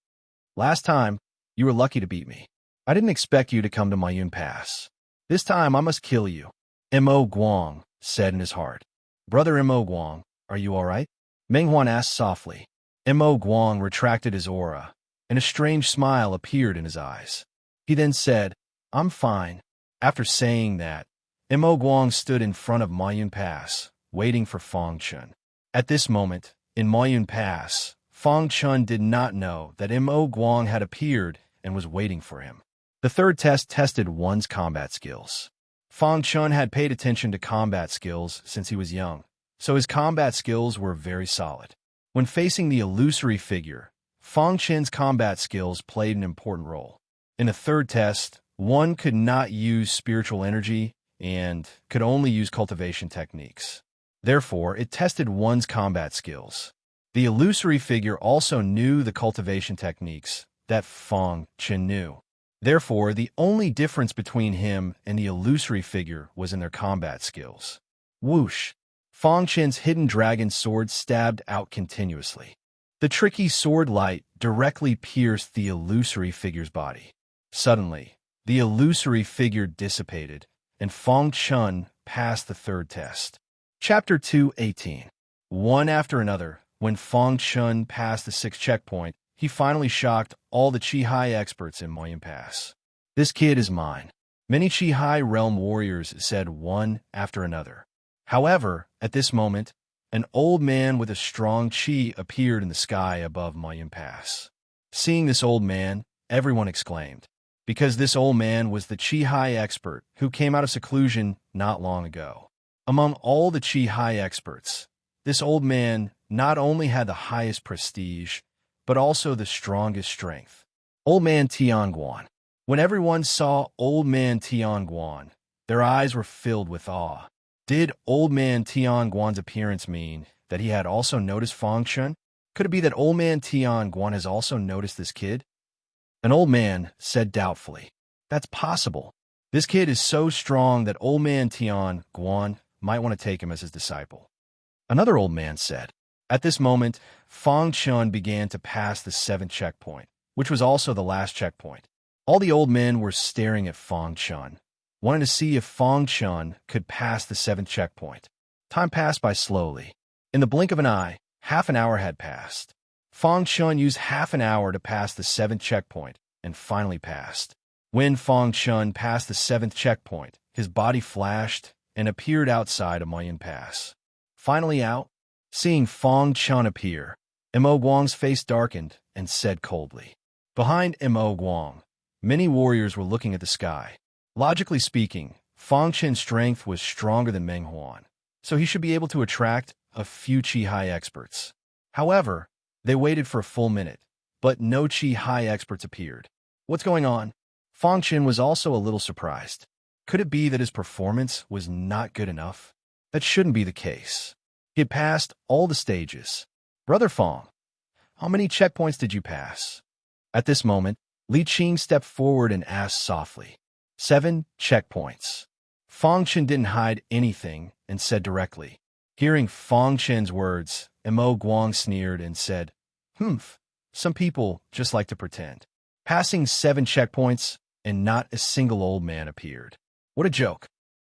Last time, you were lucky to beat me. I didn't expect you to come to Mayun Pass. This time, I must kill you. Mo Guang said in his heart. Brother Mo Guang, are you all right? Meng Huan asked softly. Mo Guang retracted his aura, and a strange smile appeared in his eyes. He then said, I'm fine. After saying that, Mo Guang stood in front of Mayun Pass, waiting for Fong Chun. At this moment, in Mayun Pass, Fong Chun did not know that Mo Guang had appeared and was waiting for him. The third test tested one's combat skills. Fong Chun had paid attention to combat skills since he was young, so his combat skills were very solid. When facing the illusory figure, Fang Chen's combat skills played an important role. In the third test, one could not use spiritual energy and could only use cultivation techniques. Therefore, it tested one's combat skills. The illusory figure also knew the cultivation techniques that Fang Chen knew. Therefore, the only difference between him and the illusory figure was in their combat skills. Whoosh! Fang Chen's hidden dragon sword stabbed out continuously. The tricky sword light directly pierced the illusory figure's body. Suddenly, the illusory figure dissipated, and Fang Chen passed the third test. Chapter 2:18. One after another, when Fang Chen passed the sixth checkpoint, he finally shocked all the Qi-Hai experts in Moyen Pass. "This kid is mine," many Qi-Hai realm warriors said one after another. However, at this moment, an old man with a strong Qi appeared in the sky above Moyen Pass. Seeing this old man, everyone exclaimed, because this old man was the Qi-Hai expert who came out of seclusion not long ago. Among all the Qi-Hai experts, this old man not only had the highest prestige, but also the strongest strength. Old Man Tianguan. When everyone saw Old Man Tianguan, their eyes were filled with awe. Did Old Man Tianguan's appearance mean that he had also noticed Fang Chen? Could it be that Old Man Tianguan has also noticed this kid? An old man said doubtfully, "That's possible. This kid is so strong that Old Man Tianguan might want to take him as his disciple." Another old man said. At this moment, Fang Chen began to pass the seventh checkpoint, which was also the last checkpoint. All the old men were staring at Fang Chen, wanting to see if Fang Chen could pass the seventh checkpoint. Time passed by slowly. In the blink of an eye, half an hour had passed. Fang Chen used half an hour to pass the seventh checkpoint, and finally passed. When Fang Chen passed the seventh checkpoint, his body flashed and appeared outside of Moyen Pass. Finally out, seeing Fang Chen appear, Mo Guang's face darkened and said coldly. Behind Mo Guang, many warriors were looking at the sky. Logically speaking, Fang Chen's strength was stronger than Meng Huan, so he should be able to attract a few Qi-Hai experts. However, they waited for a full minute, but no Qi-Hai experts appeared. What's going on? Fang Chen was also a little surprised. Could it be that his performance was not good enough? That shouldn't be the case. He had passed all the stages. "Brother Fang, how many checkpoints did you pass?" At this moment, Li Qing stepped forward and asked softly. 7 checkpoints. Fang Chen didn't hide anything and said directly. Hearing Fang Chen's words, Mo Guang sneered and said, some people just like to pretend." Passing 7 checkpoints, and not a single old man appeared. What a joke.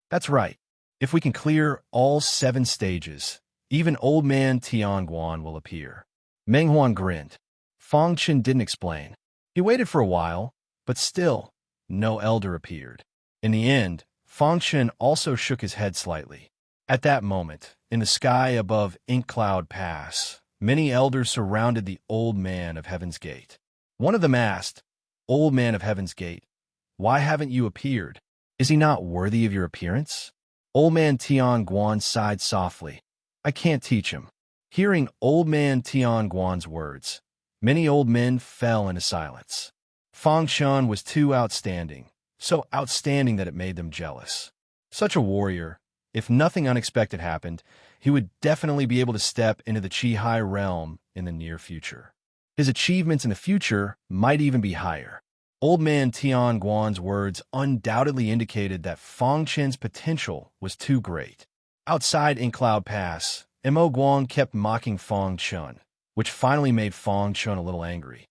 That's right. If we can clear all 7 stages, even Old Man Tianguan will appear. Meng Huan grinned. Fang Chen didn't explain. He waited for a while, but still, no elder appeared. In the end, Fang Chen also shook his head slightly. At that moment, in the sky above Ink Cloud Pass, many elders surrounded the Old Man of Heaven's Gate. One of them asked, "Old Man of Heaven's Gate, why haven't you appeared? Is he not worthy of your appearance?" Old Man Tianguan sighed softly. "I can't teach him." Hearing Old Man Tianguan's words, many old men fell into silence. Fang Chen was too outstanding, so outstanding that it made them jealous. Such a warrior, if nothing unexpected happened, he would definitely be able to step into the Qi-Hai realm in the near future. His achievements in the future might even be higher. Old Man Tianguan's words undoubtedly indicated that Fang Chen's potential was too great. Outside in Cloud Pass, Mo Guang kept mocking Fang Chen, which finally made Fang Chen a little angry.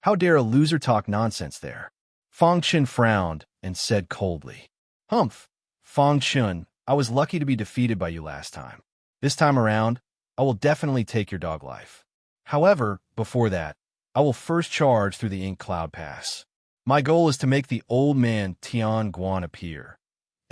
How dare a loser talk nonsense there? Fang Chen frowned and said coldly, Fang Chen, I was lucky to be defeated by you last time. This time around, I will definitely take your dog life. However, before that, I will first charge through the Ink Cloud Pass. My goal is to make the Old Man Tianguan appear.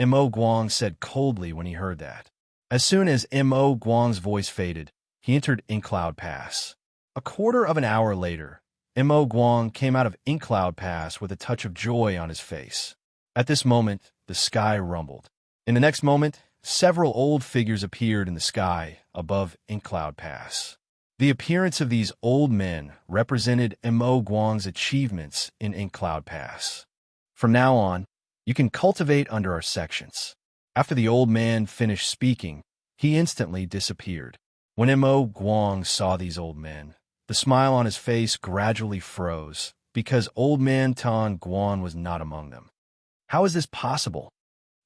Mo Guang said coldly when he heard that. As soon as Mo Guang's voice faded, he entered Ink Cloud Pass. A quarter of an hour later, Mo Guang came out of Ink Cloud Pass with a touch of joy on his face. At this moment, the sky rumbled. In the next moment, several old figures appeared in the sky above Ink Cloud Pass. The appearance of these old men represented Mo Guang's achievements in Ink Cloud Pass. From now on, you can cultivate under our sections. After the old man finished speaking, he instantly disappeared. When Mo Guang saw these old men, the smile on his face gradually froze, because old man Tan Guan was not among them. How is this possible?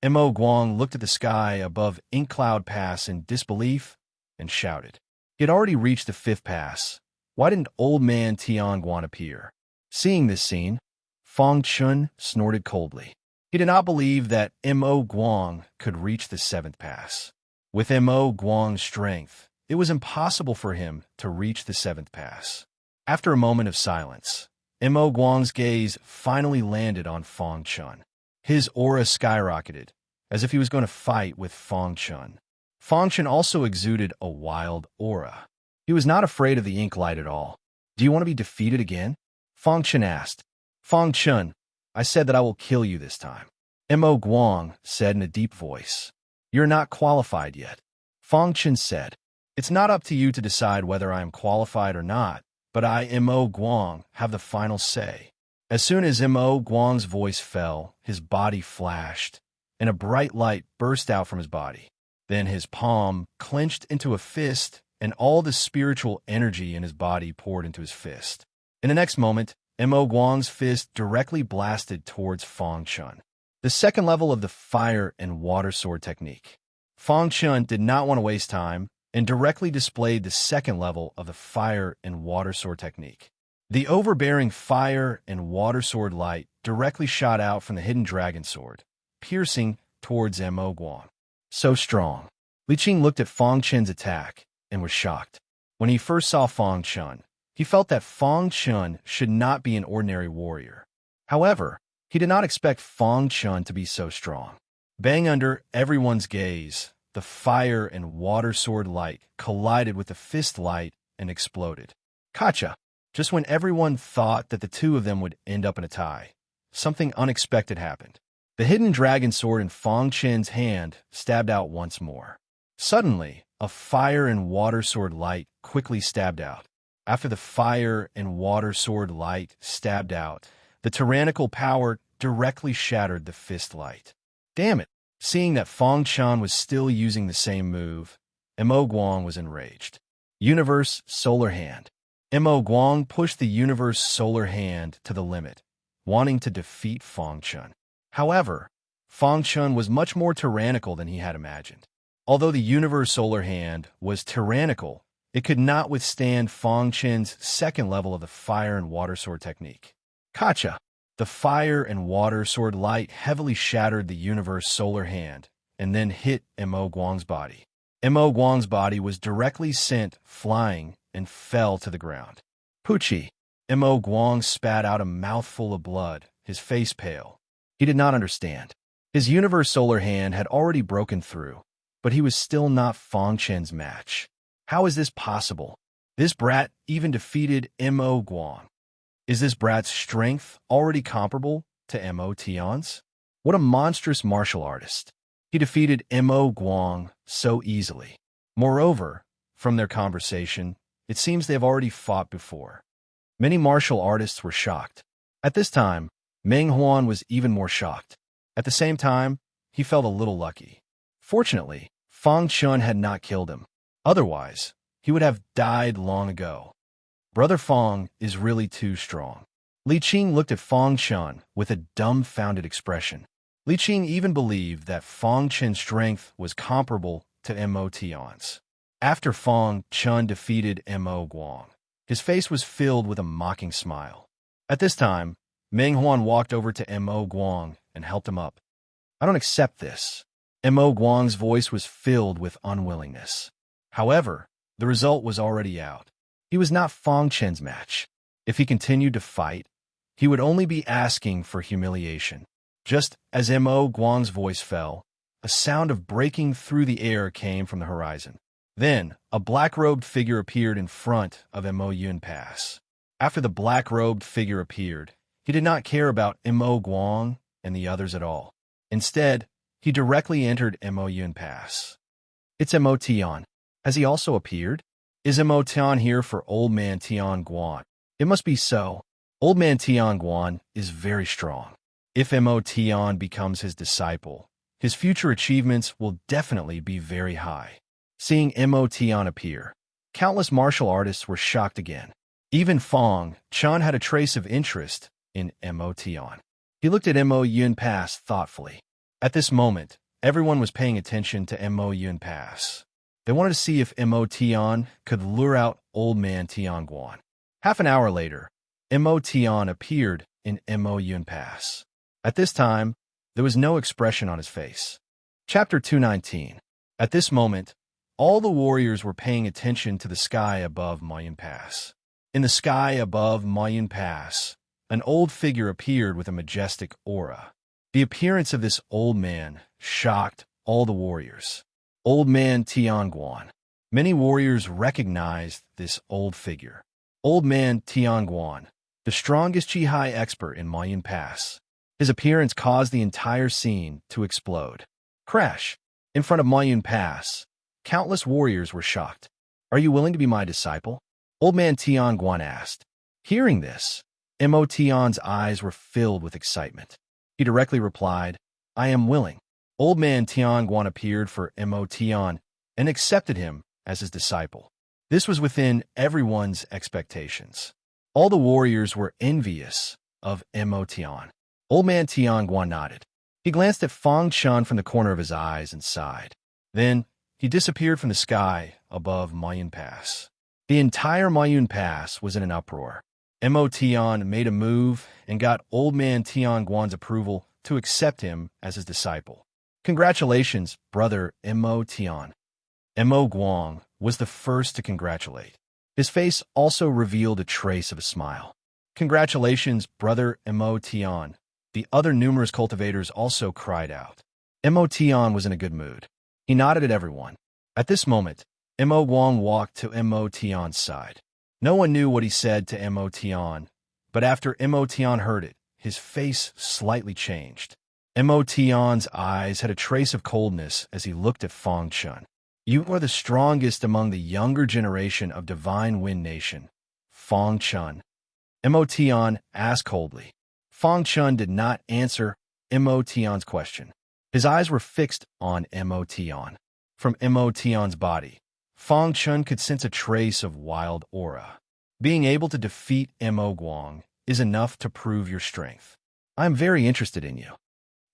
Mo Guang looked at the sky above Ink Cloud Pass in disbelief and shouted. He had already reached the 5th pass. Why didn't old man Tian Guan appear? Seeing this scene, Fang Chun snorted coldly. He did not believe that Mo Guang could reach the 7th pass. With Mo Guang's strength, it was impossible for him to reach the 7th pass. After a moment of silence, Mo Guang's gaze finally landed on Fang Chun. His aura skyrocketed, as if he was going to fight with Fang Chun. Fang Chun also exuded a wild aura. He was not afraid of the ink light at all. Do you want to be defeated again? Fang Chun asked. Fang Chun, I said that I will kill you this time. Mo Guang said in a deep voice. You're not qualified yet. Fang Chun said. It's not up to you to decide whether I am qualified or not, but I, Mo Guang, have the final say. As soon as Mo Guang's voice fell, his body flashed, and a bright light burst out from his body. Then his palm clenched into a fist, and all the spiritual energy in his body poured into his fist. In the next moment, Mo Guang's fist directly blasted towards Fang Chun. The second level of the fire and water sword technique. Fang Chun did not want to waste time and directly displayed the second level of the fire and water sword technique. The overbearing fire and water sword light directly shot out from the hidden dragon sword, piercing towards Mo Guang. So strong. Li Qing looked at Fang Chun's attack and was shocked. When he first saw Fang Chun, he felt that Fang Chun should not be an ordinary warrior. However, he did not expect Fang Chun to be so strong. Bang under everyone's gaze, the fire and water sword light collided with the fist light and exploded. Gotcha! Just when everyone thought that the two of them would end up in a tie, something unexpected happened. The hidden dragon sword in Fang Chun's hand stabbed out once more. Suddenly, a fire and water sword light quickly stabbed out. After the fire and water sword light stabbed out, the tyrannical power directly shattered the fist light. Damn it! Seeing that Fang Chun was still using the same move, Mo Guang was enraged. Universe Solar Hand. Mo Guang pushed the Universe Solar Hand to the limit, wanting to defeat Fang Chun. However, Fang Chun was much more tyrannical than he had imagined. Although the Universe Solar Hand was tyrannical, it could not withstand Fang Chun's second level of the fire and water sword technique. Gotcha! The fire and water sword light heavily shattered the Universe Solar Hand and then hit Mo Guang's body. Mo Guang's body was directly sent flying and fell to the ground. Poochie! Mo Guang spat out a mouthful of blood, his face pale. He did not understand. His Universe Solar Hand had already broken through, but he was still not Fang Chun's match. How is this possible? This brat even defeated Mo Guang. Is this brat's strength already comparable to Mo Tian's? What a monstrous martial artist. He defeated Mo Guang so easily. Moreover, from their conversation, it seems they have already fought before. Many martial artists were shocked. At this time, Meng Huan was even more shocked. At the same time, he felt a little lucky. Fortunately, Fang Chun had not killed him. Otherwise, he would have died long ago. Brother Fang is really too strong. Li Qing looked at Fang Chun with a dumbfounded expression. Li Qing even believed that Fang Chun's strength was comparable to Mo Tian's. After Fang Chun defeated Mo Guang, his face was filled with a mocking smile. At this time, Meng Huan walked over to Mo Guang and helped him up. I don't accept this. Mo Guang's voice was filled with unwillingness. However, the result was already out. He was not Fang Chun's match. If he continued to fight, he would only be asking for humiliation. Just as Mo Guang's voice fell, a sound of breaking through the air came from the horizon. Then, a black-robed figure appeared in front of Mo Yun Pass. After the black-robed figure appeared, he did not care about Mo Guang and the others at all. Instead, he directly entered Mo Yun Pass. It's Mo Tian. Has he also appeared? Is Mo Tian here for Old Man Tian Guan? It must be so. Old Man Tian Guan is very strong. If Mo Tian becomes his disciple, his future achievements will definitely be very high. Seeing Mo Tian appear, countless martial artists were shocked again. Even Fong Chun had a trace of interest in Mo Tian. He looked at Mo Yun Pass thoughtfully. At this moment, everyone was paying attention to Mo Yun Pass. They wanted to see if Mo Tian could lure out Old Man Tian Guan. Half an hour later, Mo Tian appeared in Mo Yun Pass. At this time, there was no expression on his face. Chapter 219. At this moment, all the warriors were paying attention to the sky above Ma Yun Pass. In the sky above Ma Yun Pass, an old figure appeared with a majestic aura. The appearance of this old man shocked all the warriors. Old Man Tian Guan. Many warriors recognized this old figure. Old Man Tian Guan, the strongest Jihai expert in Ma Yun Pass. His appearance caused the entire scene to explode. Crash! In front of Ma Yun Pass, countless warriors were shocked. Are you willing to be my disciple? Old Man Tian Guan asked. Hearing this, Mo Tian's eyes were filled with excitement. He directly replied, I am willing. Old Man Tian Guan appeared for Mo Tian and accepted him as his disciple. This was within everyone's expectations. All the warriors were envious of Mo Tian. Old Man Tian Guan nodded. He glanced at Fong Chun from the corner of his eyes and sighed. Then, he disappeared from the sky above Ma Yun Pass. The entire Ma Yun Pass was in an uproar. Mo Tian made a move and got Old Man Tian Guan's approval to accept him as his disciple. Congratulations, brother Mo Tian. Mo Guang was the first to congratulate. His face also revealed a trace of a smile. Congratulations, brother Mo Tian. The other numerous cultivators also cried out. Mo Tian was in a good mood. He nodded at everyone. At this moment, Mo Guang walked to Mo Tian's side. No one knew what he said to Mo Tian, but after Mo Tian heard it, his face slightly changed. Mo Tian's eyes had a trace of coldness as he looked at Fong Chun. You are the strongest among the younger generation of Divine Wind Nation, Fong Chun. Mo Tian asked coldly. Fong Chun did not answer Mo Tian's question. His eyes were fixed on Mo Tian. From Mo Tian's body, Fong Chun could sense a trace of wild aura. Being able to defeat Mo Guang is enough to prove your strength. I am very interested in you.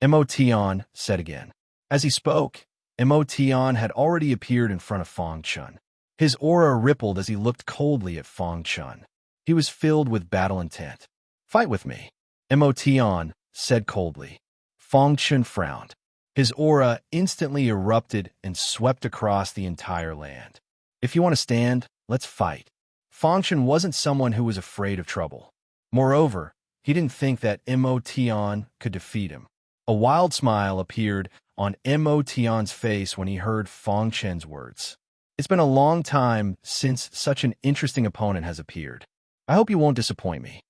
Mo Tian said again. As he spoke, Mo Tian had already appeared in front of Fong Chun. His aura rippled as he looked coldly at Fong Chun. He was filled with battle intent. Fight with me, Mo Tian said coldly. Fong Chun frowned. His aura instantly erupted and swept across the entire land. If you want to stand, let's fight. Fong Chun wasn't someone who was afraid of trouble. Moreover, he didn't think that Mo Tian could defeat him. A wild smile appeared on Mo Tian's face when he heard Fong Chun's words. It's been a long time since such an interesting opponent has appeared. I hope you won't disappoint me.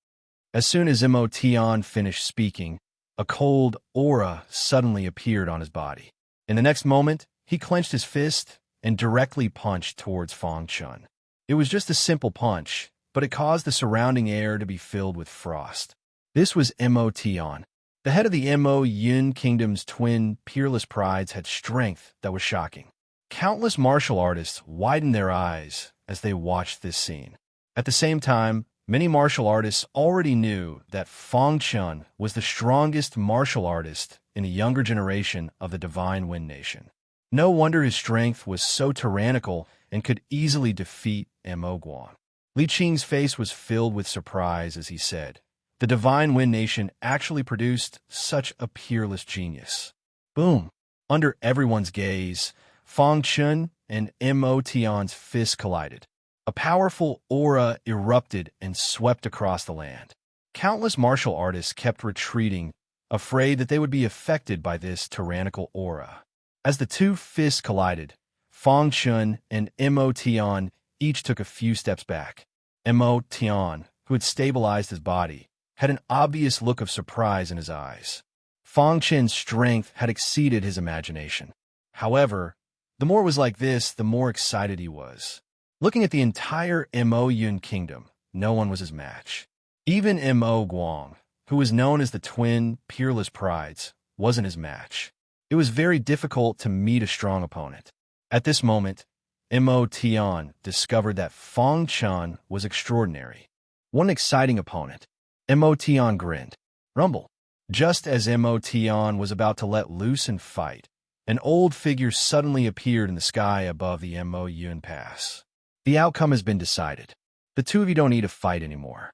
As soon as Mo Tian finished speaking, a cold aura suddenly appeared on his body. In the next moment, he clenched his fist and directly punched towards Fong Chun. It was just a simple punch, but it caused the surrounding air to be filled with frost. This was Mo Tian. The head of the Mo Yun Kingdom's twin peerless prides had strength that was shocking. Countless martial artists widened their eyes as they watched this scene. At the same time, many martial artists already knew that Fong Chun was the strongest martial artist in the younger generation of the Divine Wind Nation. No wonder his strength was so tyrannical and could easily defeat Mo Guang. Li Qing's face was filled with surprise as he said, the Divine Wind Nation actually produced such a peerless genius. Boom! Under everyone's gaze, Fong Chun and Mo Tian's fists collided. A powerful aura erupted and swept across the land. Countless martial artists kept retreating, afraid that they would be affected by this tyrannical aura. As the two fists collided, Fong Chun and Mo Tian each took a few steps back. Mo Tian, who had stabilized his body, had an obvious look of surprise in his eyes. Fong Chun's strength had exceeded his imagination. However, the more it was like this, the more excited he was. Looking at the entire Mo Yun kingdom, no one was his match. Even Mo Guang, who was known as the twin peerless prides, wasn't his match. It was very difficult to meet a strong opponent. At this moment, Mo Tian discovered that Fong Chun was extraordinary. What an exciting opponent. Mo Tian grinned. Rumble. Just as Mo Tian was about to let loose and fight, an old figure suddenly appeared in the sky above the Mo Yun Pass. The outcome has been decided. The two of you don't need to fight anymore.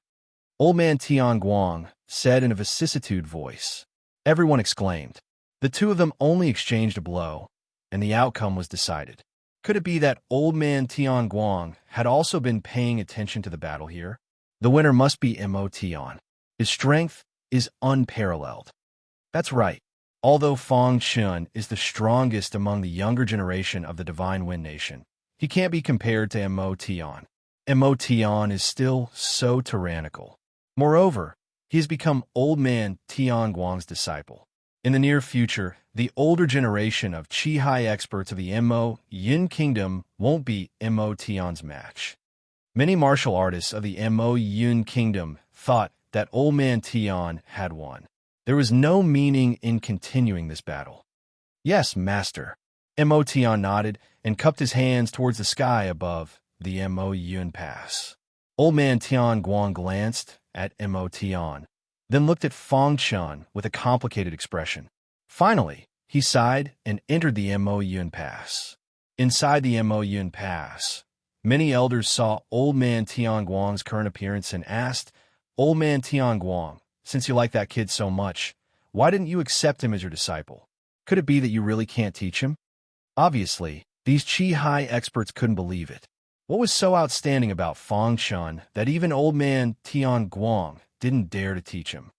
Old man Tian Guang said in a vicissitude voice. Everyone exclaimed. The two of them only exchanged a blow, and the outcome was decided. Could it be that old man Tian Guang had also been paying attention to the battle here? The winner must be Mo Tian. His strength is unparalleled. That's right. Although Fong Chun is the strongest among the younger generation of the Divine Wind Nation, he can't be compared to Mo Tian. Mo Tian is still so tyrannical. Moreover, he has become old man Tian Guang's disciple. In the near future, the older generation of Qi-Hai experts of the Mo Yin Kingdom won't be Mo Tian's match. Many martial artists of the Mo Yin Kingdom thought that old man Tian had won. There was no meaning in continuing this battle. Yes, master. Mo Tian nodded and cupped his hands towards the sky above the Mo Yun Pass. Old man Tian Guang glanced at Mo Tian, then looked at Fong Chun with a complicated expression. Finally, he sighed and entered the Mo Yun Pass. Inside the Mo Yun Pass, many elders saw old man Tian Guang's current appearance and asked, Old man Tian Guang, since you like that kid so much, why didn't you accept him as your disciple? Could it be that you really can't teach him? Obviously, these Qi-Hai experts couldn't believe it. What was so outstanding about Fong Chun that even old man Tian Guang didn't dare to teach him?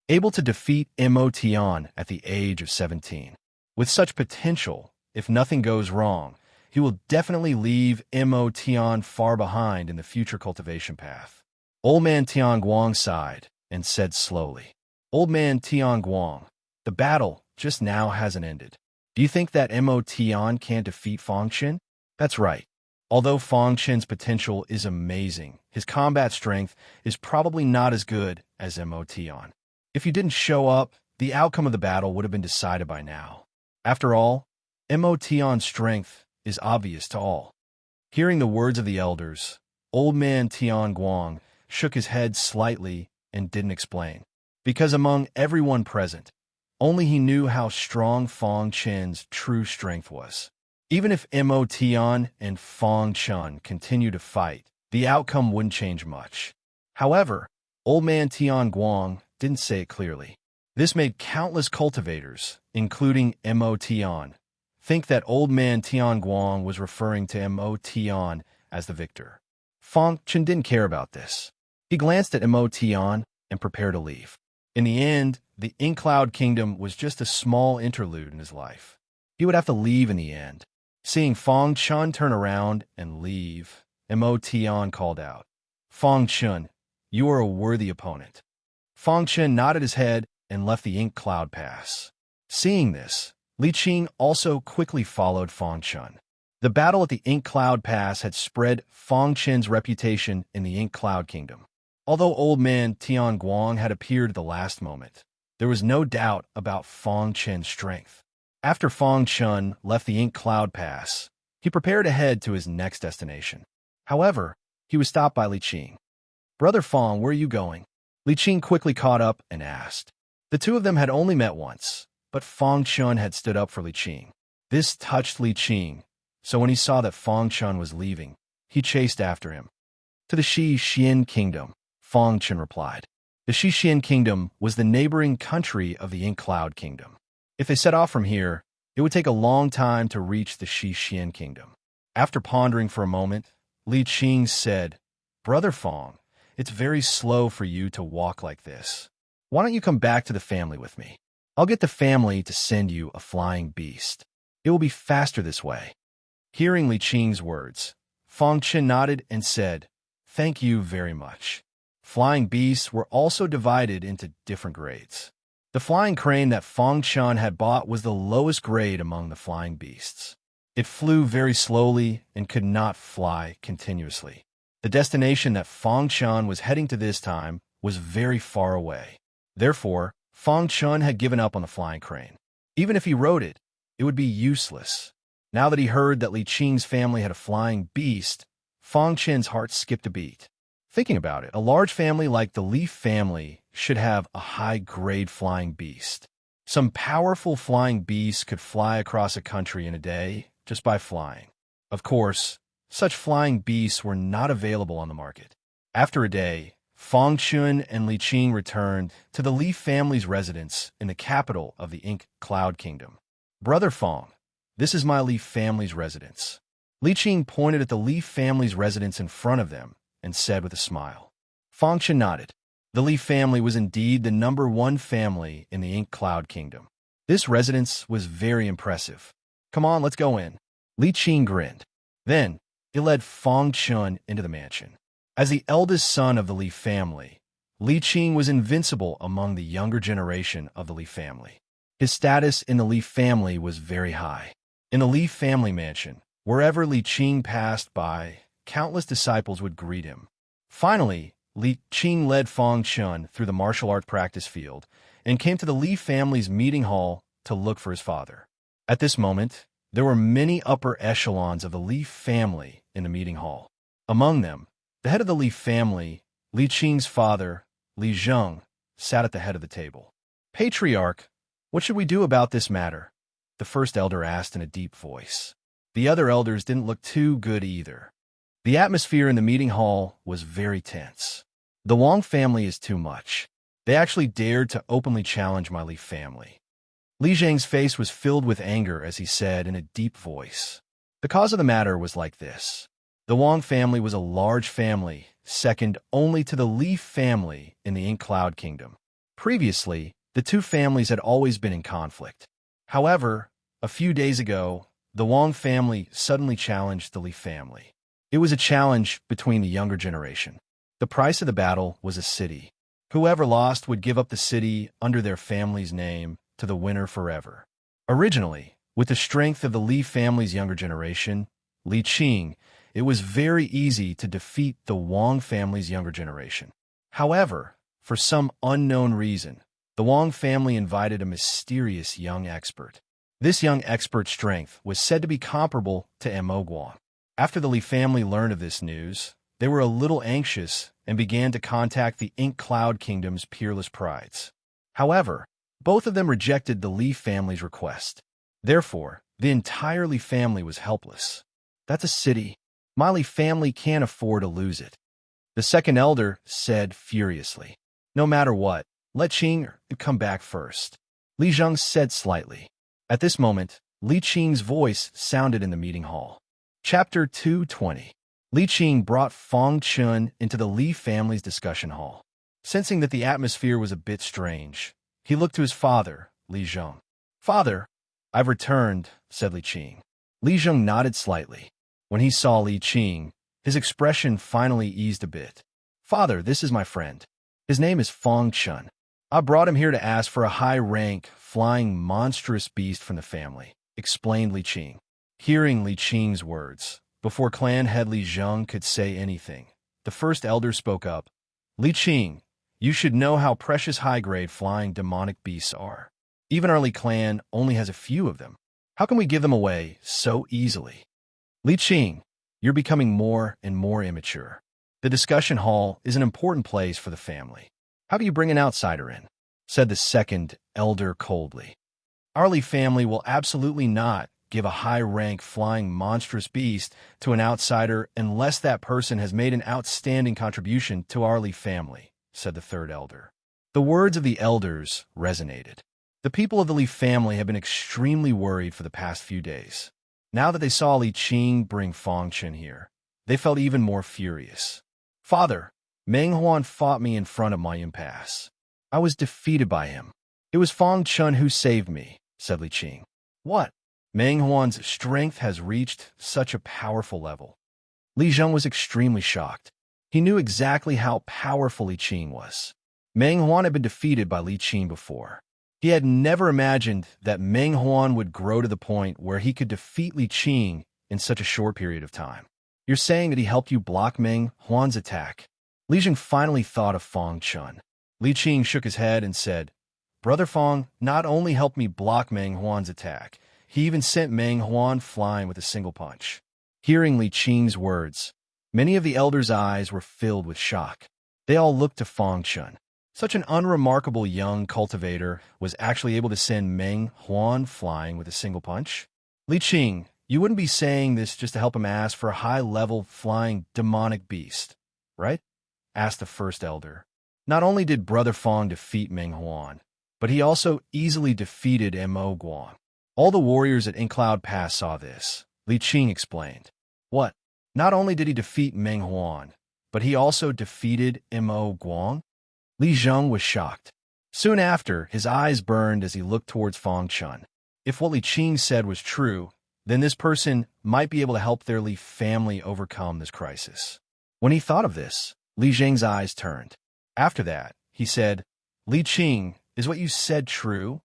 Able to defeat Mo Tian at the age of 17. With such potential, if nothing goes wrong, he will definitely leave Mo Tian far behind in the future cultivation path. Old man Tian Guang sighed and said slowly, Old man Tian Guang, the battle just now hasn't ended. Do you think that Mo Tian can't defeat Fong Chun? That's right. Although Fong Chun's potential is amazing, his combat strength is probably not as good as Mo Tian. If you didn't show up, the outcome of the battle would have been decided by now. After all, Mo Tian's strength is obvious to all. Hearing the words of the elders, old man Tian Guang shook his head slightly and didn't explain. Because among everyone present, only he knew how strong Fong Chun's true strength was. Even if Mo Tian and Fong Chun continued to fight, the outcome wouldn't change much. However, old man Tian Guang didn't say it clearly. This made countless cultivators, including Mo Tian, think that old man Tian Guang was referring to Mo Tian as the victor. Fong Chun didn't care about this. He glanced at Mo Tian and prepared to leave. In the end, the Ink Cloud Kingdom was just a small interlude in his life. He would have to leave in the end. Seeing Fong Chun turn around and leave, Mo Tian called out, Fong Chun, you are a worthy opponent. Fong Chun nodded his head and left the Ink Cloud Pass. Seeing this, Li Qing also quickly followed Fong Chun. The battle at the Ink Cloud Pass had spread Fong Chun's reputation in the Ink Cloud Kingdom. Although old man Tian Guang had appeared at the last moment, there was no doubt about Fong Chun's strength. After Fong Chun left the Ink Cloud Pass, he prepared to head to his next destination. However, he was stopped by Li Qing. Brother Fong, where are you going? Li Qing quickly caught up and asked. The two of them had only met once, but Fong Chun had stood up for Li Qing. This touched Li Qing, so when he saw that Fong Chun was leaving, he chased after him. To the Xian Kingdom, Fong Chun replied. The Xian Kingdom was the neighboring country of the Ink Cloud Kingdom. If they set off from here, it would take a long time to reach the Xian Kingdom. After pondering for a moment, Li Qing said, Brother Fong, it's very slow for you to walk like this. Why don't you come back to the family with me? I'll get the family to send you a flying beast. It will be faster this way. Hearing Li Qing's words, Fong Chun nodded and said, Thank you very much. Flying beasts were also divided into different grades. The flying crane that Fong Chun had bought was the lowest grade among the flying beasts. It flew very slowly and could not fly continuously. The destination that Fang Chun was heading to this time was very far away. Therefore, Fang Chun had given up on the flying crane. Even if he rode it, it would be useless. Now that he heard that Li Qing's family had a flying beast, Fang Chun's heart skipped a beat. Thinking about it, a large family like the Li family should have a high-grade flying beast. Some powerful flying beasts could fly across a country in a day just by flying. Of course, such flying beasts were not available on the market. After a day, Fang Chun and Li Qing returned to the Li family's residence in the capital of the Ink Cloud Kingdom. "Brother Fang, this is my Li family's residence." Li Qing pointed at the Li family's residence in front of them and said with a smile. Fang Chun nodded. The Li family was indeed the #1 family in the Ink Cloud Kingdom. This residence was very impressive. "Come on, let's go in." Li Qing grinned. Then, he led Fang Chun into the mansion. As the eldest son of the Li family, Li Qing was invincible among the younger generation of the Li family. His status in the Li family was very high. In the Li family mansion, wherever Li Qing passed by, countless disciples would greet him. Finally, Li Qing led Fang Chun through the martial art practice field and came to the Li family's meeting hall to look for his father. At this moment, there were many upper echelons of the Li family in the meeting hall. Among them, the head of the Li family, Li Qing's father, Li Zheng, sat at the head of the table. "Patriarch, what should we do about this matter?" the first elder asked in a deep voice. The other elders didn't look too good either. The atmosphere in the meeting hall was very tense. "The Wang family is too much. They actually dared to openly challenge my Li family." Li Zheng's face was filled with anger as he said in a deep voice. The cause of the matter was like this. The Wang family was a large family, second only to the Li family in the Ink Cloud Kingdom. Previously, the two families had always been in conflict. However, a few days ago, the Wang family suddenly challenged the Li family. It was a challenge between the younger generation. The price of the battle was a city. Whoever lost would give up the city under their family's name to the winner forever. Originally, with the strength of the Li family's younger generation, Li Qing, it was very easy to defeat the Wang family's younger generation. However, for some unknown reason, the Wang family invited a mysterious young expert. This young expert's strength was said to be comparable to Mo Guan. After the Li family learned of this news, they were a little anxious and began to contact the Ink Cloud Kingdom's peerless prides. However, both of them rejected the Li family's request. Therefore, the entire Li family was helpless. "That's a city. My Li family can't afford to lose it," the second elder said furiously. "No matter what, let Qing come back first," Li Zheng said slightly. At this moment, Li Qing's voice sounded in the meeting hall. Chapter 220. Li Qing brought Fang Chun into the Li family's discussion hall. Sensing that the atmosphere was a bit strange, he looked to his father, Li Zheng. "Father, I've returned," said Li Qing. Li Zheng nodded slightly. When he saw Li Qing, his expression finally eased a bit. "Father, this is my friend. His name is Fang Chun. I brought him here to ask for a high-rank, flying monstrous beast from the family," explained Li Qing. Hearing Li Qing's words, before clan head Li Zheng could say anything, the first elder spoke up. "Li Qing, you should know how precious high-grade flying demonic beasts are. Even our Li clan only has a few of them. How can we give them away so easily?" "Li Qing, you're becoming more and more immature. The discussion hall is an important place for the family. How do you bring an outsider in?" said the second elder coldly. "Our Li family will absolutely not give a high-rank flying monstrous beast to an outsider unless that person has made an outstanding contribution to our Li family," said the third elder. The words of the elders resonated. The people of the Li family have been extremely worried for the past few days. Now that they saw Li Qing bring Fang Chun here, they felt even more furious. "Father, Meng Huan fought me in front of my impasse. I was defeated by him. It was Fang Chun who saved me," said Li Qing. "What? Meng Huan's strength has reached such a powerful level." Li Zheng was extremely shocked. He knew exactly how powerful Li Qing was. Meng Huan had been defeated by Li Qing before. He had never imagined that Meng Huan would grow to the point where he could defeat Li Qing in such a short period of time. You're saying that he helped you block Meng Huan's attack? Li Jing finally thought of Fong Chun. Li Qing shook his head and said, Brother Fong not only helped me block Meng Huan's attack, he even sent Meng Huan flying with a single punch. Hearing Li Qing's words, many of the elders' eyes were filled with shock. They all looked to Fong Chun. Such an unremarkable young cultivator was actually able to send Meng Huan flying with a single punch? Li Qing, you wouldn't be saying this just to help him ask for a high-level flying demonic beast, right? Asked the first elder. Not only did Brother Fong defeat Meng Huan, but he also easily defeated Mo Guang. All the warriors at Incloud Pass saw this. Li Qing explained. What? Not only did he defeat Meng Huan, but he also defeated Mo Guang? Li Zheng was shocked. Soon after, his eyes burned as he looked towards Fong Chun. If what Li Qing said was true, then this person might be able to help their Li family overcome this crisis. When he thought of this, Li Zheng's eyes turned. After that, he said, Li Qing, is what you said true?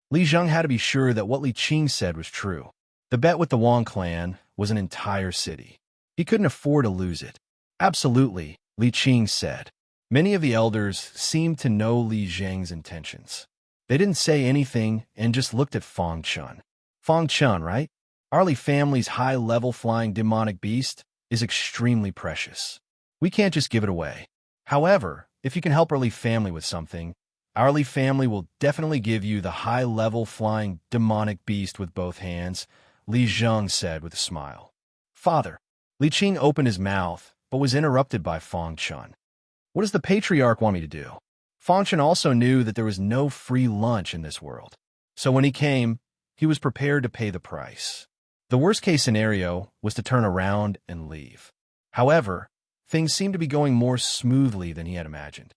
Li Zheng had to be sure that what Li Qing said was true. The bet with the Wang clan was an entire city. He couldn't afford to lose it. Absolutely, Li Qing said. Many of the elders seemed to know Li Zheng's intentions. They didn't say anything and just looked at Fong Chun. Fong Chun, right? Our Li family's high-level flying demonic beast is extremely precious. We can't just give it away. However, if you can help our Li family with something, our Li family will definitely give you the high-level flying demonic beast with both hands, Li Zheng said with a smile. Father. Li Qing opened his mouth, but was interrupted by Fong Chun. What does the patriarch want me to do? Fong Chun also knew that there was no free lunch in this world. So when he came, he was prepared to pay the price. The worst-case scenario was to turn around and leave. However, things seemed to be going more smoothly than he had imagined.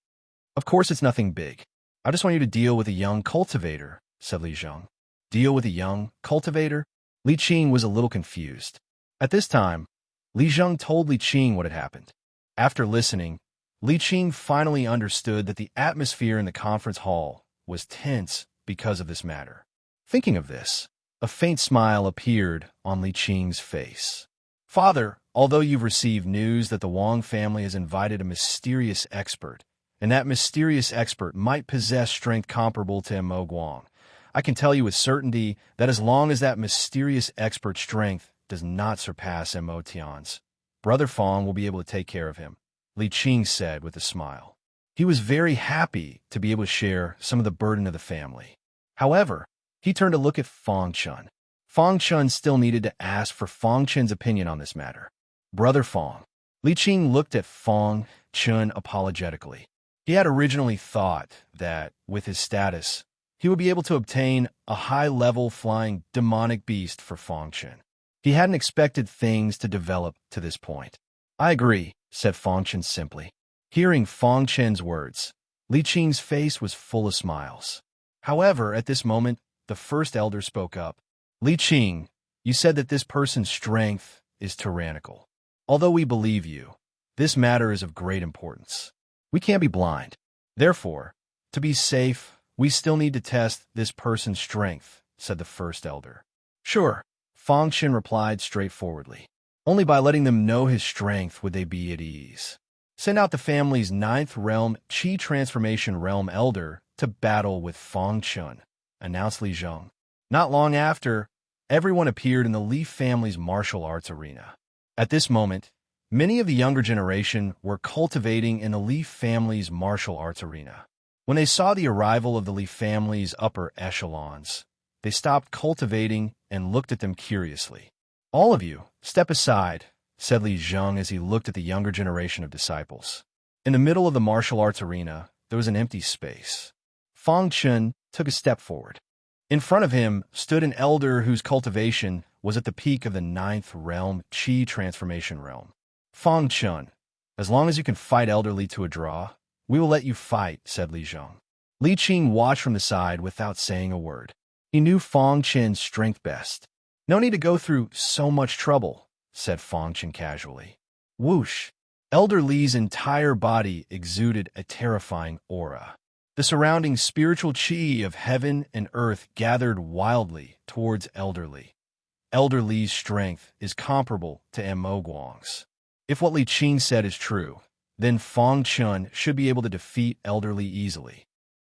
Of course, it's nothing big. I just want you to deal with a young cultivator, said Li Zheng. Deal with a young cultivator? Li Qing was a little confused. At this time, Li Zheng told Li Qing what had happened. After listening, Li Qing finally understood that the atmosphere in the conference hall was tense because of this matter. Thinking of this, a faint smile appeared on Li Qing's face. Father, although you've received news that the Wang family has invited a mysterious expert, and that mysterious expert might possess strength comparable to Mo Guang, I can tell you with certainty that as long as that mysterious expert's strength does not surpass Mo Tian's, Brother Fong will be able to take care of him, Li Qing said with a smile. He was very happy to be able to share some of the burden of the family. However, he turned to look at Fong Chun. Fong Chun still needed to ask for Fong Chun's opinion on this matter. Brother Fong. Li Qing looked at Fong Chun apologetically. He had originally thought that, with his status, he would be able to obtain a high-level flying demonic beast for Fong Chun. He hadn't expected things to develop to this point. I agree, said Fong Chun simply. Hearing Fong Chun's words, Li Qing's face was full of smiles. However, at this moment, the first elder spoke up. Li Qing, you said that this person's strength is tyrannical. Although we believe you, this matter is of great importance. We can't be blind. Therefore, to be safe, we still need to test this person's strength, said the first elder. Sure, Fong Chun replied straightforwardly. Only by letting them know his strength would they be at ease. Send out the family's 9th realm Qi transformation realm elder to battle with Fong Chun, announced Li Zheng. Not long after, everyone appeared in the Li family's martial arts arena. At this moment, many of the younger generation were cultivating in the Li family's martial arts arena. When they saw the arrival of the Li family's upper echelons, they stopped cultivating and looked at them curiously. All of you, step aside, said Li Zheng as he looked at the younger generation of disciples. In the middle of the martial arts arena, there was an empty space. Fong Chun took a step forward. In front of him stood an elder whose cultivation was at the peak of the 9th realm Qi transformation realm. Fong Chun, as long as you can fight elderly to a draw, we will let you fight, said Li Zheng. Li Qing watched from the side without saying a word. He knew Fong Chun's strength best. No need to go through so much trouble, said Fong Chun casually. Whoosh! Elder Li's entire body exuded a terrifying aura. The surrounding spiritual chi of heaven and earth gathered wildly towards Elder Li. Elder Li's strength is comparable to Mo Guang's. If what Li Qing said is true, then Fang Chun should be able to defeat Elder Li easily.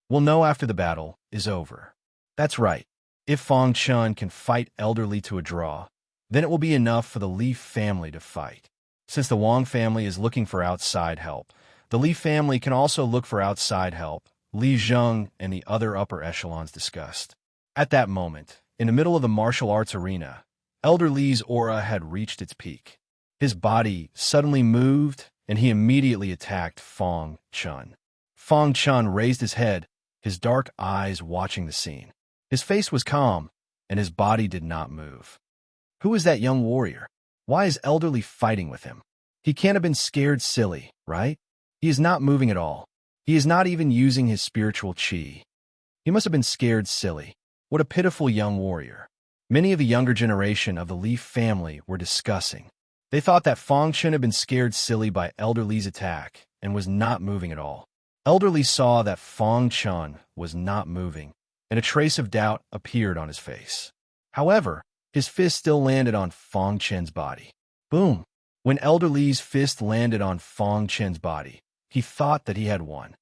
We'll know after the battle is over. That's right. If Fang Chun can fight Elder Li to a draw, then it will be enough for the Li family to fight. Since the Wang family is looking for outside help, the Li family can also look for outside help, Li Zheng and the other upper echelons discussed. At that moment, in the middle of the martial arts arena, Elder Li's aura had reached its peak. His body suddenly moved, and he immediately attacked Fang Chun. Fang Chun raised his head, his dark eyes watching the scene. His face was calm, and his body did not move. Who is that young warrior? Why is Elder Li fighting with him? He can't have been scared silly, right? He is not moving at all. He is not even using his spiritual chi. He must have been scared silly. What a pitiful young warrior. Many of the younger generation of the Li family were discussing. They thought that Fang Chun had been scared silly by Elder Li's attack and was not moving at all. Elder Li saw that Fang Chun was not moving, and a trace of doubt appeared on his face. However, his fist still landed on Fang Chen's body. Boom! When Elder Li's fist landed on Fang Chen's body, he thought that he had won.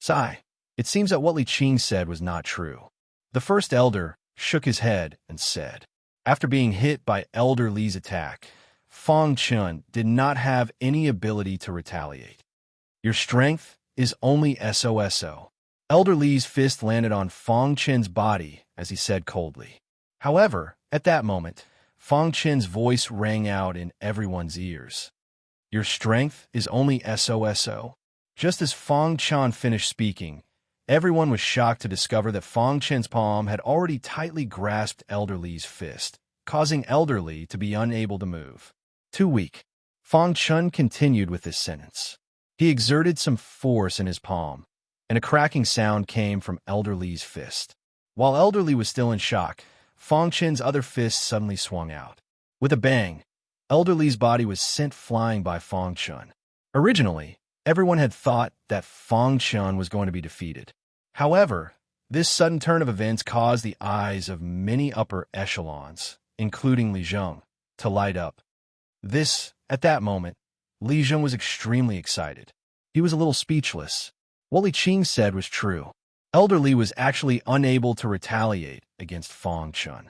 Sigh. It seems that what Li Qing said was not true. The first elder shook his head and said, after being hit by Elder Li's attack, Fang Chun did not have any ability to retaliate. Your strength is only SOSO. Elder Li's fist landed on Fang Chen's body as he said coldly. However, at that moment, Fang Chen's voice rang out in everyone's ears. Your strength is only SOSO. Just as Fang Chun finished speaking, everyone was shocked to discover that Fang Chen's palm had already tightly grasped Elder Li's fist, causing Elder Li to be unable to move. Too weak. Fang Chun continued with this sentence. He exerted some force in his palm, and a cracking sound came from Elder Li's fist. While Elder Li was still in shock, Fang Chen's other fist suddenly swung out. With a bang, Elder Li's body was sent flying by Fang Chun. Originally, everyone had thought that Fang Chun was going to be defeated. However, this sudden turn of events caused the eyes of many upper echelons, including Li Zheng, to light up. At that moment, Li Zheng was extremely excited. He was a little speechless. What Li Qing said was true. Elder Li was actually unable to retaliate against Fang Chun.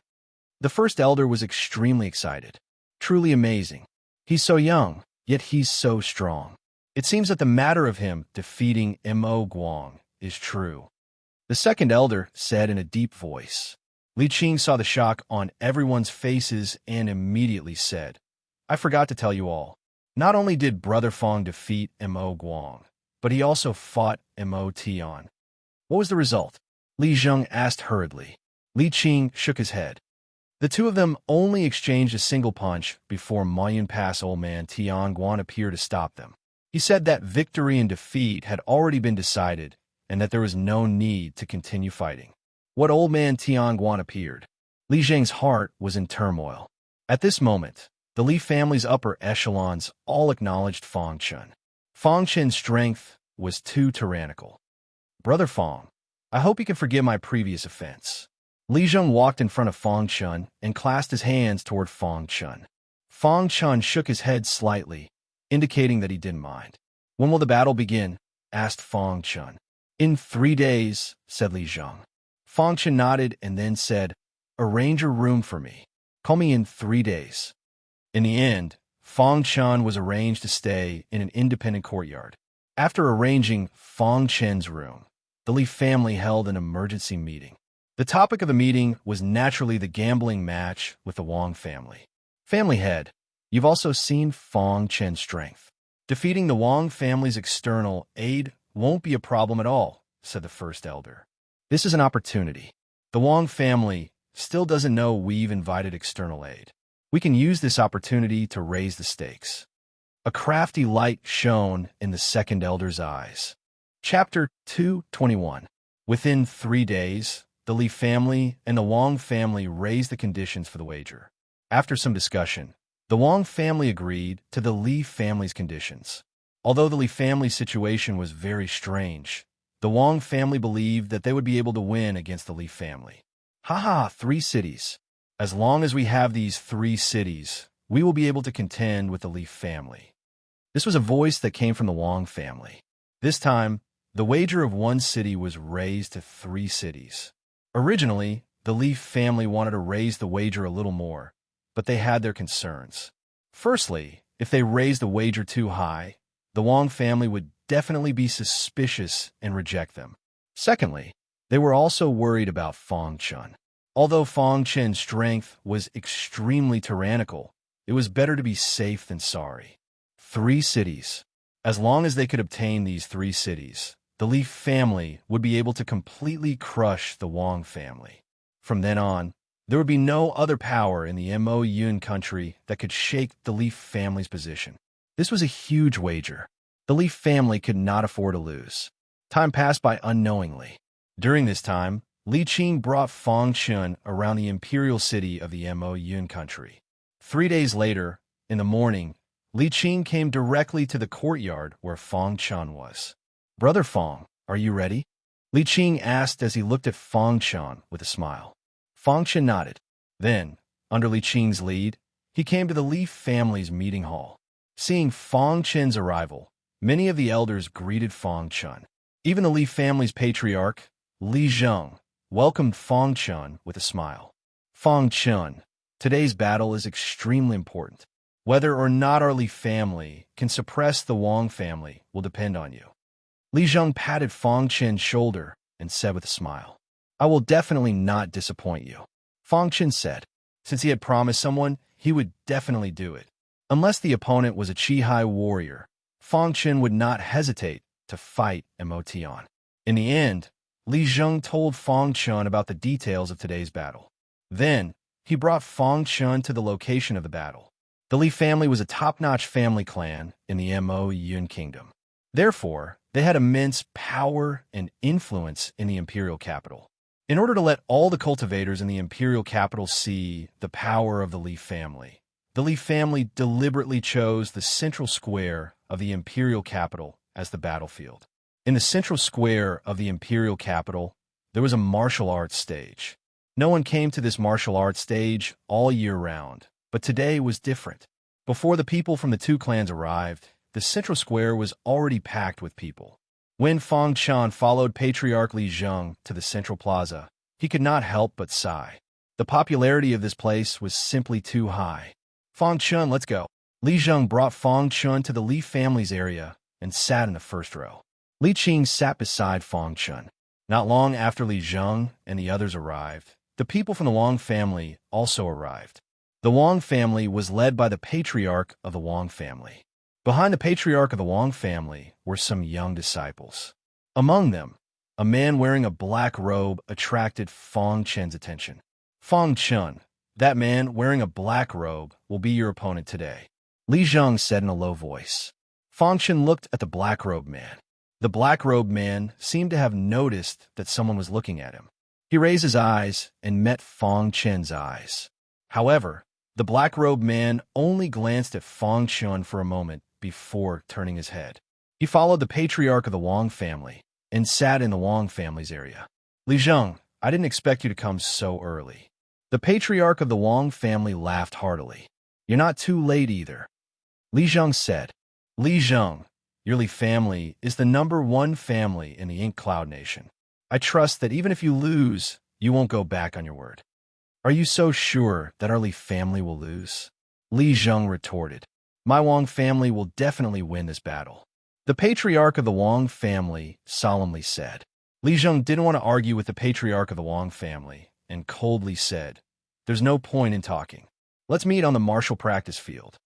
The first elder was extremely excited. Truly amazing. He's so young, yet he's so strong. It seems that the matter of him defeating Mo Guang is true. The second elder said in a deep voice. Li Qing saw the shock on everyone's faces and immediately said, I forgot to tell you all. Not only did Brother Fang defeat Mo Guang, but he also fought Mo Tian. What was the result? Li Zheng asked hurriedly. Li Qing shook his head. The two of them only exchanged a single punch before Mayan Pass old man Tian Guan appeared to stop them. He said that victory and defeat had already been decided and that there was no need to continue fighting. What old man Tian Guan appeared? Li Zheng's heart was in turmoil. At this moment, the Li family's upper echelons all acknowledged Fang Chun. Fang Chun's strength was too tyrannical. Brother Fang, I hope you can forgive my previous offense. Li Zheng walked in front of Fang Chun and clasped his hands toward Fang Chun. Fang Chun shook his head slightly, indicating that he didn't mind. When will the battle begin? Asked Fang Chun. In 3 days, said Li Zheng. Fang Chun nodded and then said, arrange a room for me. Call me in 3 days. In the end, Fang Chun was arranged to stay in an independent courtyard. After arranging Fang Chen's room, the Li family held an emergency meeting. The topic of the meeting was naturally the gambling match with the Wang family. Family head, you've also seen Fang Chen's strength. Defeating the Wang family's external aid won't be a problem at all, said the first elder. This is an opportunity. The Wang family still doesn't know we've invited external aid. We can use this opportunity to raise the stakes. A crafty light shone in the second elder's eyes. Chapter 2:21. Within 3 days, the Li family and the Wang family raised the conditions for the wager. After some discussion, the Wang family agreed to the Li family's conditions. Although the Li family's situation was very strange, The Wang family believed that they would be able to win against the Li family. Haha, 3 cities. As long as we have these 3 cities, we will be able to contend with the Li family. This was a voice that came from the Wang family. This time, the wager of 1 city was raised to 3 cities. Originally, the Li family wanted to raise the wager a little more, but they had their concerns. Firstly, if they raised the wager too high, the Wang family would definitely be suspicious and reject them. Secondly, they were also worried about Fang Chun. Although Fang Chen's strength was extremely tyrannical, it was better to be safe than sorry. 3 cities. As long as they could obtain these 3 cities, the Li family would be able to completely crush the Wang family. From then on, there would be no other power in the Mo Yun country that could shake the Li family's position. This was a huge wager. The Li family could not afford to lose. Time passed by unknowingly. During this time, Li Qing brought Fang Chun around the imperial city of the Mo Yun country. 3 days later, in the morning, Li Qing came directly to the courtyard where Fang Chun was. "Brother Fang, are you ready?" Li Qing asked as he looked at Fang Chun with a smile. Fang Chun nodded. Then, under Li Qing's lead, he came to the Li family's meeting hall. Seeing Fang Chun's arrival, many of the elders greeted Fang Chun. Even the Li family's patriarch, Li Zheng, welcomed Fang Chun with a smile. "Fang Chun, today's battle is extremely important. Whether or not our Li family can suppress the Wang family will depend on you." Li Zheng patted Fang Chun's shoulder and said with a smile, "I will definitely not disappoint you." Fang Chun said, since he had promised someone, he would definitely do it. Unless the opponent was a Qihai warrior, Fang Chun would not hesitate to fight Motian. In the end, Li Zheng told Fang Chun about the details of today's battle. Then, he brought Fang Chun to the location of the battle. The Li family was a top-notch family clan in the Mo Yun kingdom. Therefore, they had immense power and influence in the imperial capital. In order to let all the cultivators in the imperial capital see the power of the Li family deliberately chose the central square of the imperial capital as the battlefield. In the central square of the imperial capital, there was a martial arts stage. No one came to this martial arts stage all year round, but today was different. Before the people from the 2 clans arrived, the central square was already packed with people. When Fang Chun followed Patriarch Li Zheng to the central plaza, he could not help but sigh. The popularity of this place was simply too high. "Fang Chun, let's go." Li Zheng brought Fang Chun to the Li family's area and sat in the first row. Li Qing sat beside Fang Chun. Not long after Li Zheng and the others arrived, the people from the Wang family also arrived. The Wang family was led by the patriarch of the Wang family. Behind the patriarch of the Wang family were some young disciples. Among them, a man wearing a black robe attracted Fang Chun's attention. "Fang Chun, that man wearing a black robe will be your opponent today," Li Zheng said in a low voice. Fang Chun looked at the black-robed man. The black-robed man seemed to have noticed that someone was looking at him. He raised his eyes and met Fang Chun's eyes. However, the black-robed man only glanced at Fang Chun for a moment before turning his head. He followed the patriarch of the Wang family and sat in the Wang family's area. "Li Zheng, I didn't expect you to come so early." The patriarch of the Wang family laughed heartily. "You're not too late either," Li Zheng said. "Li Zheng, your Li family is the #1 family in the Ink Cloud Nation. I trust that even if you lose, you won't go back on your word." "Are you so sure that our Li family will lose?" Li Zheng retorted. "My Wang family will definitely win this battle," the patriarch of the Wang family solemnly said. Li Zheng didn't want to argue with the patriarch of the Wang family and coldly said, "There's no point in talking. Let's meet on the martial practice field."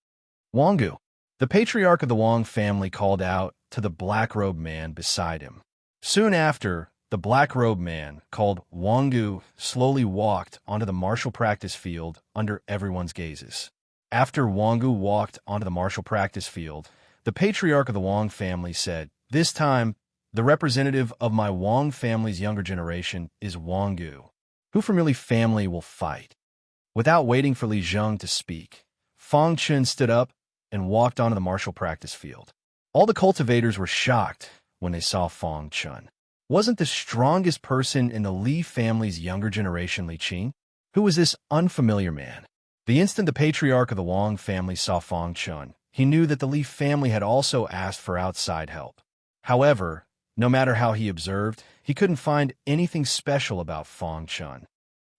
"Wangu," the patriarch of the Wang family called out to the black-robed man beside him. Soon after, the black-robed man, called Wangu, slowly walked onto the martial practice field under everyone's gazes. After Wangu walked onto the martial practice field, the patriarch of the Wang family said, "This time, the representative of my Wang family's younger generation is Wangu. Who from your Li family will fight?" Without waiting for Li Zheng to speak, Fang Chun stood up and walked onto the martial practice field. All the cultivators were shocked when they saw Fang Chun. Wasn't the strongest person in the Li family's younger generation Li Qing? Who was this unfamiliar man? The instant the patriarch of the Wang family saw Fang Chun, he knew that the Li family had also asked for outside help. However, no matter how he observed, he couldn't find anything special about Fang Chun.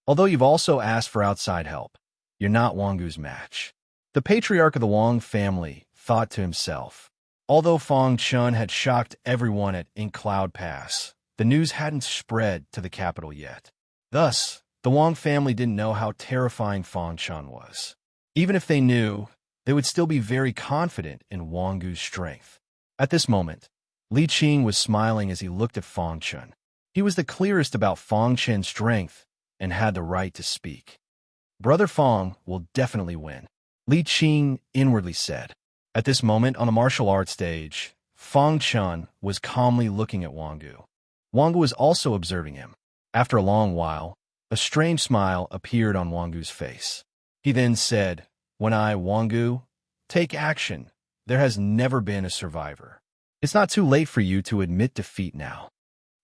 Although you've also asked for outside help, you're not Wanggu's match. The patriarch of the Wang family thought to himself. Although Fang Chun had shocked everyone at Ink Cloud Pass, the news hadn't spread to the capital yet. Thus, the Wang family didn't know how terrifying Fang Chun was. Even if they knew, they would still be very confident in Wanggu's strength. At this moment, Li Qing was smiling as he looked at Fang Chun. He was the clearest about Fang Chun's strength and had the right to speak. Brother Fang will definitely win, Li Qing inwardly said. At this moment on the martial arts stage, Fang Chun was calmly looking at Wanggu. Wanggu was also observing him. After a long while, a strange smile appeared on Wanggu's face. He then said, "When I, Wanggu, take action, there has never been a survivor. It's not too late for you to admit defeat now."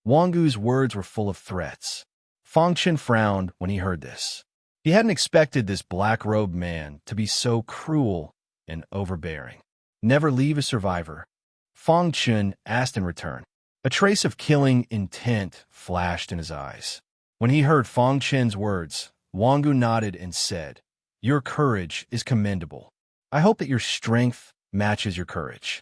Wanggu's words were full of threats. Fang Chun frowned when he heard this. He hadn't expected this black-robed man to be so cruel and overbearing. "Never leave a survivor?" Fang Chun asked in return. A trace of killing intent flashed in his eyes. When he heard Fang Chun's words, Wanggu nodded and said, "Your courage is commendable. I hope that your strength matches your courage."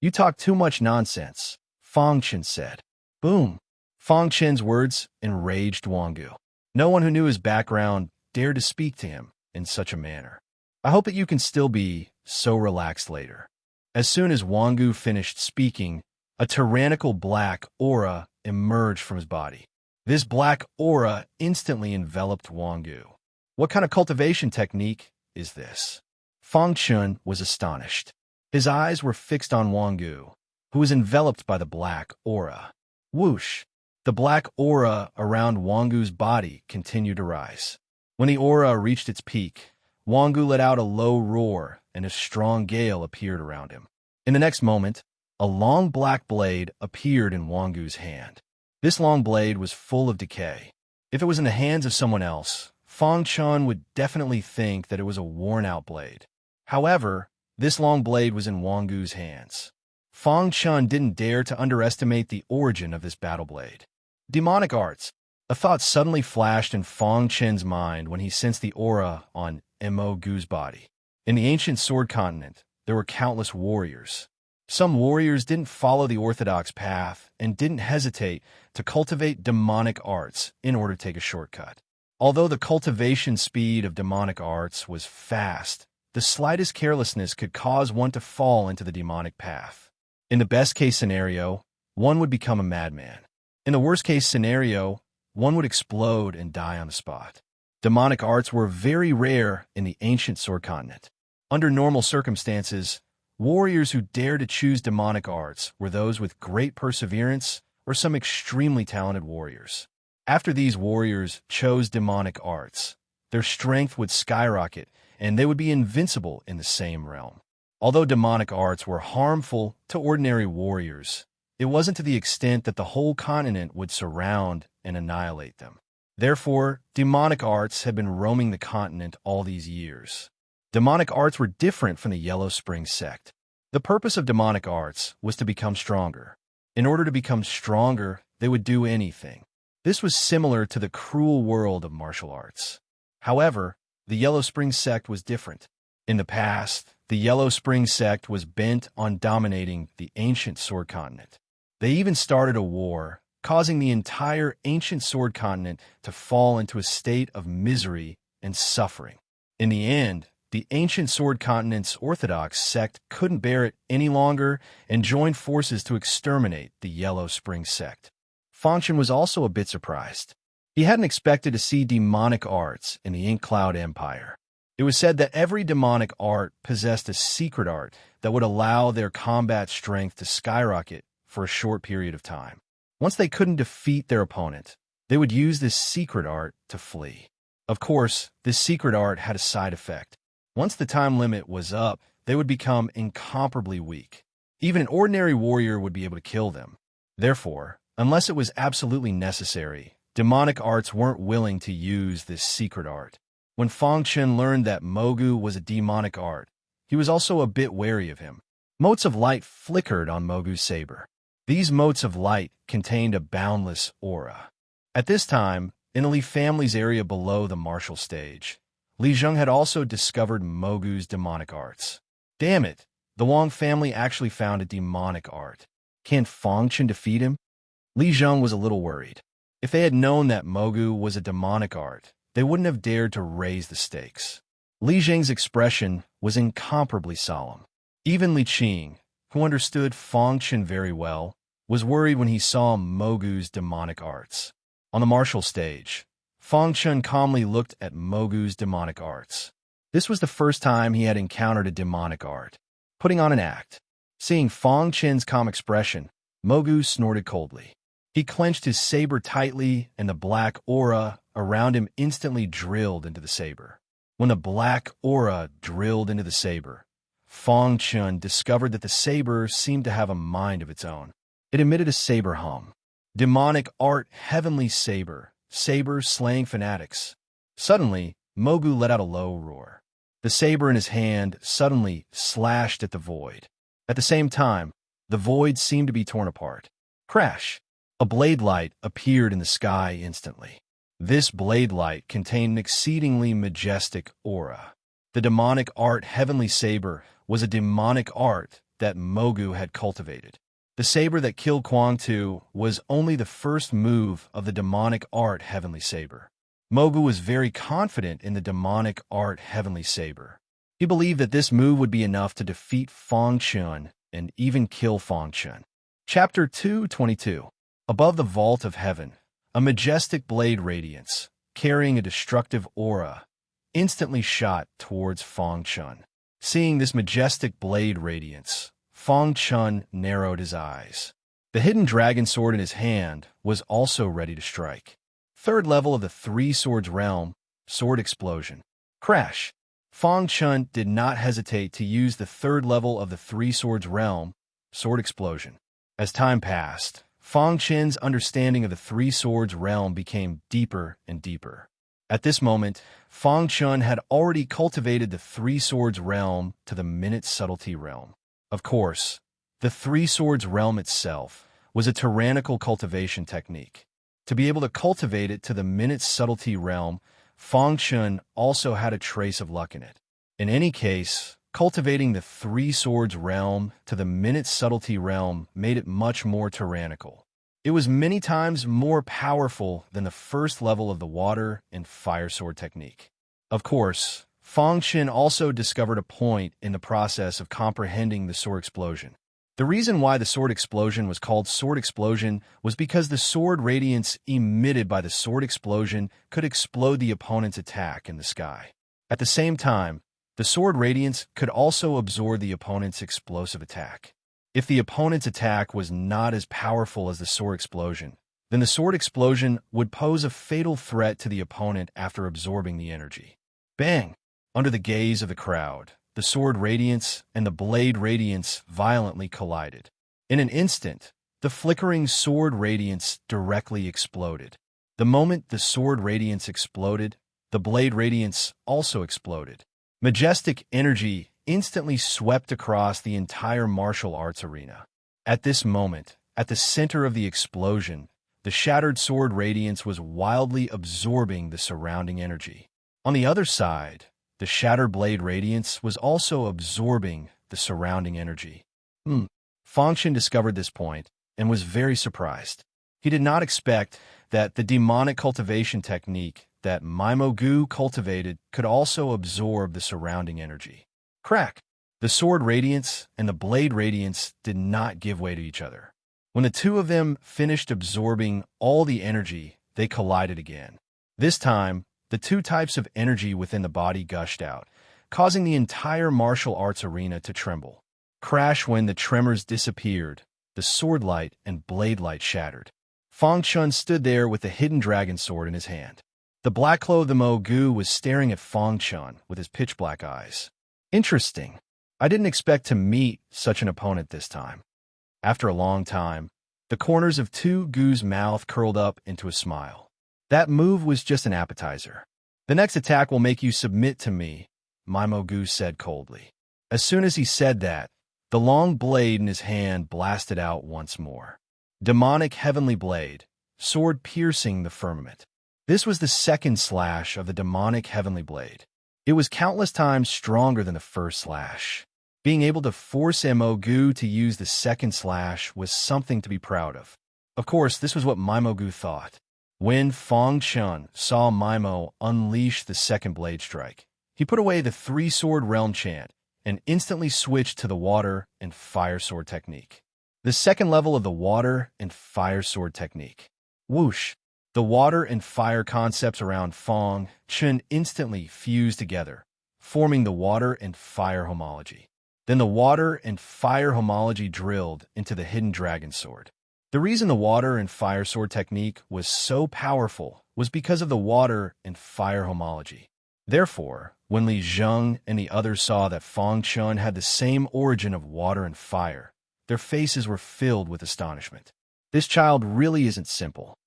"You talk too much nonsense," Fang Chun said. Boom! Fang Chun's words enraged Wanggu. No one who knew his background dared to speak to him in such a manner. "I hope that you can still be so relaxed later." As soon as Wanggu finished speaking, a tyrannical black aura emerged from his body. This black aura instantly enveloped Wanggu. What kind of cultivation technique is this? Fang Chun was astonished. His eyes were fixed on Wanggu, who was enveloped by the black aura. Whoosh! The black aura around Wanggu's body continued to rise. When the aura reached its peak, Wanggu let out a low roar and a strong gale appeared around him. In the next moment, a long black blade appeared in Wanggu's hand. This long blade was full of decay. If it was in the hands of someone else, Fang Chun would definitely think that it was a worn-out blade. However, this long blade was in Wanggu's hands. Fang Chun didn't dare to underestimate the origin of this battle blade. Demonic arts. A thought suddenly flashed in Fang Chun's mind when he sensed the aura on Mo Gu's body. In the ancient Sword Continent, there were countless warriors. Some warriors didn't follow the orthodox path and didn't hesitate to cultivate demonic arts in order to take a shortcut. Although the cultivation speed of demonic arts was fast, the slightest carelessness could cause one to fall into the demonic path. In the best-case scenario, one would become a madman. In the worst-case scenario, one would explode and die on the spot. Demonic arts were very rare in the ancient Sword Continent. Under normal circumstances, warriors who dared to choose demonic arts were those with great perseverance or some extremely talented warriors. After these warriors chose demonic arts, their strength would skyrocket and they would be invincible in the same realm. Although demonic arts were harmful to ordinary warriors, it wasn't to the extent that the whole continent would surround and annihilate them. Therefore, demonic arts had been roaming the continent all these years. Demonic arts were different from the Yellow Spring sect. The purpose of demonic arts was to become stronger. In order to become stronger, they would do anything. This was similar to the cruel world of martial arts. However, the Yellow Spring sect was different. In the past, the Yellow Spring sect was bent on dominating the ancient Sword Continent. They even started a war, causing the entire ancient Sword Continent to fall into a state of misery and suffering. In the end, the ancient Sword Continent's Orthodox sect couldn't bear it any longer and joined forces to exterminate the Yellow Spring sect. Fang Chun was also a bit surprised. He hadn't expected to see demonic arts in the Ink Cloud Empire. It was said that every demonic art possessed a secret art that would allow their combat strength to skyrocket for a short period of time. Once they couldn't defeat their opponent, they would use this secret art to flee. Of course, this secret art had a side effect. Once the time limit was up, they would become incomparably weak. Even an ordinary warrior would be able to kill them. Therefore, unless it was absolutely necessary. Demonic arts weren't willing to use this secret art. When Fang Chen learned that Mogu was a demonic art, he was also a bit wary of him. Motes of light flickered on Mogu's saber. These motes of light contained a boundless aura. At this time, in the Li family's area below the martial stage, Li Zheng had also discovered Mogu's demonic arts. Damn it, the Wang family actually found a demonic art. Can't Fang Chen defeat him? Li Zheng was a little worried. If they had known that Mogu was a demonic art, they wouldn't have dared to raise the stakes. Li Zheng's expression was incomparably solemn. Even Li Qing, who understood Fang Chen very well, was worried when he saw Mogu's demonic arts. On the martial stage, Fang Chen calmly looked at Mogu's demonic arts. This was the first time he had encountered a demonic art. Putting on an act. Seeing Fang Chen's calm expression, Mogu snorted coldly. He clenched his saber tightly, and the black aura around him instantly drilled into the saber. When the black aura drilled into the saber, Fang Chen discovered that the saber seemed to have a mind of its own. It emitted a saber hum. Demonic art, heavenly saber, saber slaying fanatics. Suddenly, Mogu let out a low roar. The saber in his hand suddenly slashed at the void. At the same time, the void seemed to be torn apart. Crash! A blade light appeared in the sky instantly. This blade light contained an exceedingly majestic aura. The demonic art Heavenly Saber was a demonic art that Mogu had cultivated. The saber that killed Quang Tu was only the first move of the demonic art Heavenly Saber. Mogu was very confident in the demonic art Heavenly Saber. He believed that this move would be enough to defeat Fang Chen and even kill Fang Chen. Chapter 222. Above the vault of heaven, a majestic blade radiance, carrying a destructive aura, instantly shot towards Fang Chen. Seeing this majestic blade radiance, Fang Chen narrowed his eyes. The hidden dragon sword in his hand was also ready to strike. Third level of the Three Swords realm, sword explosion. Crash! Fang Chen did not hesitate to use the third level of the Three Swords realm, sword explosion. As time passed, Fang Chen's understanding of the Three Swords realm became deeper and deeper. At this moment, Fang Chen had already cultivated the Three Swords realm to the minute subtlety realm. Of course, the Three Swords realm itself was a tyrannical cultivation technique. To be able to cultivate it to the minute subtlety realm, Fang Chen also had a trace of luck in it. In any case, cultivating the Three Swords realm to the minute subtlety realm made it much more tyrannical. It was many times more powerful than the first level of the water and fire sword technique. Of course, Fang Chen also discovered a point in the process of comprehending the sword explosion. The reason why the sword explosion was called sword explosion was because the sword radiance emitted by the sword explosion could explode the opponent's attack in the sky. At the same time, the sword radiance could also absorb the opponent's explosive attack. If the opponent's attack was not as powerful as the sword explosion, then the sword explosion would pose a fatal threat to the opponent after absorbing the energy. Bang! Under the gaze of the crowd, the sword radiance and the blade radiance violently collided. In an instant, the flickering sword radiance directly exploded. The moment the sword radiance exploded, the blade radiance also exploded. Majestic energy instantly swept across the entire martial arts arena. At this moment, at the center of the explosion, the shattered sword radiance was wildly absorbing the surrounding energy. On the other side, the shattered blade radiance was also absorbing the surrounding energy. Fang Chen discovered this point and was very surprised. He did not expect that the demonic cultivation technique that Mogu cultivated could also absorb the surrounding energy. Crack! The sword radiance and the blade radiance did not give way to each other. When the two of them finished absorbing all the energy, they collided again. This time, the two types of energy within the body gushed out, causing the entire martial arts arena to tremble. Crash! When the tremors disappeared, the sword light and blade light shattered. Fang Chen stood there with the hidden dragon sword in his hand. The black-clothed Mogu was staring at Fang Chen with his pitch-black eyes. Interesting. I didn't expect to meet such an opponent this time. After a long time, The corners of Tu Gu's mouth curled up into a smile. That move was just an appetizer. The next attack will make you submit to me, Mimo Gu said coldly. As soon as he said that, the long blade in his hand blasted out once more. Demonic heavenly blade, sword piercing the firmament. This was the second slash of the demonic heavenly blade. It was countless times stronger than the first slash. Being able to force Mo Gu to use the second slash was something to be proud of. Of course, this was what Mimo Gu thought. When Fong Chun saw Mimo unleash the second blade strike, he put away the three-sword realm chant and instantly switched to the water and fire sword technique. The second level of the water and fire sword technique. Whoosh! The water and fire concepts around Fong Chun instantly fused together, forming the water and fire homology. Then the water and fire homology drilled into the hidden dragon sword. The reason the water and fire sword technique was so powerful was because of the water and fire homology. Therefore, when Li Zheng and the others saw that Fong Chun had the same origin of water and fire, their faces were filled with astonishment. This child really isn't simple.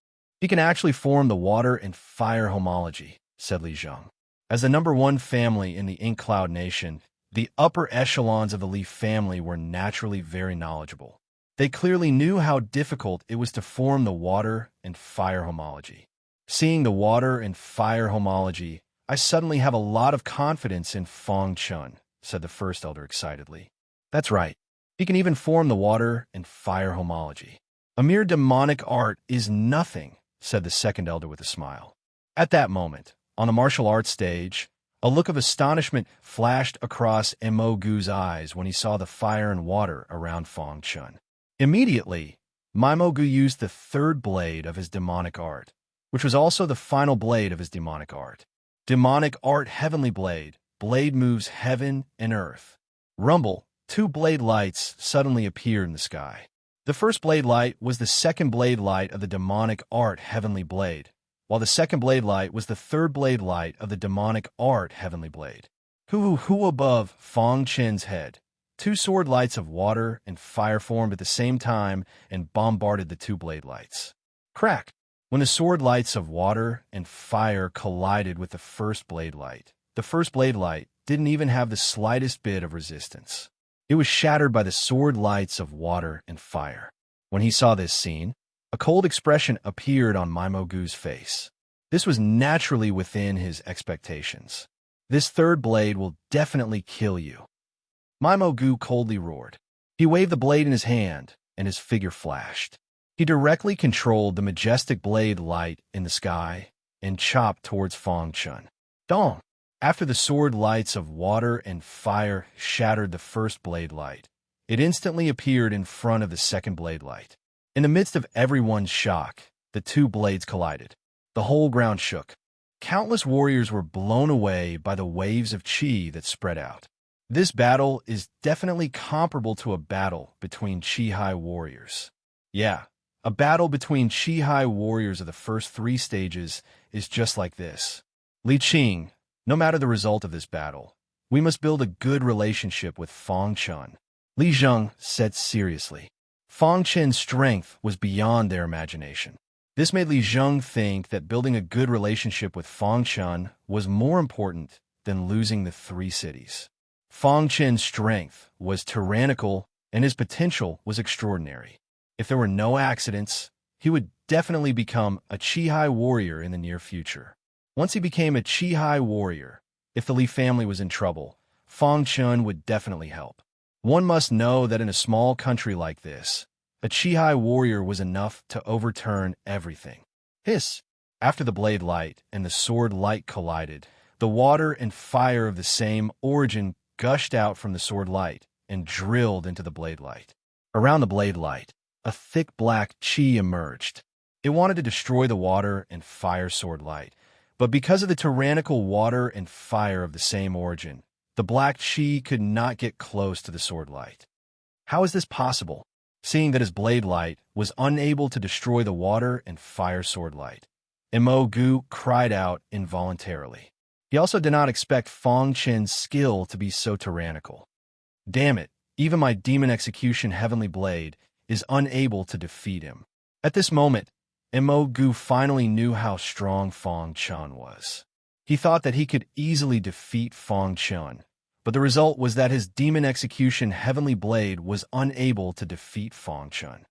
He can actually form the water and fire homology, said Li Zheng. As the #1 family in the Ink Cloud Nation, the upper echelons of the Li family were naturally very knowledgeable. They clearly knew how difficult it was to form the water and fire homology. Seeing the water and fire homology, I suddenly have a lot of confidence in Fong Chun, said the first elder excitedly. That's right. He can even form the water and fire homology. A mere demonic art is nothing, said the second elder with a smile. At that moment, on the martial arts stage, a look of astonishment flashed across Mo Gu's eyes when he saw the fire and water around Fong Chun. Immediately, Mimo Gu used the third blade of his demonic art, which was also the final blade of his demonic art. Demonic art heavenly blade. Blade moves heaven and earth. Rumble, 2 blade lights suddenly appeared in the sky. The first blade light was the second blade light of the demonic art heavenly blade, while the second blade light was the third blade light of the demonic art heavenly blade. Hu above Fong Chen's head. 2 sword lights of water and fire formed at the same time and bombarded the 2 blade lights. Crack! When the sword lights of water and fire collided with the first blade light, the first blade light didn't even have the slightest bit of resistance. It was shattered by the sword lights of water and fire. When he saw this scene, a cold expression appeared on Mimo Gu's face. This was naturally within his expectations. This third blade will definitely kill you. Mimo Gu coldly roared. He waved the blade in his hand, and his figure flashed. He directly controlled the majestic blade light in the sky and chopped towards Fong Chun. Dong! After the sword lights of water and fire shattered the first blade light, it instantly appeared in front of the second blade light. In the midst of everyone's shock, the 2 blades collided. The whole ground shook. Countless warriors were blown away by the waves of chi that spread out. This battle is definitely comparable to a battle between Chi-Hai warriors. Yeah, a battle between Chi-Hai warriors of the first 3 stages is just like this. Li Qing, no matter the result of this battle, we must build a good relationship with Fong Chun, Li Zheng said seriously. Fong Chen's strength was beyond their imagination. This made Li Zheng think that building a good relationship with Fong Chun was more important than losing the 3 cities. Fong Chen's strength was tyrannical and his potential was extraordinary. If there were no accidents, he would definitely become a Chi-Hai warrior in the near future. Once he became a Chi-Hai warrior, if the Li family was in trouble, Fong Chun would definitely help. One must know that in a small country like this, a Chi-Hai warrior was enough to overturn everything. Hiss! After the blade light and the sword light collided, the water and fire of the same origin gushed out from the sword light and drilled into the blade light. Around the blade light, a thick black chi emerged. It wanted to destroy the water and fire sword light, but because of the tyrannical water and fire of the same origin, the black chi could not get close to the sword light. How is this possible? Seeing that his blade light was unable to destroy the water and fire sword light, Mo Gu cried out involuntarily. He also did not expect Fong Chen's skill to be so tyrannical. Damn it, even my demon execution heavenly blade is unable to defeat him. At this moment, Mo finally knew how strong Fang Chun was. He thought that he could easily defeat Fang Chun, but the result was that his demon execution heavenly blade was unable to defeat Fang Chun.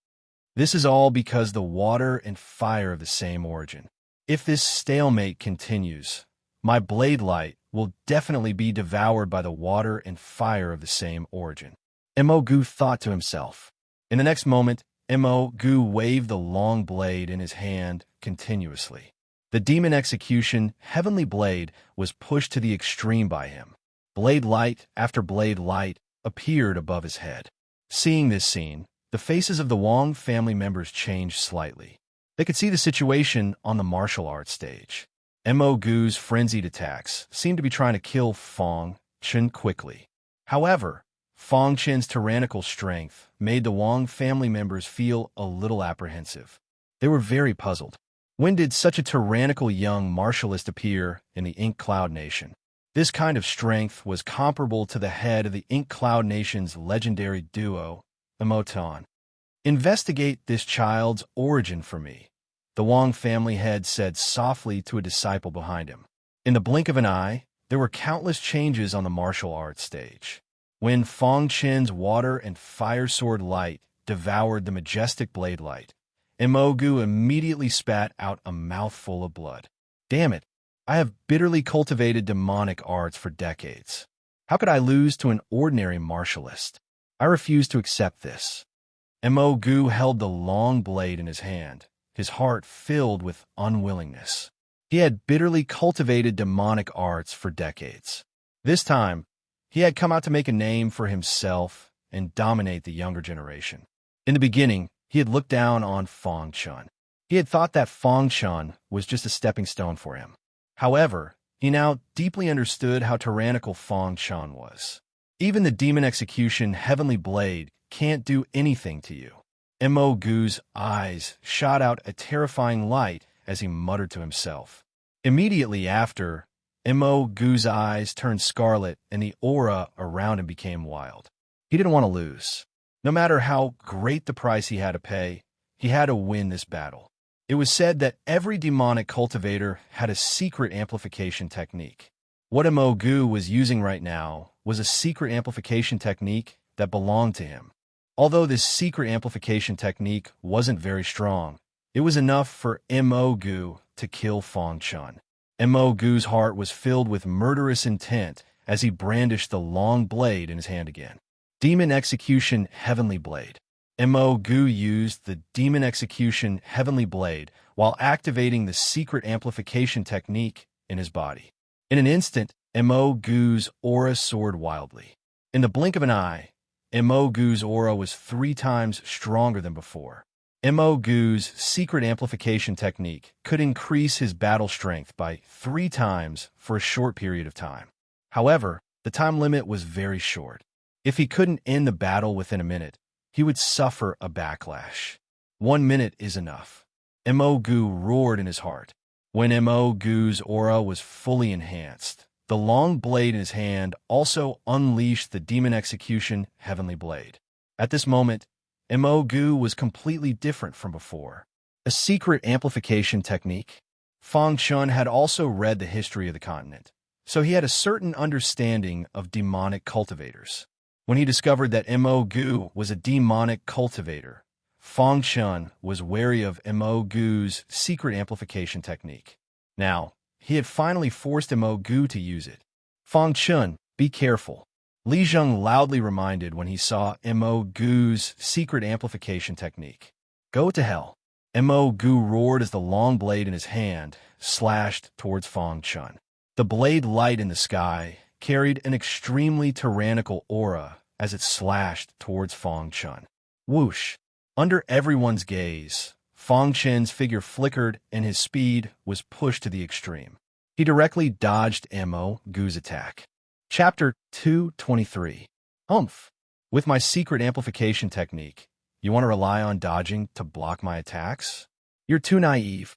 This is all because the water and fire are the same origin. If this stalemate continues, my blade light will definitely be devoured by the water and fire of the same origin. Mo thought to himself. In the next moment, Mo waved the long blade in his hand continuously. The demon execution heavenly blade was pushed to the extreme by him. Blade light after blade light appeared above his head. Seeing this scene, the faces of the Wong family members changed slightly. They could see the situation on the martial arts stage. Mo's frenzied attacks seemed to be trying to kill Fang Chun quickly. However, Fang Chun's tyrannical strength made the Wong family members feel a little apprehensive. They were very puzzled. When did such a tyrannical young martialist appear in the Ink Cloud Nation? This kind of strength was comparable to the head of the Ink Cloud Nation's legendary duo, Emoton. Investigate this child's origin for me, the Wong family head said softly to a disciple behind him. In the blink of an eye, there were countless changes on the martial arts stage. When Fang Chun's water and fire sword light devoured the majestic blade light, Mo immediately spat out a mouthful of blood. Damn it, I have bitterly cultivated demonic arts for decades. How could I lose to an ordinary martialist? I refuse to accept this. Mo held the long blade in his hand, his heart filled with unwillingness. He had bitterly cultivated demonic arts for decades. This time, he had come out to make a name for himself and dominate the younger generation. In the beginning, he had looked down on Fang Chun. He had thought that Fang Chun was just a stepping stone for him. However, he now deeply understood how tyrannical Fang Chun was. Even the demon execution heavenly blade can't do anything to you. Mo's eyes shot out a terrifying light as he muttered to himself. Immediately after, Mo's eyes turned scarlet and the aura around him became wild. He didn't want to lose. No matter how great the price he had to pay, he had to win this battle. It was said that every demonic cultivator had a secret amplification technique. What Mo was using right now was a secret amplification technique that belonged to him. Although this secret amplification technique wasn't very strong, it was enough for Mo to kill Fang Chun. Mo's heart was filled with murderous intent as he brandished the long blade in his hand again. Demon Execution Heavenly Blade. Mo used the Demon Execution Heavenly Blade while activating the secret amplification technique in his body. In an instant, Mo's aura soared wildly. In the blink of an eye, Mo's aura was 3 times stronger than before. Mo's secret amplification technique could increase his battle strength by 3 times for a short period of time. However, the time limit was very short. If he couldn't end the battle within a minute, he would suffer a backlash. 1 minute is enough. Mo roared in his heart. When Mo's aura was fully enhanced, the long blade in his hand also unleashed the Demon Execution Heavenly Blade. At this moment, Mo was completely different from before. A secret amplification technique. Fang Chun had also read the history of the continent, so he had a certain understanding of demonic cultivators. When he discovered that Mo was a demonic cultivator, Fang Chun was wary of Mo's secret amplification technique. Now, he had finally forced Mo to use it. Fang Chun, be careful. Li Zheng loudly reminded when he saw Mo's secret amplification technique. Go to hell. Mo roared as the long blade in his hand slashed towards Fang Chun. The blade light in the sky carried an extremely tyrannical aura as it slashed towards Fang Chun. Whoosh! Under everyone's gaze, Fang Chun's figure flickered and his speed was pushed to the extreme. He directly dodged Mo's attack. Chapter 223. Humph! With my secret amplification technique, you want to rely on dodging to block my attacks? You're too naive.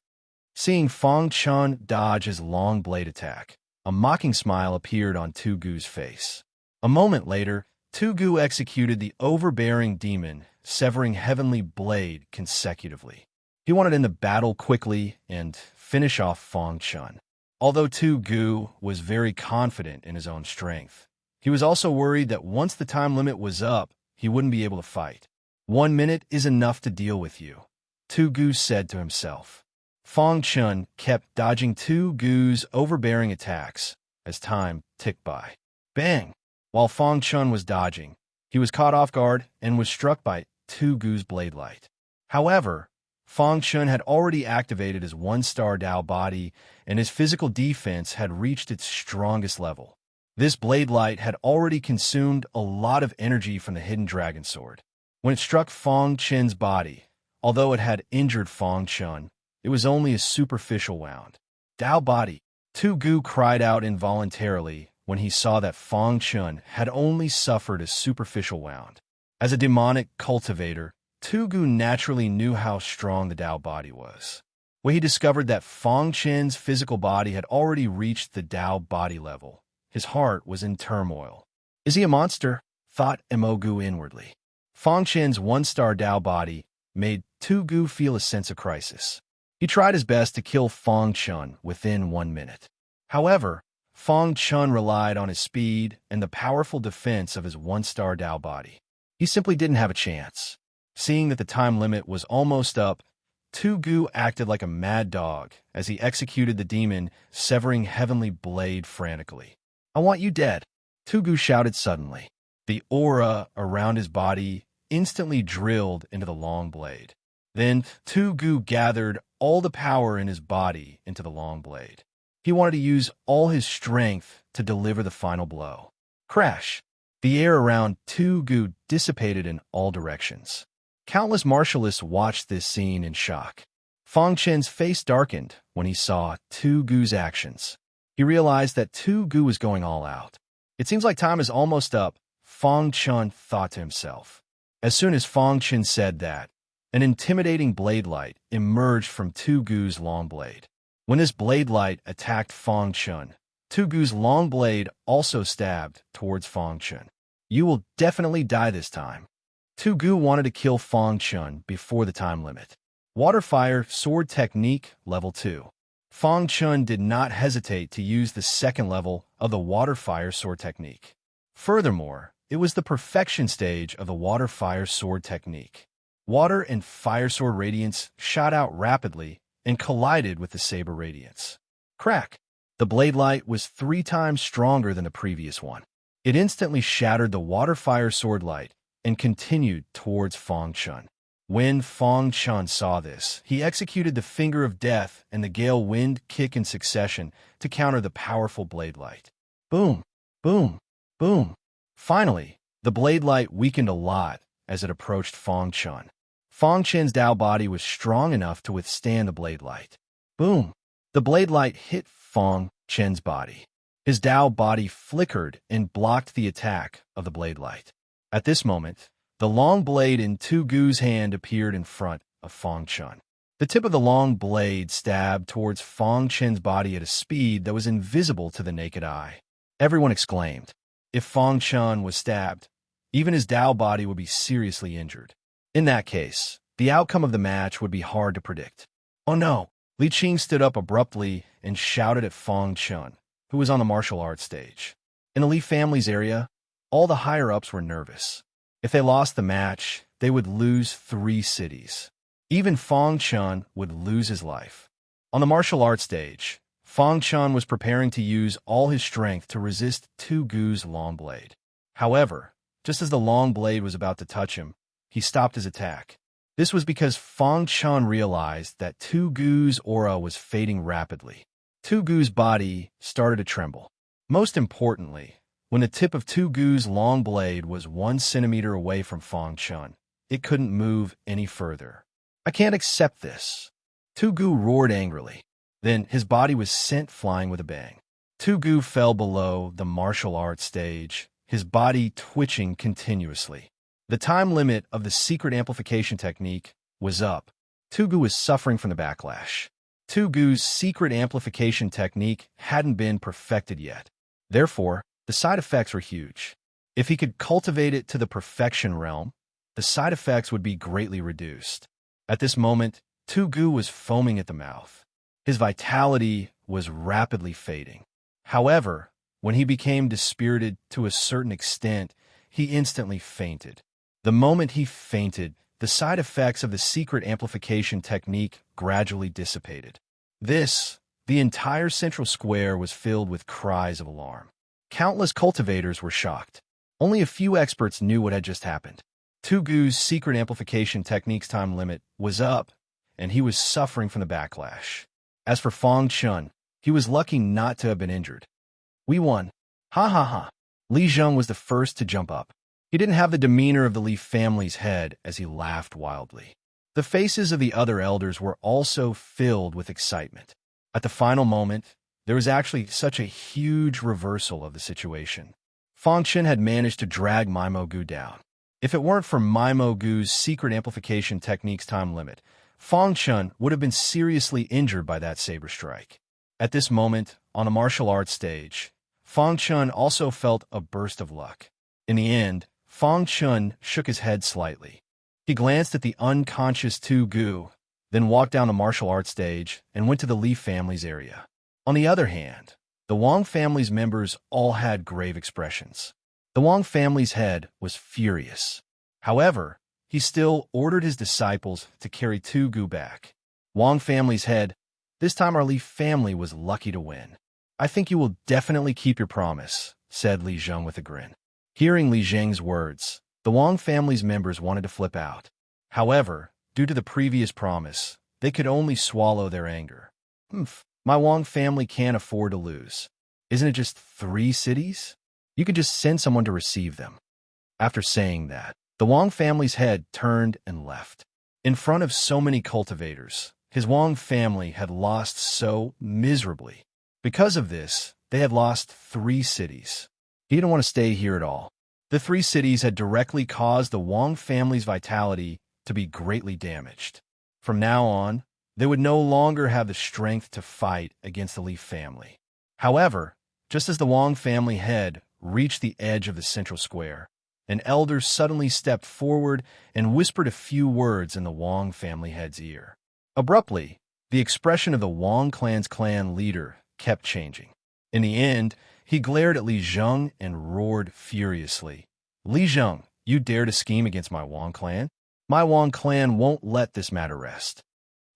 Seeing Fang Chun dodge his long blade attack, a mocking smile appeared on Tu Gu's face. A moment later, Tu Gu executed the overbearing demon severing heavenly blade consecutively. He wanted to end the battle quickly and finish off Fang Chun. Although Tu Gu was very confident in his own strength, he was also worried that once the time limit was up, he wouldn't be able to fight. 1 minute is enough to deal with you, Tu Gu said to himself. Fang Chun kept dodging Tu Gu's overbearing attacks as time ticked by. Bang! While Fang Chun was dodging, he was caught off guard and was struck by Tu Gu's blade light. However, Fang Chun had already activated his one-star Dao body, and his physical defense had reached its strongest level. This blade light had already consumed a lot of energy from the hidden dragon sword. When it struck Fang Chun's body, although it had injured Fang Chun, it was only a superficial wound. Dao body! Tu Gu cried out involuntarily when he saw that Fang Chun had only suffered a superficial wound. As a demonic cultivator, Tu Gu naturally knew how strong the Dao body was. When he discovered that Fang Chun's physical body had already reached the Dao body level, his heart was in turmoil. Is he a monster? Thought Emogu inwardly. Fang Chun's one-star Dao body made Tu Gu feel a sense of crisis. He tried his best to kill Fang Chun within 1 minute. However, Fang Chun relied on his speed and the powerful defense of his one-star Dao body. He simply didn't have a chance. Seeing that the time limit was almost up, Tu Gu acted like a mad dog as he executed the demon, severing heavenly blade frantically. I want you dead, Tu Gu shouted suddenly. The aura around his body instantly drilled into the long blade. Then Tu Gu gathered all the power in his body into the long blade. He wanted to use all his strength to deliver the final blow. Crash! The air around Tu Gu dissipated in all directions. Countless martialists watched this scene in shock. Fang Chun's face darkened when he saw Tu Gu's actions. He realized that Tu Gu was going all out. It seems like time is almost up, Fang Chun thought to himself. As soon as Fang Chun said that, an intimidating blade light emerged from Tu Gu's long blade. When this blade light attacked Fang Chun, Tu Gu's long blade also stabbed towards Fang Chun. You will definitely die this time. Tu Gu wanted to kill Fang Chun before the time limit. Water Fire Sword Technique Level 2. Fang Chun did not hesitate to use the second level of the Water Fire Sword Technique. Furthermore, it was the perfection stage of the Water Fire Sword Technique. Water and Fire Sword Radiance shot out rapidly and collided with the Saber Radiance. Crack! The blade light was 3 times stronger than the previous one. It instantly shattered the Water Fire Sword light and continued towards Fang Chun. When Fang Chun saw this, he executed the Finger of Death and the Gale Wind kick in succession to counter the powerful blade light. Boom! Boom! Boom! Finally, the blade light weakened a lot as it approached Fang Chun. Fang Chun's Dao body was strong enough to withstand the blade light. Boom! The blade light hit Fang Chun's body. His Dao body flickered and blocked the attack of the blade light. At this moment, the long blade in Tu Gu's hand appeared in front of Fang Chun. The tip of the long blade stabbed towards Fang Chun's body at a speed that was invisible to the naked eye. Everyone exclaimed. If Fang Chun was stabbed, even his Dao body would be seriously injured. In that case, the outcome of the match would be hard to predict. Oh no! Li Qing stood up abruptly and shouted at Fang Chun, who was on the martial arts stage. In the Li family's area, all the higher-ups were nervous. If they lost the match, they would lose 3 cities. Even Fang Chun would lose his life. On the martial arts stage, Fang Chun was preparing to use all his strength to resist Tu Gu's long blade. However, just as the long blade was about to touch him, he stopped his attack. This was because Fang Chun realized that Tu Gu's aura was fading rapidly. Tu Gu's body started to tremble. Most importantly, when the tip of Tu Gu's long blade was 1 centimeter away from Fang Chun, it couldn't move any further. I can't accept this. Tu Gu roared angrily. Then his body was sent flying with a bang. Tu Gu fell below the martial arts stage, his body twitching continuously. The time limit of the secret amplification technique was up. Tu Gu was suffering from the backlash. Tu Gu's secret amplification technique hadn't been perfected yet. Therefore, the side effects were huge. If he could cultivate it to the perfection realm, the side effects would be greatly reduced. At this moment, Tugu was foaming at the mouth. His vitality was rapidly fading. However, when he became dispirited to a certain extent, he instantly fainted. The moment he fainted, the side effects of the secret amplification technique gradually dissipated. The entire central square was filled with cries of alarm. Countless cultivators were shocked. Only a few experts knew what had just happened. Tugu's secret amplification technique's time limit was up, and he was suffering from the backlash. As for Fang Chun, he was lucky not to have been injured. "We won. Ha ha ha." Li Zheng was the first to jump up. He didn't have the demeanor of the Li family's head as he laughed wildly. The faces of the other elders were also filled with excitement. At the final moment, there was actually such a huge reversal of the situation. Fang Chun had managed to drag Maimo Gu down. If it weren't for Maimo Gu's secret amplification technique's time limit, Fang Chun would have been seriously injured by that saber strike. At this moment, on a martial arts stage, Fang Chun also felt a burst of luck. In the end, Fang Chun shook his head slightly. He glanced at the unconscious Tu Gu, then walked down the martial arts stage and went to the Li family's area. On the other hand, the Wang family's members all had grave expressions. The Wang family's head was furious. However, he still ordered his disciples to carry Tu Gu back. Wang family's head, this time our Li family was lucky to win. "I think you will definitely keep your promise," said Li Zheng with a grin. Hearing Li Zheng's words, the Wang family's members wanted to flip out. However, due to the previous promise, they could only swallow their anger. My Wang family can't afford to lose. Isn't it just 3 cities? You could just send someone to receive them." After saying that, the Wang family's head turned and left. In front of so many cultivators, his Wang family had lost so miserably. Because of this, they had lost 3 cities. He didn't want to stay here at all. The 3 cities had directly caused the Wang family's vitality to be greatly damaged. From now on, they would no longer have the strength to fight against the Li family. However, just as the Wang family head reached the edge of the central square, an elder suddenly stepped forward and whispered a few words in the Wang family head's ear. Abruptly, the expression of the Wang clan's clan leader kept changing. In the end, he glared at Li Zheng and roared furiously. "Li Zheng, you dare to scheme against my Wang clan? My Wang clan won't let this matter rest."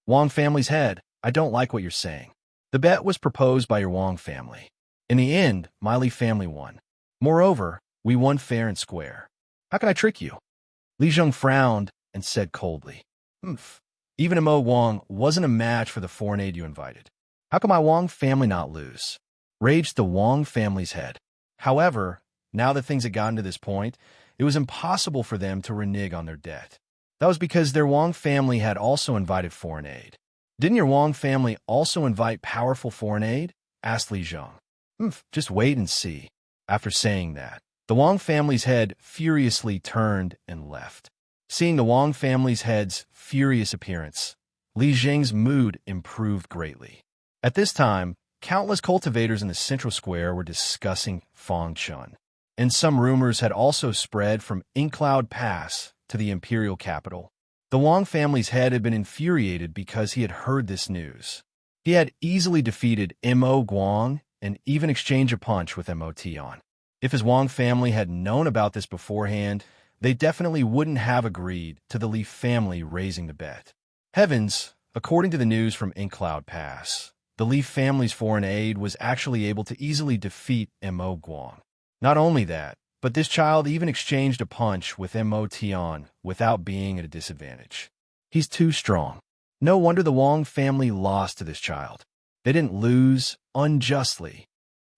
"Wang family's head, I don't like what you're saying. The bet was proposed by your Wang family. In the end, my Li family won. Moreover, we won fair and square. How can I trick you?" Li Zheng frowned and said coldly, "Even a Mo Wang wasn't a match for the foreign aid you invited. How can my Wang family not lose?" Raged the Wang family's head. However, now that things had gotten to this point, it was impossible for them to renege on their debt. That was because their Wang family had also invited foreign aid. "Didn't your Wang family also invite powerful foreign aid?" asked Li Zheng. Just wait and see." After saying that, the Wang family's head furiously turned and left. Seeing the Wang family's head's furious appearance, Li Zheng's mood improved greatly. At this time, countless cultivators in the central square were discussing Fang Chun, and some rumors had also spread from Inkcloud Pass to the imperial capital. The Wang family's head had been infuriated because he had heard this news. He had easily defeated Mo Guang and even exchanged a punch with Mo Tian. If his Wang family had known about this beforehand, they definitely wouldn't have agreed to the Li family raising the bet. Heavens, according to the news from Inkcloud Pass, the Li family's foreign aid was actually able to easily defeat Mo Guang. Not only that, but this child even exchanged a punch with Mo Tian without being at a disadvantage. He's too strong. No wonder the Wang family lost to this child. They didn't lose unjustly.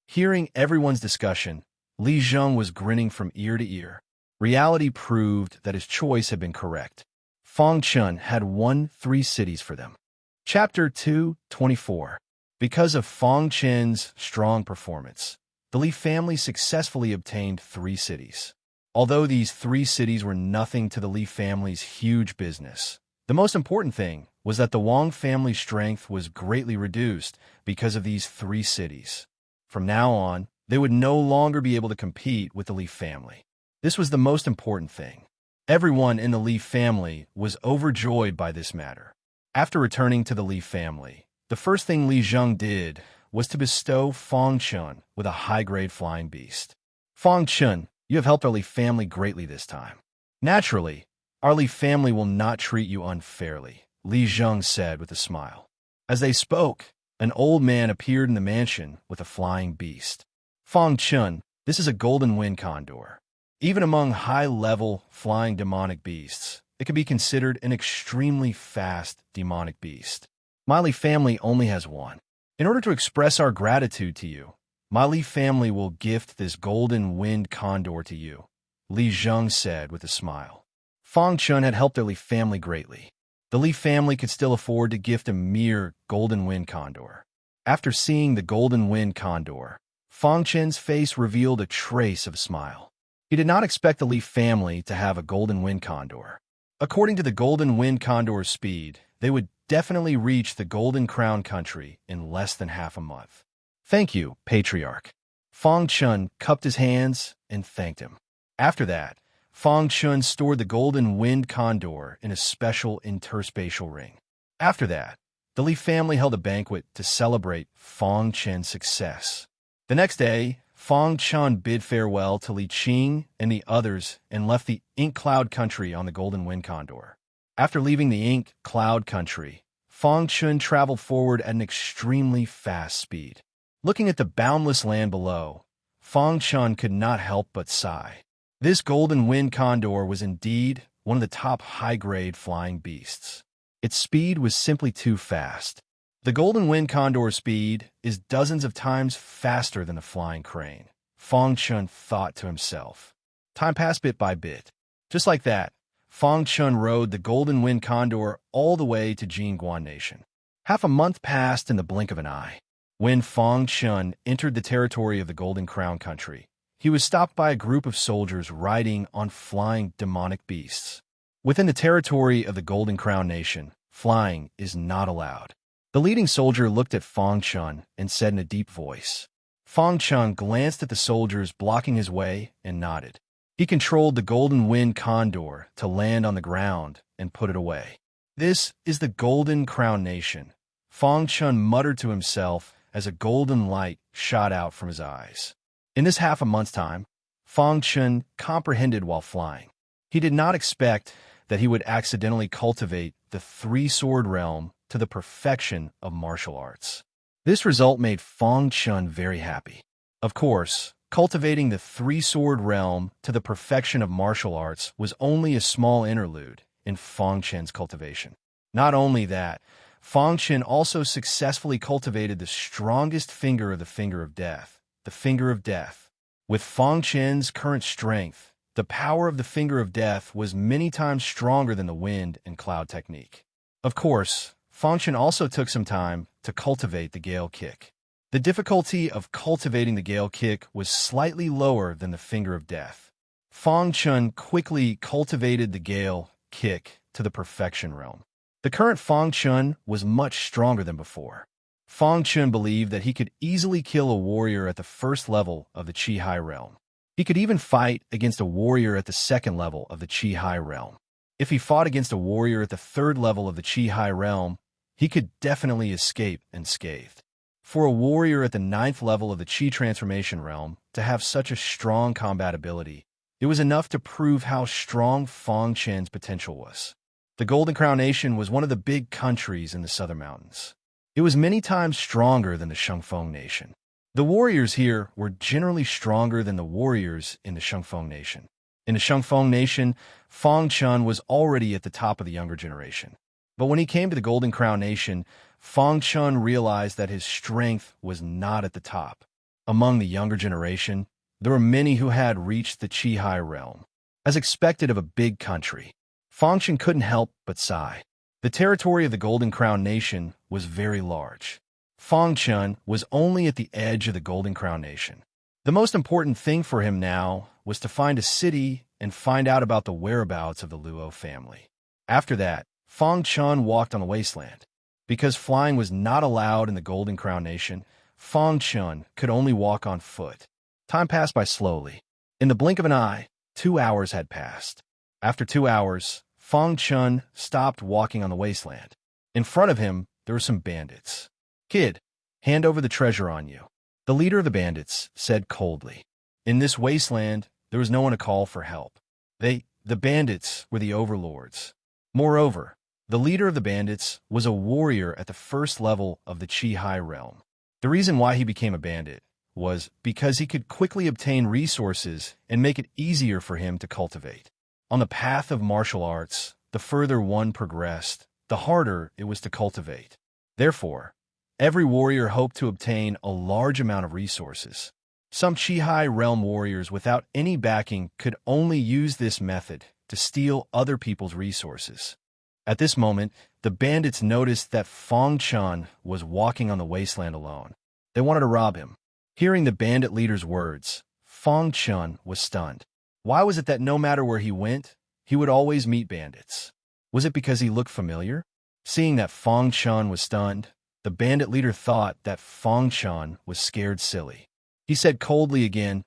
Hearing everyone's discussion, Li Zheng was grinning from ear to ear. Reality proved that his choice had been correct. Fang Chun had won 3 cities for them. Chapter 2:24. Because of Fang Chun's strong performance, the Li family successfully obtained 3 cities. Although these 3 cities were nothing to the Li family's huge business, the most important thing was that the Wang family's strength was greatly reduced because of these 3 cities. From now on, they would no longer be able to compete with the Li family. This was the most important thing. Everyone in the Li family was overjoyed by this matter. After returning to the Li family, the first thing Li Zheng did was to bestow Feng Chun with a high-grade flying beast. Feng Chun, you have helped our Li family greatly this time. Naturally, our Li family will not treat you unfairly, Li Zheng said with a smile. As they spoke, an old man appeared in the mansion with a flying beast. Feng Chun, this is a golden wind condor. Even among high-level flying demonic beasts, it can be considered an extremely fast demonic beast. My Li family only has one. In order to express our gratitude to you, my Li family will gift this golden wind condor to you, Li Zheng said with a smile. Feng Chun had helped their Li family greatly. The Li family could still afford to gift a mere golden wind condor. After seeing the golden wind condor, Feng Chun's face revealed a trace of a smile. He did not expect the Li family to have a golden wind condor. According to the golden wind condor's speed, they would definitely reach the Golden Crown country in less than half a month. Thank you, Patriarch. Feng Chun cupped his hands and thanked him. After that, Feng Chun stored the golden wind condor in a special interspatial ring. After that, the Li family held a banquet to celebrate Feng Chun's success. The next day, Feng Chun bid farewell to Li Qing and the others and left the Ink Cloud country on the Golden Wind Condor. After leaving the Ink Cloud country, Feng Chun traveled forward at an extremely fast speed. Looking at the boundless land below, Feng Chun could not help but sigh. This Golden Wind Condor was indeed one of the top high-grade flying beasts. Its speed was simply too fast. The Golden Wind Condor's speed is dozens of times faster than a flying crane, Feng Chun thought to himself. Time passed bit by bit. Just like that, Feng Chun rode the Golden Wind Condor all the way to Jingguan Nation. Half a month passed in the blink of an eye. When Feng Chun entered the territory of the Golden Crown country, he was stopped by a group of soldiers riding on flying demonic beasts. Within the territory of the Golden Crown Nation, flying is not allowed. The leading soldier looked at Feng Chun and said in a deep voice. Feng Chun glanced at the soldiers blocking his way and nodded. He controlled the Golden Wind Condor to land on the ground and put it away. This is the Golden Crown Nation, Feng Chun muttered to himself as a golden light shot out from his eyes. In this half a month's time, Feng Chun comprehended while flying. He did not expect that he would accidentally cultivate the three-sword realm to the perfection of martial arts. This result made Feng Chun very happy. Of course, cultivating the three-sword realm to the perfection of martial arts was only a small interlude in Feng Chun's cultivation. Not only that, Feng Chun also successfully cultivated the strongest finger of the finger of death, the finger of death. With Feng Chun's current strength, the power of the finger of death was many times stronger than the wind and cloud technique. Of course, Feng Chun also took some time to cultivate the Gale Kick. The difficulty of cultivating the Gale Kick was slightly lower than the Finger of Death. Feng Chun quickly cultivated the Gale Kick to the perfection realm. The current Feng Chun was much stronger than before. Feng Chun believed that he could easily kill a warrior at the first level of the Qi Hai realm. He could even fight against a warrior at the second level of the Qi Hai realm. If he fought against a warrior at the third level of the Qi Hai realm, he could definitely escape unscathed. For a warrior at the ninth level of the Qi transformation realm to have such a strong combat ability, it was enough to prove how strong Feng Chun's potential was. The Golden Crown Nation was one of the big countries in the Southern Mountains. It was many times stronger than the Shangfeng Nation. The warriors here were generally stronger than the warriors in the Shangfeng Nation. In the Shangfeng Nation, Feng Chun was already at the top of the younger generation. But when he came to the Golden Crown Nation, Feng Chun realized that his strength was not at the top. Among the younger generation, there were many who had reached the Qi Hai realm. As expected of a big country, Feng Chun couldn't help but sigh. The territory of the Golden Crown Nation was very large. Feng Chun was only at the edge of the Golden Crown Nation. The most important thing for him now was to find a city and find out about the whereabouts of the Luo family. After that, Feng Chun walked on the wasteland. Because flying was not allowed in the Golden Crown Nation, Feng Chun could only walk on foot. Time passed by slowly. In the blink of an eye, 2 hours had passed. After 2 hours, Fang Chun stopped walking on the wasteland. In front of him, there were some bandits. "Kid, hand over the treasure on you," the leader of the bandits said coldly. In this wasteland, there was no one to call for help. The bandits, were the overlords. Moreover, the leader of the bandits was a warrior at the first level of the Chi-Hai realm. The reason why he became a bandit was because he could quickly obtain resources and make it easier for him to cultivate. On the path of martial arts, the further one progressed, the harder it was to cultivate. Therefore, every warrior hoped to obtain a large amount of resources. Some Chi-Hai realm warriors without any backing could only use this method to steal other people's resources. At this moment, the bandits noticed that Fang Chun was walking on the wasteland alone. They wanted to rob him. Hearing the bandit leader's words, Fang Chun was stunned. Why was it that no matter where he went, he would always meet bandits? Was it because he looked familiar? Seeing that Fang Chun was stunned, the bandit leader thought that Fang Chun was scared silly. He said coldly again,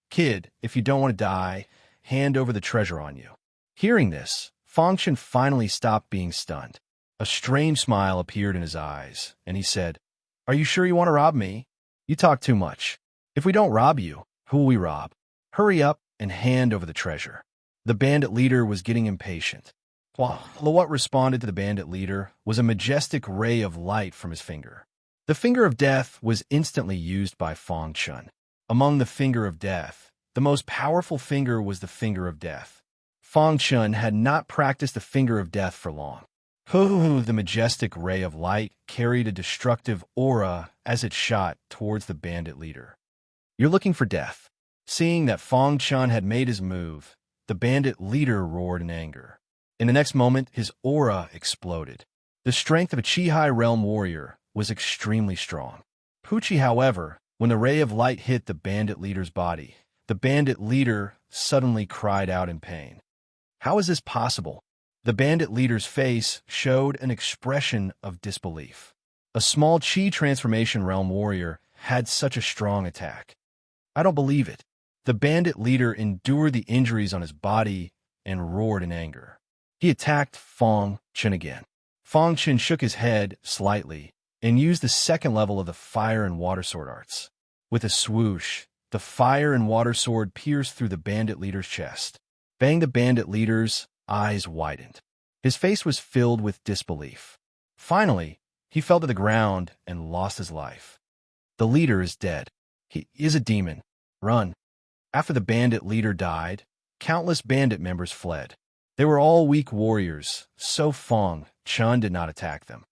"Kid, if you don't want to die, hand over the treasure on you." Hearing this, Fang Chun finally stopped being stunned. A strange smile appeared in his eyes, and he said, "Are you sure you want to rob me? You talk too much. If we don't rob you, who will we rob? Hurry up and hand over the treasure." The bandit leader was getting impatient. What responded to the bandit leader was a majestic ray of light from his finger. The finger of death was instantly used by Fang Chun. Among the finger of death, the most powerful finger was the finger of death. Fang Chun had not practiced the finger of death for long. The majestic ray of light carried a destructive aura as it shot towards the bandit leader. "You're looking for death." Seeing that Fang Chun had made his move, the bandit leader roared in anger. In the next moment, his aura exploded. The strength of a Chi-Hai realm warrior was extremely strong. Pucci, however, when the ray of light hit the bandit leader's body, the bandit leader suddenly cried out in pain. How is this possible? The bandit leader's face showed an expression of disbelief. A small Chi transformation realm warrior had such a strong attack. "I don't believe it." The bandit leader endured the injuries on his body and roared in anger. He attacked Fang Chun again. Fang Chun shook his head slightly and used the second level of the fire and water sword arts. With a swoosh, the fire and water sword pierced through the bandit leader's chest. Bang! The bandit leader's eyes widened. His face was filled with disbelief. Finally, he fell to the ground and lost his life. The leader is dead. He is a demon. Run. After the bandit leader died, countless bandit members fled. They were all weak warriors, so Fang Chun did not attack them.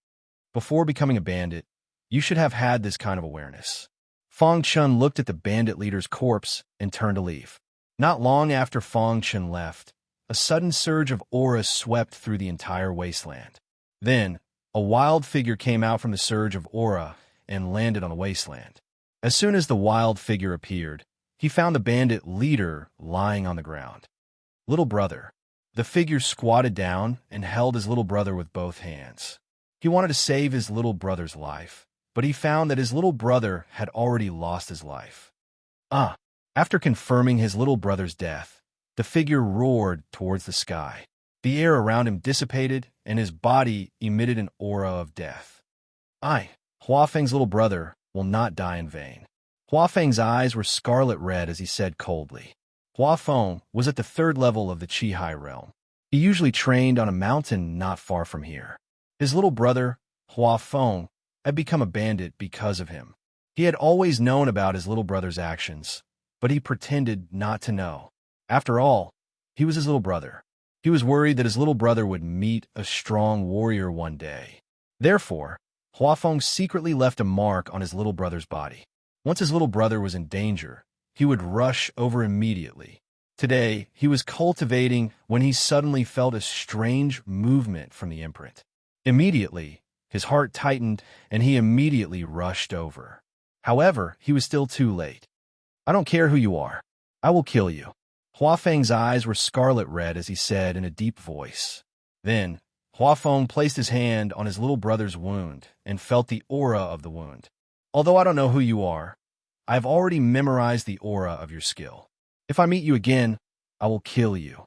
Before becoming a bandit, you should have had this kind of awareness. Fang Chun looked at the bandit leader's corpse and turned to leave. Not long after Fang Chun left, a sudden surge of aura swept through the entire wasteland. Then, a wild figure came out from the surge of aura and landed on the wasteland. As soon as the wild figure appeared, he found the bandit leader lying on the ground. "Little brother." The figure squatted down and held his little brother with both hands. He wanted to save his little brother's life, but he found that his little brother had already lost his life. After confirming his little brother's death, the figure roared towards the sky. The air around him dissipated, and his body emitted an aura of death. Hua Feng's little brother will not die in vain. Hua Feng's eyes were scarlet red as he said coldly. Hua Feng was at the third level of the Chi-Hai realm. He usually trained on a mountain not far from here. His little brother, Hua Feng, had become a bandit because of him. He had always known about his little brother's actions, but he pretended not to know. After all, he was his little brother. He was worried that his little brother would meet a strong warrior one day. Therefore, Hua Feng secretly left a mark on his little brother's body. Once his little brother was in danger, he would rush over immediately. Today, he was cultivating when he suddenly felt a strange movement from the imprint. Immediately, his heart tightened and he immediately rushed over. However, he was still too late. "I don't care who you are. I will kill you." Hua Feng's eyes were scarlet red as he said in a deep voice. Then, Hua Feng placed his hand on his little brother's wound and felt the aura of the wound. "Although I don't know who you are, I have already memorized the aura of your skill. If I meet you again, I will kill you."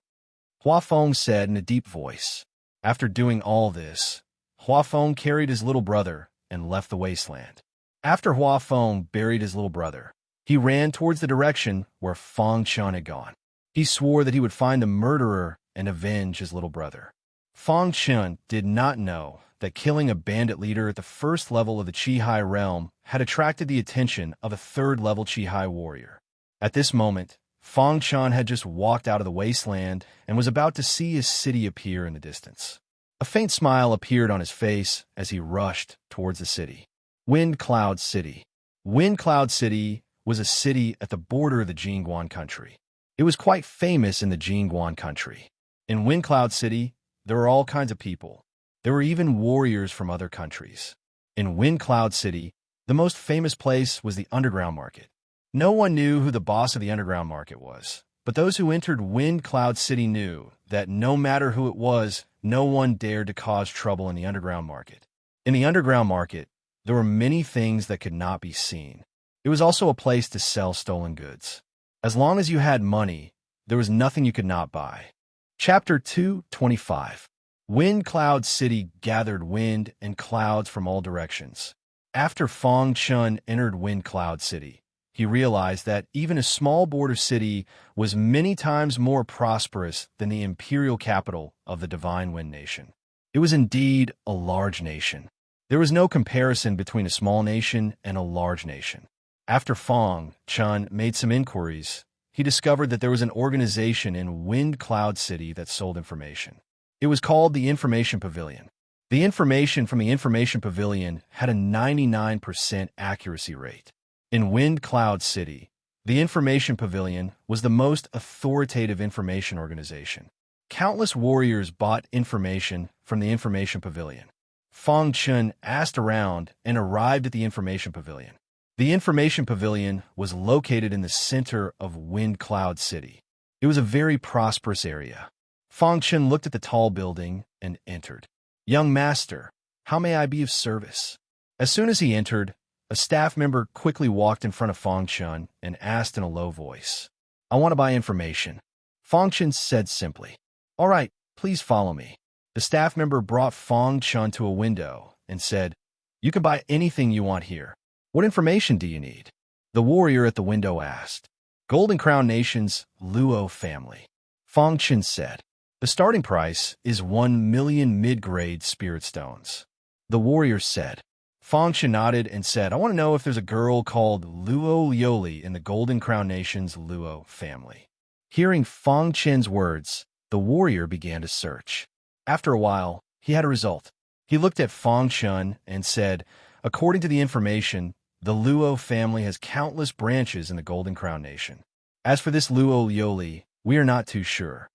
Huafeng said in a deep voice. After doing all this, Huafeng carried his little brother and left the wasteland. After Huafeng buried his little brother, he ran towards the direction where Feng Chun had gone. He swore that he would find the murderer and avenge his little brother. Feng Chun did not know that killing a bandit leader at the first level of the Qi realm had attracted the attention of a third-level Qi warrior. At this moment, Feng Chun had just walked out of the wasteland and was about to see his city appear in the distance. A faint smile appeared on his face as he rushed towards the city. Wind Cloud City. Wind Cloud City was a city at the border of the Jingguan country. It was quite famous in the Jingguan country. In Wind Cloud City, there were all kinds of people. There were even warriors from other countries. In Wind Cloud City, the most famous place was the underground market. No one knew who the boss of the underground market was, but those who entered Wind Cloud City knew that no matter who it was, no one dared to cause trouble in the underground market. In the underground market, there were many things that could not be seen. It was also a place to sell stolen goods. As long as you had money, there was nothing you could not buy. Chapter 2:25. Wind Cloud City gathered wind and clouds from all directions. After Feng Chun entered Wind Cloud City, he realized that even a small border city was many times more prosperous than the imperial capital of the Divine Wind Nation. It was indeed a large nation. There was no comparison between a small nation and a large nation. After Feng Chun made some inquiries, he discovered that there was an organization in Wind Cloud City that sold information. It was called the Information Pavilion. The information from the Information Pavilion had a 99% accuracy rate. In Wind Cloud City, the Information Pavilion was the most authoritative information organization. Countless warriors bought information from the Information Pavilion. Feng Chun asked around and arrived at the Information Pavilion. The Information Pavilion was located in the center of Wind Cloud City. It was a very prosperous area. Feng Chun looked at the tall building and entered. "Young master, how may I be of service?" As soon as he entered, a staff member quickly walked in front of Feng Chun and asked in a low voice, "I want to buy information." Feng Chun said simply, "All right, please follow me." The staff member brought Feng Chun to a window and said, "You can buy anything you want here. What information do you need?" The warrior at the window asked. "Golden Crown Nation's Luo family." Feng Chun said, "The starting price is 1 million mid-grade spirit stones." The warrior said. Feng Chun nodded and said, "I want to know if there's a girl called Luo Lioli in the Golden Crown Nation's Luo family." Hearing Feng Chun's words, the warrior began to search. After a while, he had a result. He looked at Feng Chun and said, "According to the information, the Luo family has countless branches in the Golden Crown Nation. As for this Luo Lioli, we are not too sure.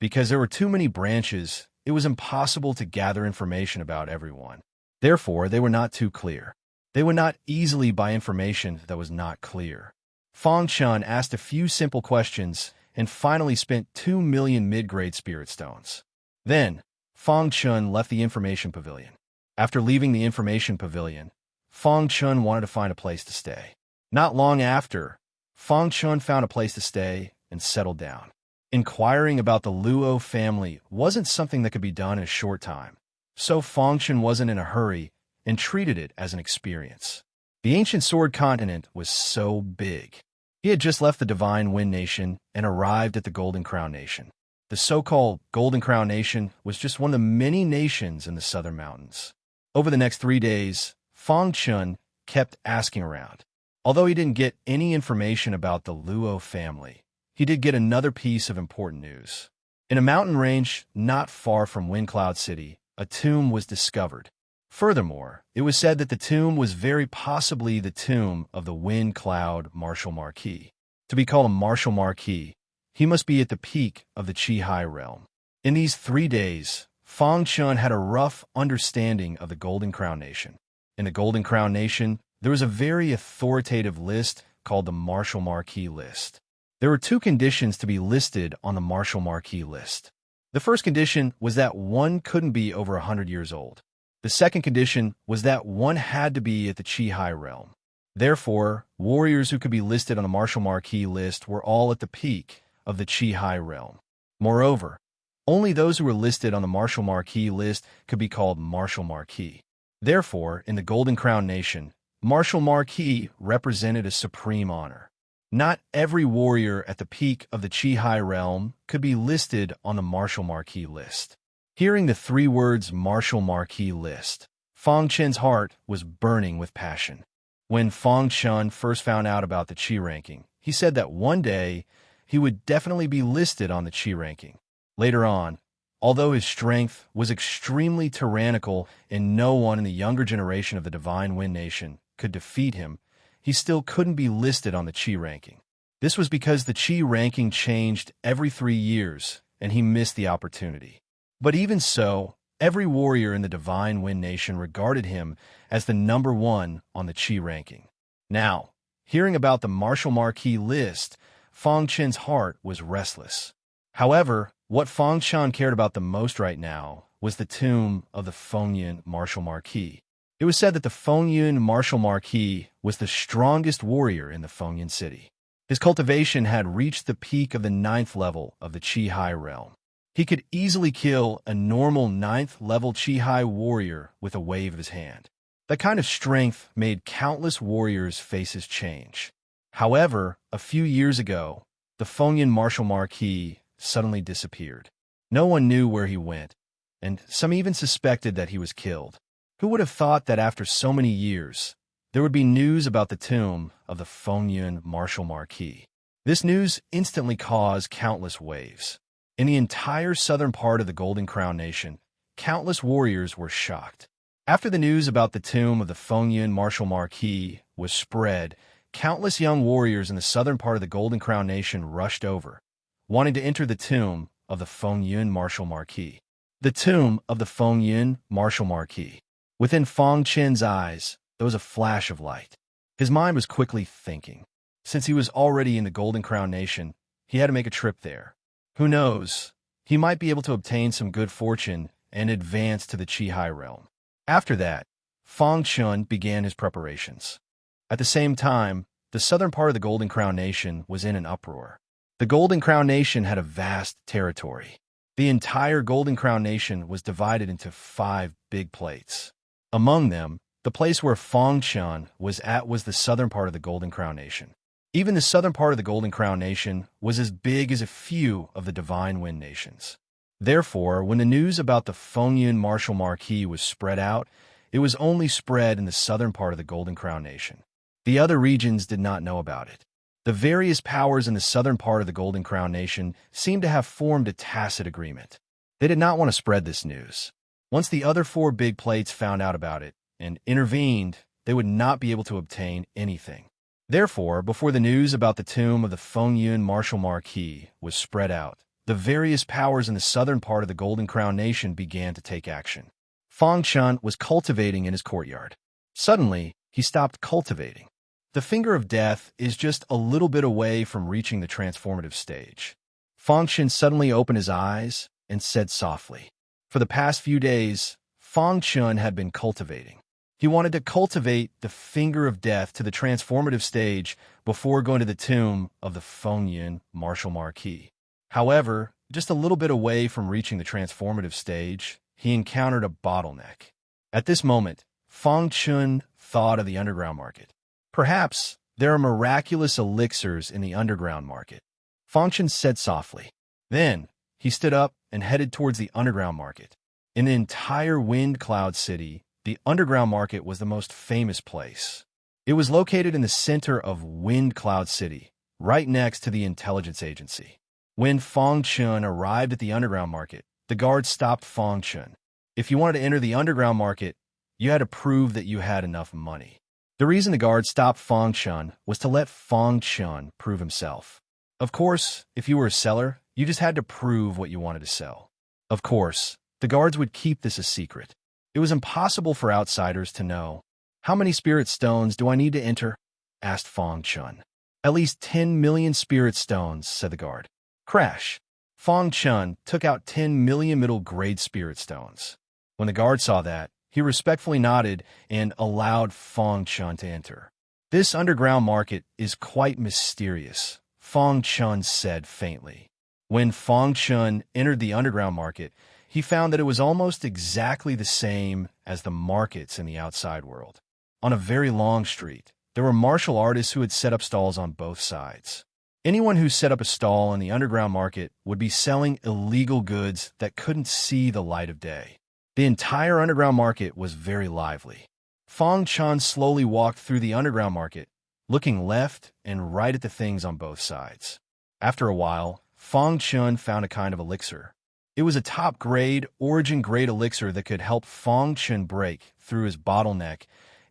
Because there were too many branches, it was impossible to gather information about everyone. Therefore, they were not too clear. They would not easily buy information that was not clear." Feng Chun asked a few simple questions and finally spent 2 million mid-grade spirit stones. Then, Feng Chun left the Information Pavilion. After leaving the Information Pavilion, Feng Chun wanted to find a place to stay. Not long after, Feng Chun found a place to stay and settled down. Inquiring about the Luo family wasn't something that could be done in a short time, so Feng Chun wasn't in a hurry and treated it as an experience. The ancient sword continent was so big. He had just left the Divine Wind Nation and arrived at the Golden Crown Nation. The so-called Golden Crown Nation was just one of the many nations in the southern mountains. Over the next 3 days, Feng Chun kept asking around. Although he didn't get any information about the Luo family, he did get another piece of important news. In a mountain range not far from Wind Cloud City, a tomb was discovered. Furthermore, it was said that the tomb was very possibly the tomb of the Wind Cloud Martial Marquis. To be called a Martial Marquis, he must be at the peak of the Qi realm. In these 3 days, Feng Chun had a rough understanding of the Golden Crown Nation. In the Golden Crown Nation, there was a very authoritative list called the Martial Marquis list. There were 2 conditions to be listed on the Martial Marquis list. The first condition was that one couldn't be over 100 years old. The second condition was that one had to be at the Qi realm. Therefore, warriors who could be listed on the Martial Marquis list were all at the peak of the Qi realm. Moreover, Only those who were listed on the Martial Marquis list could be called Martial Marquis. Therefore, in the Golden Crown Nation, Martial Marquis represented a supreme honor. Not every warrior at the peak of the Chi-Hai realm could be listed on the Martial Marquis list. Hearing the 3 words Martial Marquis list, Fang Chen's heart was burning with passion. When Fang Chen first found out about the Qi ranking, he said that one day he would definitely be listed on the Qi ranking. Later on, although his strength was extremely tyrannical and no one in the younger generation of the Divine Wind Nation could defeat him, he still couldn't be listed on the Qi ranking. This was because the Qi ranking changed every 3 years, and he missed the opportunity. But even so, every warrior in the Divine Wind Nation regarded him as the number 1 on the Qi ranking. Now, hearing about the Martial Marquis list, Fang Chen's heart was restless. However, what Fang Chen cared about the most right now was the tomb of the Fengyun Martial Marquis. It was said that the Fengyun Martial Marquis was the strongest warrior in the Fengyun city. His cultivation had reached the peak of the 9th level of the Chi-Hai realm. He could easily kill a normal 9th level Chi-Hai warrior with a wave of his hand. That kind of strength made countless warriors' faces change. However, a few years ago, the Fengyun Martial Marquis suddenly disappeared. No one knew where he went, and some even suspected that he was killed. Who would have thought that after so many years, there would be news about the tomb of the Fengyun Martial Marquis? This news instantly caused countless waves. In the entire southern part of the Golden Crown Nation, countless warriors were shocked. After the news about the tomb of the Fengyun Martial Marquis was spread, countless young warriors in the southern part of the Golden Crown Nation rushed over, wanting to enter the tomb of the Fengyun Martial Marquis. The tomb of the Fengyun Martial Marquis. Within Fang Chen's eyes, there was a flash of light. His mind was quickly thinking. Since he was already in the Golden Crown Nation, he had to make a trip there. Who knows? He might be able to obtain some good fortune and advance to the Chi-Hai realm. After that, Fang Chen began his preparations. At the same time, the southern part of the Golden Crown Nation was in an uproar. The Golden Crown Nation had a vast territory. The entire Golden Crown Nation was divided into 5 big plates. Among them, the place where Fang Chen was at was the southern part of the Golden Crown Nation. Even the southern part of the Golden Crown Nation was as big as a few of the Divine Wind Nations. Therefore, when the news about the Fengyun Martial Marquis was spread out, it was only spread in the southern part of the Golden Crown Nation. The other regions did not know about it. The various powers in the southern part of the Golden Crown Nation seemed to have formed a tacit agreement. They did not want to spread this news. Once the other 4 big plates found out about it and intervened, they would not be able to obtain anything. Therefore, before the news about the tomb of the Fengyun Martial Marquis was spread out, the various powers in the southern part of the Golden Crown Nation began to take action. Fang Chen was cultivating in his courtyard. Suddenly, he stopped cultivating. The finger of death is just a little bit away from reaching the transformative stage. Fang Chen suddenly opened his eyes and said softly. For the past few days, Fang Chen had been cultivating. He wanted to cultivate the finger of death to the transformative stage before going to the tomb of the Fengyun Martial Marquis. However, just a little bit away from reaching the transformative stage, he encountered a bottleneck. At this moment, Fang Chen thought of the underground market. Perhaps there are miraculous elixirs in the underground market. Fang Chen said softly. Then, he stood up and headed towards the underground market. In the entire Wind Cloud City, the underground market was the most famous place. It was located in the center of Wind Cloud City, right next to the intelligence agency. When Fang Chen arrived at the underground market, the guard stopped Fang Chen. If you wanted to enter the underground market, you had to prove that you had enough money. The reason the guard stopped Fang Chen was to let Fang Chen prove himself. Of course, if you were a seller, you just had to prove what you wanted to sell. Of course, the guards would keep this a secret. It was impossible for outsiders to know. How many spirit stones do I need to enter? Asked Fang Chen. At least 10 million spirit stones, said the guard. Crash. Fang Chen took out 10 million middle-grade spirit stones. When the guard saw that, he respectfully nodded and allowed Fang Chen to enter. This underground market is quite mysterious, Fang Chen said faintly. When Fong Chun entered the underground market, he found that it was almost exactly the same as the markets in the outside world. On a very long street, there were martial artists who had set up stalls on both sides. Anyone who set up a stall in the underground market would be selling illegal goods that couldn't see the light of day. The entire underground market was very lively. Fong Chun slowly walked through the underground market, looking left and right at the things on both sides. After a while, Fong Chun found a kind of elixir. It was a top-grade, origin-grade elixir that could help Fong Chun break through his bottleneck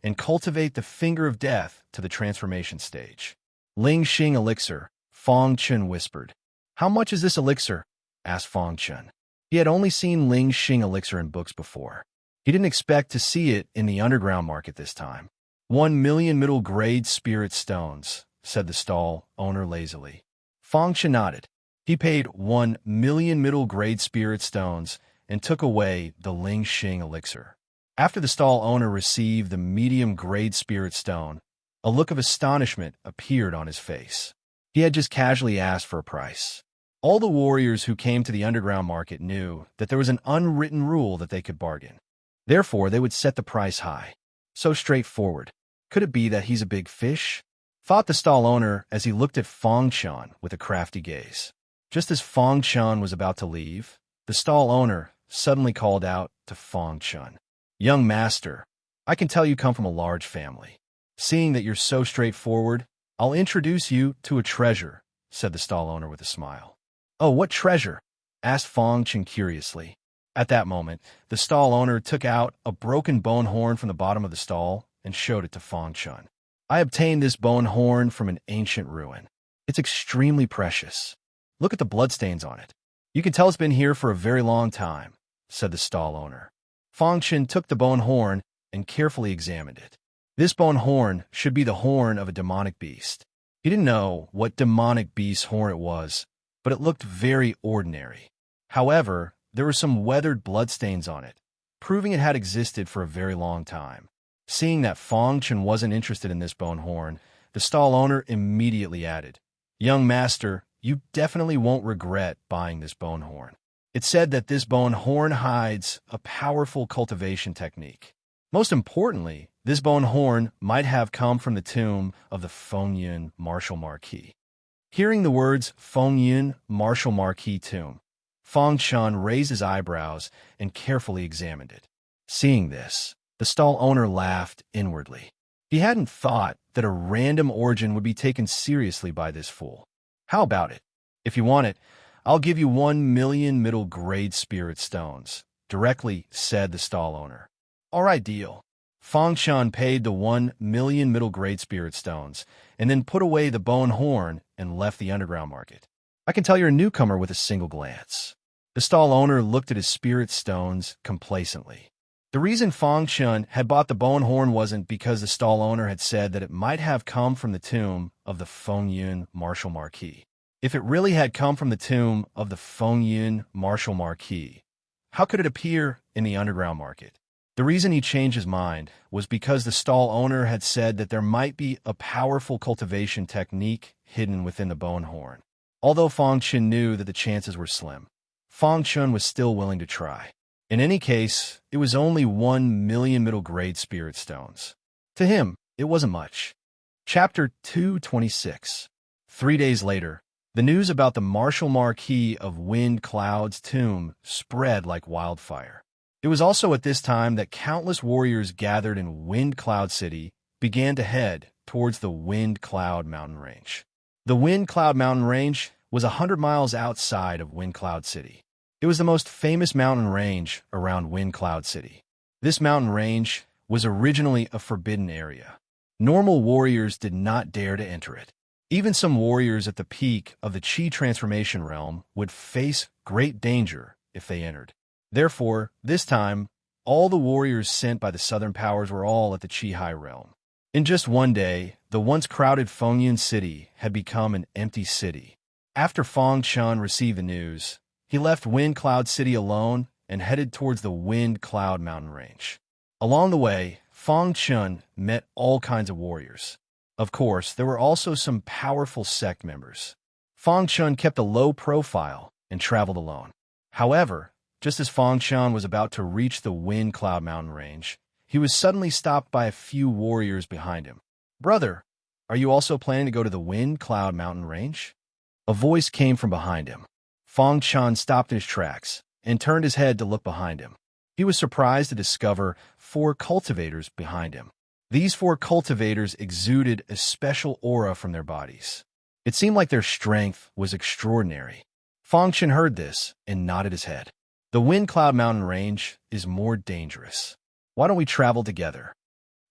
and cultivate the finger of death to the transformation stage. Ling Xing elixir, Fong Chun whispered. How much is this elixir? Asked Fong Chun. He had only seen Ling Xing elixir in books before. He didn't expect to see it in the underground market this time. 1,000,000 middle-grade spirit stones, said the stall owner lazily. Fong Chun nodded. He paid 1,000,000 middle-grade spirit stones and took away the Ling Xing elixir. After the stall owner received the medium-grade spirit stone, a look of astonishment appeared on his face. He had just casually asked for a price. All the warriors who came to the underground market knew that there was an unwritten rule that they could bargain. Therefore, they would set the price high. So straightforward. Could it be that he's a big fish? Thought the stall owner as he looked at Fong Chun with a crafty gaze. Just as Fong Chun was about to leave, the stall owner suddenly called out to Fong Chun. Young master, I can tell you come from a large family. Seeing that you're so straightforward, I'll introduce you to a treasure, said the stall owner with a smile. Oh, what treasure? Asked Fong Chun curiously. At that moment, the stall owner took out a broken bone horn from the bottom of the stall and showed it to Fong Chun. I obtained this bone horn from an ancient ruin. It's extremely precious. Look at the bloodstains on it. You can tell it's been here for a very long time, said the stall owner. Fong Chun took the bone horn and carefully examined it. This bone horn should be the horn of a demonic beast. He didn't know what demonic beast's horn it was, but it looked very ordinary. However, there were some weathered bloodstains on it, proving it had existed for a very long time. Seeing that Fong Chun wasn't interested in this bone horn, the stall owner immediately added, Young master, you definitely won't regret buying this bone horn. It's said that this bone horn hides a powerful cultivation technique. Most importantly, this bone horn might have come from the tomb of the Fengyun Martial Marquis. Hearing the words Fengyun Martial Marquis tomb, Fong Chun raised his eyebrows and carefully examined it. Seeing this, the stall owner laughed inwardly. He hadn't thought that a random origin would be taken seriously by this fool. How about it? If you want it, I'll give you 1,000,000 middle-grade spirit stones, directly said the stall owner. All right, deal. Fong Chun paid the 1,000,000 middle-grade spirit stones and then put away the bone horn and left the underground market. I can tell you're a newcomer with a single glance. The stall owner looked at his spirit stones complacently. The reason Fong Chun had bought the bone horn wasn't because the stall owner had said that it might have come from the tomb of the Fengyun Martial Marquis. If it really had come from the tomb of the Fengyun Martial Marquis, how could it appear in the underground market? The reason he changed his mind was because the stall owner had said that there might be a powerful cultivation technique hidden within the bone horn. Although Fong Chun knew that the chances were slim, Fong Chun was still willing to try. In any case, it was only 1,000,000 middle-grade spirit stones. To him, it wasn't much. Chapter 226. 3 days later, the news about the Martial Marquis of Wind Cloud's tomb spread like wildfire. It was also at this time that countless warriors gathered in Wind Cloud City began to head towards the Wind Cloud mountain range. The Wind Cloud mountain range was 100 miles outside of Wind Cloud City. It was the most famous mountain range around Wind Cloud City. This mountain range was originally a forbidden area. Normal warriors did not dare to enter it. Even some warriors at the peak of the Qi transformation realm would face great danger if they entered. Therefore, this time, all the warriors sent by the southern powers were all at the Qi High realm. In just one day, the once crowded Fengyun city had become an empty city. After Fong Chun received the news, he left Wind Cloud City alone and headed towards the Wind Cloud mountain range. Along the way, Fong Chun met all kinds of warriors. Of course, there were also some powerful sect members. Fang Chun kept a low profile and traveled alone. However, just as Fang Chun was about to reach the Wind Cloud Mountain range, he was suddenly stopped by a few warriors behind him. "Brother, are you also planning to go to the Wind Cloud Mountain range?" A voice came from behind him. Fang Chun stopped in his tracks and turned his head to look behind him. He was surprised to discover 4 cultivators behind him. These 4 cultivators exuded a special aura from their bodies. It seemed like their strength was extraordinary. Fang Chun heard this and nodded his head. "The Wind Cloud Mountain range is more dangerous. Why don't we travel together?"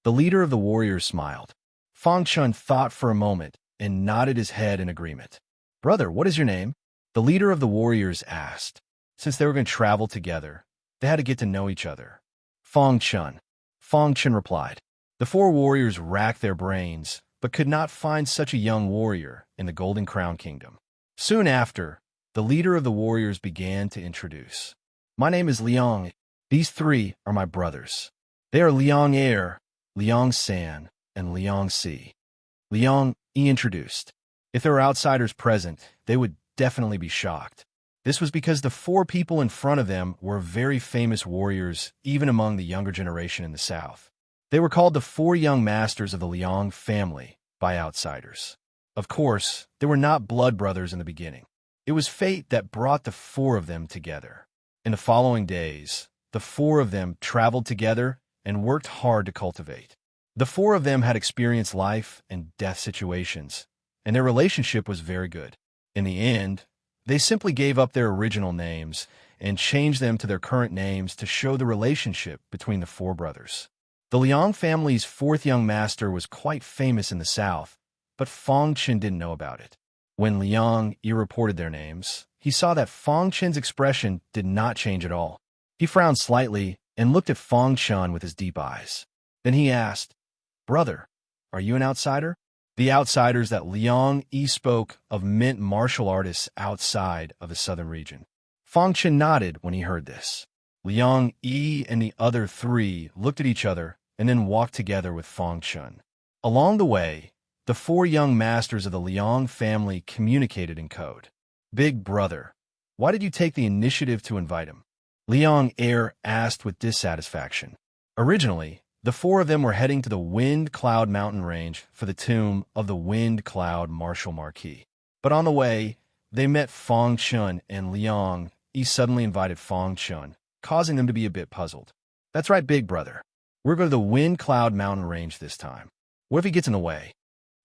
The leader of the warriors smiled. Fang Chun thought for a moment and nodded his head in agreement. "Brother, what is your name?" The leader of the warriors asked. Since they were going to travel together, they had to get to know each other. "Fang Chun." Fang Chun replied. The 4 warriors racked their brains, but could not find such a young warrior in the Golden Crown Kingdom. Soon after, the leader of the warriors began to introduce. "My name is Liang. These 3 are my brothers. They are Liang Air, Liang San, and Liang Si." Liang Yi introduced. If there were outsiders present, they would definitely be shocked. This was because the 4 people in front of them were very famous warriors, even among the younger generation in the South. They were called the 4 young masters of the Liang family by outsiders. Of course, they were not blood brothers in the beginning. It was fate that brought the 4 of them together. In the following days, the 4 of them traveled together and worked hard to cultivate. The 4 of them had experienced life and death situations, and their relationship was very good. In the end, they simply gave up their original names and changed them to their current names to show the relationship between the 4 brothers. The Liang family's 4th young master was quite famous in the South, but Fang Chun didn't know about it. When Liang Yi reported their names, he saw that Fang Chun's expression did not change at all. He frowned slightly and looked at Fang Chun with his deep eyes. Then he asked, "Brother, are you an outsider?" The outsiders that Liang Yi spoke of meant martial artists outside of the southern region. Fang Chun nodded when he heard this. Liang Yi and the other 3 looked at each other and then walked together with Fang Chun. Along the way, the 4 young masters of the Liang family communicated in code. "Big brother, why did you take the initiative to invite him?" Liang Air asked with dissatisfaction. Originally, the 4 of them were heading to the Wind Cloud Mountain range for the tomb of the Wind Cloud Martial Marquis. But on the way, they met Fang Chun, and Liang Yi suddenly invited Fang Chun, causing them to be a bit puzzled. "That's right, big brother. We're going to the Wind Cloud Mountain range this time. What if he gets in the way?"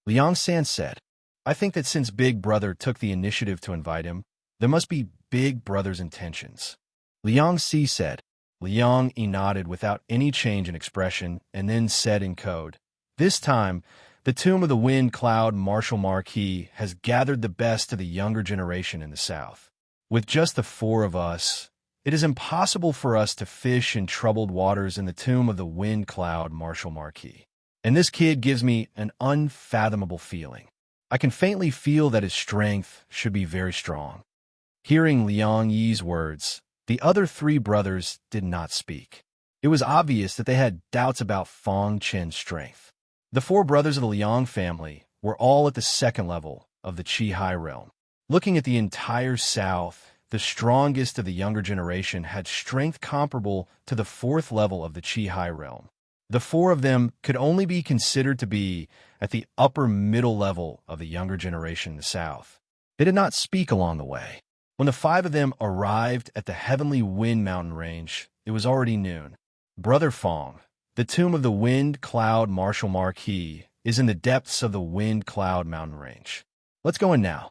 Liang San said, "I think that since Big Brother took the initiative to invite him, there must be Big Brother's intentions." Liang Si said. Liang Yi nodded without any change in expression and then said in code, "This time, the tomb of the Wind Cloud Martial Marquis has gathered the best of the younger generation in the South. With just the 4 of us, it is impossible for us to fish in troubled waters in the tomb of the Wind Cloud Martial Marquis. And this kid gives me an unfathomable feeling. I can faintly feel that his strength should be very strong." Hearing Liang Yi's words, the other 3 brothers did not speak. It was obvious that they had doubts about Fang Chun's strength. The 4 brothers of the Liang family were all at the 2nd level of the Qi Hai realm. Looking at the entire South, the strongest of the younger generation had strength comparable to the 4th level of the Qi Hai realm. The 4 of them could only be considered to be at the upper middle level of the younger generation in the South. They did not speak along the way. When the 5 of them arrived at the Heavenly Wind Mountain range, it was already noon. "Brother Fang, the tomb of the Wind Cloud Martial Marquis is in the depths of the Wind Cloud Mountain range. Let's go in now,"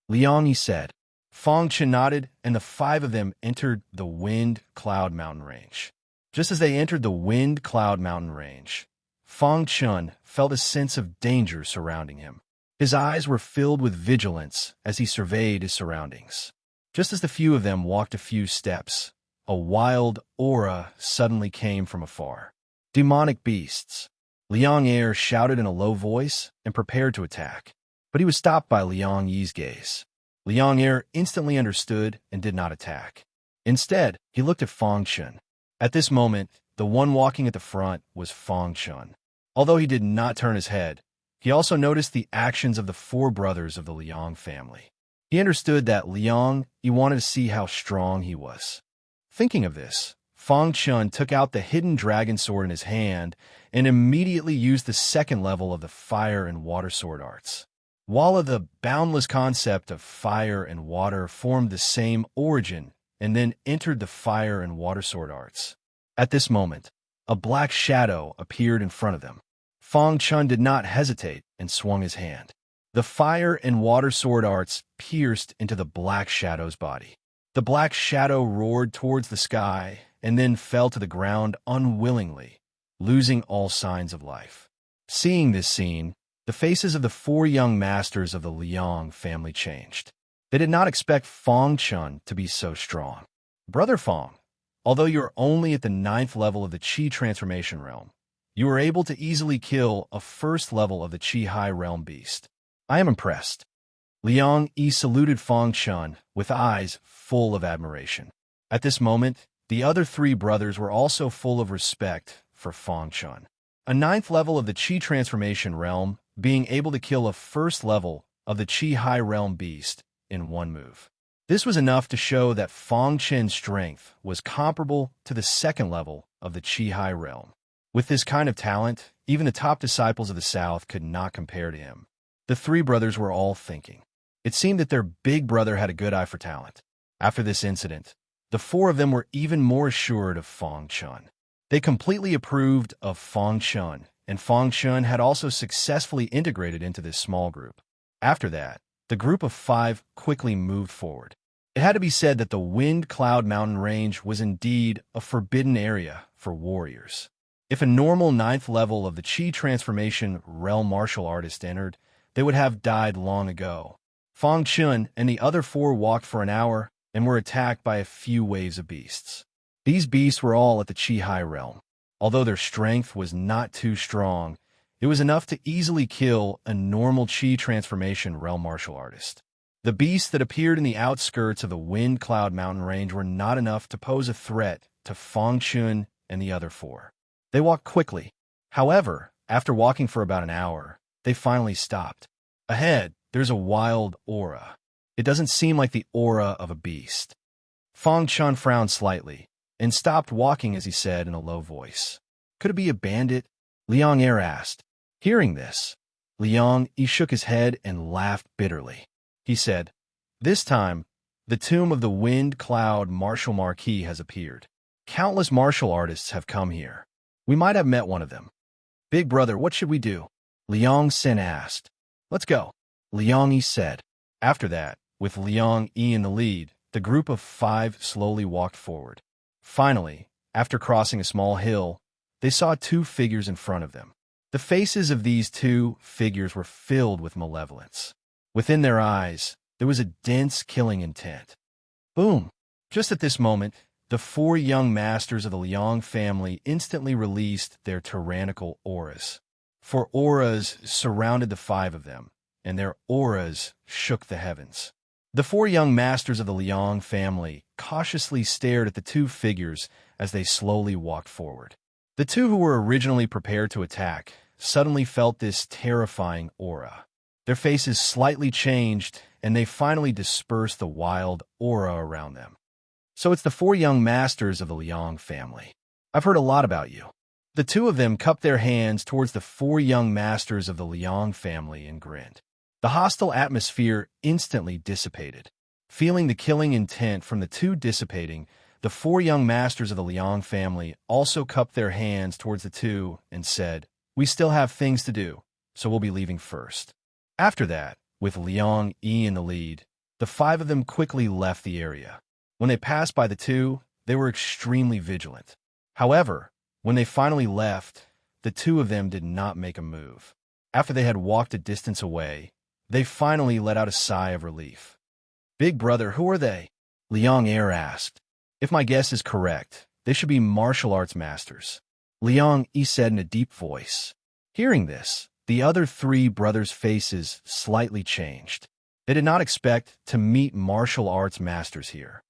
Liang Yi said. Fang Chun nodded, and the 5 of them entered the Wind Cloud Mountain range. Just as they entered the Wind Cloud Mountain range, Fang Chun felt a sense of danger surrounding him. His eyes were filled with vigilance as he surveyed his surroundings. Just as the few of them walked a few steps, a wild aura suddenly came from afar. "Demonic beasts!" Liang Air shouted in a low voice and prepared to attack. But he was stopped by Liang Yi's gaze. Liang Air instantly understood and did not attack. Instead, he looked at Fang Chun. At this moment, the one walking at the front was Fang Chun. Although he did not turn his head, he also noticed the actions of the 4 brothers of the Liang family. He understood that Liang, he wanted to see how strong he was. Thinking of this, Fang Chun took out the hidden dragon sword in his hand and immediately used the second level of the fire and water sword arts. While the boundless concept of fire and water formed the same origin and then entered the fire and water sword arts. At this moment, a black shadow appeared in front of them. Fang Chun did not hesitate and swung his hand. The fire and water sword arts pierced into the black shadow's body. The black shadow roared towards the sky and then fell to the ground unwillingly, losing all signs of life. Seeing this scene, the faces of the four young masters of the Liang family changed. They did not expect Fang Chun to be so strong. Brother Fang, although you are only at the 9th level of the Qi transformation realm, you were able to easily kill a 1st level of the Qi high realm beast. I am impressed. Liang Yi saluted Fang Chun with eyes full of admiration. At this moment, the other 3 brothers were also full of respect for Fang Chun. A 9th level of the Qi transformation realm, being able to kill a 1st level of the Qi high realm beast in one move. This was enough to show that Fang Chun's strength was comparable to the 2nd level of the Qi high realm. With this kind of talent, even the top disciples of the South could not compare to him. The 3 brothers were all thinking. It seemed that their big brother had a good eye for talent. After this incident, the 4 of them were even more assured of Fang Chun. They completely approved of Fang Chun, and Fang Chun had also successfully integrated into this small group. After that, the group of 5 quickly moved forward. It had to be said that the Wind Cloud Mountain Range was indeed a forbidden area for warriors. If a normal 9th level of the Qi transformation realm martial artist entered, they would have died long ago. Fang Chun and the other 4 walked for an hour and were attacked by a few waves of beasts. These beasts were all at the Qi high realm. Although their strength was not too strong, it was enough to easily kill a normal Qi transformation realm martial artist. The beasts that appeared in the outskirts of the Wind Cloud Mountain Range were not enough to pose a threat to Fang Chun and the other 4. They walked quickly. However, after walking for about an hour, they finally stopped. Ahead, there's a wild aura. It doesn't seem like the aura of a beast. Fang Chun frowned slightly and stopped walking as he said in a low voice, "Could it be a bandit?" Liang Yi asked. Hearing this, Liang Yi shook his head and laughed bitterly. He said, "This time, the tomb of the Wind Cloud Martial Marquis has appeared. Countless martial artists have come here. We might have met one of them. Big brother, what should we do?" Liang Xin asked. "Let's go," Liang Yi said. After that, with Liang Yi in the lead, the group of 5 slowly walked forward. Finally, after crossing a small hill, they saw 2 figures in front of them. The faces of these 2 figures were filled with malevolence. Within their eyes, there was a dense killing intent. Boom! Just at this moment, the 4 young masters of the Liang family instantly released their tyrannical auras. 4 auras surrounded the 5 of them, and their auras shook the heavens. The 4 young masters of the Liang family cautiously stared at the 2 figures as they slowly walked forward. The 2 who were originally prepared to attack suddenly felt this terrifying aura. Their faces slightly changed, and they finally dispersed the wild aura around them. "So it's the 4 young masters of the Liang family. I've heard a lot about you." The 2 of them cupped their hands towards the 4 young masters of the Liang family and grinned. The hostile atmosphere instantly dissipated. Feeling the killing intent from the 2 dissipating, the 4 young masters of the Liang family also cupped their hands towards the 2 and said, "We still have things to do, so we'll be leaving first." After that, with Liang Yi in the lead, the 5 of them quickly left the area. When they passed by the 2, they were extremely vigilant. However, when they finally left, the 2 of them did not make a move. After they had walked a distance away, they finally let out a sigh of relief. "Big brother, who are they?" Liang Yi asked. "If my guess is correct, they should be martial arts masters," Liang Yi said in a deep voice. Hearing this, the other 3 brothers' faces slightly changed. They did not expect to meet martial arts masters here.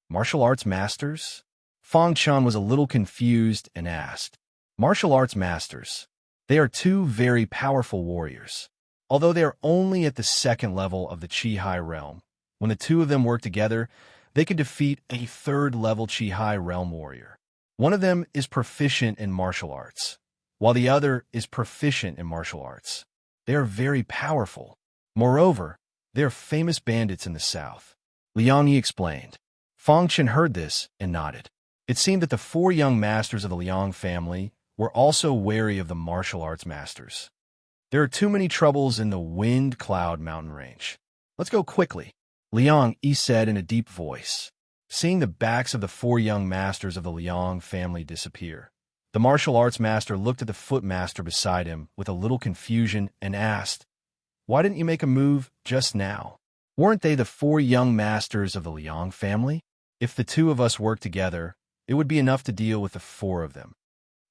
Martial arts masters? Fang Chun was a little confused and asked. Martial arts masters. They are 2 very powerful warriors. Although they are only at the 2nd level of the Qi High realm, When the two of them work together, they could defeat a third-level Chi realm warrior. One of them is proficient in martial arts, while the other is proficient in martial arts. They are very powerful. Moreover, they are famous bandits in the south. Liang Yi explained. Fang Chen heard this and nodded. It seemed that the four young masters of the Liang family were also wary of the martial arts masters. There are too many troubles in the Wind Cloud mountain range. Let's go quickly, Liang Yi said in a deep voice. Seeing the backs of the four young masters of the Liang family disappear, the martial arts master looked at the foot master beside him with a little confusion and asked, "Why didn't you make a move just now? Weren't they the four young masters of the Liang family? If the two of us worked together, it would be enough to deal with the four of them."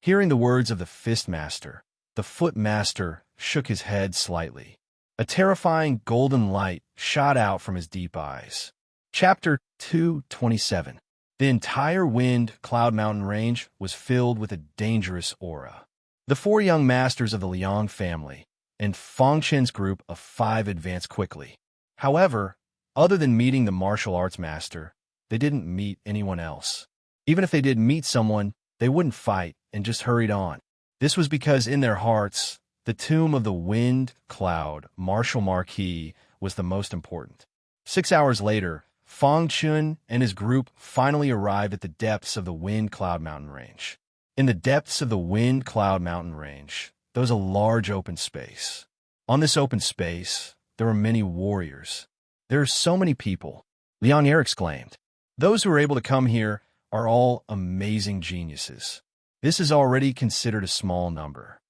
Hearing the words of the fist master, the foot master shook his head slightly. A terrifying golden light shot out from his deep eyes. Chapter 227. The entire Wind Cloud mountain range was filled with a dangerous aura. The four young masters of the Liang family and Fang Chen's group of 5 advanced quickly. However, other than meeting the martial arts master, they didn't meet anyone else. Even if they did meet someone, they wouldn't fight and just hurried on. This was because in their hearts, the tomb of the Wind Cloud Martial Marquis was the most important. 6 hours later, Fang Chen and his group finally arrived at the depths of the Wind Cloud mountain range. In the depths of the Wind Cloud mountain range, there was a large open space. On this open space, there were many warriors. There are so many people, Liang Yi exclaimed. Those who are able to come here are all amazing geniuses. This is already considered a small number,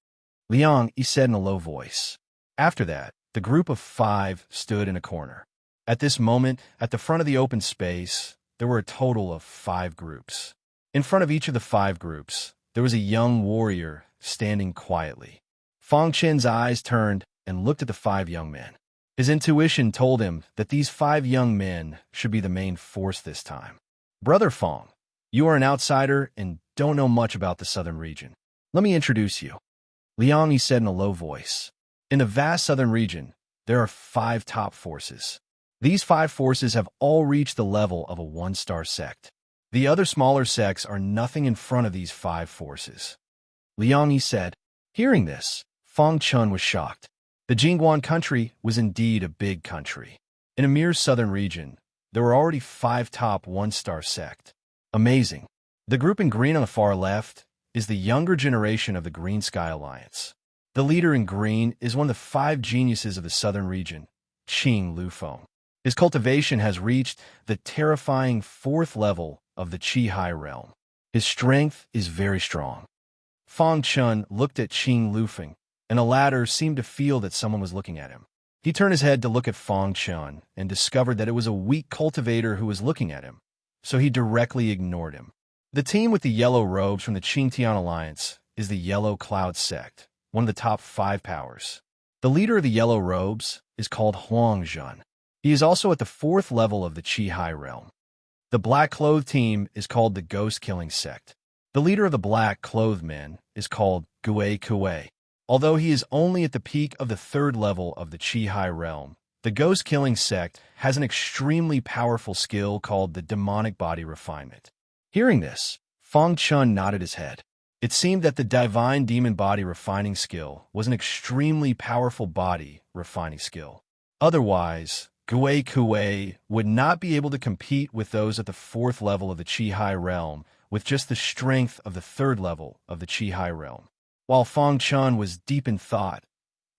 Liang Yi said in a low voice. After that, the group of 5 stood in a corner. At this moment, at the front of the open space, there were a total of 5 groups. In front of each of the 5 groups, there was a young warrior standing quietly. Fang Chen's eyes turned and looked at the 5 young men. His intuition told him that these 5 young men should be the main force this time. Brother Fang, you are an outsider and don't know much about the southern region. Let me introduce you, Liang Yi said in a low voice. In the vast southern region, there are 5 top forces. These 5 forces have all reached the level of a 1-star sect. The other smaller sects are nothing in front of these 5 forces, Liang Yi said. Hearing this, Fang Chen was shocked. The Jingguan country was indeed a big country. In a mere southern region, there were already 5 top 1-star sect. Amazing. The group in green on the far left is the younger generation of the Green Sky Alliance. The leader in green is one of the 5 geniuses of the southern region, Qing Lufeng. His cultivation has reached the terrifying 4th level of the Chi realm. His strength is very strong. Fang Chen looked at Qing Lufeng, and the latter seemed to feel that someone was looking at him. He turned his head to look at Fang Chen and discovered that it was a weak cultivator who was looking at him, so he directly ignored him. The team with the yellow robes from the Qingtian Alliance is the Yellow Cloud sect, one of the top 5 powers. The leader of the yellow robes is called Huang Zhen. He is also at the 4th level of the Chi realm. The black-clothed team is called the Ghost-Killing sect. The leader of the black-clothed men is called Gui Kui. Although he is only at the peak of the 3rd level of the Chi realm, the Ghost-Killing sect has an extremely powerful skill called the Demonic Body Refinement. Hearing this, Fang Chen nodded his head. It seemed that the Divine Demon Body Refining skill was an extremely powerful body refining skill. Otherwise, Gui Kui would not be able to compete with those at the 4th level of the Chi realm with just the strength of the 3rd level of the Chi realm. While Fang Chen was deep in thought,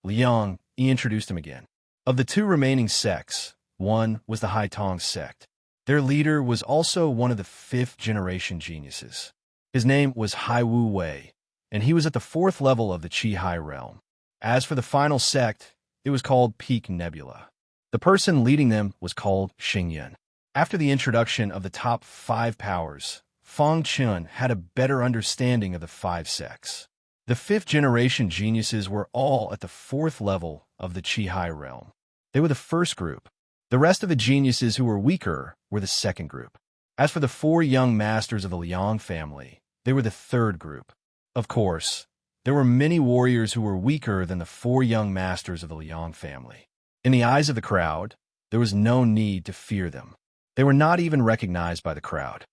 Liang Yi introduced him again. Of the 2 remaining sects, one was the Haitong sect. Their leader was also one of the 5th-generation geniuses. His name was Hai Wu Wei, and he was at the 4th level of the Chi realm. As for the final sect, it was called Peak Nebula. The person leading them was called Xingyan. After the introduction of the top 5 powers, Fang Chen had a better understanding of the 5 sects. The 5th-generation geniuses were all at the 4th level of the Chi realm. They were the first group. The rest of the geniuses who were weaker were the second group. As for the 4 young masters of the Liang family, they were the 3rd group. Of course, there were many warriors who were weaker than the 4 young masters of the Liang family. In the eyes of the crowd, There was no need to fear them. They were not even recognized by the crowd.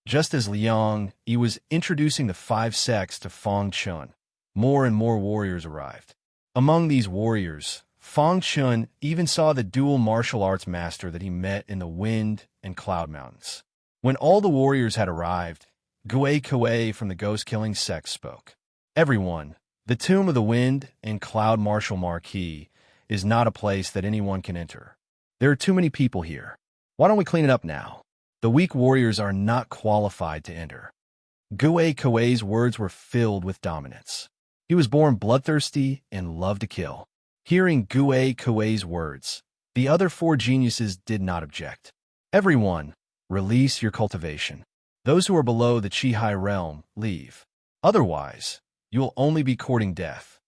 Just as Liang Yi was introducing the 5 sects to Fang Chun, more and more warriors arrived. Among these warriors, Fang Chun even saw the dual martial arts master that he met in the Wind and Cloud Mountains. When all the warriors had arrived, Gui Kuei from the ghost-killing sect spoke. Everyone, the Tomb of the Wind and Cloud Martial Marquis is not a place that anyone can enter. There are too many people here. Why don't we clean it up now? The weak warriors are not qualified to enter. Gui Kuei's words were filled with dominance. He was born bloodthirsty and loved to kill. Hearing Gui Kuei's words, the other 4 geniuses did not object. Everyone, release your cultivation. Those who are below the Qi-Hai realm, leave. Otherwise, you will only be courting death.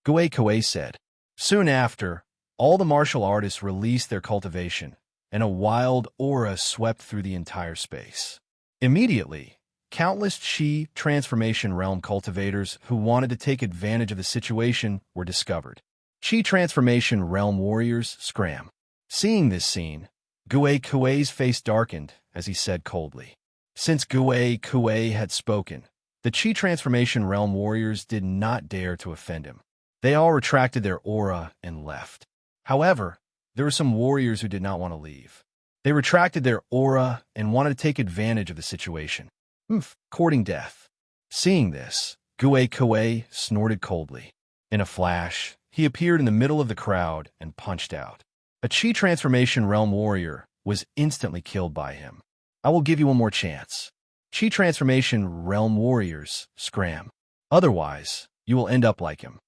Gui Kuei said. Soon after, all the martial artists released their cultivation, and a wild aura swept through the entire space. Immediately, countless Qi Transformation Realm cultivators who wanted to take advantage of the situation were discovered. Qi Transformation Realm warriors scram. Seeing this scene, Gui Kuei's face darkened as he said coldly. Since Gui Kuei had spoken, the Qi Transformation Realm warriors did not dare to offend him. They all retracted their aura and left. However, there were some warriors who did not want to leave. They retracted their aura and wanted to take advantage of the situation. Courting death. Seeing this, Gui Kuei snorted coldly. In a flash, he appeared in the middle of the crowd and punched out. A Qi Transformation Realm warrior was instantly killed by him. I will give you one more chance. Qi Transformation Realm warriors, scram. Otherwise, you will end up like him.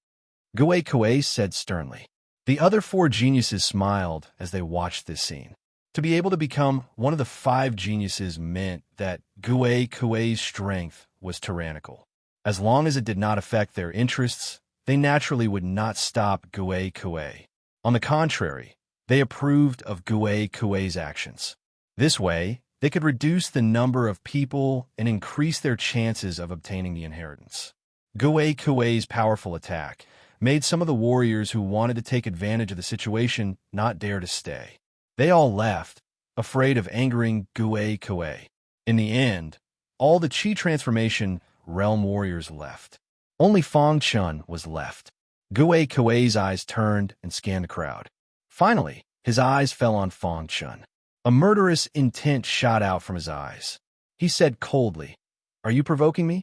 Gui Kuei said sternly. The other 4 geniuses smiled as they watched this scene. To be able to become one of the 5 geniuses meant that Gui Kuei's strength was tyrannical. As long as it did not affect their interests, they naturally would not stop Gui Kuei. On the contrary, they approved of Gui Kuei's actions. This way, they could reduce the number of people and increase their chances of obtaining the inheritance. Gui Kuei's powerful attack made some of the warriors who wanted to take advantage of the situation not dare to stay. They all left, afraid of angering Gui Kuei. In the end, all the Qi Transformation Realm warriors left. Only Fang Chun was left. Gui Kuei's eyes turned and scanned the crowd. Finally, his eyes fell on Fang Chun. A murderous intent shot out from his eyes. He said coldly, "Are you provoking me?"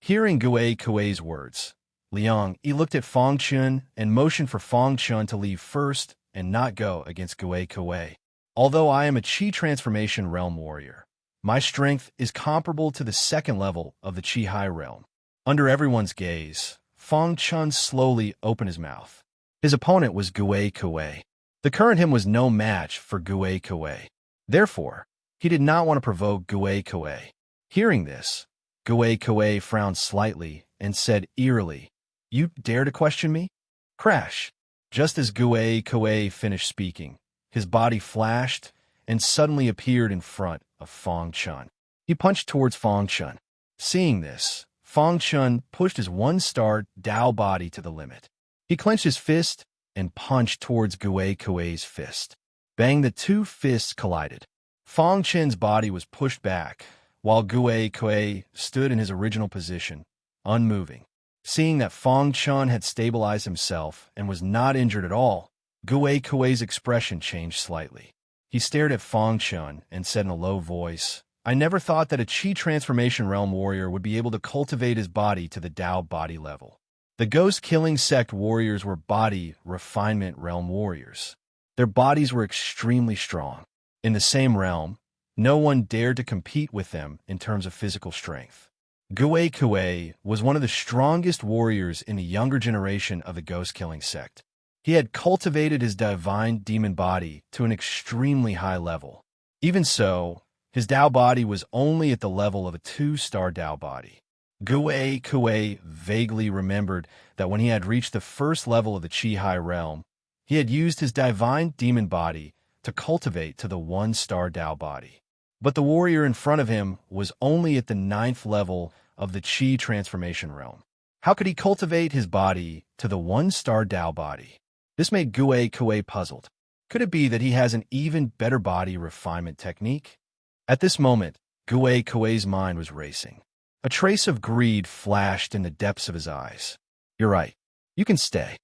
Hearing Gui Kuei's words, Liang Yi looked at Fang Chun and motioned for Fang Chun to leave first and not go against Gui Kuei. Although I am a Qi Transformation Realm warrior, my strength is comparable to the 2nd level of the Qi-Hai realm. Under everyone's gaze, Fang Chun slowly opened his mouth. His opponent was Gui Kuei. The current him was no match for Gui Kuei. Therefore, he did not want to provoke Gui Kuei. Hearing this, Gui Kuei frowned slightly and said eerily, "You dare to question me?" Crash! Just as Gui Kuei finished speaking, his body flashed and suddenly appeared in front of Fang Chun. He punched towards Fang Chun. Seeing this, Fang Chun pushed his 1-star Dao body to the limit. He clenched his fist and punched towards Gui Kuei's fist. Bang, the 2 fists collided. Fang Chun's body was pushed back, while Gui Kuei stood in his original position, unmoving. Seeing that Fang Chun had stabilized himself and was not injured at all, Gui Kuei's expression changed slightly. He stared at Fang Chun and said in a low voice, "I never thought that a Qi Transformation Realm warrior would be able to cultivate his body to the Dao body level." The ghost-killing sect warriors were body refinement realm warriors. Their bodies were extremely strong. In the same realm, no one dared to compete with them in terms of physical strength. Gui Kuei was one of the strongest warriors in the younger generation of the ghost-killing sect. He had cultivated his divine demon body to an extremely high level. Even so, his Dao body was only at the level of a 2-star Dao body. Gui Kuei vaguely remembered that when he had reached the 1st level of the Qi-Hai realm, he had used his divine demon body to cultivate to the 1-star Dao body. But the warrior in front of him was only at the 9th level of the Qi Transformation realm. How could he cultivate his body to the 1-star Dao body? This made Gui Kuei puzzled. Could it be that he has an even better body refinement technique? At this moment, Kuei's mind was racing. A trace of greed flashed in the depths of his eyes. "You're right. You can stay."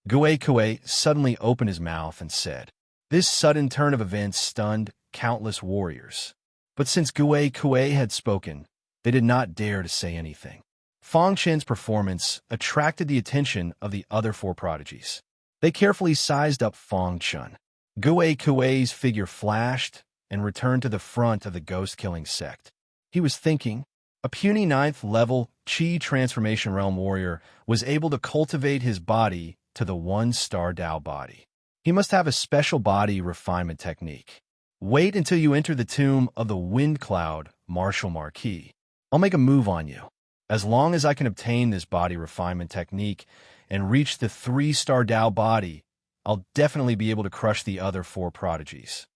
Kuei suddenly opened his mouth and said. This sudden turn of events stunned countless warriors. But since Kuei had spoken, they did not dare to say anything. Fang Chen's performance attracted the attention of the other four prodigies. They carefully sized up Fang Chen. Kuei's figure flashed and returned to the front of the ghost-killing sect. He was thinking. A puny 9th level Qi Transformation Realm warrior was able to cultivate his body to the 1-star Dao body. He must have a special body refinement technique. Wait until you enter the tomb of the Wind Cloud Martial Marquis. I'll make a move on you. As long as I can obtain this body refinement technique and reach the 3-star Dao body, I'll definitely be able to crush the other four prodigies.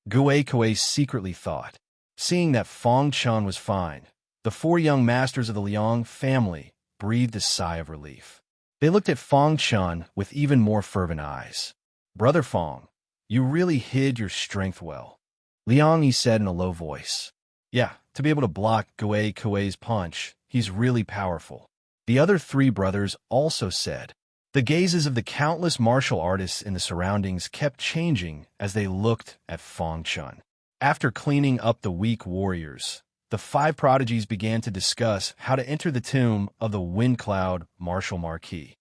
Kuei secretly thought. Seeing that Fang Chen was fine, the four young masters of the Liang family breathed a sigh of relief. They looked at Fang Chen with even more fervent eyes. "Brother Fang, you really hid your strength well," Liang, he said in a low voice. "Yeah, to be able to block Kuei's punch, he's really powerful." The other three brothers also said. The gazes of the countless martial artists in the surroundings kept changing as they looked at Fang Chen. After cleaning up the weak warriors, the 5 prodigies began to discuss how to enter the tomb of the Wind Cloud Martial Marquis.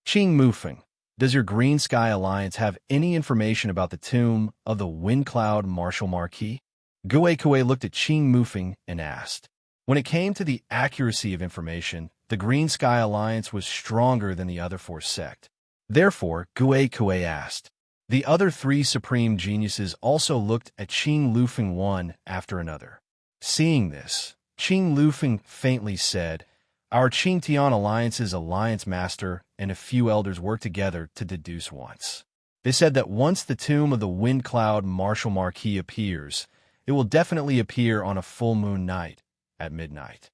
"Qing Mufeng, does your Green Sky Alliance have any information about the tomb of the Wind Cloud Martial Marquis?" Kuei looked at Qing Mufeng and asked. When it came to the accuracy of information, the Green Sky Alliance was stronger than the other 4 sect. Therefore, Kuei asked. The other 3 supreme geniuses also looked at Qing Lufeng one after another. Seeing this, Qing Lufeng faintly said, "Our Qing Tian Alliance's alliance master and a few elders worked together to deduce once. They said that once the tomb of the Wind Cloud Martial Marquis appears, it will definitely appear on a full moon night at midnight."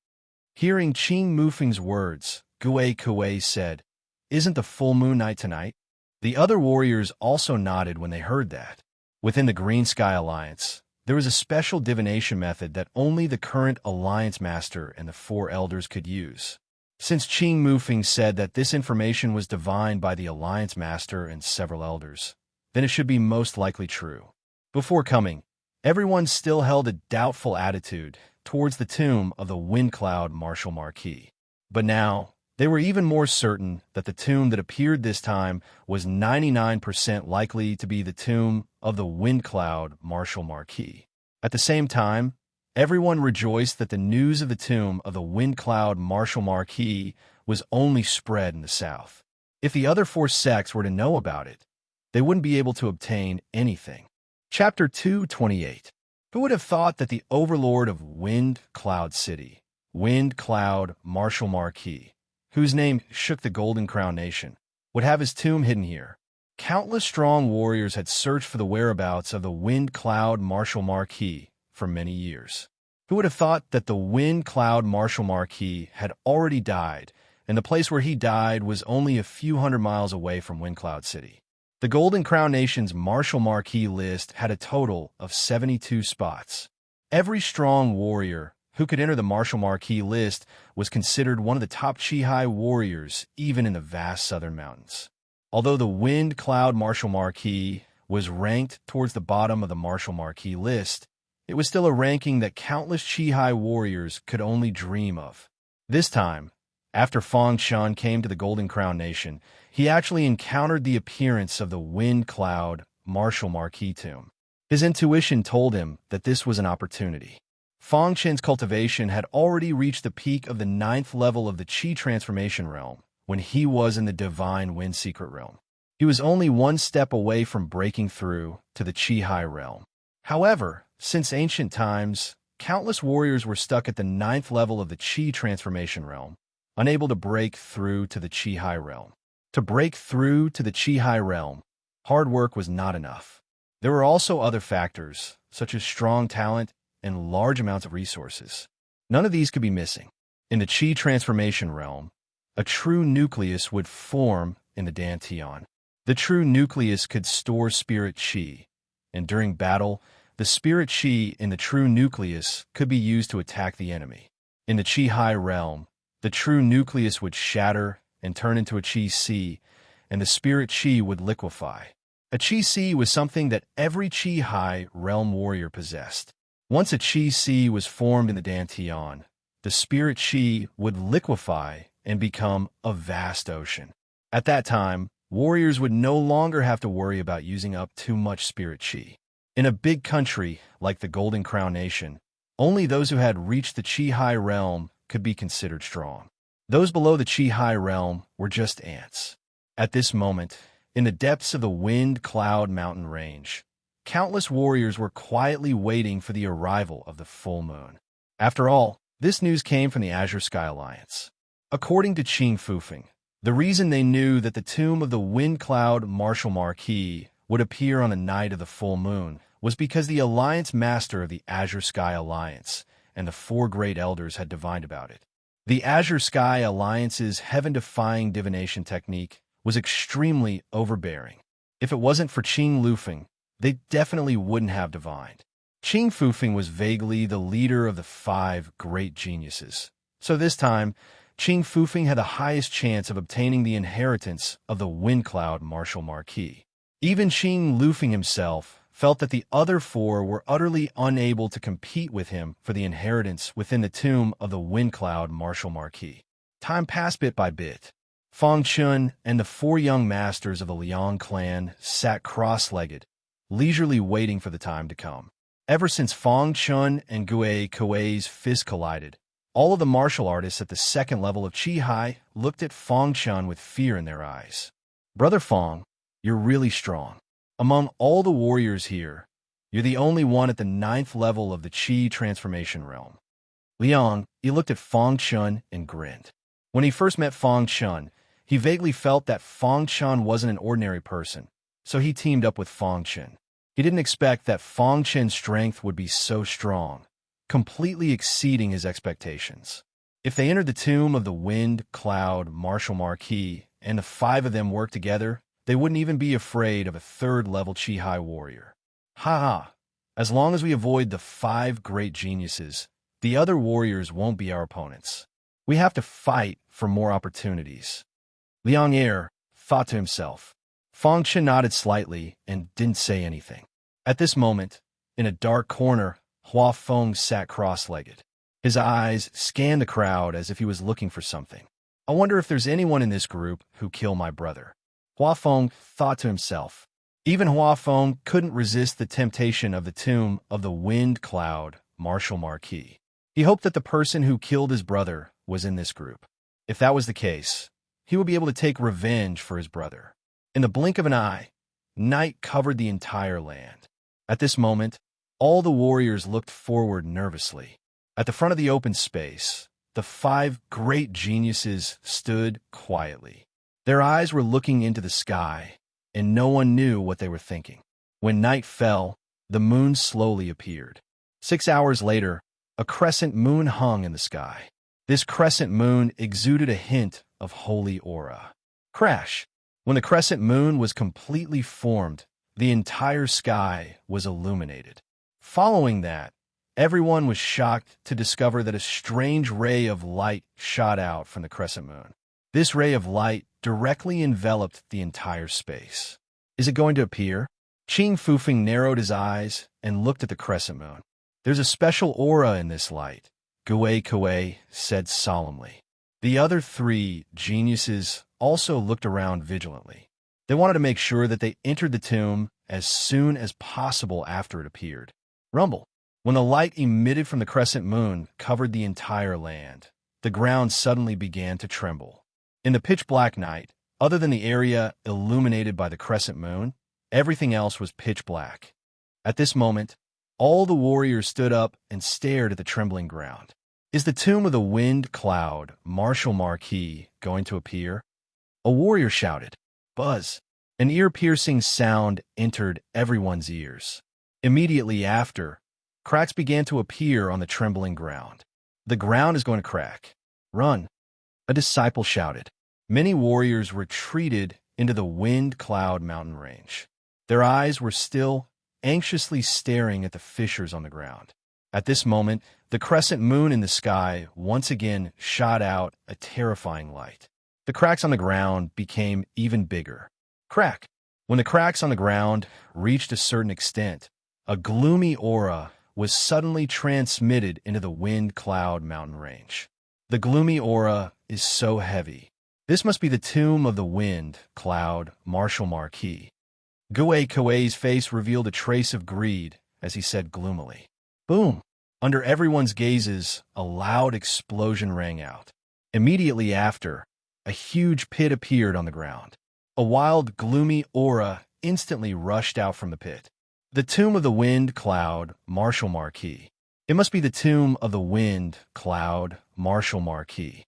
Hearing Qing Mufeng's words, Kuei said, "Isn't the full moon night tonight?" The other warriors also nodded when they heard that. Within the Green Sky Alliance, there was a special divination method that only the current Alliance Master and the 4 elders could use. Since Qing Mufeng said that this information was divined by the Alliance Master and several elders, then it should be most likely true. Before coming, everyone still held a doubtful attitude towards the tomb of the Wind Cloud Martial Marquis. But now, they were even more certain that the tomb that appeared this time was 99% likely to be the tomb of the Wind Cloud Martial Marquis. At the same time, everyone rejoiced that the news of the tomb of the Wind Cloud Martial Marquis was only spread in the south. If the other 4 sects were to know about it, they wouldn't be able to obtain anything. Chapter 228. Who would have thought that the overlord of Wind Cloud City, Wind Cloud Martial Marquis, whose name shook the Golden Crown Nation, would have his tomb hidden here? Countless strong warriors had searched for the whereabouts of the Wind Cloud Martial Marquis for many years. Who would have thought that the Wind Cloud Martial Marquis had already died, and the place where he died was only a few hundred miles away from Wind Cloud City? The Golden Crown Nation's Martial Marquis list had a total of 72 spots. Every strong warrior who could enter the Martial Marquis list was considered one of the top Qihai warriors, even in the vast southern mountains. Although the Wind Cloud Martial Marquis was ranked towards the bottom of the Martial Marquis list, it was still a ranking that countless Qihai warriors could only dream of. This time, after Fang Chen came to the Golden Crown Nation, he actually encountered the appearance of the Wind Cloud Martial Marquis tomb. His intuition told him that this was an opportunity. Fang Chen's cultivation had already reached the peak of the 9th level of the Qi Transformation Realm when he was in the Divine Wind Secret Realm. He was only 1 step away from breaking through to the Qihai Realm. However, since ancient times, countless warriors were stuck at the 9th level of the Qi Transformation Realm, unable to break through to the Qihai Realm. To break through to the Qihai Realm, hard work was not enough. There were also other factors, such as strong talent and large amounts of resources. None of these could be missing. In the Qi Transformation Realm, a true nucleus would form in the Dantian. The true nucleus could store spirit chi, and during battle, the spirit chi in the true nucleus could be used to attack the enemy. In the chi high realm, the true nucleus would shatter and turn into a chi si, and the spirit chi would liquefy. A chi si was something that every chi high realm warrior possessed. Once a chi si was formed in the dantian, the spirit chi would liquefy and become a vast ocean. At that time, warriors would no longer have to worry about using up too much spirit chi. In a big country like the Golden Crown Nation, only those who had reached the chi high realm could be considered strong. Those below the chi high realm were just ants. At this moment, in the depths of the Wind Cloud Mountain Range, countless warriors were quietly waiting for the arrival of the full moon. After all, this news came from the Azure Sky Alliance. According to Qing Fufeng, the reason they knew that the tomb of the Wind Cloud Martial Marquis would appear on the night of the full moon was because the Alliance Master of the Azure Sky Alliance and the four great elders had divined about it. The Azure Sky Alliance's heaven-defying divination technique was extremely overbearing. If it wasn't for Qing Lufeng, they definitely wouldn't have divined. Qing Fufeng was vaguely the leader of the five great geniuses. So this time, Qing Fufeng had the highest chance of obtaining the inheritance of the Wind Cloud Martial Marquis. Even Qing Lufeng himself felt that the other four were utterly unable to compete with him for the inheritance within the tomb of the Wind Cloud Martial Marquis. Time passed bit by bit. Fang Chun and the four young masters of the Liang clan sat cross-legged, leisurely waiting for the time to come. Ever since Fang Chun and Gue Kuei's fists collided, all of the martial artists at the second level of Chi Hai looked at Fang Chun with fear in their eyes. Brother Fang, you're really strong. Among all the warriors here, you're the only one at the 9th level of the Chi transformation realm. Liang, he looked at Fang Chun and grinned. When he first met Fang Chun, he vaguely felt that Fang Chun wasn't an ordinary person, so he teamed up with Fang Chun. He didn't expect that Fang Chun's strength would be so strong, completely exceeding his expectations. If they entered the tomb of the Wind Cloud Martial Marquis and the five of them worked together, they wouldn't even be afraid of a third-level Chi Hai warrior. Ha ha! As long as we avoid the five great geniuses, the other warriors won't be our opponents. We have to fight for more opportunities. Liang Er thought to himself. Fang Chun nodded slightly and didn't say anything. At this moment, in a dark corner, Hua Feng sat cross-legged. His eyes scanned the crowd as if he was looking for something. I wonder if there's anyone in this group who killed my brother. Hua Feng thought to himself. Even Hua Feng couldn't resist the temptation of the tomb of the Wind Cloud Martial Marquis. He hoped that the person who killed his brother was in this group. If that was the case, he would be able to take revenge for his brother. In the blink of an eye, night covered the entire land. At this moment, all the warriors looked forward nervously. At the front of the open space, the five great geniuses stood quietly. Their eyes were looking into the sky, and no one knew what they were thinking. When night fell, the moon slowly appeared. 6 hours later, a crescent moon hung in the sky. This crescent moon exuded a hint of holy aura. Crash! When the crescent moon was completely formed, the entire sky was illuminated. Following that, everyone was shocked to discover that a strange ray of light shot out from the crescent moon. This ray of light directly enveloped the entire space. Is it going to appear? Qing Fufeng narrowed his eyes and looked at the crescent moon. There's a special aura in this light, Gue Kuei said solemnly. The other three geniuses also looked around vigilantly. They wanted to make sure that they entered the tomb as soon as possible after it appeared. Rumble. When the light emitted from the crescent moon covered the entire land, the ground suddenly began to tremble. In the pitch-black night, other than the area illuminated by the crescent moon, everything else was pitch black. At this moment, all the warriors stood up and stared at the trembling ground. Is the tomb of the Wind Cloud Martial Marquis going to appear? A warrior shouted. Buzz. An ear-piercing sound entered everyone's ears. Immediately after, cracks began to appear on the trembling ground. The ground is going to crack. Run. A disciple shouted. Many warriors retreated into the wind-cloud mountain range. Their eyes were still anxiously staring at the fissures on the ground. At this moment, the crescent moon in the sky once again shot out a terrifying light. The cracks on the ground became even bigger. Crack! When the cracks on the ground reached a certain extent, a gloomy aura was suddenly transmitted into the wind-cloud mountain range. The gloomy aura is so heavy. This must be the tomb of the wind-cloud martial marquis. Kuei's face revealed a trace of greed as he said gloomily, "Boom!" Under everyone's gazes, a loud explosion rang out. Immediately after, a huge pit appeared on the ground. A wild, gloomy aura instantly rushed out from the pit. The tomb of the wind-cloud martial marquis. It must be the tomb of the wind-cloud martial marquis.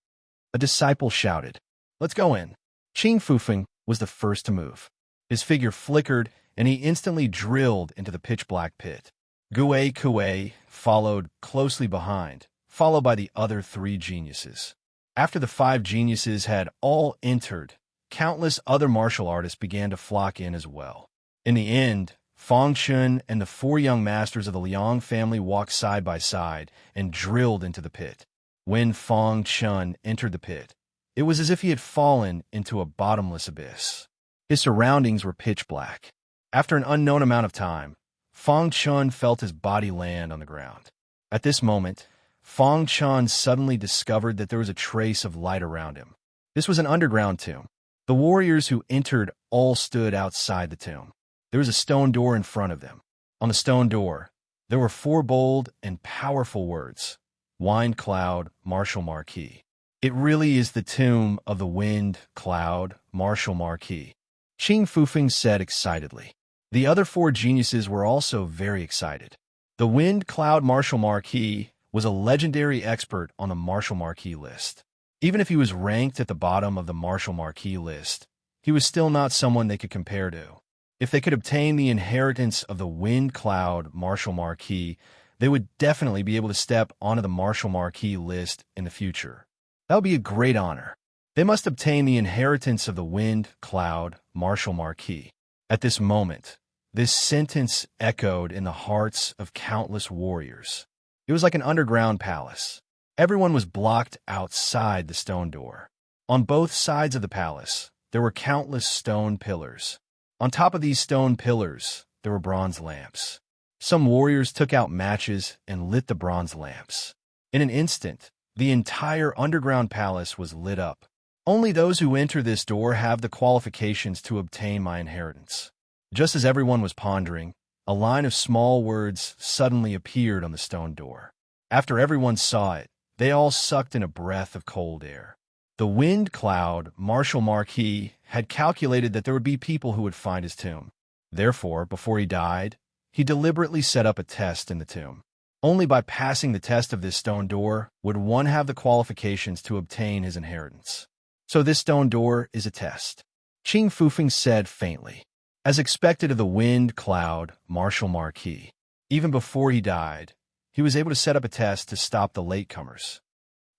A disciple shouted, "Let's go in." Qing Fufeng was the first to move. His figure flickered, and he instantly drilled into the pitch-black pit. Kuei followed closely behind, followed by the other 3 geniuses. After the 5 geniuses had all entered, countless other martial artists began to flock in as well. In the end, Fang Chun and the 4 young masters of the Liang family walked side by side and drilled into the pit. When Fang Chun entered the pit, it was as if he had fallen into a bottomless abyss. His surroundings were pitch black. After an unknown amount of time, Fang Chun felt his body land on the ground. At this moment, Fang Chun suddenly discovered that there was a trace of light around him. This was an underground tomb. The warriors who entered all stood outside the tomb. There was a stone door in front of them. On the stone door, there were 4 bold and powerful words: Wind-Cloud Martial Marquis. It really is the tomb of the Wind-Cloud Martial Marquis, Qing Fufeng said excitedly. The other 4 geniuses were also very excited. The Wind-Cloud Martial Marquis was a legendary expert on the Martial Marquis list. Even if he was ranked at the bottom of the Martial Marquis list, he was still not someone they could compare to. If they could obtain the inheritance of the Wind-Cloud Martial Marquis, they would definitely be able to step onto the Martial Marquis list in the future. That would be a great honor. They must obtain the inheritance of the Wind-Cloud Martial Marquis. At this moment, this sentence echoed in the hearts of countless warriors. It was like an underground palace. Everyone was blocked outside the stone door. On both sides of the palace, there were countless stone pillars. On top of these stone pillars, there were bronze lamps. Some warriors took out matches and lit the bronze lamps. In an instant, the entire underground palace was lit up. Only those who enter this door have the qualifications to obtain my inheritance. Just as everyone was pondering, a line of small words suddenly appeared on the stone door. After everyone saw it, they all sucked in a breath of cold air. The Wind-Cloud Martial Marquis had calculated that there would be people who would find his tomb. Therefore, before he died, he deliberately set up a test in the tomb. Only by passing the test of this stone door would one have the qualifications to obtain his inheritance. So this stone door is a test, Qing Fufeng said faintly. As expected of the Wind-Cloud Martial Marquis, even before he died, he was able to set up a test to stop the latecomers.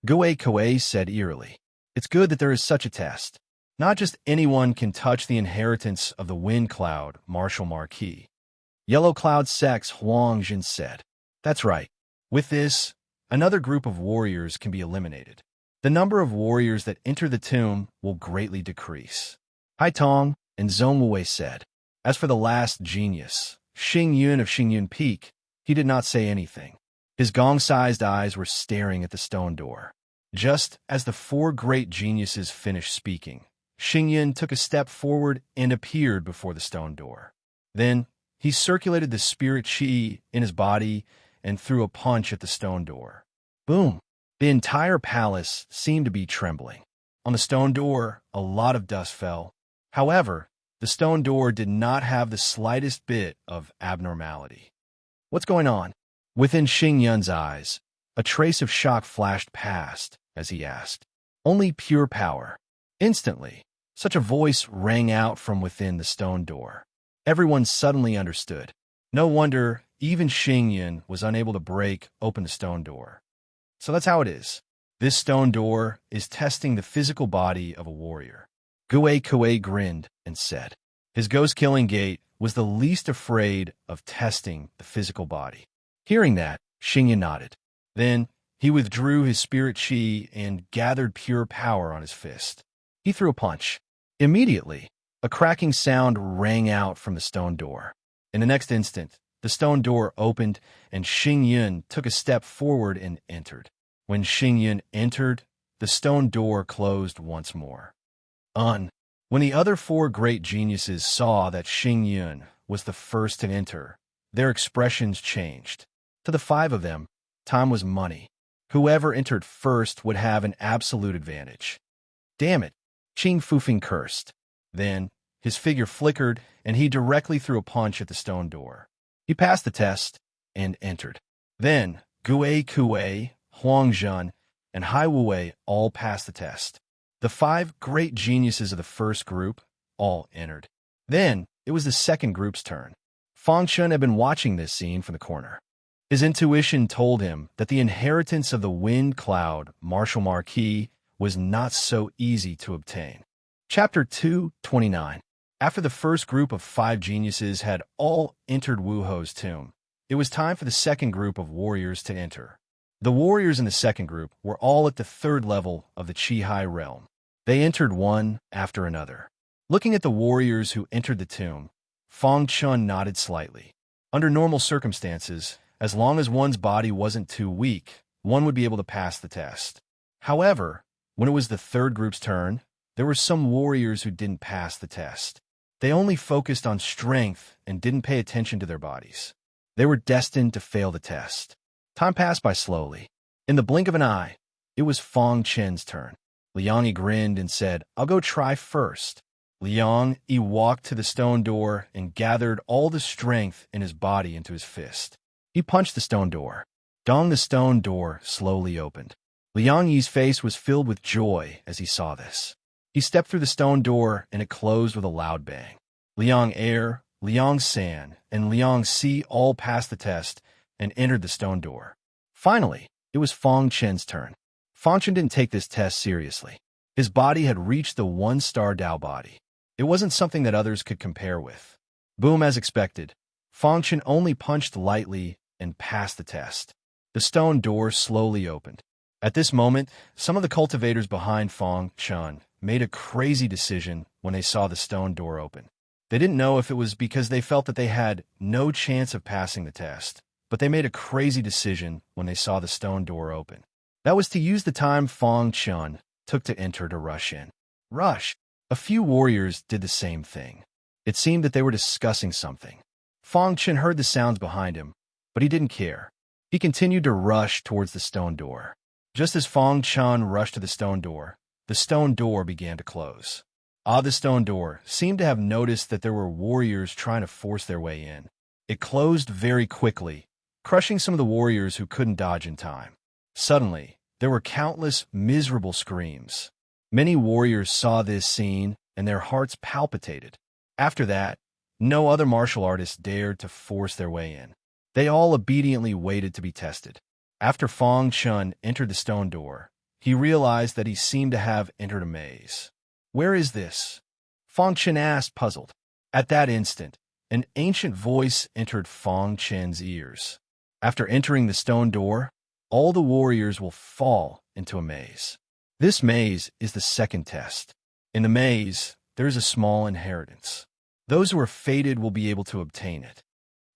Kuei said eerily, "It's good that there is such a test. Not just anyone can touch the inheritance of the Wind-Cloud Martial Marquis." Yellow Cloud Sec's Huang Jin said, "That's right. With this, another group of warriors can be eliminated. The number of warriors that enter the tomb will greatly decrease." Hai Tong and Zhong Wei said. As for the last genius, Xing Yun of Xingyun Peak, he did not say anything. His gong-sized eyes were staring at the stone door. Just as the 4 great geniuses finished speaking, Xingyun took a step forward and appeared before the stone door. Then, he circulated the spirit qi in his body and threw a punch at the stone door. Boom! The entire palace seemed to be trembling. On the stone door, a lot of dust fell. However, the stone door did not have the slightest bit of abnormality. What's going on? Within Xing Yun's eyes, a trace of shock flashed past as he asked. Only pure power. Instantly, such a voice rang out from within the stone door. Everyone suddenly understood. No wonder even Xing Yun was unable to break open the stone door. So that's how it is. This stone door is testing the physical body of a warrior. Gue Kue grinned and said. His ghost-killing gait was the least afraid of testing the physical body. Hearing that, Xingyan nodded. Then, he withdrew his spirit chi and gathered pure power on his fist. He threw a punch. Immediately, a cracking sound rang out from the stone door. In the next instant, the stone door opened and Xingyan took a step forward and entered. When Xingyan entered, the stone door closed once more. When the other four great geniuses saw that Xingyan was the first to enter, their expressions changed. To the five of them, time was money. Whoever entered first would have an absolute advantage. Damn it, Qing Fufeng cursed. Then, his figure flickered, and he directly threw a punch at the stone door. He passed the test and entered. Then, Gue Kue, Huangzhen, and Hai Wei all passed the test. The five great geniuses of the first group all entered. Then, it was the second group's turn. Fang Chun had been watching this scene from the corner. His intuition told him that the inheritance of the Wind Cloud Martial Marquis was not so easy to obtain. Chapter 229. After the first group of five geniuses had all entered Wu Ho's tomb, it was time for the second group of warriors to enter. The warriors in the second group were all at the third level of the Qi-Hai realm. They entered one after another. Looking at the warriors who entered the tomb, Fang Chun nodded slightly. Under normal circumstances, as long as one's body wasn't too weak, one would be able to pass the test. However, when it was the third group's turn, there were some warriors who didn't pass the test. They only focused on strength and didn't pay attention to their bodies. They were destined to fail the test. Time passed by slowly. In the blink of an eye, it was Fang Chen's turn. Liang grinned and said, "I'll go try first." Liang walked to the stone door and gathered all the strength in his body into his fist. He punched the stone door. Dong, the stone door slowly opened. Liang Yi's face was filled with joy as he saw this. He stepped through the stone door and it closed with a loud bang. Liang Air, Liang San, and Liang Si all passed the test and entered the stone door. Finally, it was Fang Chen's turn. Fang Chen didn't take this test seriously. His body had reached the one-star Dao body. It wasn't something that others could compare with. Boom, as expected. Fang Chen only punched lightly and passed the test. The stone door slowly opened. At this moment, some of the cultivators behind Fang Chen made a crazy decision when they saw the stone door open. They didn't know if it was because they felt that they had no chance of passing the test, but they made a crazy decision when they saw the stone door open. That was to use the time Fang Chen took to enter to rush in. Rush! A few warriors did the same thing. It seemed that they were discussing something. Fang Chen heard the sounds behind him, but he didn't care. He continued to rush towards the stone door. Just as Fang Chen rushed to the stone door began to close. The stone door seemed to have noticed that there were warriors trying to force their way in. It closed very quickly, crushing some of the warriors who couldn't dodge in time. Suddenly, there were countless miserable screams. Many warriors saw this scene, and their hearts palpitated. After that, no other martial artists dared to force their way in. They all obediently waited to be tested. After Fang Chen entered the stone door, he realized that he seemed to have entered a maze. "Where is this?" Fang Chen asked, puzzled. At that instant, an ancient voice entered Fang Chen's ears. After entering the stone door, all the warriors will fall into a maze. This maze is the second test. In the maze, there is a small inheritance. Those who are fated will be able to obtain it.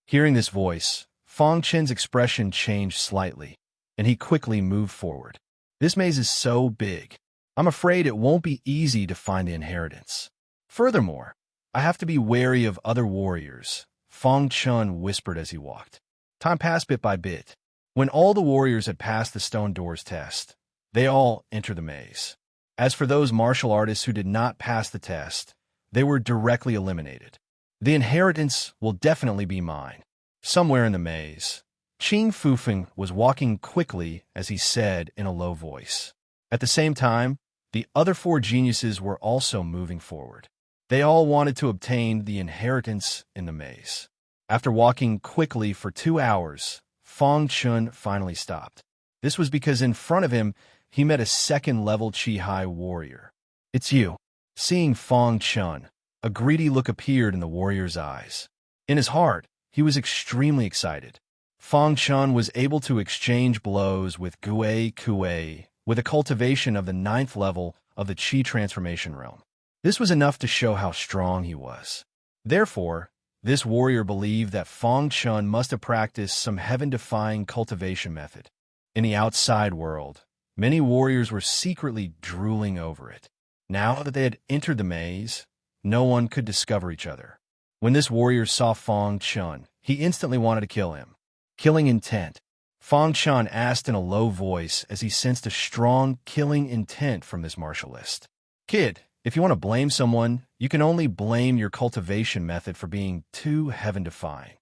Hearing this voice, Fang Chen's expression changed slightly, and he quickly moved forward. This maze is so big. I'm afraid it won't be easy to find the inheritance. Furthermore, I have to be wary of other warriors, Fang Chen whispered as he walked. Time passed bit by bit. When all the warriors had passed the stone door's test, they all entered the maze. As for those martial artists who did not pass the test, they were directly eliminated. The inheritance will definitely be mine. Somewhere in the maze, Qing Fufeng was walking quickly as he said in a low voice. At the same time, the other four geniuses were also moving forward. They all wanted to obtain the inheritance in the maze. After walking quickly for 2 hours, Fang Chen finally stopped. This was because in front of him, he met a second-level Qi-Hai warrior. "It's you." Seeing Fang Chun, a greedy look appeared in the warrior's eyes. In his heart, he was extremely excited. Fang Chun was able to exchange blows with Gui Kui with a cultivation of the 9th level of the Qi transformation realm. This was enough to show how strong he was. Therefore, this warrior believed that Fang Chun must have practiced some heaven-defying cultivation method. In the outside world, many warriors were secretly drooling over it. Now that they had entered the maze, no one could discover each other. When this warrior saw Fang Chun, he instantly wanted to kill him. Killing intent. Fang Chun asked in a low voice as he sensed a strong killing intent from this martialist. Kid, if you want to blame someone, you can only blame your cultivation method for being too heaven-defying.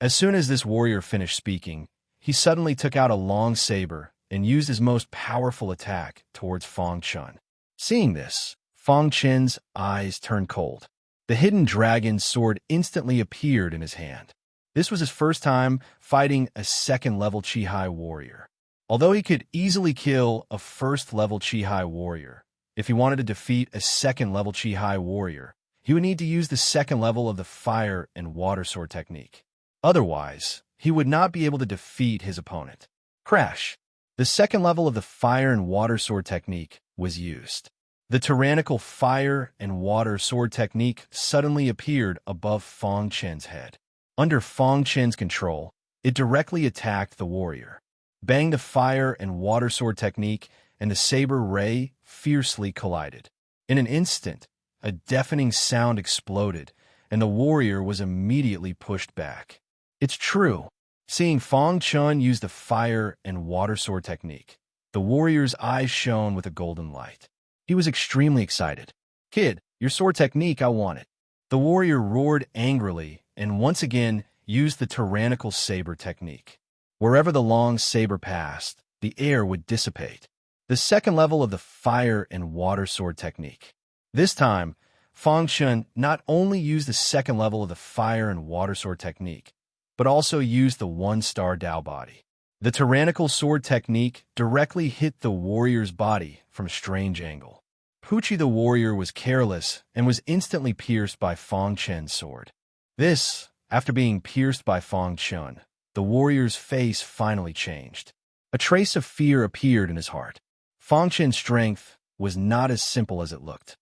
As soon as this warrior finished speaking, he suddenly took out a long saber and used his most powerful attack towards Fang Chun. Seeing this, Fang Chun's eyes turned cold. The hidden dragon's sword instantly appeared in his hand. This was his first time fighting a second-level Qi-Hai warrior. Although he could easily kill a first-level Qi-Hai warrior, if he wanted to defeat a second-level Qi-Hai warrior, he would need to use the second level of the fire and water sword technique. Otherwise, he would not be able to defeat his opponent. Crash! The second level of the fire and water sword technique was used. The tyrannical fire and water sword technique suddenly appeared above Fang Chun's head. Under Fang Chun's control, it directly attacked the warrior. Bang! The fire and water sword technique and the saber ray fiercely collided. In an instant, a deafening sound exploded, and the warrior was immediately pushed back. It's true. Seeing Fang Chun use the fire and water sword technique, the warrior's eyes shone with a golden light. He was extremely excited. Kid, your sword technique, I want it. The warrior roared angrily and once again used the tyrannical saber technique. Wherever the long saber passed, the air would dissipate. The second level of the fire and water sword technique. This time, Fang Chun not only used the second level of the fire and water sword technique, but also used the one-star Dao body. The tyrannical sword technique directly hit the warrior's body from a strange angle. Pucci the warrior was careless and was instantly pierced by Fang Chun's sword. This, after being pierced by Fang Chun, the warrior's face finally changed. A trace of fear appeared in his heart. Fang Chun's strength was not as simple as it looked.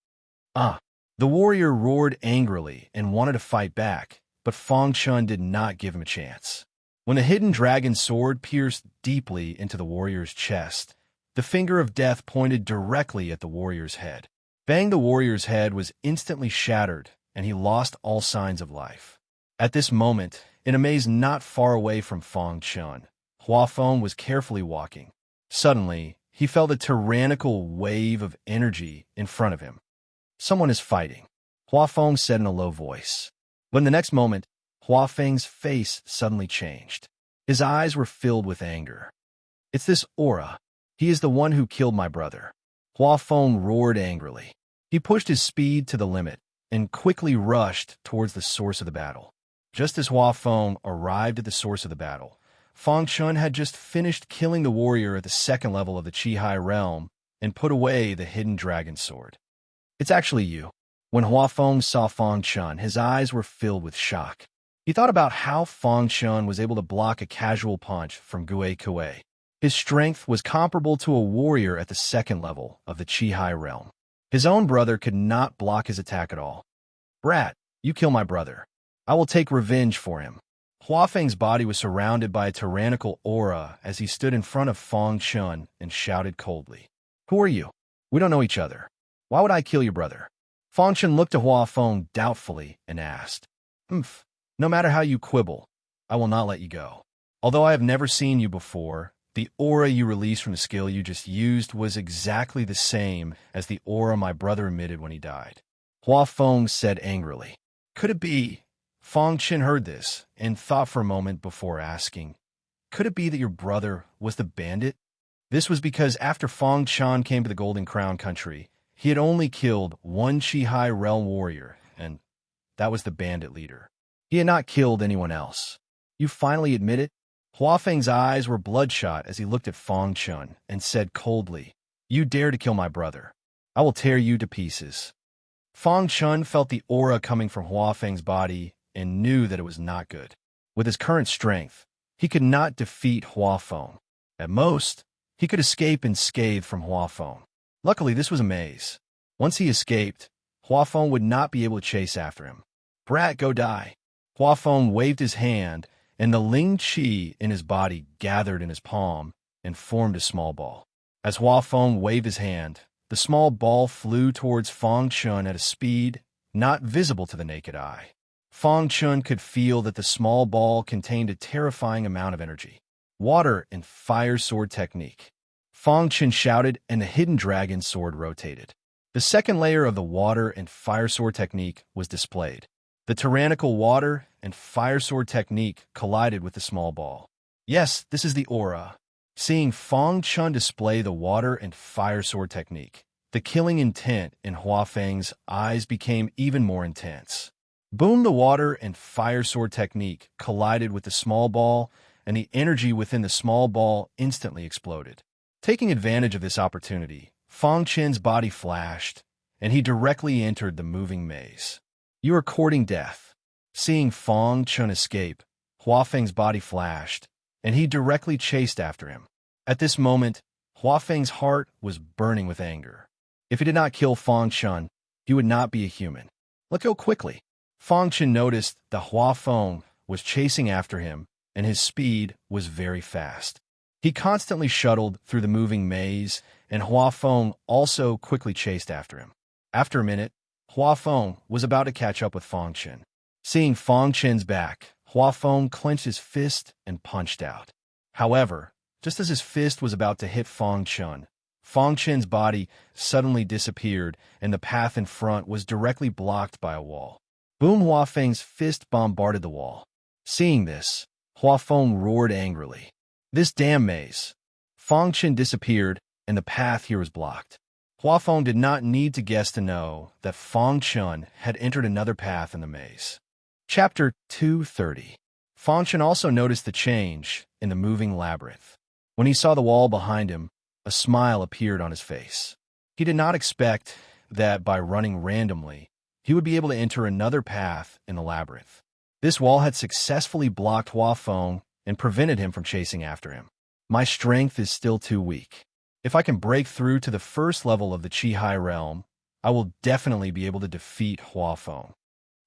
The warrior roared angrily and wanted to fight back, but Fang Chun did not give him a chance. When the hidden dragon sword pierced deeply into the warrior's chest, the finger of death pointed directly at the warrior's head. Bang! The warrior's head was instantly shattered, and he lost all signs of life. At this moment, in a maze not far away from Fang Chun, Hua Feng was carefully walking. Suddenly, he felt a tyrannical wave of energy in front of him. Someone is fighting, Hua Feng said in a low voice. But in the next moment, Hua Feng's face suddenly changed. His eyes were filled with anger. It's this aura. He is the one who killed my brother. Hua Feng roared angrily. He pushed his speed to the limit and quickly rushed towards the source of the battle. Just as Hua Feng arrived at the source of the battle, Fang Chun had just finished killing the warrior at the second level of the Qi-Hai realm and put away the hidden dragon sword. It's actually you. When Hua Feng saw Fang Chun, his eyes were filled with shock. He thought about how Fang Chun was able to block a casual punch from Gui Kui. His strength was comparable to a warrior at the second level of the Qi-Hai realm. His own brother could not block his attack at all. Brat, you kill my brother. I will take revenge for him. Hua Feng's body was surrounded by a tyrannical aura as he stood in front of Fang Chun and shouted coldly. Who are you? We don't know each other. Why would I kill your brother? Fang Chun looked to Hua Feng doubtfully and asked, No matter how you quibble, I will not let you go. Although I have never seen you before, the aura you released from the skill you just used was exactly the same as the aura my brother emitted when he died. Hua Feng said angrily. Could it be? Fang Chun heard this and thought for a moment before asking, Could it be that your brother was the bandit? This was because after Fang Chun came to the Golden Crown country, he had only killed one Qi-Hai realm warrior, and that was the bandit leader. He had not killed anyone else. You finally admit it? Hua Feng's eyes were bloodshot as he looked at Fang Chun and said coldly, You dare to kill my brother. I will tear you to pieces. Fang Chun felt the aura coming from Hua Feng's body and knew that it was not good. With his current strength, he could not defeat Hua Feng. At most, he could escape unscathed from Hua Feng. Luckily, this was a maze. Once he escaped, Hua Feng would not be able to chase after him. "Brat, go die." Hua Feng waved his hand, and the Ling Qi in his body gathered in his palm and formed a small ball. As Hua Feng waved his hand, the small ball flew towards Fang Chun at a speed not visible to the naked eye. Fang Chun could feel that the small ball contained a terrifying amount of energy. Water and fire sword technique. Fang Chun shouted, and the hidden dragon sword rotated. The second layer of the water and fire sword technique was displayed. The tyrannical water and fire sword technique collided with the small ball. Yes, this is the aura. Seeing Fang Chun display the water and fire sword technique, the killing intent in Hua Feng's eyes became even more intense. Boom! The water and fire sword technique collided with the small ball, and the energy within the small ball instantly exploded. Taking advantage of this opportunity, Fang Chun's body flashed, and he directly entered the moving maze. "You are courting death." Seeing Fang Chun escape, Hua Feng's body flashed, and he directly chased after him. At this moment, Hua Feng's heart was burning with anger. If he did not kill Fang Chun, he would not be a human. "Let go quickly." Fang Chun noticed that Hua Feng was chasing after him, and his speed was very fast. He constantly shuttled through the moving maze, and Hua Feng also quickly chased after him. After a minute, Hua Feng was about to catch up with Fang Chun. Seeing Fang Chun's back, Hua Feng clenched his fist and punched out. However, just as his fist was about to hit Fang Chun's body suddenly disappeared, and the path in front was directly blocked by a wall. Boom! Hua Feng's fist bombarded the wall. Seeing this, Hua Feng roared angrily. "This damn maze!" Fang Chun disappeared, and the path here was blocked. Hua Feng did not need to guess to know that Fang Chun had entered another path in the maze. Chapter 230. Fang Chun also noticed the change in the moving labyrinth. When he saw the wall behind him, a smile appeared on his face. He did not expect that by running randomly, he would be able to enter another path in the labyrinth. This wall had successfully blocked Hua Feng and prevented him from chasing after him. "My strength is still too weak. If I can break through to the first level of the Qi Hai realm, I will definitely be able to defeat Hua Feng."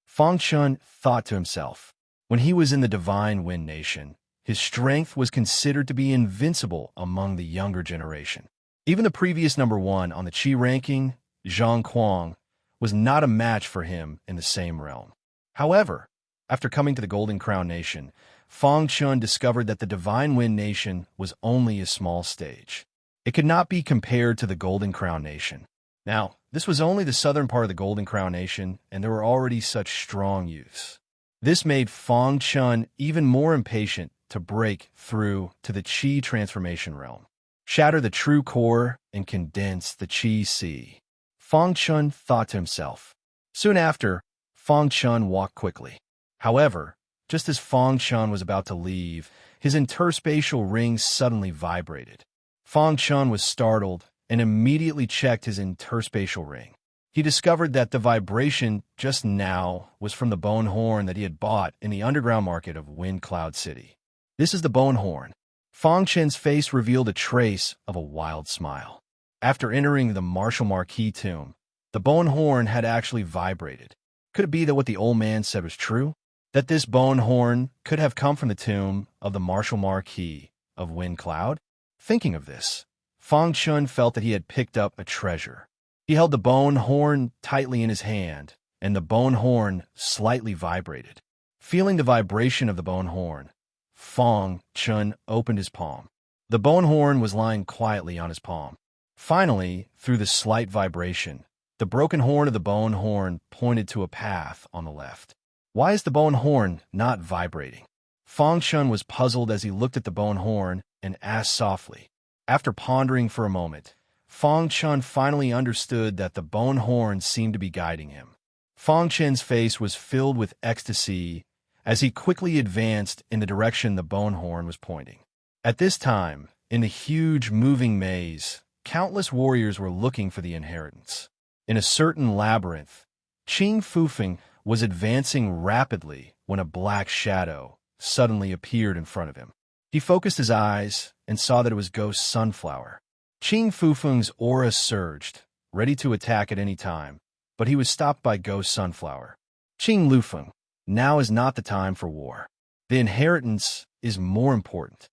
Fang Chun thought to himself. When he was in the Divine Wind Nation, his strength was considered to be invincible among the younger generation. Even the previous number 1 on the Qi ranking, Zhang Kuang, was not a match for him in the same realm. However, after coming to the Golden Crown Nation, Fang Chun discovered that the Divine Wind Nation was only a small stage. It could not be compared to the Golden Crown Nation. Now, this was only the southern part of the Golden Crown Nation, and there were already such strong youths. This made Fang Chun even more impatient to break through to the Qi transformation realm, shatter the true core, and condense the Qi Sea. Fang Chun thought to himself. Soon after, Fang Chun walked quickly. However, just as Fang Chun was about to leave, his interspatial ring suddenly vibrated. Fang Chun was startled and immediately checked his interspatial ring. He discovered that the vibration just now was from the bone horn that he had bought in the underground market of Wind Cloud City. "This is the bone horn." Fang Chun's face revealed a trace of a wild smile. After entering the Martial Marquis tomb, the bone horn had actually vibrated. Could it be that what the old man said was true? That this bone horn could have come from the tomb of the Martial Marquis of Wind Cloud? Thinking of this, Fang Chun felt that he had picked up a treasure. He held the bone horn tightly in his hand, and the bone horn slightly vibrated. Feeling the vibration of the bone horn, Fang Chun opened his palm. The bone horn was lying quietly on his palm. Finally, through the slight vibration, the broken horn of the bone horn pointed to a path on the left. Why is the bone horn not vibrating? Fang Chun was puzzled as he looked at the bone horn and asked softly. After pondering for a moment, Fang Chun finally understood that the bone horn seemed to be guiding him. Fang Chun's face was filled with ecstasy as he quickly advanced in the direction the bone horn was pointing. At this time, in the huge moving maze, countless warriors were looking for the inheritance. In a certain labyrinth, Qing Fufeng was advancing rapidly when a black shadow suddenly appeared in front of him. He focused his eyes and saw that it was Ghost Sunflower. Qing Fufeng's aura surged, ready to attack at any time, but he was stopped by Ghost Sunflower. Qing Lufeng, now is not the time for war. The inheritance is more important.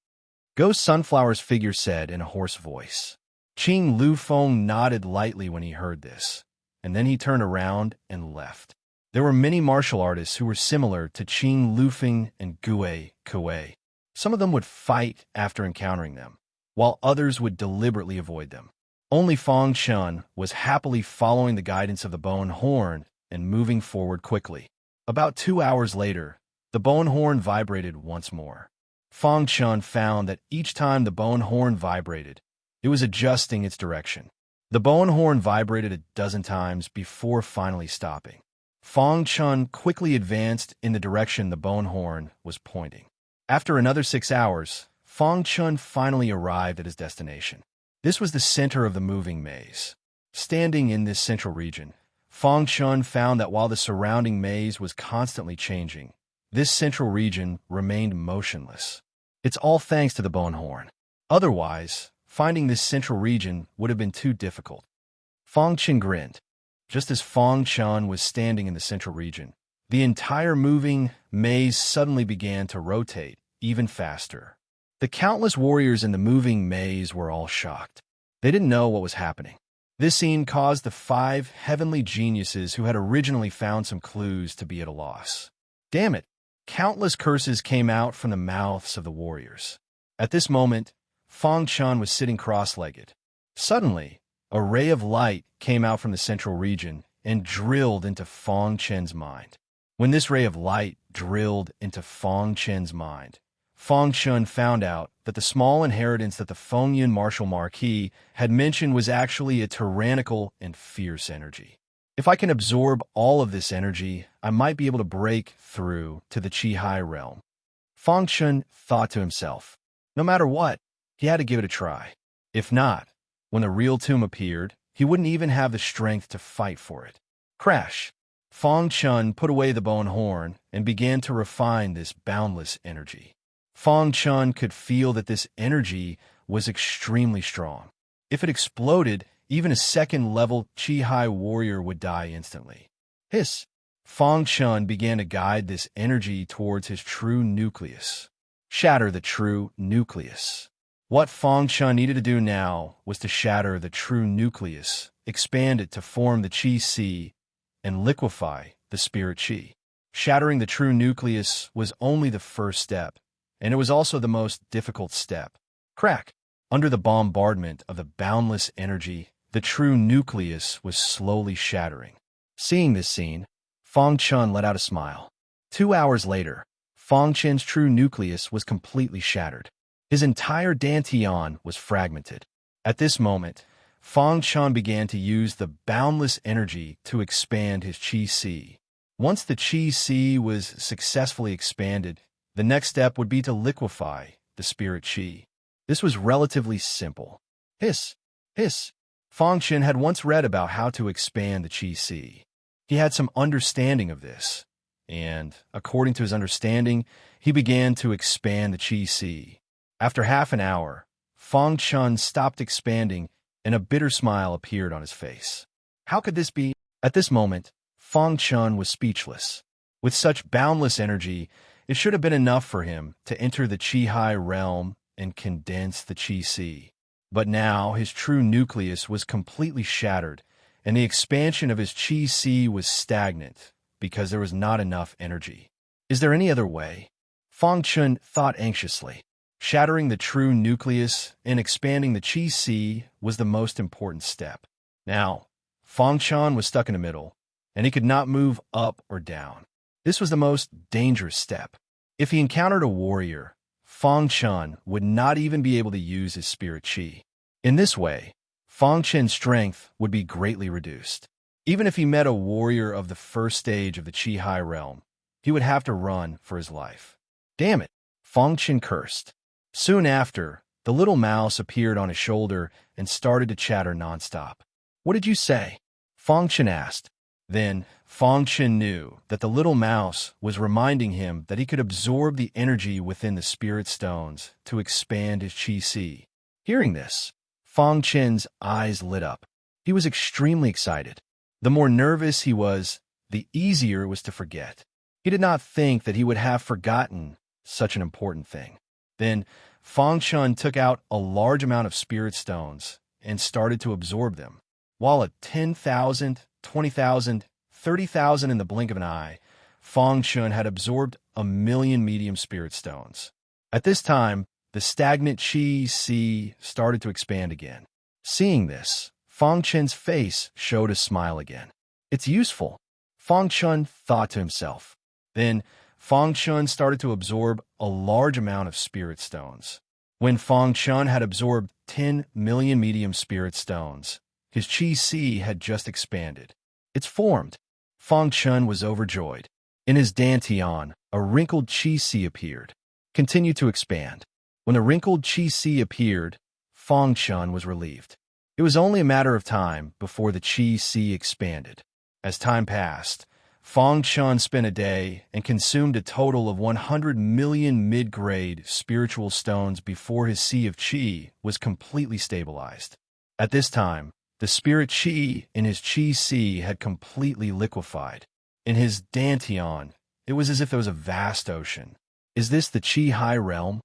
Ghost Sunflower's figure said in a hoarse voice. Qing Lufeng nodded lightly when he heard this, and then he turned around and left. There were many martial artists who were similar to Qing Lufeng and Gue Kuei. Some of them would fight after encountering them, while others would deliberately avoid them. Only Fang Chun was happily following the guidance of the bow and horn and moving forward quickly. About 2 hours later, the bow and horn vibrated once more. Fang Chun found that each time the bow and horn vibrated, it was adjusting its direction. The bow and horn vibrated a dozen times before finally stopping. Fang Chun quickly advanced in the direction the bow and horn was pointing. After another 6 hours, Fang Chun finally arrived at his destination. This was the center of the moving maze. Standing in this central region, Fang Chun found that while the surrounding maze was constantly changing, this central region remained motionless. It's all thanks to the bow and horn. Otherwise, finding this central region would have been too difficult. Fang Chun grinned. Just as Fang Chun was standing in the central region, the entire moving maze suddenly began to rotate even faster. The countless warriors in the moving maze were all shocked. They didn't know what was happening. This scene caused the 5 heavenly geniuses who had originally found some clues to be at a loss. Damn it! Countless curses came out from the mouths of the warriors. At this moment, Fang Chun was sitting cross-legged. Suddenly, a ray of light came out from the central region and drilled into Fang Chun's mind. When this ray of light drilled into Fang Chun's mind, Fang Chun found out that the small inheritance that the Fengyun Martial Marquis had mentioned was actually a tyrannical and fierce energy. If I can absorb all of this energy, I might be able to break through to the Qi-Hai realm. Fang Chun thought to himself. No matter what, he had to give it a try. If not, when the real tomb appeared, he wouldn't even have the strength to fight for it. Crash! Fang Chun put away the bow and horn and began to refine this boundless energy. Fang Chun could feel that this energy was extremely strong. If it exploded, even a second-level Qi-Hai warrior would die instantly. Hiss! Fang Chun began to guide this energy towards his true nucleus. Shatter the true nucleus. What Fang Chun needed to do now was to shatter the true nucleus, expand it to form the Qi-Si, and liquefy the spirit Qi. Shattering the true nucleus was only the first step, and it was also the most difficult step. Crack! Under the bombardment of the boundless energy, the true nucleus was slowly shattering. Seeing this scene, Fang Chun let out a smile. 2 hours later, Fang Chun's true nucleus was completely shattered. His entire dantian was fragmented. At this moment, Fang Chun began to use the boundless energy to expand his Qi-Si. Once the Qi-Si was successfully expanded, the next step would be to liquefy the spirit Qi. This was relatively simple. Hiss! Hiss! Fang Chun had once read about how to expand the Qi-Si. He had some understanding of this, and, according to his understanding, he began to expand the Qi-Si. After half an hour, Fang Chun stopped expanding, and a bitter smile appeared on his face. How could this be? At this moment, Fang Chun was speechless. With such boundless energy, it should have been enough for him to enter the Qi-Hai realm and condense the Qi-Si. But now his true nucleus was completely shattered, and the expansion of his Qi-Si was stagnant because there was not enough energy. Is there any other way? Fang Chun thought anxiously. Shattering the true nucleus and expanding the Qi-Si was the most important step. Now, Fang Chun was stuck in the middle, and he could not move up or down. This was the most dangerous step. If he encountered a warrior, Fang Chun would not even be able to use his spirit Qi. In this way, Fang Chun's strength would be greatly reduced. Even if he met a warrior of the first stage of the Qi-Hai realm, he would have to run for his life. Damn it! Fang Chun cursed. Soon after, the little mouse appeared on his shoulder and started to chatter nonstop. What did you say? Fang Chun asked. Then Fong Chen knew that the little mouse was reminding him that he could absorb the energy within the spirit stones to expand his qi. Hearing this, Fong Chen's eyes lit up. He was extremely excited. The more nervous he was, the easier it was to forget. He did not think that he would have forgotten such an important thing. Then Fong Chen took out a large amount of spirit stones and started to absorb them. While at 10,000, 20,000, 30,000 in the blink of an eye, Fong Chen had absorbed 1,000,000 medium spirit stones. At this time, the stagnant qi started to expand again. Seeing this, Fong Chen's face showed a smile again. It's useful, Fong Chen thought to himself. Then Fong Chen started to absorb a large amount of spirit stones. When Fong Chen had absorbed 10 million medium spirit stones, his qi had just expanded. It's formed. Fong Chen was overjoyed. In his dantian, a wrinkled qi appeared. Continued to expand. When the wrinkled qi appeared, Fong Chen was relieved. It was only a matter of time before the qi expanded. As time passed, Fong Chen spent a day and consumed a total of 100 million mid-grade spiritual stones before his sea of qi was completely stabilized. At this time, the spirit qi in his qi had completely liquefied. In his dantian, it was as if there was a vast ocean. Is this the qi high realm?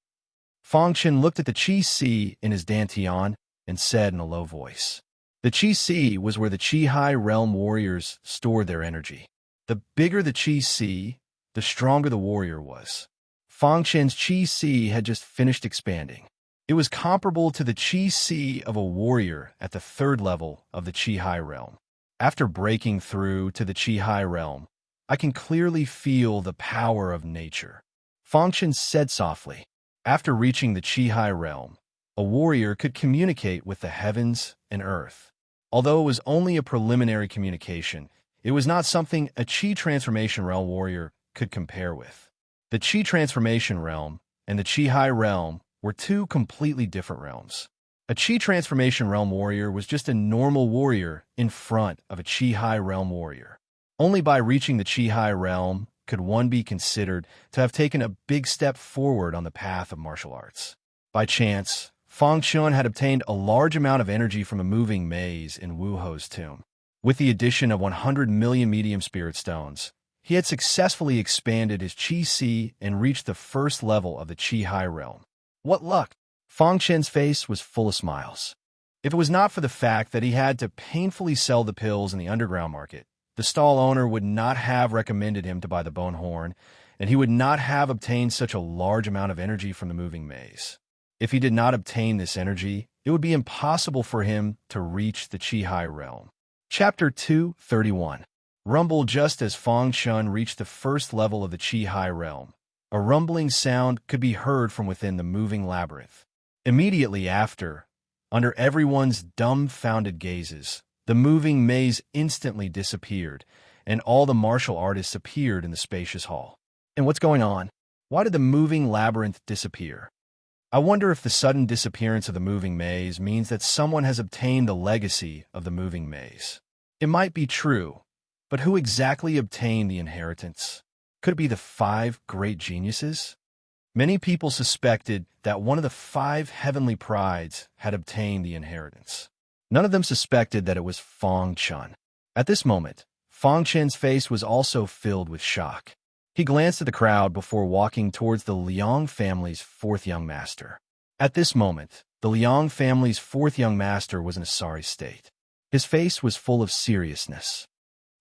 Fong Chen looked at the qi in his dantian and said in a low voice. The qi was where the qi high realm warriors stored their energy. The bigger the qi, the stronger the warrior was. Fong Chen's qi had just finished expanding. It was comparable to the qi of a warrior at the third level of the qi high realm. After breaking through to the qi high realm, I can clearly feel the power of nature. Fong Chen said softly. After reaching the qi high realm, a warrior could communicate with the heavens and earth. Although it was only a preliminary communication, it was not something a qi transformation realm warrior could compare with. The qi transformation realm and the qi high realm were two completely different realms. A qi transformation realm warrior was just a normal warrior in front of a qi high realm warrior. Only by reaching the qi high realm could one be considered to have taken a big step forward on the path of martial arts. By chance, Fong Chen had obtained a large amount of energy from a moving maze in Wu Ho's tomb. With the addition of 100 million medium spirit stones, he had successfully expanded his qi and reached the first level of the qi high realm. What luck! Fong Chen's face was full of smiles. If it was not for the fact that he had to painfully sell the pills in the underground market, the stall owner would not have recommended him to buy the bone horn, and he would not have obtained such a large amount of energy from the moving maze. If he did not obtain this energy, it would be impossible for him to reach the qi high realm. Chapter 231. Rumble. Just as Fong Chen reached the first level of the qi high realm, a rumbling sound could be heard from within the moving labyrinth. Immediately after, under everyone's dumbfounded gazes, the moving maze instantly disappeared, and all the martial artists appeared in the spacious hall. And what's going on? Why did the moving labyrinth disappear? I wonder if the sudden disappearance of the moving maze means that someone has obtained the legacy of the moving maze. It might be true, but who exactly obtained the inheritance? Could it be the 5 great geniuses? Many people suspected that one of the 5 heavenly prides had obtained the inheritance. None of them suspected that it was Fong Chen. At this moment, Fong Chen's face was also filled with shock. He glanced at the crowd before walking towards the Liang family's 4th young master. At this moment, the Liang family's 4th young master was in a sorry state. His face was full of seriousness.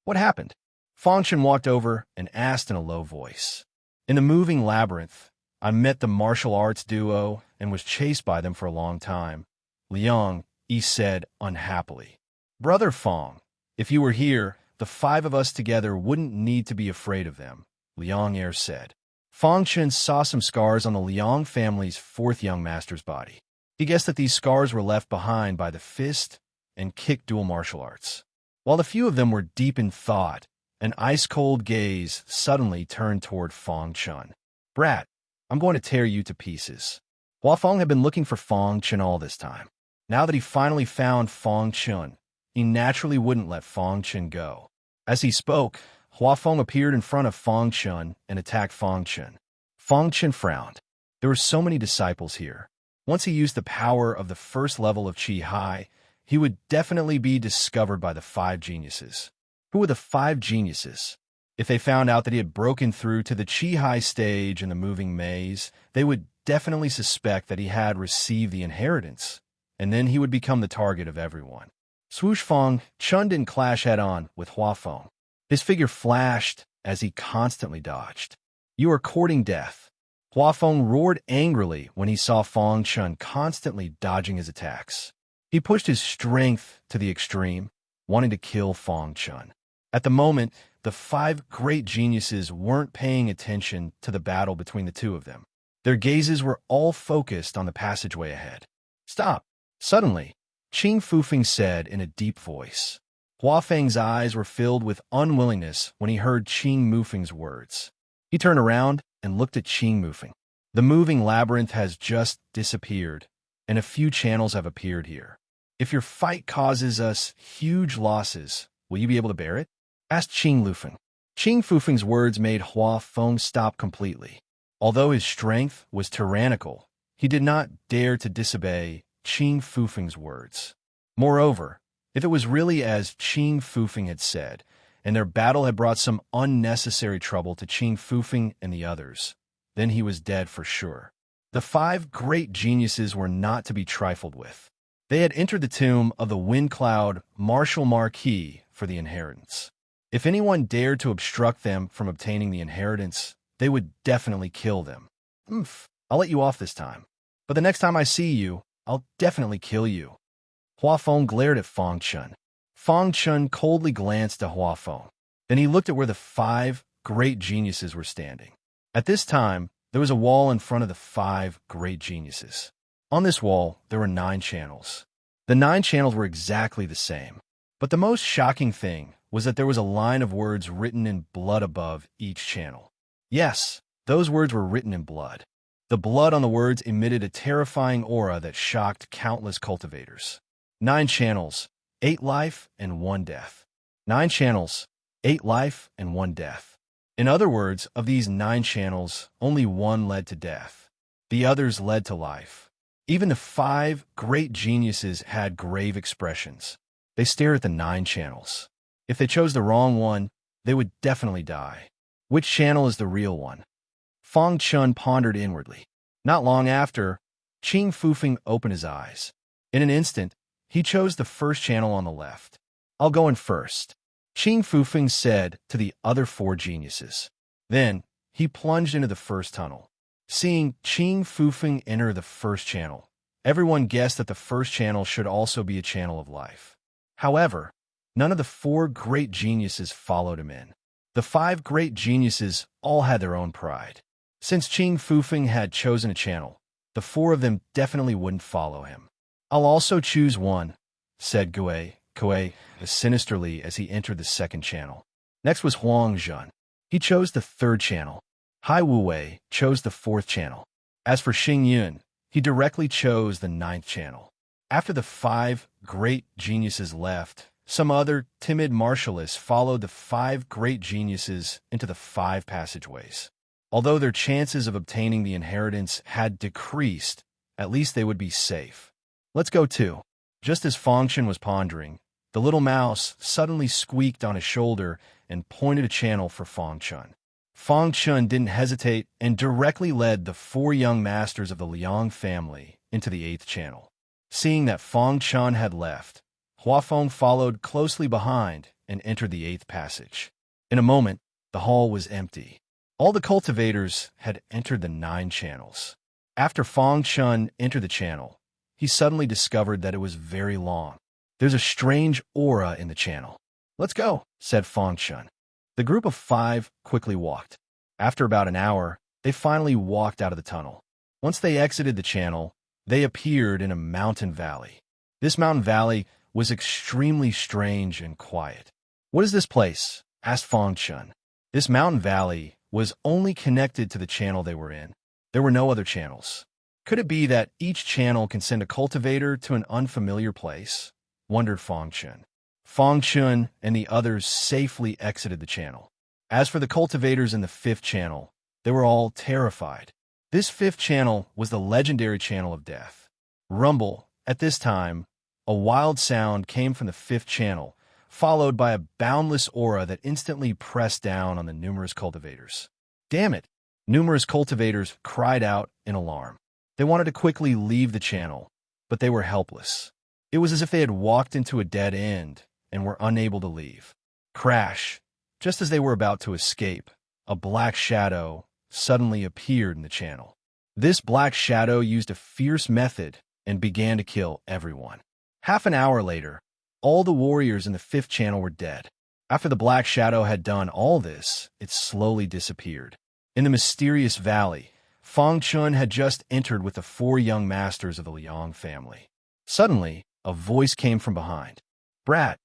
What happened? Fong Chen walked over and asked in a low voice. In the moving labyrinth, I met the martial arts duo and was chased by them for a long time. Liang, he said unhappily. Brother Fong, if you were here, the 5 of us together wouldn't need to be afraid of them, Liang said. Fong Chen saw some scars on the Liang family's 4th young master's body. He guessed that these scars were left behind by the fist and kick dual martial arts. While a few of them were deep in thought, an ice-cold gaze suddenly turned toward Fong Chen. Brat, I'm going to tear you to pieces. While Fong had been looking for Fong Chen all this time, now that he finally found Fong Chen, he naturally wouldn't let Fong Chen go. As he spoke, Huafeng appeared in front of Fang Chun and attacked Fang Chun. Fang Chun frowned. There were so many disciples here. Once he used the power of the first level of Qi Hai, he would definitely be discovered by the 5 geniuses. Who were the 5 geniuses? If they found out that he had broken through to the Qi Hai stage in the moving maze, they would definitely suspect that he had received the inheritance, and then he would become the target of everyone. Swoosh Fang Chun didn't clash head-on with Huafeng. His figure flashed as he constantly dodged. You are courting death. Huafeng roared angrily when he saw Fang Chun constantly dodging his attacks. He pushed his strength to the extreme, wanting to kill Fang Chun. At the moment, the 5 great geniuses weren't paying attention to the battle between the two of them. Their gazes were all focused on the passageway ahead. Stop! Suddenly, Qing Fufeng said in a deep voice. Huafeng's eyes were filled with unwillingness when he heard Qing Mufeng's words. He turned around and looked at Qing Mufeng. The moving labyrinth has just disappeared, and a few channels have appeared here. If your fight causes us huge losses, will you be able to bear it? Asked Qing Lufeng. Qing Fufeng's words made Huafeng stop completely. Although his strength was tyrannical, he did not dare to disobey Qing Fufeng's words. Moreover, if it was really as Qing Fufeng had said, and their battle had brought some unnecessary trouble to Qing Fufeng and the others, then he was dead for sure. The 5 great geniuses were not to be trifled with. They had entered the tomb of the Wind Cloud Martial Marquis for the inheritance. If anyone dared to obstruct them from obtaining the inheritance, they would definitely kill them. I'll let you off this time. But the next time I see you, I'll definitely kill you. Huafeng glared at Fang Chun. Fang Chun coldly glanced at Huafeng. Then he looked at where the 5 great geniuses were standing. At this time, there was a wall in front of the 5 great geniuses. On this wall, there were 9 channels. The 9 channels were exactly the same. But the most shocking thing was that there was a line of words written in blood above each channel. Yes, those words were written in blood. The blood on the words emitted a terrifying aura that shocked countless cultivators. 9 channels, 8 life and 1 death. 9 channels, 8 life and 1 death. In other words, of these 9 channels, only 1 led to death. The others led to life. Even the 5 great geniuses had grave expressions. They stared at the 9 channels. If they chose the wrong one, they would definitely die. Which channel is the real one? Fang Chun pondered inwardly. Not long after, Qing Fufeng opened his eyes. In an instant, he chose the first channel on the left. I'll go in first, Qing Fufeng said to the other 4 geniuses. Then, he plunged into the first tunnel. Seeing Qing Fufeng enter the first channel, everyone guessed that the first channel should also be a channel of life. However, none of the 4 great geniuses followed him in. The 5 great geniuses all had their own pride. Since Qing Fufeng had chosen a channel, the 4 of them definitely wouldn't follow him. I'll also choose one, said Kuei sinisterly as he entered the second channel. Next was Huang Zhun. He chose the 3rd channel. Hai Wuwei chose the 4th channel. As for Xing Yun, he directly chose the 9th channel. After the 5 great geniuses left, some other timid martialists followed the 5 great geniuses into the 5 passageways. Although their chances of obtaining the inheritance had decreased, at least they would be safe. Let's go too. Just as Fang Chun was pondering, the little mouse suddenly squeaked on his shoulder and pointed a channel for Fang Chun. Fang Chun didn't hesitate and directly led the 4 young masters of the Liang family into the 8th channel. Seeing that Fang Chun had left, Huafeng followed closely behind and entered the 8th passage. In a moment, the hall was empty. All the cultivators had entered the 9 channels. After Fang Chun entered the channel, he suddenly discovered that it was very long. There's a strange aura in the channel. Let's go, said Fang Chun. The group of 5 quickly walked. After about an hour, they finally walked out of the tunnel. Once they exited the channel, they appeared in a mountain valley. This mountain valley was extremely strange and quiet. What is this place? Asked Fang Chun. This mountain valley was only connected to the channel they were in. There were no other channels. Could it be that each channel can send a cultivator to an unfamiliar place? Wondered Fang Chun. Fong Chun and the others safely exited the channel. As for the cultivators in the fifth channel, they were all terrified. This fifth channel was the legendary channel of death. Rumble. At this time, a wild sound came from the fifth channel, followed by a boundless aura that instantly pressed down on the numerous cultivators. Damn it! Numerous cultivators cried out in alarm. They wanted to quickly leave the channel, but they were helpless. It was as if they had walked into a dead end and were unable to leave. Crash! Just as they were about to escape, a black shadow suddenly appeared in the channel. This black shadow used a fierce method and began to kill everyone. Half an hour later, all the warriors in the fifth channel were dead. After the black shadow had done all this, it slowly disappeared. In the mysterious valley, Fong Chun had just entered with the 4 young masters of the Liang family. Suddenly, a voice came from behind. "Brat,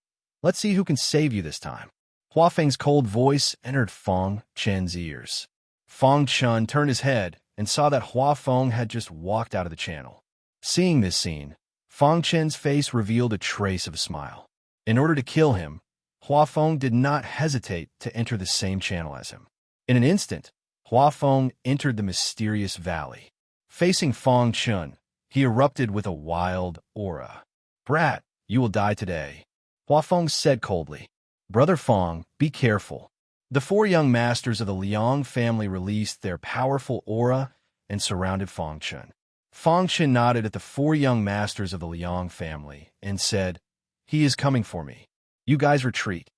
let's see who can save you this time." Hua Feng's cold voice entered Fong Chen's ears. Fong Chun turned his head and saw that Hua Feng had just walked out of the channel. Seeing this scene, Fong Chen's face revealed a trace of a smile. In order to kill him, Hua Feng did not hesitate to enter the same channel as him. In an instant, Hua Feng entered the mysterious valley. Facing Fong Chun, he erupted with a wild aura. "Brat, you will die today," Hua Feng said coldly. "Brother Fong, be careful." The 4 young masters of the Liang family released their powerful aura and surrounded Fong Chun. Fong Chun nodded at the 4 young masters of the Liang family and said, "He is coming for me. You guys retreat."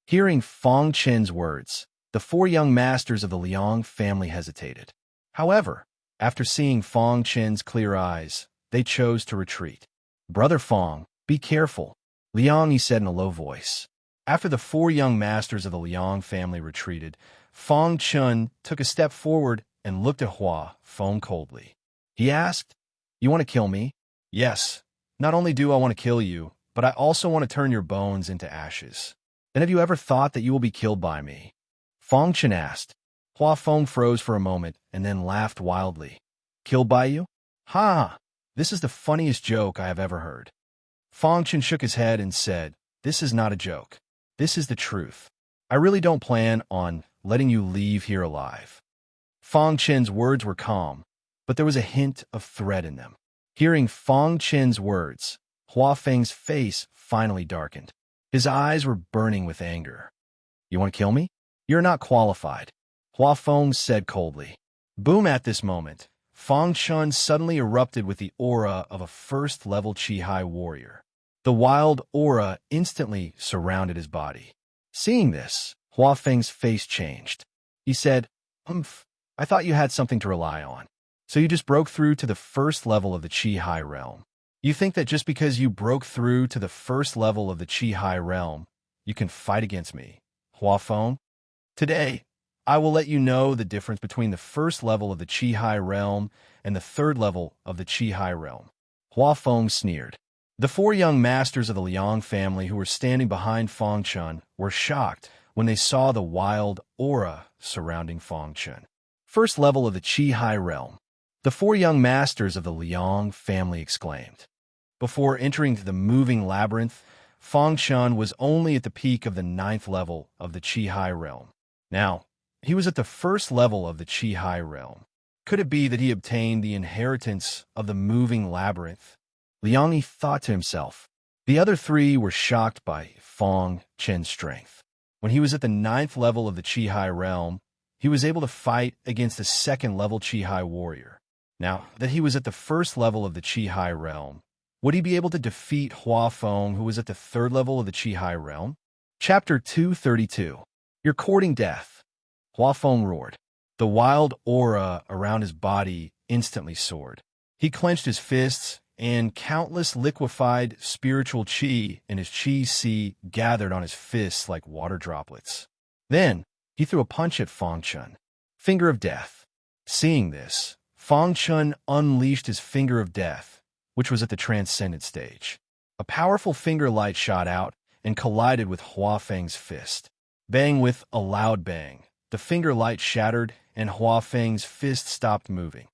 Hearing Fong Chen's words, the 4 young masters of the Liang family hesitated. However, after seeing Fong Chen's clear eyes, they chose to retreat. "Brother Fong, be careful," Liang, he said in a low voice. After the 4 young masters of the Liang family retreated, Fong Chun took a step forward and looked at Hua Feng coldly. He asked, "You want to kill me?" "Yes. Not only do I want to kill you, but I also want to turn your bones into ashes." "Then have you ever thought that you will be killed by me?" Fong Chun asked. Hua Feng froze for a moment and then laughed wildly. "Killed by you? Ha! This is the funniest joke I have ever heard." Fong Chun shook his head and said, "This is not a joke. This is the truth. I really don't plan on letting you leave here alive." Fong Chen's words were calm, but there was a hint of threat in them. Hearing Fong Chen's words, Hua Feng's face finally darkened. His eyes were burning with anger. "You want to kill me? You're not qualified," Hua Feng said coldly. Boom! At this moment, Fong Chun suddenly erupted with the aura of a first-level Qi-Hai warrior. The wild aura instantly surrounded his body. Seeing this, Hua Feng's face changed. He said, I thought you had something to rely on. So you just broke through to the first level of the Qi-Hai realm. You think that just because you broke through to the first level of the Qi-Hai realm, you can fight against me, Hua Feng? Today, I will let you know the difference between the first level of the Qi-Hai realm and the third level of the Qi-Hai realm. Hua Feng sneered. The 4 young masters of the Liang family who were standing behind Fong Chun were shocked when they saw the wild aura surrounding Fong Chun. First level of the Qi-Hai realm. The 4 young masters of the Liang family exclaimed. Before entering the moving labyrinth, Fong Chun was only at the peak of the 9th level of the Qi-Hai realm. Now, he was at the first level of the Qi-Hai realm. Could it be that he obtained the inheritance of the moving labyrinth? Liang thought to himself. The other 3 were shocked by Fong Chen's strength. When he was at the 9th level of the Qi-Hai realm, he was able to fight against a 2nd-level Qi-Hai warrior. Now that he was at the first level of the Qi-Hai realm, would he be able to defeat Hua Feng, who was at the 3rd level of the Qi-Hai realm? Chapter 232. You're courting death. Hua Feng roared. The wild aura around his body instantly soared. He clenched his fists, and countless liquefied spiritual qi in his qi sea gathered on his fists like water droplets. Then, he threw a punch at Fong Chun. Finger of Death. Seeing this, Fong Chun unleashed his Finger of Death, which was at the transcendent stage. A powerful finger light shot out and collided with Hua Feng's fist. Bang! With a loud bang, the finger light shattered and Hua Feng's fist stopped moving.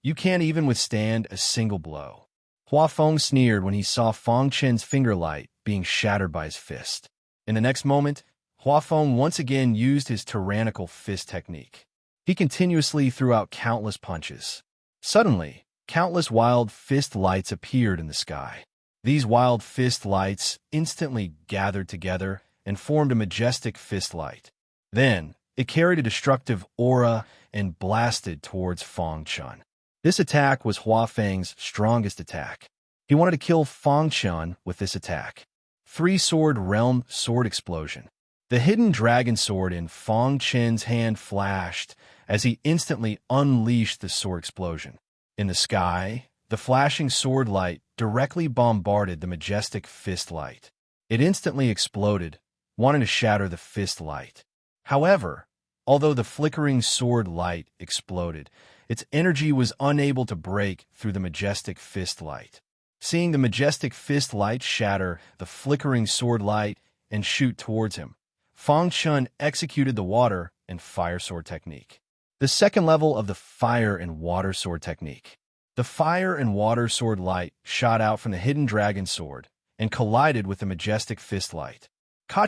You can't even withstand a single blow. Hua Feng sneered when he saw Fong Chen's finger light being shattered by his fist. In the next moment, Hua Feng once again used his tyrannical fist technique. He continuously threw out countless punches. Suddenly, countless wild fist lights appeared in the sky. These wild fist lights instantly gathered together and formed a majestic fist light. Then, it carried a destructive aura and blasted towards Feng Chun. This attack was Hua Feng's strongest attack. He wanted to kill Feng Chun with this attack. Three-sword realm sword explosion. The hidden dragon sword in Feng Chun's hand flashed as he instantly unleashed the sword explosion. In the sky, the flashing sword light directly bombarded the majestic fist light. It instantly exploded, wanting to shatter the fist light. However, although the flickering sword light exploded, its energy was unable to break through the majestic fist light. Seeing the majestic fist light shatter the flickering sword light and shoot towards him, Feng Chun executed the water and fire sword technique. The second level of the fire and water sword technique. The fire and water sword light shot out from the hidden dragon sword and collided with the majestic fist light.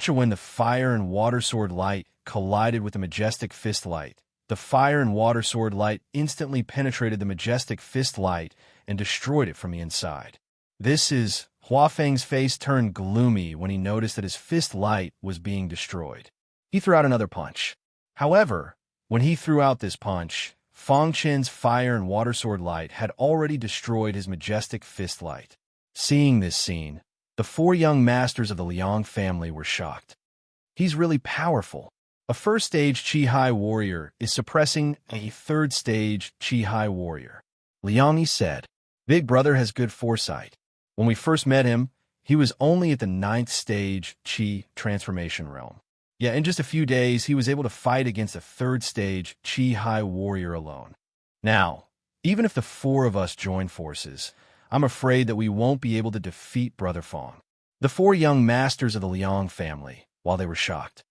When the fire and water sword light collided with the majestic fist light, the fire and water sword light instantly penetrated the majestic fist light and destroyed it from the inside. Hua Feng's face turned gloomy when he noticed that his fist light was being destroyed. He threw out another punch. However, when he threw out this punch, Feng Chun's fire and water sword light had already destroyed his majestic fist light. Seeing this scene, the four young masters of the Liang family were shocked. He's really powerful. A first-stage Qi-Hai warrior is suppressing a third-stage Qi-Hai warrior. Liang said, "Big brother has good foresight. When we first met him, he was only at the 9th stage Qi transformation realm. Yet in just a few days, he was able to fight against a third-stage Qi-Hai warrior alone. Now, even if the four of us join forces, I'm afraid that we won't be able to defeat Brother Feng." The four young masters of the Liang family, while they were shocked.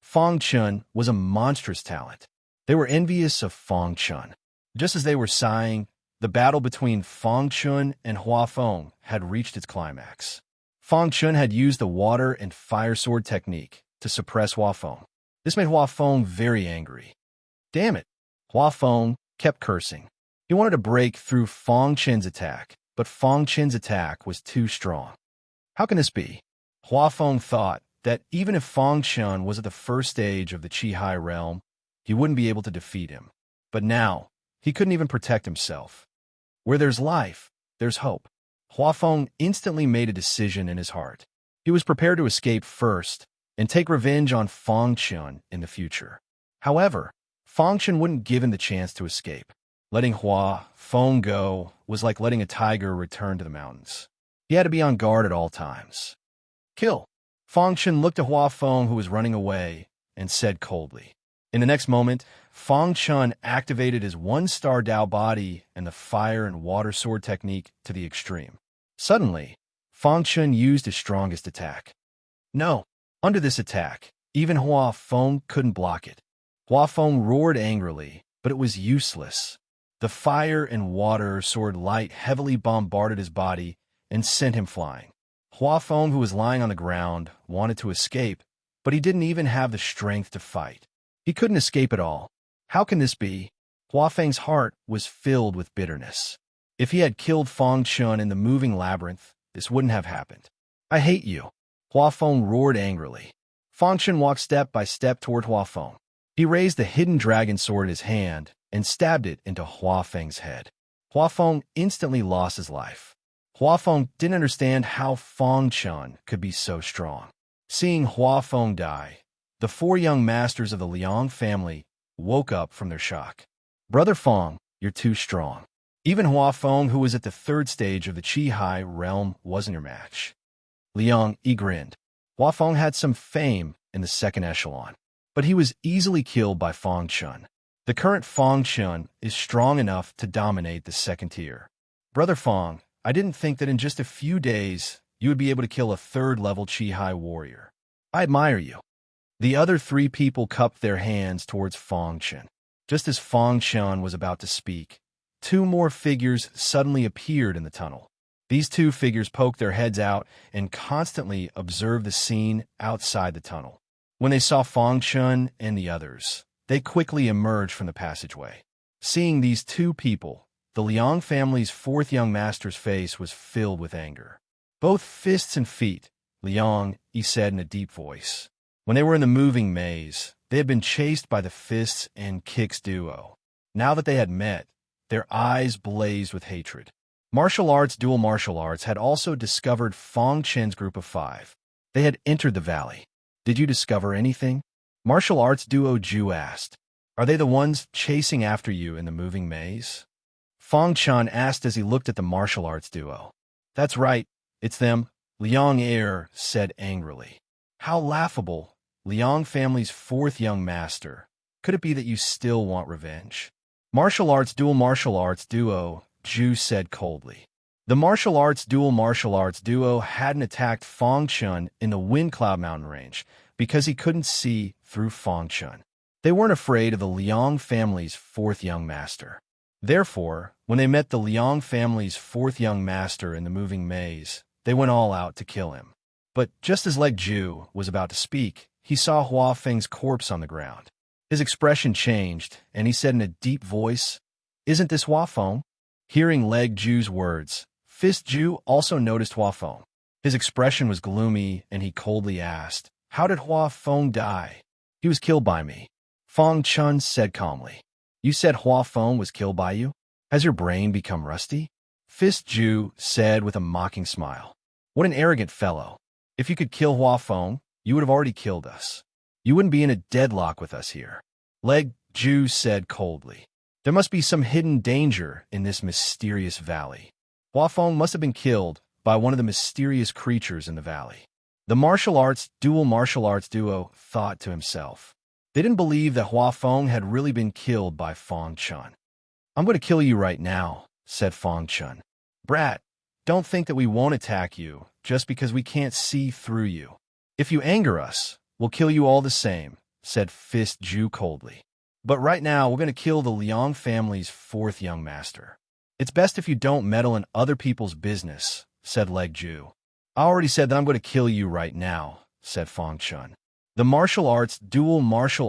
Feng Chun was a monstrous talent. They were envious of Feng Chun. Just as they were sighing, the battle between Feng Chun and Hua Feng had reached its climax. Feng Chun had used the water and fire sword technique to suppress Hua Feng. This made Hua Feng very angry. Damn it! Hua Feng kept cursing. He wanted to break through Feng Chun's attack, but Feng Chun's attack was too strong. How can this be? Hua Feng thought that even if Feng Chun was at the first stage of the Qi-Hai realm, he wouldn't be able to defeat him. But now, he couldn't even protect himself. Where there's life, there's hope. Hua Feng instantly made a decision in his heart. He was prepared to escape first and take revenge on Feng Chun in the future. However, Feng Chun wouldn't give him the chance to escape. Letting Hua Feng go was like letting a tiger return to the mountains. He had to be on guard at all times. Kill! Feng Chun looked at Hua Feng, who was running away, and said coldly. In the next moment, Feng Chun activated his one-star Dao body and the fire and water sword technique to the extreme. Suddenly, Feng Chun used his strongest attack. No! Under this attack, even Hua Feng couldn't block it. Hua Feng roared angrily, but it was useless. The fire and water sword light heavily bombarded his body and sent him flying. Hua Feng, who was lying on the ground, wanted to escape, but he didn't even have the strength to fight. He couldn't escape at all. How can this be? Hua Feng's heart was filled with bitterness. If he had killed Feng Chun in the moving labyrinth, this wouldn't have happened. I hate you! Hua Feng roared angrily. Feng Chun walked step by step toward Hua Feng. He raised the hidden dragon sword in his hand and stabbed it into Hua Feng's head. Hua Feng instantly lost his life. Hua Feng didn't understand how Feng Chun could be so strong. Seeing Hua Feng die, the four young masters of the Liang family woke up from their shock. Brother Feng, you're too strong. Even Hua Feng, who was at the third stage of the Qi-Hai realm, wasn't your match. Liang grinned. Hua Feng had some fame in the second echelon, but he was easily killed by Feng Chun. The current Feng Chun is strong enough to dominate the second tier. Brother Feng, I didn't think that in just a few days you would be able to kill a third-level Qi-Hai warrior. I admire you. The other three people cupped their hands towards Feng Chun. Just as Feng Chun was about to speak, two more figures suddenly appeared in the tunnel. These two figures poked their heads out and constantly observed the scene outside the tunnel. When they saw Fang Chun and the others, they quickly emerged from the passageway. Seeing these two people, the Liang family's fourth young master's face was filled with anger. Both fists and feet, Liang, he said in a deep voice. When they were in the moving maze, they had been chased by the fists and kicks duo. Now that they had met, their eyes blazed with hatred. Dual martial arts had also discovered Fang Chen's group of 5. They had entered the valley. Did you discover anything? Martial arts duo Ju asked. Are they the ones chasing after you in the moving maze? Fang Chen asked as he looked at the martial arts duo. That's right, it's them, Liang Air said angrily. How laughable, Liang family's 4th young master. Could it be that you still want revenge? Dual martial arts duo, Ju said coldly. The dual martial arts duo hadn't attacked Fang Chun in the Wind Cloud Mountain range because he couldn't see through Fang Chun. They weren't afraid of the Liang family's 4th young master. Therefore, when they met the Liang family's 4th young master in the moving maze, they went all out to kill him. But just as Leg Ju was about to speak, he saw Hua Feng's corpse on the ground. His expression changed, and he said in a deep voice, "Isn't this Hua Feng?" Hearing Leg Ju's words, Fist Ju also noticed Hua Feng. His expression was gloomy, and he coldly asked, "How did Hua Feng die?" "He was killed by me," Fang Chun said calmly. "You said Hua Feng was killed by you? Has your brain become rusty?" Fist Ju said with a mocking smile. "What an arrogant fellow. If you could kill Hua Feng, you would have already killed us. You wouldn't be in a deadlock with us here." Leg Ju said coldly. "There must be some hidden danger in this mysterious valley. Hua Feng must have been killed by one of the mysterious creatures in the valley." The dual martial arts duo thought to himself. They didn't believe that Hua Feng had really been killed by Fang Chun. "I'm going to kill you right now," said Fang Chun. "Brat, don't think that we won't attack you just because we can't see through you. If you anger us, we'll kill you all the same," said Fist Ju coldly. "But right now, we're going to kill the Liang family's 4th young master. It's best if you don't meddle in other people's business," said Leg Ju. "I already said that I'm going to kill you right now," said Fang Chun. The dual martial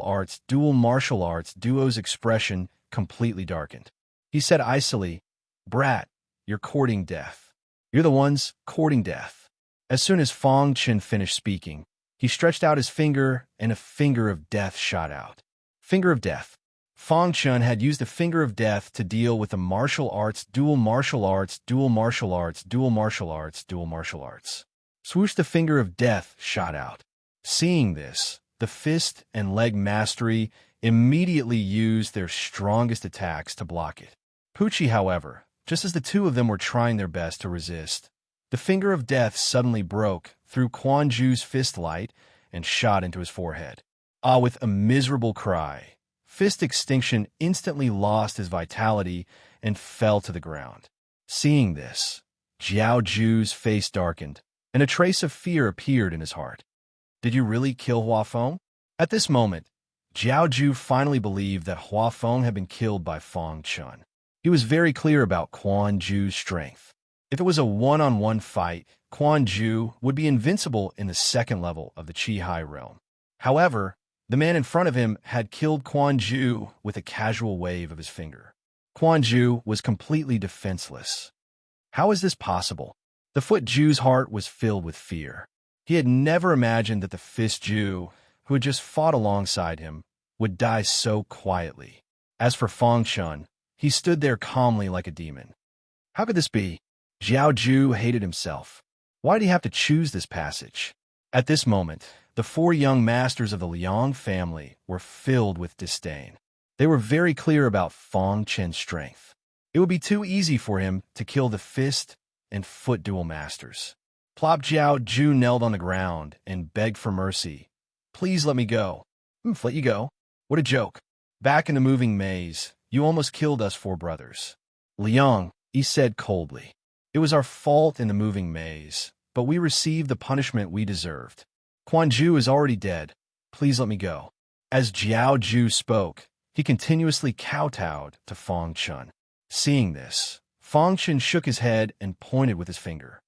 arts duo's expression completely darkened. He said icily, "Brat, you're courting death. You're the ones courting death." As soon as Fang Chun finished speaking, he stretched out his finger, and a finger of death shot out. Finger of death. Fang Chun had used the finger of death to deal with the dual martial arts. Swoosh, the finger of death shot out. Seeing this, the fist and leg mastery immediately used their strongest attacks to block it. Pucci, however, just as the two of them were trying their best to resist, the finger of death suddenly broke through Quan Ju's fist light and shot into his forehead. With a miserable cry, Fist Extinction instantly lost his vitality and fell to the ground. Seeing this, Jiao Ju's face darkened, and a trace of fear appeared in his heart. Did you really kill Hua Feng? At this moment, Jiao Ju finally believed that Hua Feng had been killed by Fang Chun. He was very clear about Quan Ju's strength. If it was a one-on-one fight, Quan Ju would be invincible in the 2nd level of the Qi-Hai realm. However, the man in front of him had killed Quan Ju with a casual wave of his finger. Quan Ju was completely defenseless. How is this possible? The Foot Ju's heart was filled with fear. He had never imagined that the Fist Ju, who had just fought alongside him, would die so quietly. As for Fang Chun, he stood there calmly like a demon. How could this be? Jiao Ju hated himself. Why did he have to choose this passage? At this moment, the 4 young masters of the Liang family were filled with disdain. They were very clear about Fang Chen's strength. It would be too easy for him to kill the fist and foot dual masters. Plop Jiao Ju knelt on the ground and begged for mercy. "Please let me go." "Let you go? What a joke. Back in the moving maze, you almost killed us 4 brothers." "Liang," he said coldly. "It was our fault in the moving maze, but we received the punishment we deserved. Quan Ju is already dead. Please let me go." As Jiao Ju spoke, he continuously kowtowed to Fang Chun. Seeing this, Fang Chen shook his head and pointed with his finger.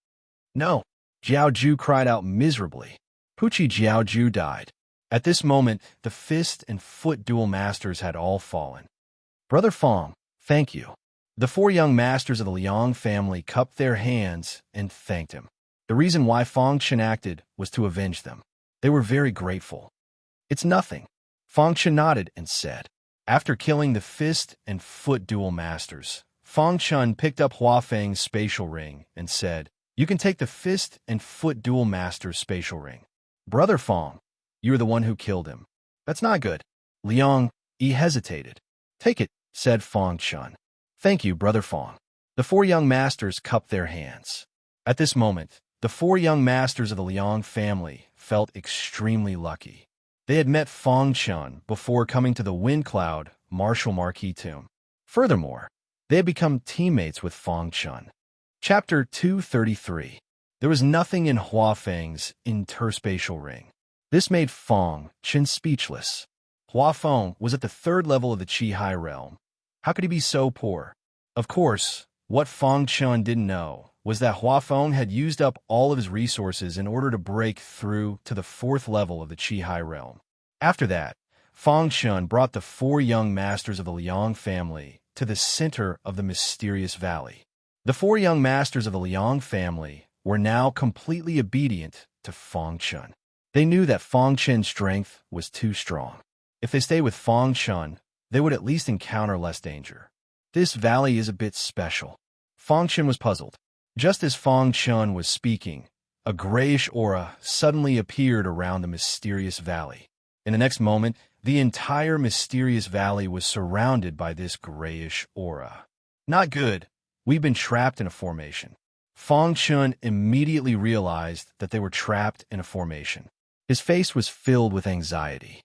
No, Jiao Ju cried out miserably. Pucci Jiao Ju died. At this moment, the fist and foot dual masters had all fallen. Brother Fang, thank you. The four young masters of the Liang family cupped their hands and thanked him. The reason why Fang Chen acted was to avenge them. They were very grateful. It's nothing. Fang Chen nodded and said. After killing the fist and foot dual masters, Fang Chen picked up Hua Feng's spatial ring and said, You can take the fist and foot dual master's spatial ring. Brother Fang, you're the one who killed him. That's not good. Liang, he hesitated. Take it, said Fang Chen. Thank you, Brother Fang. The four young masters cupped their hands. At this moment, the four young masters of the Liang family felt extremely lucky. They had met Fang Chen before coming to the Wind Cloud Martial Marquis tomb. Furthermore, they had become teammates with Fang Chen. Chapter 233. There was nothing in Hua Feng's interspatial ring. This made Fang Chen speechless. Hua Feng was at the third level of the Qi High realm. How could he be so poor? Of course, what Fang Chen didn't know was that Hua Feng had used up all of his resources in order to break through to the fourth level of the Qi High realm. After that, Fang Chen brought the four young masters of the Liang family to the center of the mysterious valley. The four young masters of the Liang family were now completely obedient to Fang Chen. They knew that Fang Chen's strength was too strong. If they stayed with Fang Chen, they would at least encounter less danger. This valley is a bit special. Fang Chen was puzzled. Just as Fang Chen was speaking, a grayish aura suddenly appeared around the mysterious valley. In the next moment, the entire mysterious valley was surrounded by this grayish aura. Not good. We've been trapped in a formation. Fang Chen immediately realized that they were trapped in a formation. His face was filled with anxiety.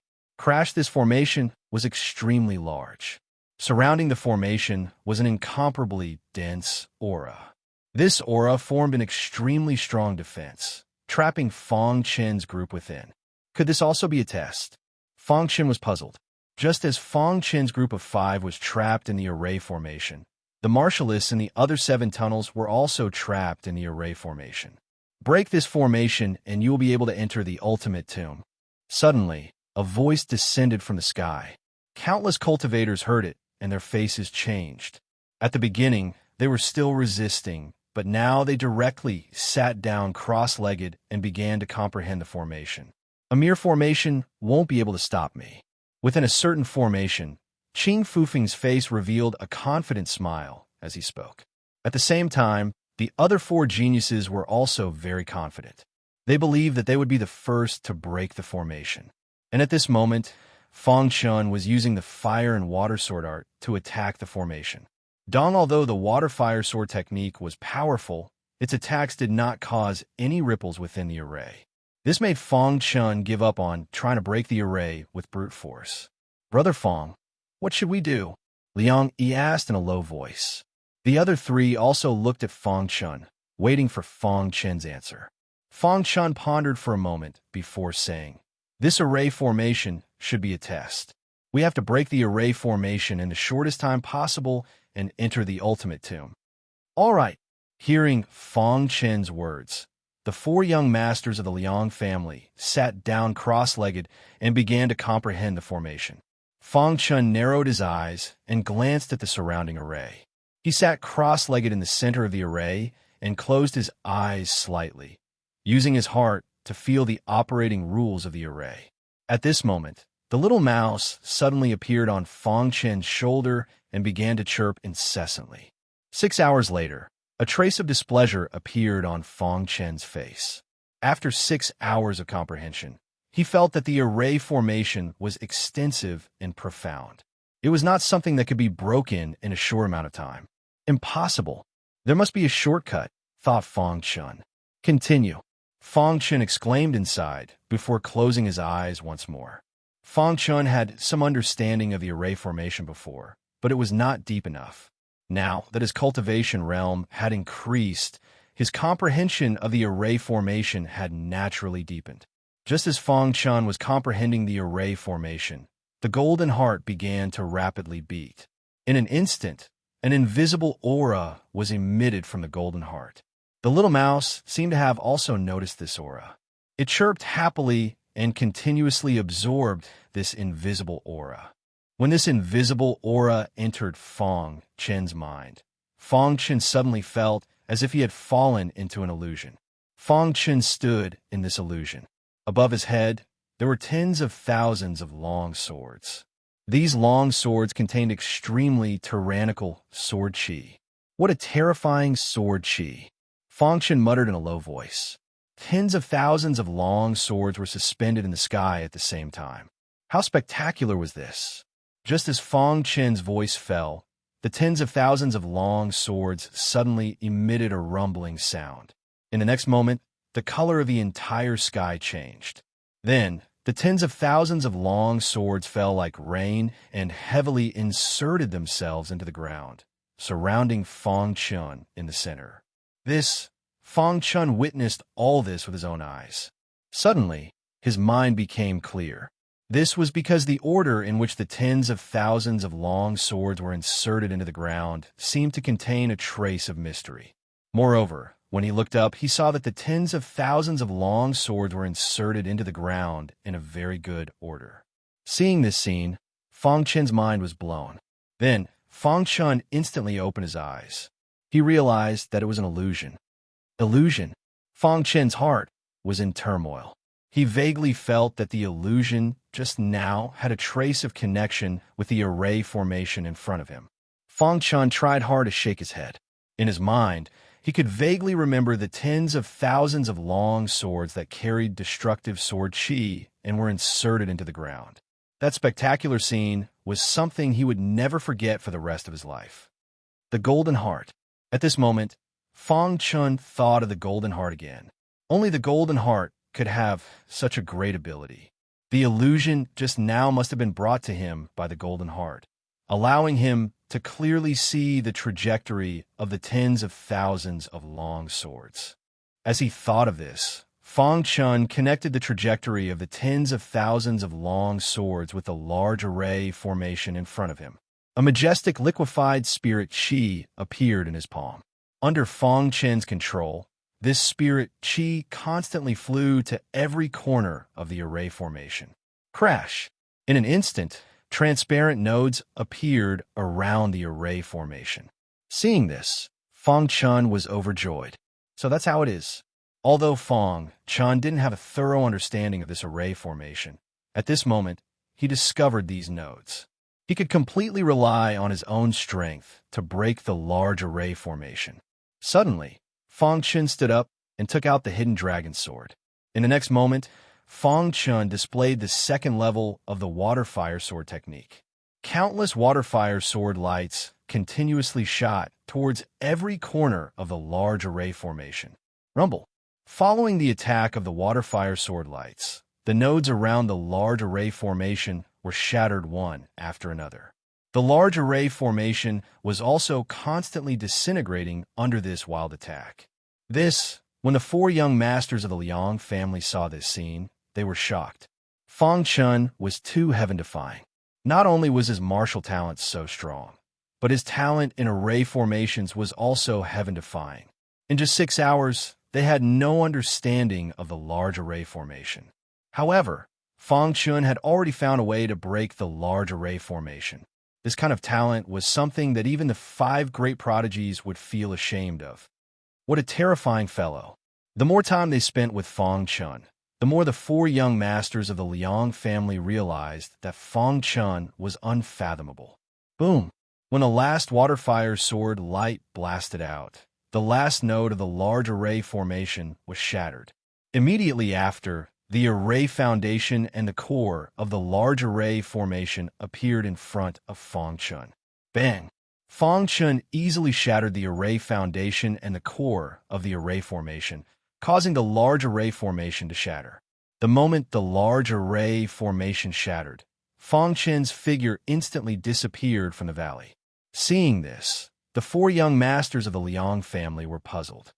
This formation was extremely large. Surrounding the formation was an incomparably dense aura. This aura formed an extremely strong defense, trapping Fang Chen's group within. Could this also be a test? Fang Chen was puzzled. Just as Fang Chen's group of 5 was trapped in the array formation, the martialists in the other 7 tunnels were also trapped in the array formation. Break this formation and you will be able to enter the ultimate tomb. Suddenly, a voice descended from the sky. Countless cultivators heard it, and their faces changed. At the beginning, they were still resisting, but now they directly sat down cross-legged and began to comprehend the formation. A mere formation won't be able to stop me. Within a certain formation, Qing Fufeng's face revealed a confident smile as he spoke. At the same time, the other 4 geniuses were also very confident. They believed that they would be the first to break the formation. And at this moment, Fang Chen was using the fire and water sword art to attack the formation. Although the water-fire sword technique was powerful, its attacks did not cause any ripples within the array. This made Fang Chen give up on trying to break the array with brute force. Brother Fang, what should we do? Liang Yi asked in a low voice. The other 3 also looked at Fang Chen, waiting for Fang Chen's answer. Fang Chen pondered for a moment before saying, This array formation should be a test. We have to break the array formation in the shortest time possible and enter the ultimate tomb. All right. Hearing Fang Chen's words, the 4 young masters of the Liang family sat down cross-legged and began to comprehend the formation. Fang Chen narrowed his eyes and glanced at the surrounding array. He sat cross-legged in the center of the array and closed his eyes slightly, using his heart to feel the operating rules of the array. At this moment, the little mouse suddenly appeared on Fang Chen's shoulder and began to chirp incessantly. 6 hours later, a trace of displeasure appeared on Fang Chen's face. After 6 hours of comprehension, he felt that the array formation was extensive and profound. It was not something that could be broken in a short amount of time. Impossible. There must be a shortcut, thought Fang Chen. Continue. Fang Chen exclaimed inside before closing his eyes once more. Fang Chen had some understanding of the array formation before, but it was not deep enough. Now that his cultivation realm had increased, his comprehension of the array formation had naturally deepened. Just as Fang Chen was comprehending the array formation, the golden heart began to rapidly beat. In an instant, An invisible aura was emitted from the golden heart. The little mouse seemed to have also noticed this aura. It chirped happily and continuously absorbed this invisible aura. When this invisible aura entered Fong Chen's mind, Fong Chen suddenly felt as if he had fallen into an illusion. Fong Chen stood in this illusion. Above his head, there were tens of thousands of long swords. These long swords contained extremely tyrannical sword chi. What a terrifying sword chi! Fong Chen muttered in a low voice. Tens of thousands of long swords were suspended in the sky at the same time. How spectacular was this? Just as Fong Chen's voice fell, the tens of thousands of long swords suddenly emitted a rumbling sound. In the next moment, the color of the entire sky changed. Then, the tens of thousands of long swords fell like rain and heavily inserted themselves into the ground, surrounding Fong Chen in the center. Fong Chen witnessed all this with his own eyes. Suddenly, his mind became clear. This was because the order in which the tens of thousands of long swords were inserted into the ground seemed to contain a trace of mystery. Moreover, when he looked up, he saw that the tens of thousands of long swords were inserted into the ground in a very good order. Seeing this scene, Fong Chen's mind was blown. Then, Fong Chen instantly opened his eyes. He realized that it was an illusion. Illusion. Fong Chen's heart was in turmoil. He vaguely felt that the illusion just now had a trace of connection with the array formation in front of him. Fong Chen tried hard to shake his head. In his mind, he could vaguely remember the tens of thousands of long swords that carried destructive sword chi and were inserted into the ground. That spectacular scene was something he would never forget for the rest of his life. The Golden Heart. At this moment, Fong Chen thought of the Golden Heart again. Only the Golden Heart could have such a great ability. The illusion just now must have been brought to him by the Golden Heart, allowing him to clearly see the trajectory of the tens of thousands of long swords. As he thought of this, Fong Chen connected the trajectory of the tens of thousands of long swords with the large array formation in front of him. A majestic liquefied spirit chi appeared in his palm. Under Fong Chen's control, this spirit chi constantly flew to every corner of the array formation. Crash! In an instant, transparent nodes appeared around the array formation. Seeing this, Fong Chen was overjoyed. So that's how it is. Although Fong Chen didn't have a thorough understanding of this array formation, at this moment, he discovered these nodes. He could completely rely on his own strength to break the large array formation. Suddenly, Fong Chen stood up and took out the hidden dragon sword. In the next moment, Fong Chen displayed the second level of the water fire sword technique. Countless water fire sword lights continuously shot towards every corner of the large array formation. Rumble. Following the attack of the water fire sword lights, the nodes around the large array formation were shattered one after another. The large array formation was also constantly disintegrating under this wild attack. When the four young masters of the Liang family saw this scene, they were shocked. Fong Chen was too heaven-defying. Not only was his martial talent so strong, but his talent in array formations was also heaven-defying. In just 6 hours, they had no understanding of the large array formation. However, Fong Chen had already found a way to break the large array formation. This kind of talent was something that even the 5 great prodigies would feel ashamed of. What a terrifying fellow. The more time they spent with Fong Chen, the more the 4 young masters of the Liang family realized that Fong Chen was unfathomable. Boom! When the last water fire sword light blasted out, the last node of the large array formation was shattered. Immediately after, the array foundation and the core of the large array formation appeared in front of Fong Chen. Bang! Fong Chen easily shattered the array foundation and the core of the array formation, causing the large array formation to shatter. The moment the large array formation shattered, Fong Chen's figure instantly disappeared from the valley. Seeing this, the 4 young masters of the Liang family were puzzled.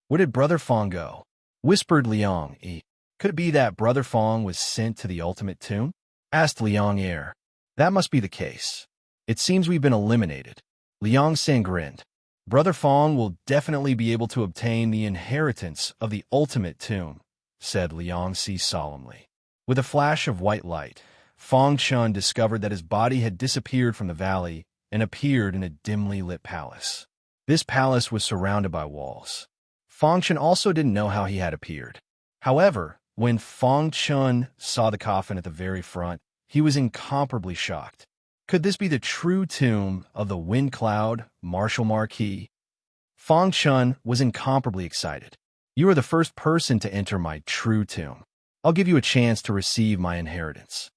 Where did Brother Fong go? Whispered Liang Yi. Could it be that Brother Fong was sent to the ultimate tomb? Asked Liang Er. That must be the case. It seems we've been eliminated. Liang San grinned. Brother Fong will definitely be able to obtain the inheritance of the ultimate tomb, said Liang Si solemnly. With a flash of white light, Fong Chun discovered that his body had disappeared from the valley and appeared in a dimly lit palace. This palace was surrounded by walls. Fong Chun also didn't know how he had appeared. However, when Fong Chun saw the coffin at the very front, he was incomparably shocked. Could this be the true tomb of the Wind Cloud Marshal Marquis? Fong Chun was incomparably excited. You are the first person to enter my true tomb. I'll give you a chance to receive my inheritance.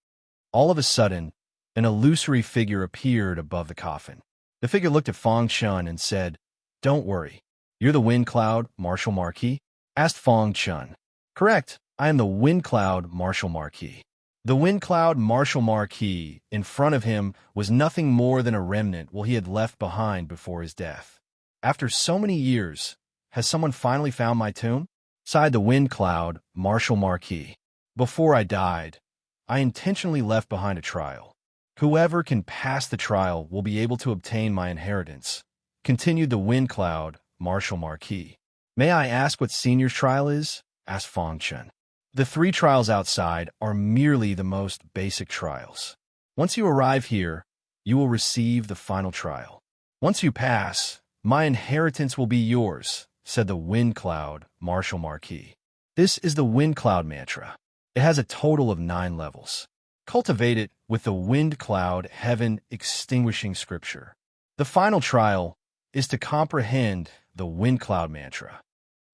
All of a sudden, an illusory figure appeared above the coffin. The figure looked at Fong Chun and said, "Don't worry. You're the Wind Cloud Marshal Marquis?" asked Fong Chun. "Correct. I am the Wind Cloud Marshal Marquis." The Wind Cloud Marshal Marquis in front of him was nothing more than a remnant what he had left behind before his death. "After so many years, has someone finally found my tomb?" sighed the Wind Cloud Marshal Marquis. "Before I died, I intentionally left behind a trial. Whoever can pass the trial will be able to obtain my inheritance," continued the Wind Cloud Marshal Marquis. "May I ask what Senior's trial is?" asked Fong Chun. "The 3 trials outside are merely the most basic trials. Once you arrive here, you will receive the final trial. Once you pass, my inheritance will be yours," said the Wind Cloud Marshal Marquis. "This is the Wind Cloud mantra. It has a total of 9 levels. Cultivate it with the Wind Cloud Heaven Extinguishing Scripture. The final trial is to comprehend the Wind Cloud mantra.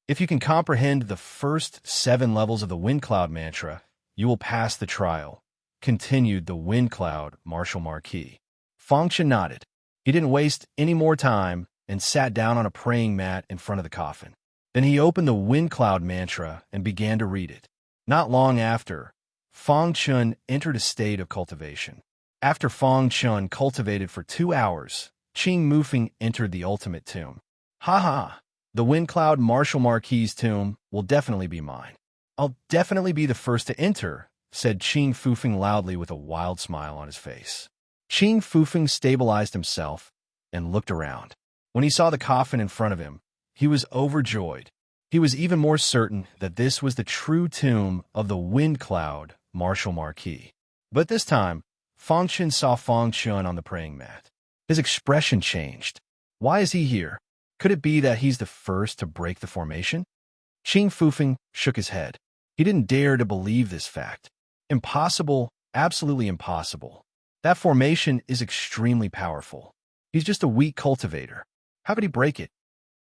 If you can comprehend the first 7 levels of the Wind Cloud mantra, you will pass the trial," continued the Wind Cloud Marshal Marquis. Fong Chun nodded. He didn't waste any more time and sat down on a praying mat in front of the coffin. Then he opened the Wind Cloud mantra and began to read it. Not long after, Fong Chun entered a state of cultivation. After Fong Chun cultivated for 2 hours, Qing Mufeng entered the ultimate tomb. "Ha ha! The Wind Cloud Marshal Marquis' tomb will definitely be mine. I'll definitely be the first to enter," said Qing Fufeng loudly with a wild smile on his face. Qing Fufeng stabilized himself and looked around. When he saw the coffin in front of him, he was overjoyed. He was even more certain that this was the true tomb of the Wind Cloud Marshal Marquis. But this time, Fong Chun saw Fong Chun on the praying mat. His expression changed. Why is he here? Could it be that he's the first to break the formation? Qing Fufeng shook his head. He didn't dare to believe this fact. Impossible, absolutely impossible. That formation is extremely powerful. He's just a weak cultivator. How could he break it?